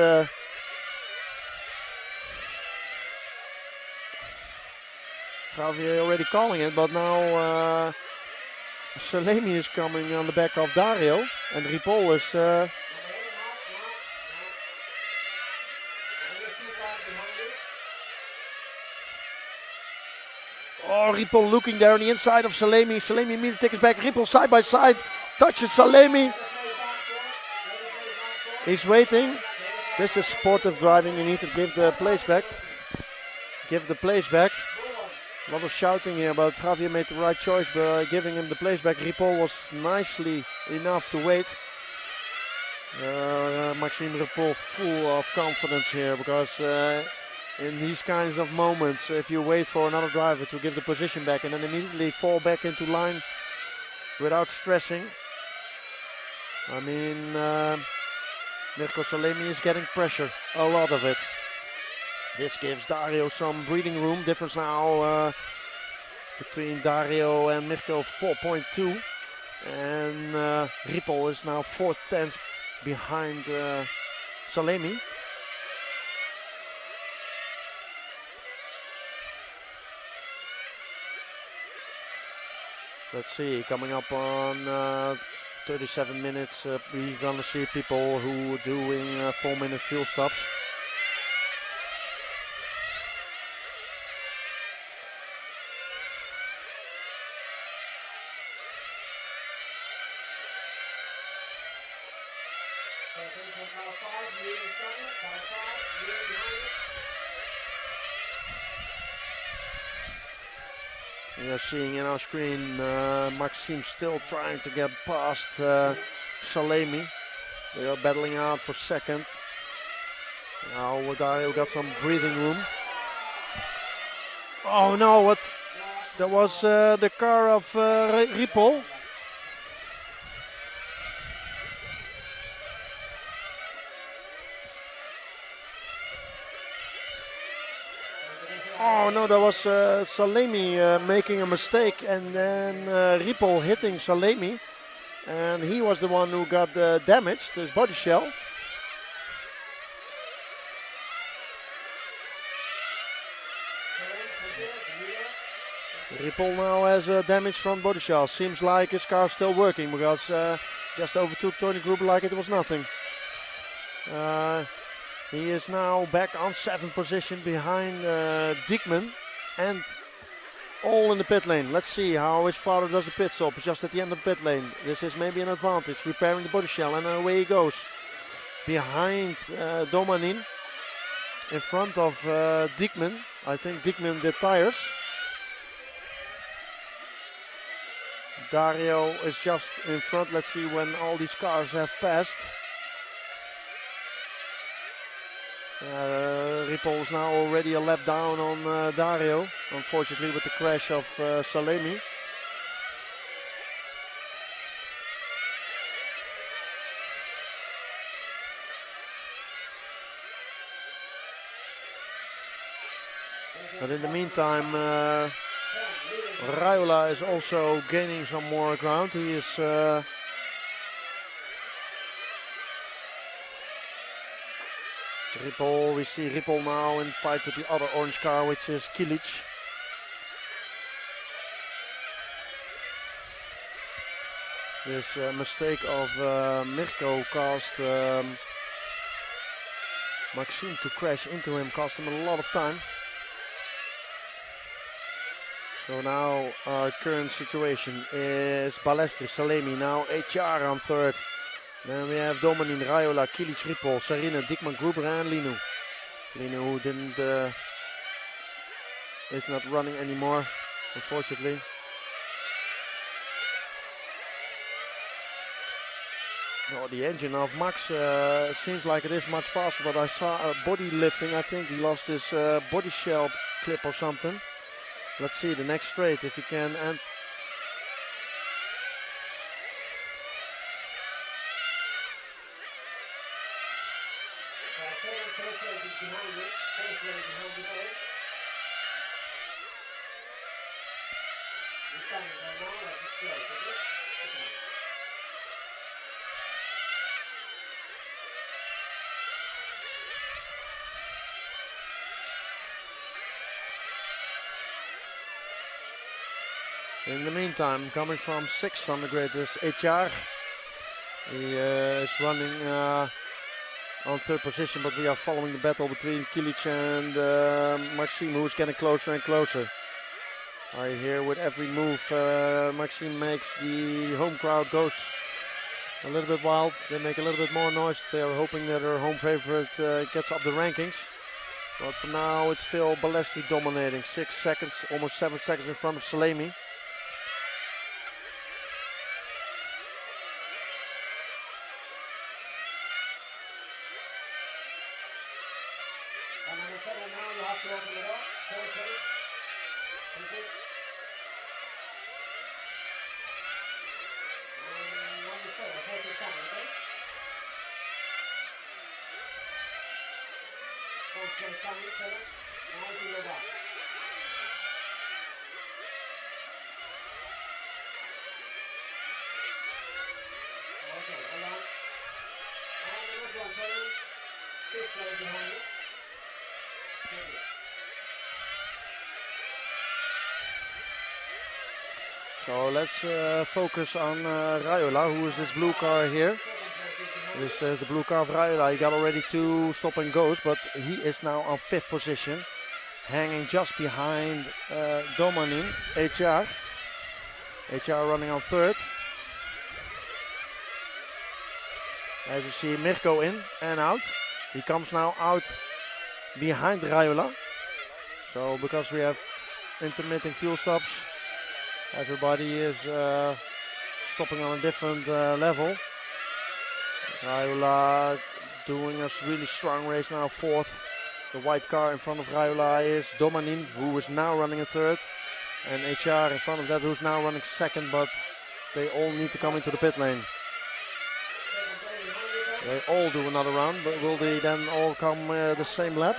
Javier already calling it, but now Salemi is coming on the back of Dario, and Ripoll is oh, Ripoll looking there on the inside of Salemi. Salemi immediately takes back. Ripoll side by side, touches Salemi. He's waiting. This is sportive driving. You need to give the place back. Give the place back. A lot of shouting here, but Javier made the right choice by giving him the place back. Ripoll was nicely enough to wait. Maxime Ripoll full of confidence here, because in these kinds of moments, if you wait for another driver to give the position back and then immediately fall back into line without stressing, I mean, Mirko Salemi is getting pressure, a lot of it. This gives Dario some breathing room. Difference now between Dario and Mirko 4.2. And Ripoll is now 4/10 behind Salemi. Let's see, coming up on 37 minutes, we're gonna see people who are doing 4-minute fuel stops. We are seeing in our screen Maxime still trying to get past Salemi. They are battling out for second. Now Dario got some breathing room. Oh no, what? That was the car of Ripoll. Oh no, that was Salemi making a mistake, and then Ripoll hitting Salemi. And he was the one who got damaged, his body shell. Ripoll now has damage from body shell. Seems like his car's still working because just overtook Tony Gruber like it was nothing. He is now back on 7th position behind Diekman and all in the pit lane. Let's see how his father does the pit stop just at the end of the pit lane. This is maybe an advantage, repairing the body shell, and away he goes. Behind Domanin, in front of Diekman. I think Diekman did tires. Dario is just in front. Let's see when all these cars have passed. Ripoll is now already a lap down on Dario, unfortunately with the crash of Salemi. But in the meantime, Raiola is also gaining some more ground. He is Ripoll. We see Ripoll now in fight with the other orange car, which is Kilic. This mistake of Mirko caused Maxime to crash into him, cost him a lot of time. So now our current situation is Balestri, Salemi, now HR on 3rd. Then we have Domanin, Raiola, Kilic, Ripoll, Sarina, Diekman, Gruber and Linu. Linu who didn't, is not running anymore, unfortunately. Oh, the engine of Max seems like it is much faster, but I saw body lifting. I think he lost his body shell clip or something. Let's see the next straight if he can. And in the meantime, coming from 6th on the grid is HR. He is running on 3rd position, but we are following the battle between Kilic and Maxime, who is getting closer and closer. I hear with every move Maxime makes, the home crowd goes a little bit wild. They make a little bit more noise. They are hoping that their home favorite gets up the rankings. But for now, it's still Balestri dominating. 6 seconds, almost 7 seconds in front of Salemi. So let's focus on Raiola, who is this blue car here. This is the blue car of Raiola. He got already 2 stop and goes, but he is now on 5th position, hanging just behind Domanin, HR. HR running on 3rd. As you see, Mirko in and out. He comes now out behind Raiola. So because we have intermittent fuel stops, everybody is stopping on a different level. Raiola doing a really strong race now, 4th. The white car in front of Raiola is Domanin, who is now running in 3rd. and HR in front of that, who's now running second, but they all need to come into the pit lane. They all do another round, but will they then all come the same lap?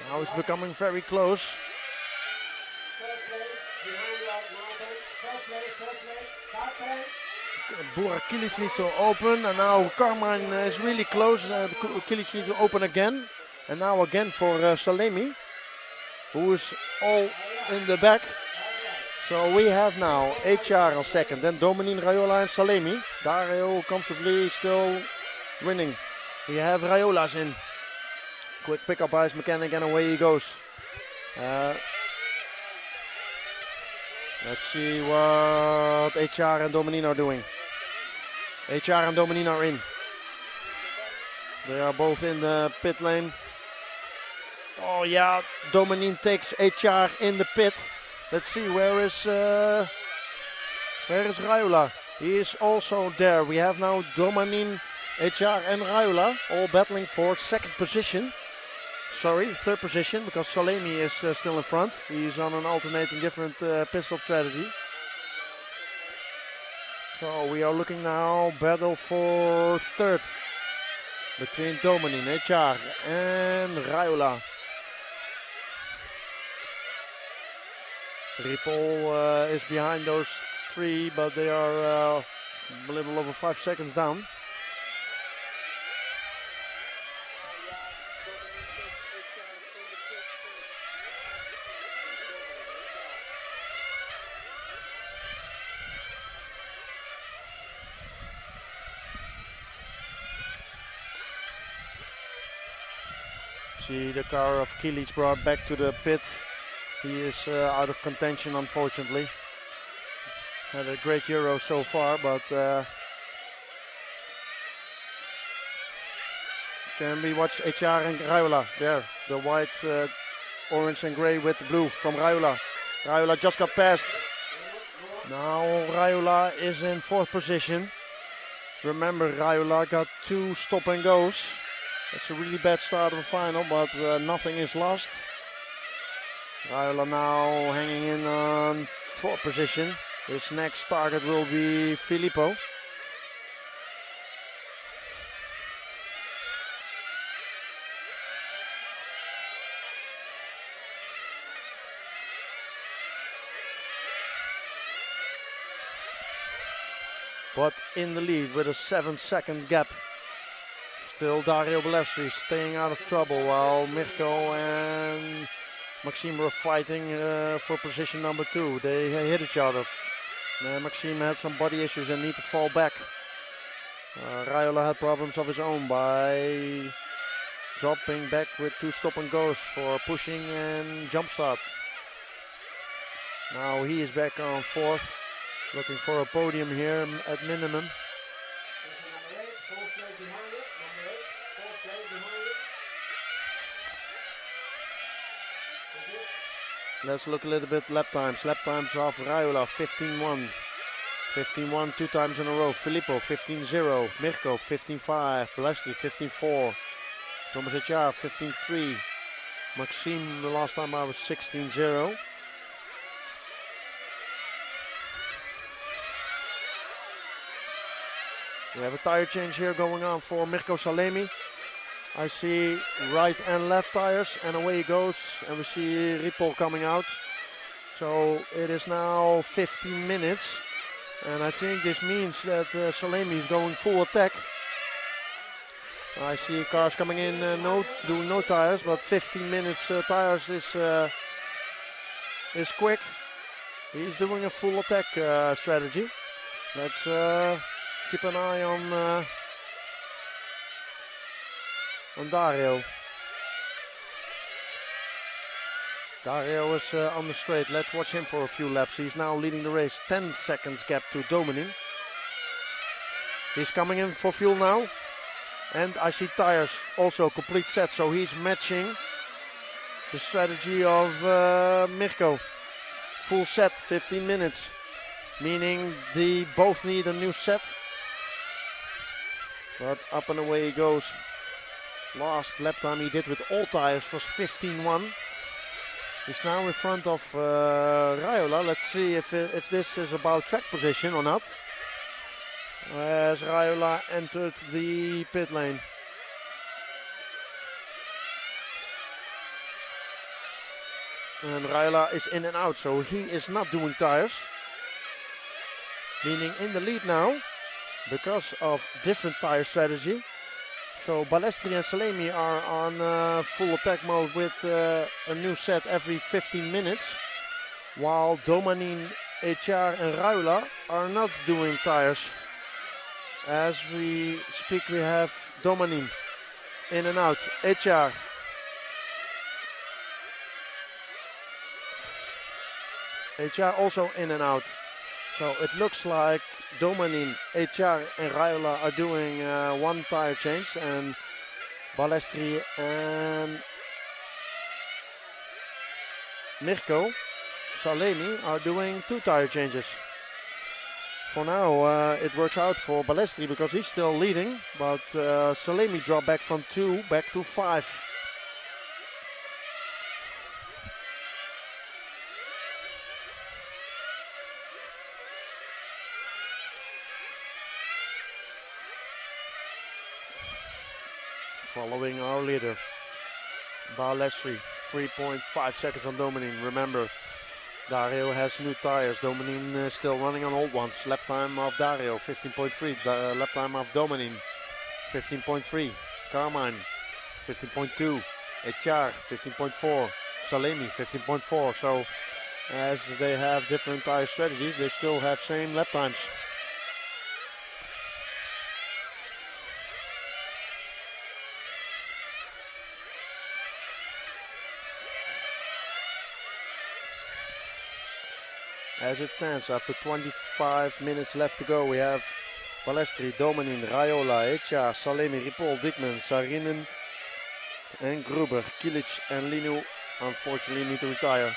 Now it's becoming very close. Kilic needs to open, and now Carmine is really close. Kilic needs to open again, and now again for Salemi, who is all in the back. So we have now HR on second, then Dominin, Raiola and Salemi. Dario comfortably still winning. We have Raiola's in. Quick pickup by his mechanic and away he goes. Let's see what HR and Dominin are doing. HR and Dominin are in. They are both in the pit lane. Oh yeah, Dominin takes HR in the pit. Let's see, where is Raiola? He is also there. We have now Dominin, HR and Raiola all battling for second position. Sorry, third position, because Salemi is still in front. He's on an alternating different pit stop strategy. So we are looking now battle for third between Dominin, HR and Raiola. Ripoll is behind those three, but they are a little over 5 seconds down. See the car of Kilic brought back to the pit. He is out of contention, unfortunately. Had a great Euro so far, but can we watch HR and Raiola there? The white, orange and grey with the blue from Raiola. Raiola just got past. Now Raiola is in fourth position. Remember, Raiola got 2 stop and goes. That's a really bad start of the final, but nothing is lost. Raiola now hanging in on fourth position. His next target will be Filippo. But in the lead with a 7-second gap. Still Dario Balessi staying out of trouble, while Mirko and Maxime were fighting for position number 2. They hit each other. Maxime had some body issues and need to fall back. Raiola had problems of his own by dropping back with 2 stop and goes for pushing and jump start. Now he is back on fourth, looking for a podium here at minimum. Let's look a little bit lap times. Lap times of Raiola, 15-1. 15-1 2 times in a row. Filippo, 15-0. Mirko, 15-5. Balessi, 15-4. Thomas HR, 15-3. Maxime, the last time I was 16-0. We have a tire change here going on for Mirko Salemi. I see right and left tires, and away he goes, and we see Ripoll coming out. So it is now 15 minutes, and I think this means that Salemi is going full attack. I see cars coming in, doing no tires, but 15 minutes tires is quick. He's doing a full attack strategy. Let's keep an eye on Dario. Dario is on the straight. Let's watch him for a few laps. He's now leading the race. 10 seconds gap to Dominin. He's coming in for fuel now. And I see tires also complete set. So he's matching the strategy of Mirko. Full set, 15 minutes. Meaning they both need a new set. But up and away he goes. Last lap time he did with all tires was 15-1. He's now in front of Raiola. Let's see if this is about track position or not. As Raiola entered the pit lane. And Raiola is in and out, so he is not doing tires. Meaning in the lead now because of different tire strategy. So Balestri and Salemi are on full attack mode with a new set every 15 minutes. While Domanin, HR and Raiola are not doing tires. As we speak, we have Domanin in and out. HR. HR also in and out. So it looks like Domanin, HR and Raiola are doing one tire change, and Balestri and Mirko Salemi are doing two tire changes. For now it works out for Balestri because he's still leading, but Salemi dropped back from 2 back to 5. Following our leader, Balestri, 3.5 seconds on Domanin. Remember, Dario has new tires. Domanin still running on old ones. Lap time of Dario, 15.3. The lap time of Domanin, 15.3. Carmine, 15.2. HR, 15.4. Salemi, 15.4. So, as they have different tire strategies, they still have same lap times. As it stands, after 25 minutes left to go, we have Balestri, Domanin, Raiola, HR, Salemi, Ripoll, Dickman, Saarinen, and Gruber. Kilic and Linu unfortunately need to retire.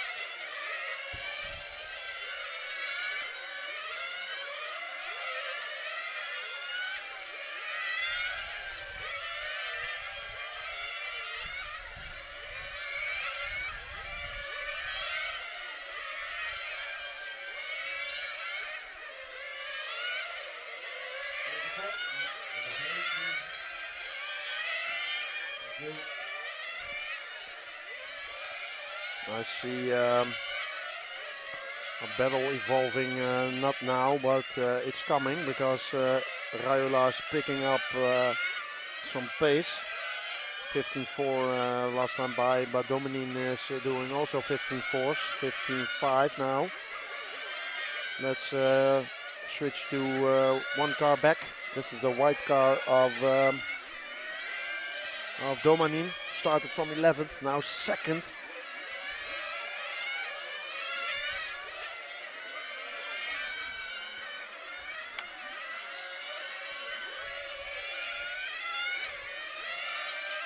I see a battle evolving, not now, but it's coming because Raiola is picking up some pace. 15.4 last time by, but Domanin is doing also 15.4s, 15.5 now. Let's switch to one car back. This is the white car of Domanin. Started from 11th, now second.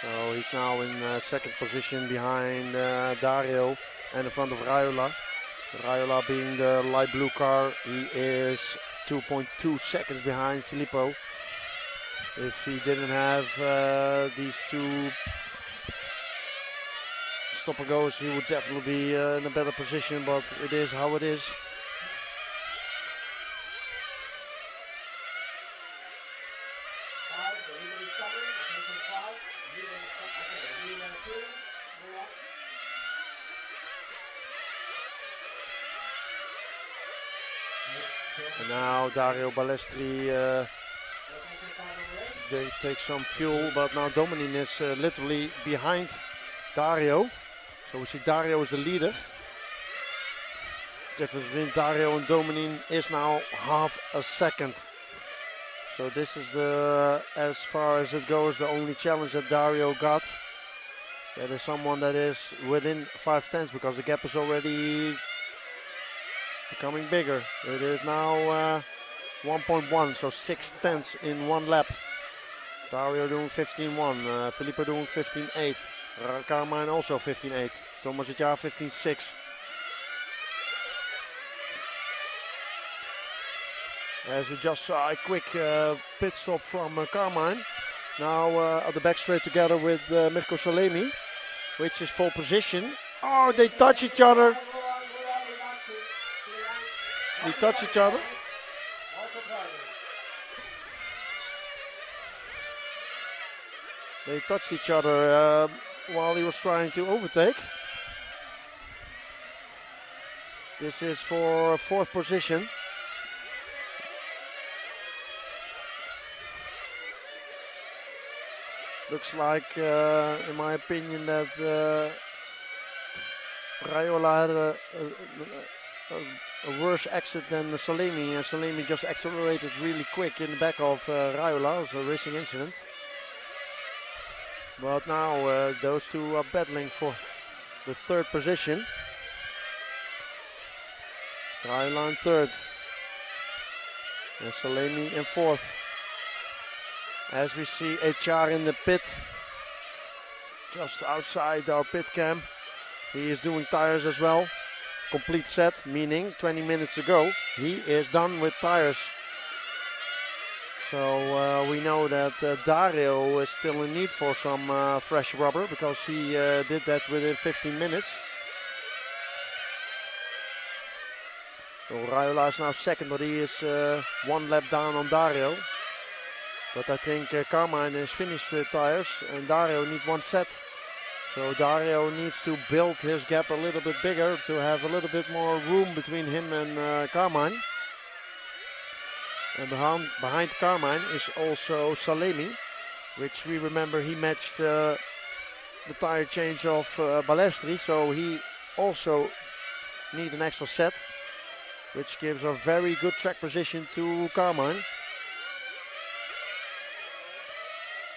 So he's now in second position behind Dario and in front of Raiola. Raiola being the light blue car, he is 2.2 seconds behind Filippo. If he didn't have these two stop and goes, he would definitely be in a better position, but it is how it is. And now Dario Balestri, they take some fuel, but now Domanin is literally behind Dario. So we see Dario is the leader. The difference between Dario and Domanin is now half a second. So this is the, as far as it goes, the only challenge that Dario got. That is someone that is within 5/10 because the gap is already becoming bigger. It is now 1.1, so 6/10 in one lap. Dario doing 15.1, Filippo doing 15.8, Carmine also 15.8, Thomas Hitjar 15.6. As we just saw a quick pit stop from Carmine. Now at the back straight together with Mirko Salemi, which is full position. Oh, they touch each other. Go on, we're back to the line. They touch each other. Also driving. They touched each other while he was trying to overtake. This is for fourth position. Looks like, in my opinion, that Raiola had a worse exit than Salemi. Salemi just accelerated really quick in the back of Raiola. It was a racing incident. But now those two are battling for the third position. Raiola in third. And Salemi in fourth. As we see HR in the pit, just outside our pit cam. He is doing tires as well. Complete set, meaning 20 minutes to go. He is done with tires. So we know that Dario is still in need for some fresh rubber because he did that within 15 minutes. So Raiola is now second, but he is one lap down on Dario. But I think Carmine is finished with tires and Dario needs one set. So Dario needs to build his gap a little bit bigger to have a little bit more room between him and Carmine. And behind Carmine is also Salemi, which we remember he matched the tire change of Balestri. So he also needs an extra set, which gives a very good track position to Carmine.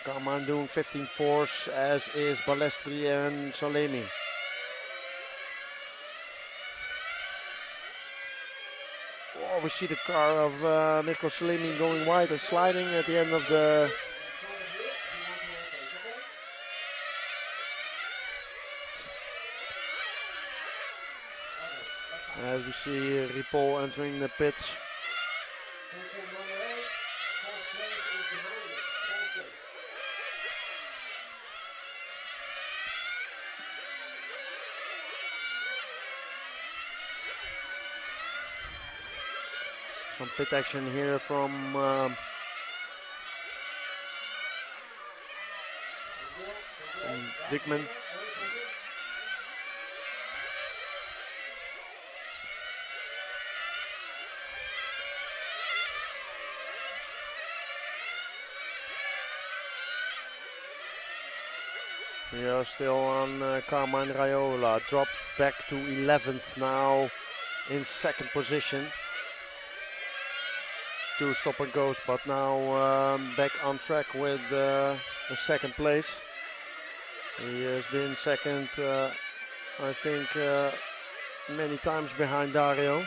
Carmine doing 15.4s, as is Balestri and Salemi. Oh, we see the car of Mirko Salemi going wide and sliding at the end of the... As we see Ripoll entering the pits. Some pit action here from Dickman. We are still on Carmine Raiola, dropped back to 11th now in second position. Two stop and goes, but now back on track with the second place. He has been second, I think, many times behind Dario.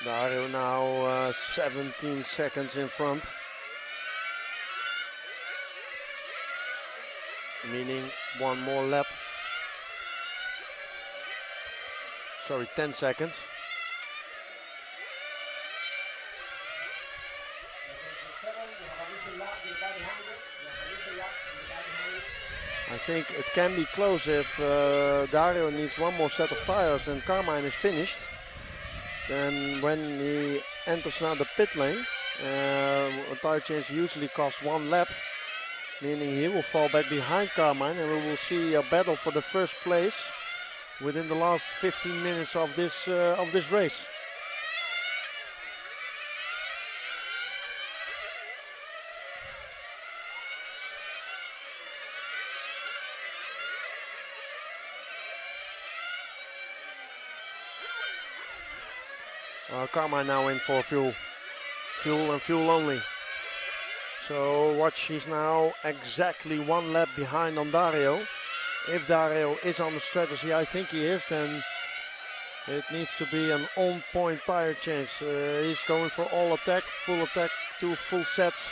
Dario now 17 seconds in front. Meaning one more lap. Sorry, 10 seconds. I think it can be close if Dario needs one more set of tires and Carmine is finished. Then when he enters now the pit lane, a tire change usually costs one lap, meaning he will fall back behind Carmine and we will see a battle for the first place within the last 15 minutes of this race. Carmine now in for fuel and fuel only. So watch, he's now exactly one lap behind on Dario. If Dario is on the strategy, I think he is, then it needs to be an on-point tire change. He's going for all attack, two full sets.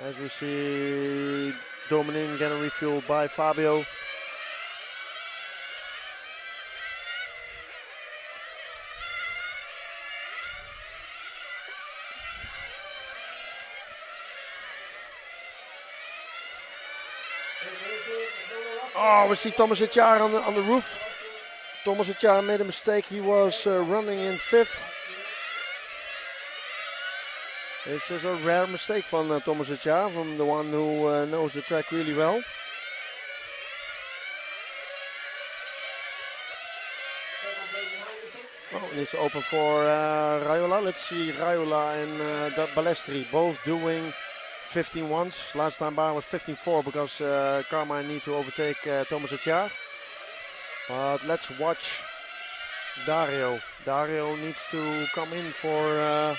As we see Dominic getting refueled by Fabio. Oh, we see Thomas Etjar on the roof. Thomas Etjar made a mistake. He was running in 5th. This is a rare mistake from Thomas Etjar, from the one who knows the track really well. Oh, and it's open for Raiola. Let's see Raiola and Balestri both doing 15.1s. Last time by was 15.4 because Carmine need to overtake Thomas Etjar. But let's watch Dario. Dario needs to come in for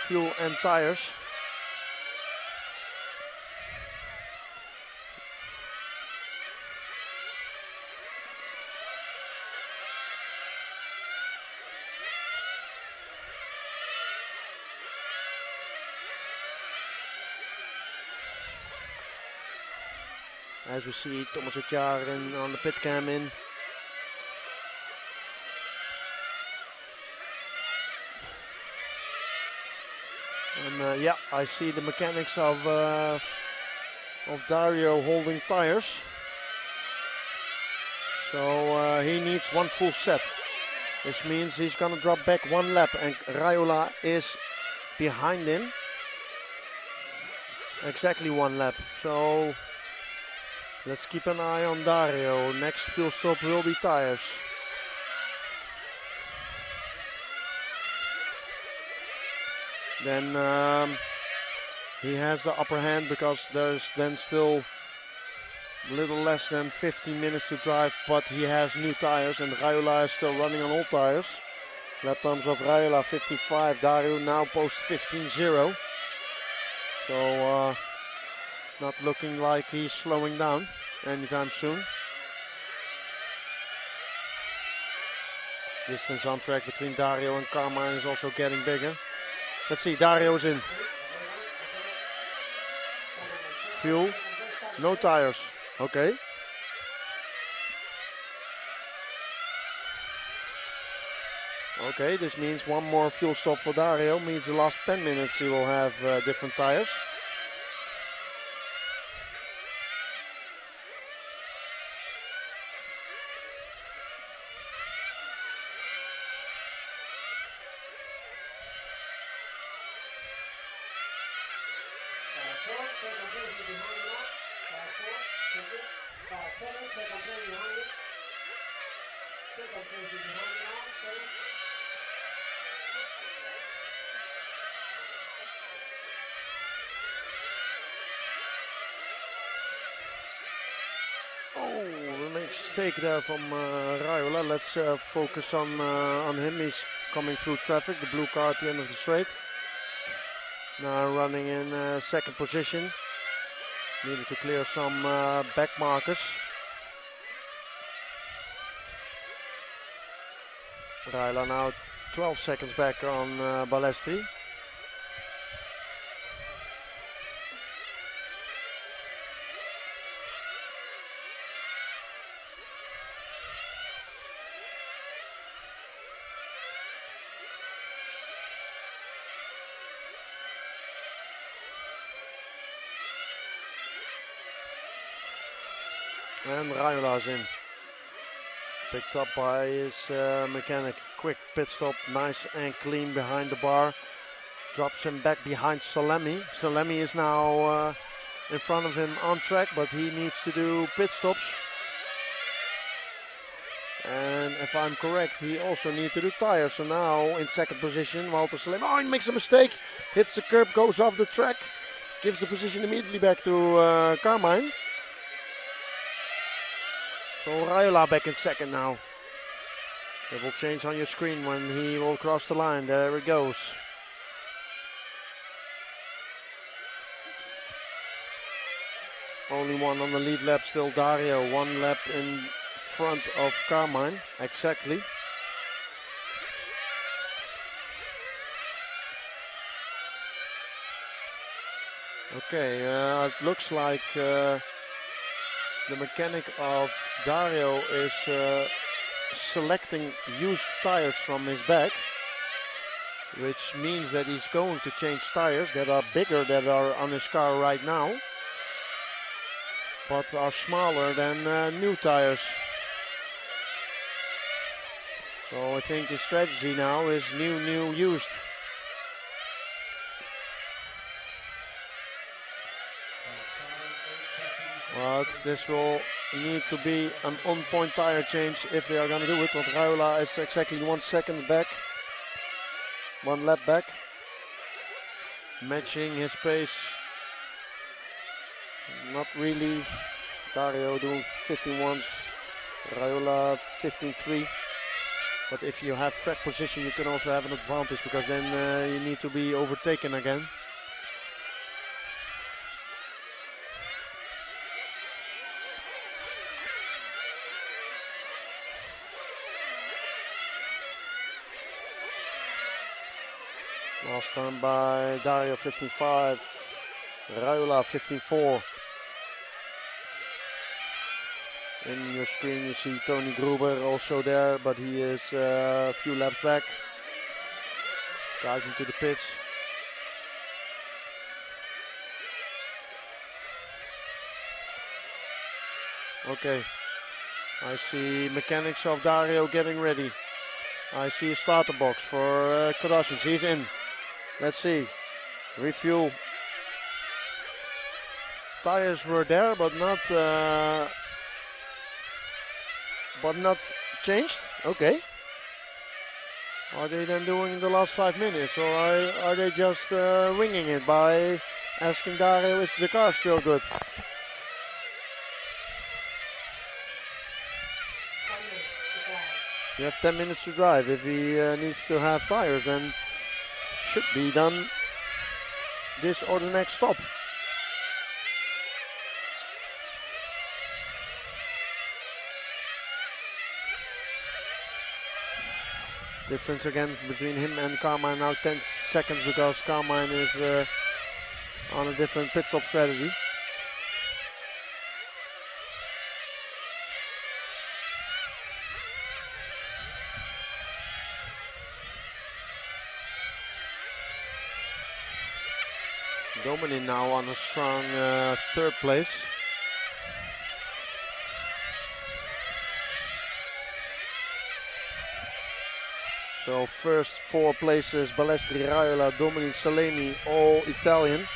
fuel and tires. As we see Thomas Etjar on the pit cam in. And yeah, I see the mechanics of Dario holding tires. So he needs one full set. This means he's gonna drop back 1 lap, and Raiola is behind him. Exactly 1 lap. So let's keep an eye on Dario. Next fuel stop will be tires. Then he has the upper hand because there's then still a little less than 15 minutes to drive, but he has new tires and Raiola is still running on old tires. Lap times of Raiola 55, Dario now posts 15.0. So not looking like he's slowing down anytime soon. Distance on track between Dario and Carmine is also getting bigger. Let's see, Dario's in. Fuel, no tires. Okay. Okay, this means one more fuel stop for Dario. Means the last 10 minutes he will have different tires. Mistake there from Raiola. Let's focus on him. He's coming through traffic. The blue car at the end of the straight. Now running in second position. Needed to clear some back markers. Raiola now 12 seconds back on Balestri. And Raiola's in. Picked up by his mechanic. Quick pit stop, nice and clean behind the bar. Drops him back behind Salemi. Salemi is now in front of him on track, but he needs to do pit stops. And if I'm correct, he also needs to do tires. So now in second position, Walter Salemi. Oh, he makes a mistake. Hits the curb, goes off the track. Gives the position immediately back to Carmine. So Raiola back in second now. It will change on your screen when he will cross the line. There it goes. Only one on the lead lap, still Dario. 1 lap in front of Carmine, exactly. Okay, it looks like the mechanic of Dario is selecting used tires from his bag, which means that he's going to change tires that are bigger that are on his car right now. but are smaller than new tires. So I think his strategy now is new, used. But this will need to be an on-point tire change if they are going to do it. Want Raiola is exactly 1 second back. 1 lap back. Matching his pace. Not really. Dario doing 15.1s. Raiola 15.3. But if you have track position, you can also have an advantage because then you need to be overtaken again. Last time by Dario 15.5, Raiola 15.4. In your screen you see Tony Gruber also there, but he is a few laps back. Guys into the pits. Okay, I see mechanics of Dario getting ready. I see a starter box for Kardashians. He's in. Let's see. Refuel. Tires were there, but not changed. Okay. Are they then doing the last 5 minutes, or are they just winging it by asking Dario if the car's still good? 10 minutes to drive. You have 10 minutes to drive. If he needs to have tires, then should be done this or the next stop. Difference again between him and Carmine now 10 seconds because Carmine is on a different pit stop strategy. Dominic now on a strong 3rd place. So first 4 places, Balestri, Raiola, Dominic, Salemi, all Italian.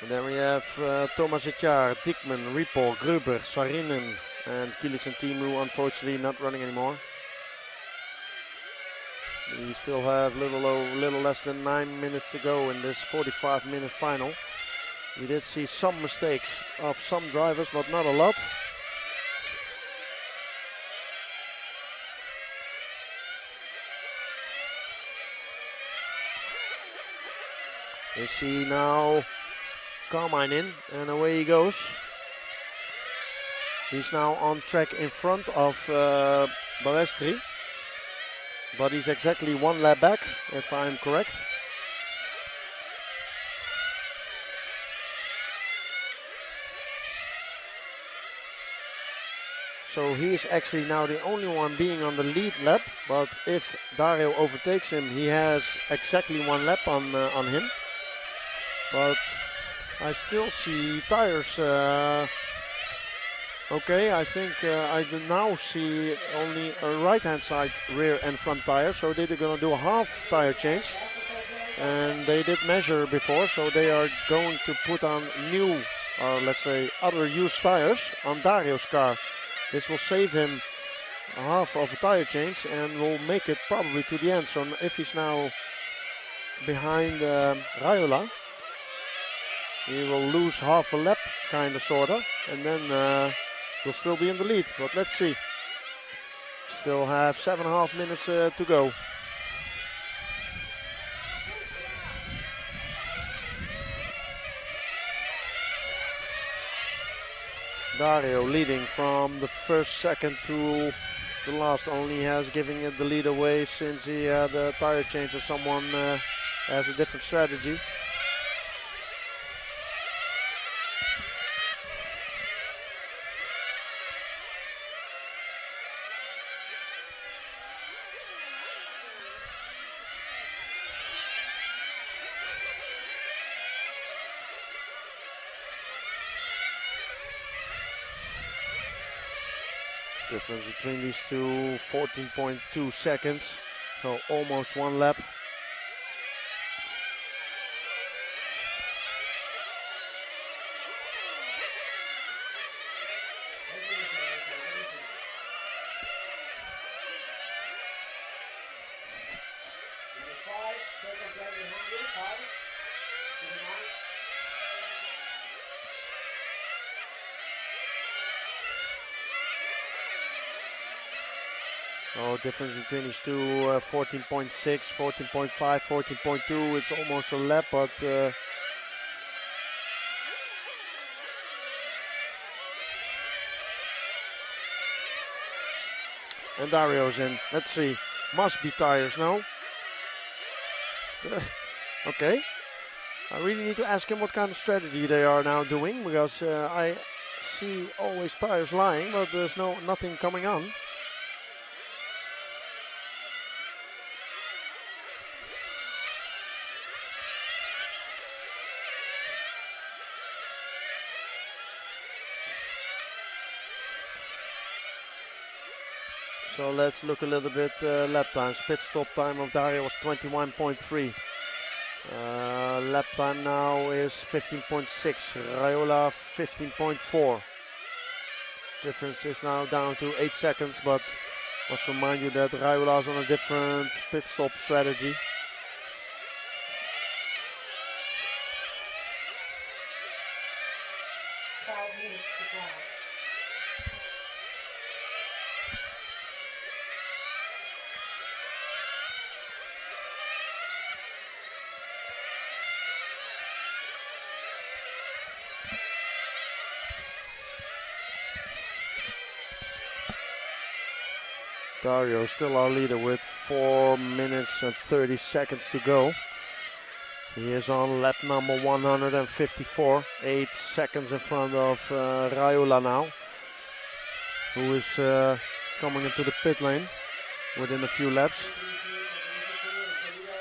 And then we have Thomas Etjar, Diekman, Ripoll, Gruber, Sarinen, and Kilis and Timu unfortunately not running anymore. We still have little less than 9 minutes to go in this 45-minute final. We did see some mistakes of some drivers, but not a lot. We see now Carmine in, and away he goes. He's now on track in front of Balestri. But he's exactly 1 lap back, if I'm correct. So he is actually now the only one being on the lead lap. But if Dario overtakes him, he has exactly 1 lap on him. But I still see tires. Okay, I think I do now see only a right-hand side rear and front tire. So they're going to do a half tire change. And they did measure before, so they are going to put on new, or let's say other used tires on Dario's car. This will save him half of a tire change and will make it probably to the end. So if he's now behind Raiola, he will lose half a lap, kind of, sort of, and then will still be in the lead. But let's see. Still have 7.5 minutes to go. Dario leading from the first second to the last. Only has given it the lead away since he had a tire change, or someone has a different strategy. Difference between these two, 14.2 seconds. So almost one lap. Oh, difference between these two, 14.6, 14.5, 14.2. It's almost a lap, but and Dario's in. Let's see. Must be tires now. Okay. I really need to ask him what kind of strategy they are now doing, because I see always tires lying, but there's nothing coming on. So let's look a little bit lap times. Pit stop time of Dario was 21.3. Lap time now is 15.6. Raiola 15.4. Difference is now down to 8 seconds, but must remind you that Raiola is on a different pit stop strategy. Dario still our leader with 4 minutes and 30 seconds to go. He is on lap number 154, 8 seconds in front of Raiola now, who is coming into the pit lane within a few laps.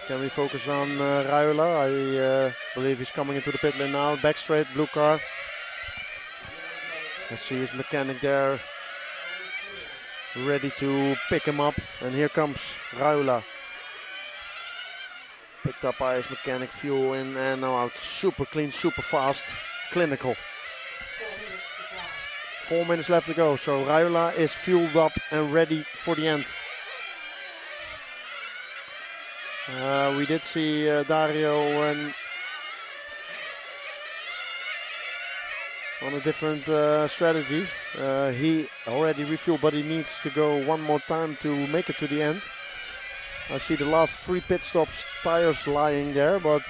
Can we focus on Raiola? I believe he's coming into the pit lane now. Back straight, blue car. I see his mechanic there, ready to pick him up. And here comes Raiola. Picked up by his mechanic, fuel in and now out. Super clean, super fast, clinical. 4 minutes left to go, so Raiola is fueled up and ready for the end. We did see Dario on a different strategy. He already refueled, but he needs to go one more time to make it to the end. I see the last 3 pit stops, tires lying there, but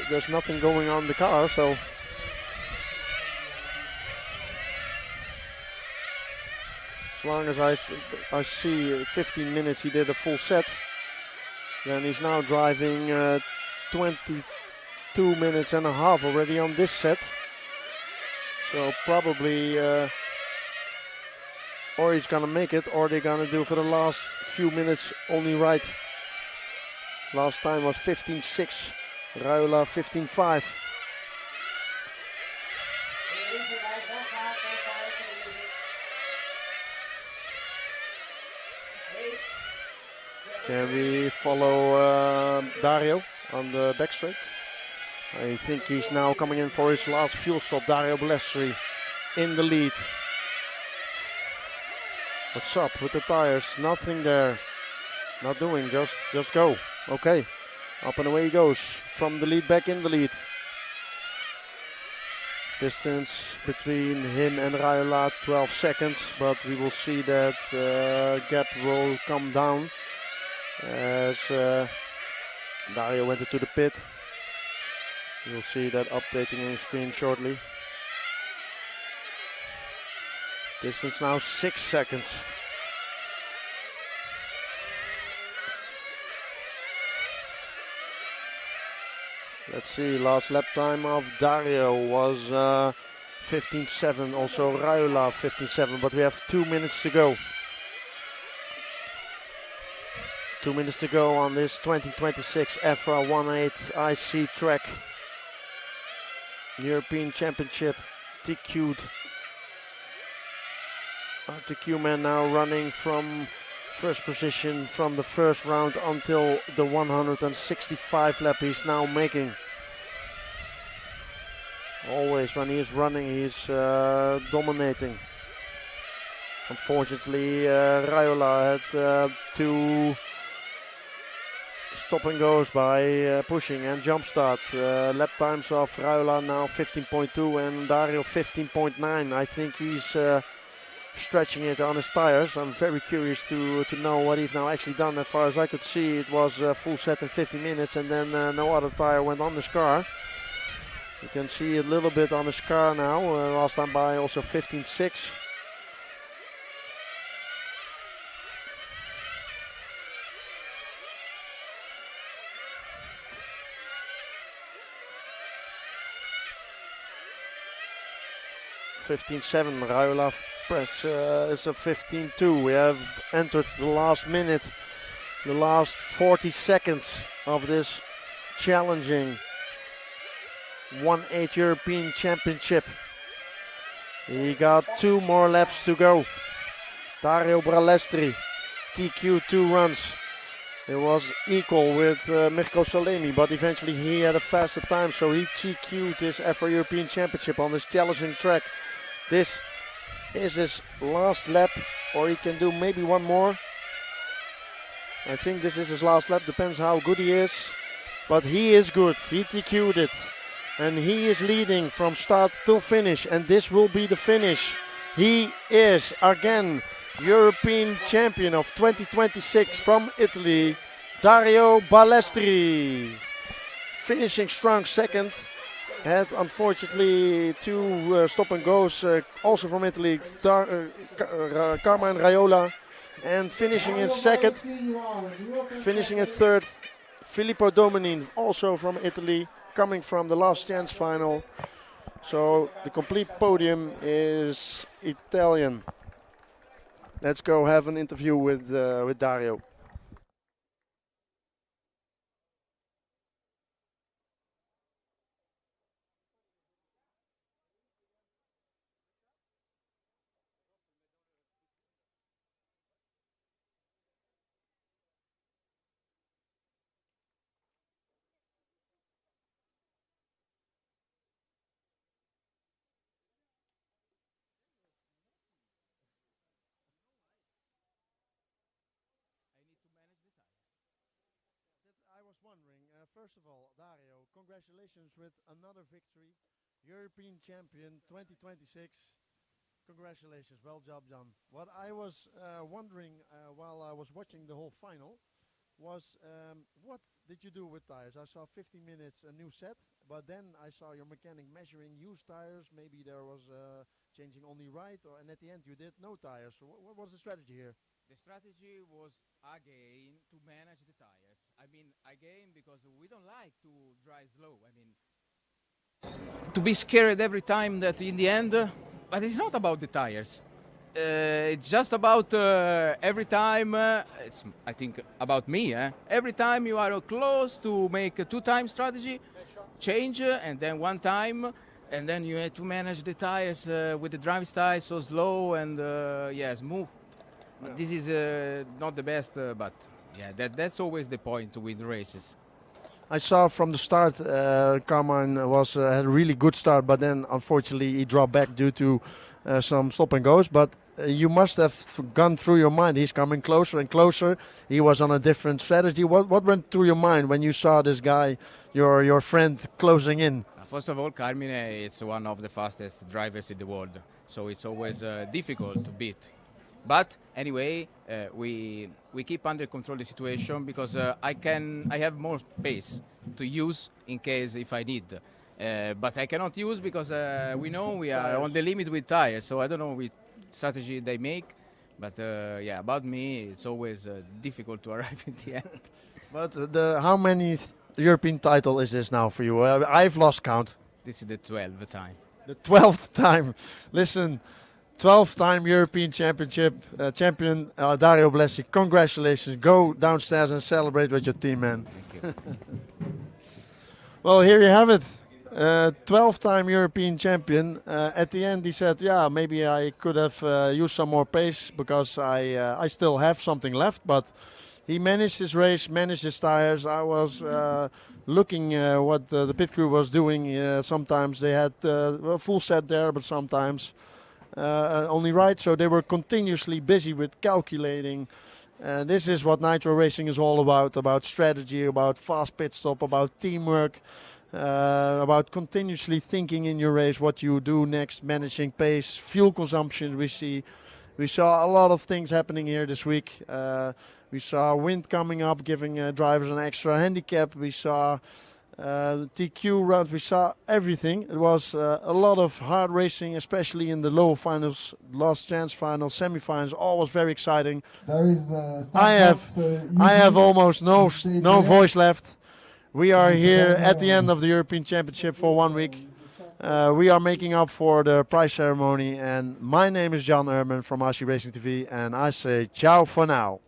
there's nothing going on in the car, so as long as I see 15 minutes he did a full set, then he's now driving 22 minutes and a half already on this set. So probably or he's gonna make it, or they're gonna do for the last few minutes only right. Last time was 15.6, Raiola 15.5. Can we follow Dario on the back straight? I think he's now coming in for his last fuel stop. Dario Balestri in the lead. What's up with the tires? Nothing there. Not doing, just go. Okay, up and away he goes. From the lead, back in the lead. Distance between him and Raiola 12 seconds, but we will see that gap will come down as Dario went into the pit. You'll see that updating on the screen shortly. Distance now 6 seconds. Let's see, last lap time of Dario was 15.7, also Raiola 15.7, but we have 2 minutes to go. 2 minutes to go on this 2026 EFRA 1.8 IC track. European Championship TQ'd RTQ man now running from first position from the first round until the 165 lap he's now making. Always when he is running, he's dominating. Unfortunately, Raiola had to stop and goes by pushing and jump start. Lap times of Raiola now 15.2 and Dario 15.9. I think he's stretching it on his tires. I'm very curious to know what he's now actually done. As far as I could see, it was a full set in 50 minutes and then no other tire went on his car. You can see a little bit on his car now. Last time by also 15.6. Raiola press is a 15.2. We have entered the last minute, the last 40 seconds of this challenging 1/8 European Championship. He got 2 more laps to go. Dario Balestri, TQ 2 runs. It was equal with Mirko Salemi, but eventually he had a faster time, so he TQ'd this EFRA European Championship on this challenging track. This is his last lap, or he can do maybe one more. I think this is his last lap, depends how good he is. But he is good, he TQ'd it. And he is leading from start till finish, and this will be the finish. He is again European champion of 2026 from Italy, Dario Balestri. Finishing strong second. Had unfortunately 2 stop and goes, also from Italy, Carmine Raiola. And finishing in second, finishing in third, Filippo Dominin, also from Italy, coming from the last chance final. So the complete podium is Italian. Let's go have an interview with Dario. I was wondering, first of all, Dario, congratulations with another victory. European champion 2026. Congratulations, well job done. What I was wondering while I was watching the whole final was what did you do with tires? I saw 15 minutes a new set, but then I saw your mechanic measuring used tires. Maybe there was changing only right, and at the end you did no tires. So what was the strategy here? The strategy was again to manage the tires. I mean, again, because we don't like to drive slow. I mean, to be scared every time that in the end, but it's not about the tires. It's just about every time, it's I think about me, every time you are close to make a 2-time strategy, change, and then 1 time, and then you have to manage the tires with the drive style so slow and smooth. Yeah. This is not the best, but yeah, that's always the point with races. I saw from the start, Carmine had a really good start, but then unfortunately he dropped back due to some stop and goes. But you must have gone through your mind. He's coming closer and closer. He was on a different strategy. What went through your mind when you saw this guy, your friend, closing in? First of all, Carmine is one of the fastest drivers in the world, so it's always difficult to beat. But anyway, we keep under control the situation because I have more space to use in case if I need. But I cannot use because we know we are on the limit with tires. So I don't know which strategy they make. But about me, it's always difficult to arrive in the end. But how many European title is this now for you? I've lost count. This is the 12th time. The 12th time. Listen. 12th-time European Championship champion Dario Balestri. Congratulations. Go downstairs and celebrate with your team, man. Thank you. Well, here you have it. 12-time European champion. At the end, he said, "Yeah, maybe I could have used some more pace because I still have something left." But he managed his race, managed his tires. I was looking what the pit crew was doing. Sometimes they had a full set there, but sometimes only right. So they were continuously busy with calculating. This is what nitro racing is all about strategy, about fast pit stop, about teamwork, about continuously thinking in your race what you do next, managing pace, fuel consumption. We saw a lot of things happening here this week. We saw wind coming up, giving drivers an extra handicap. We saw TQ runs. We saw everything. It was a lot of hard racing, especially in the low finals, last chance finals, semi-finals. All was very exciting. There is I have almost no voice left. We are here at the end of the European Championship for 1 week. We are making up for the prize ceremony, and my name is Jan Urban from RC Racing TV, and I say ciao for now.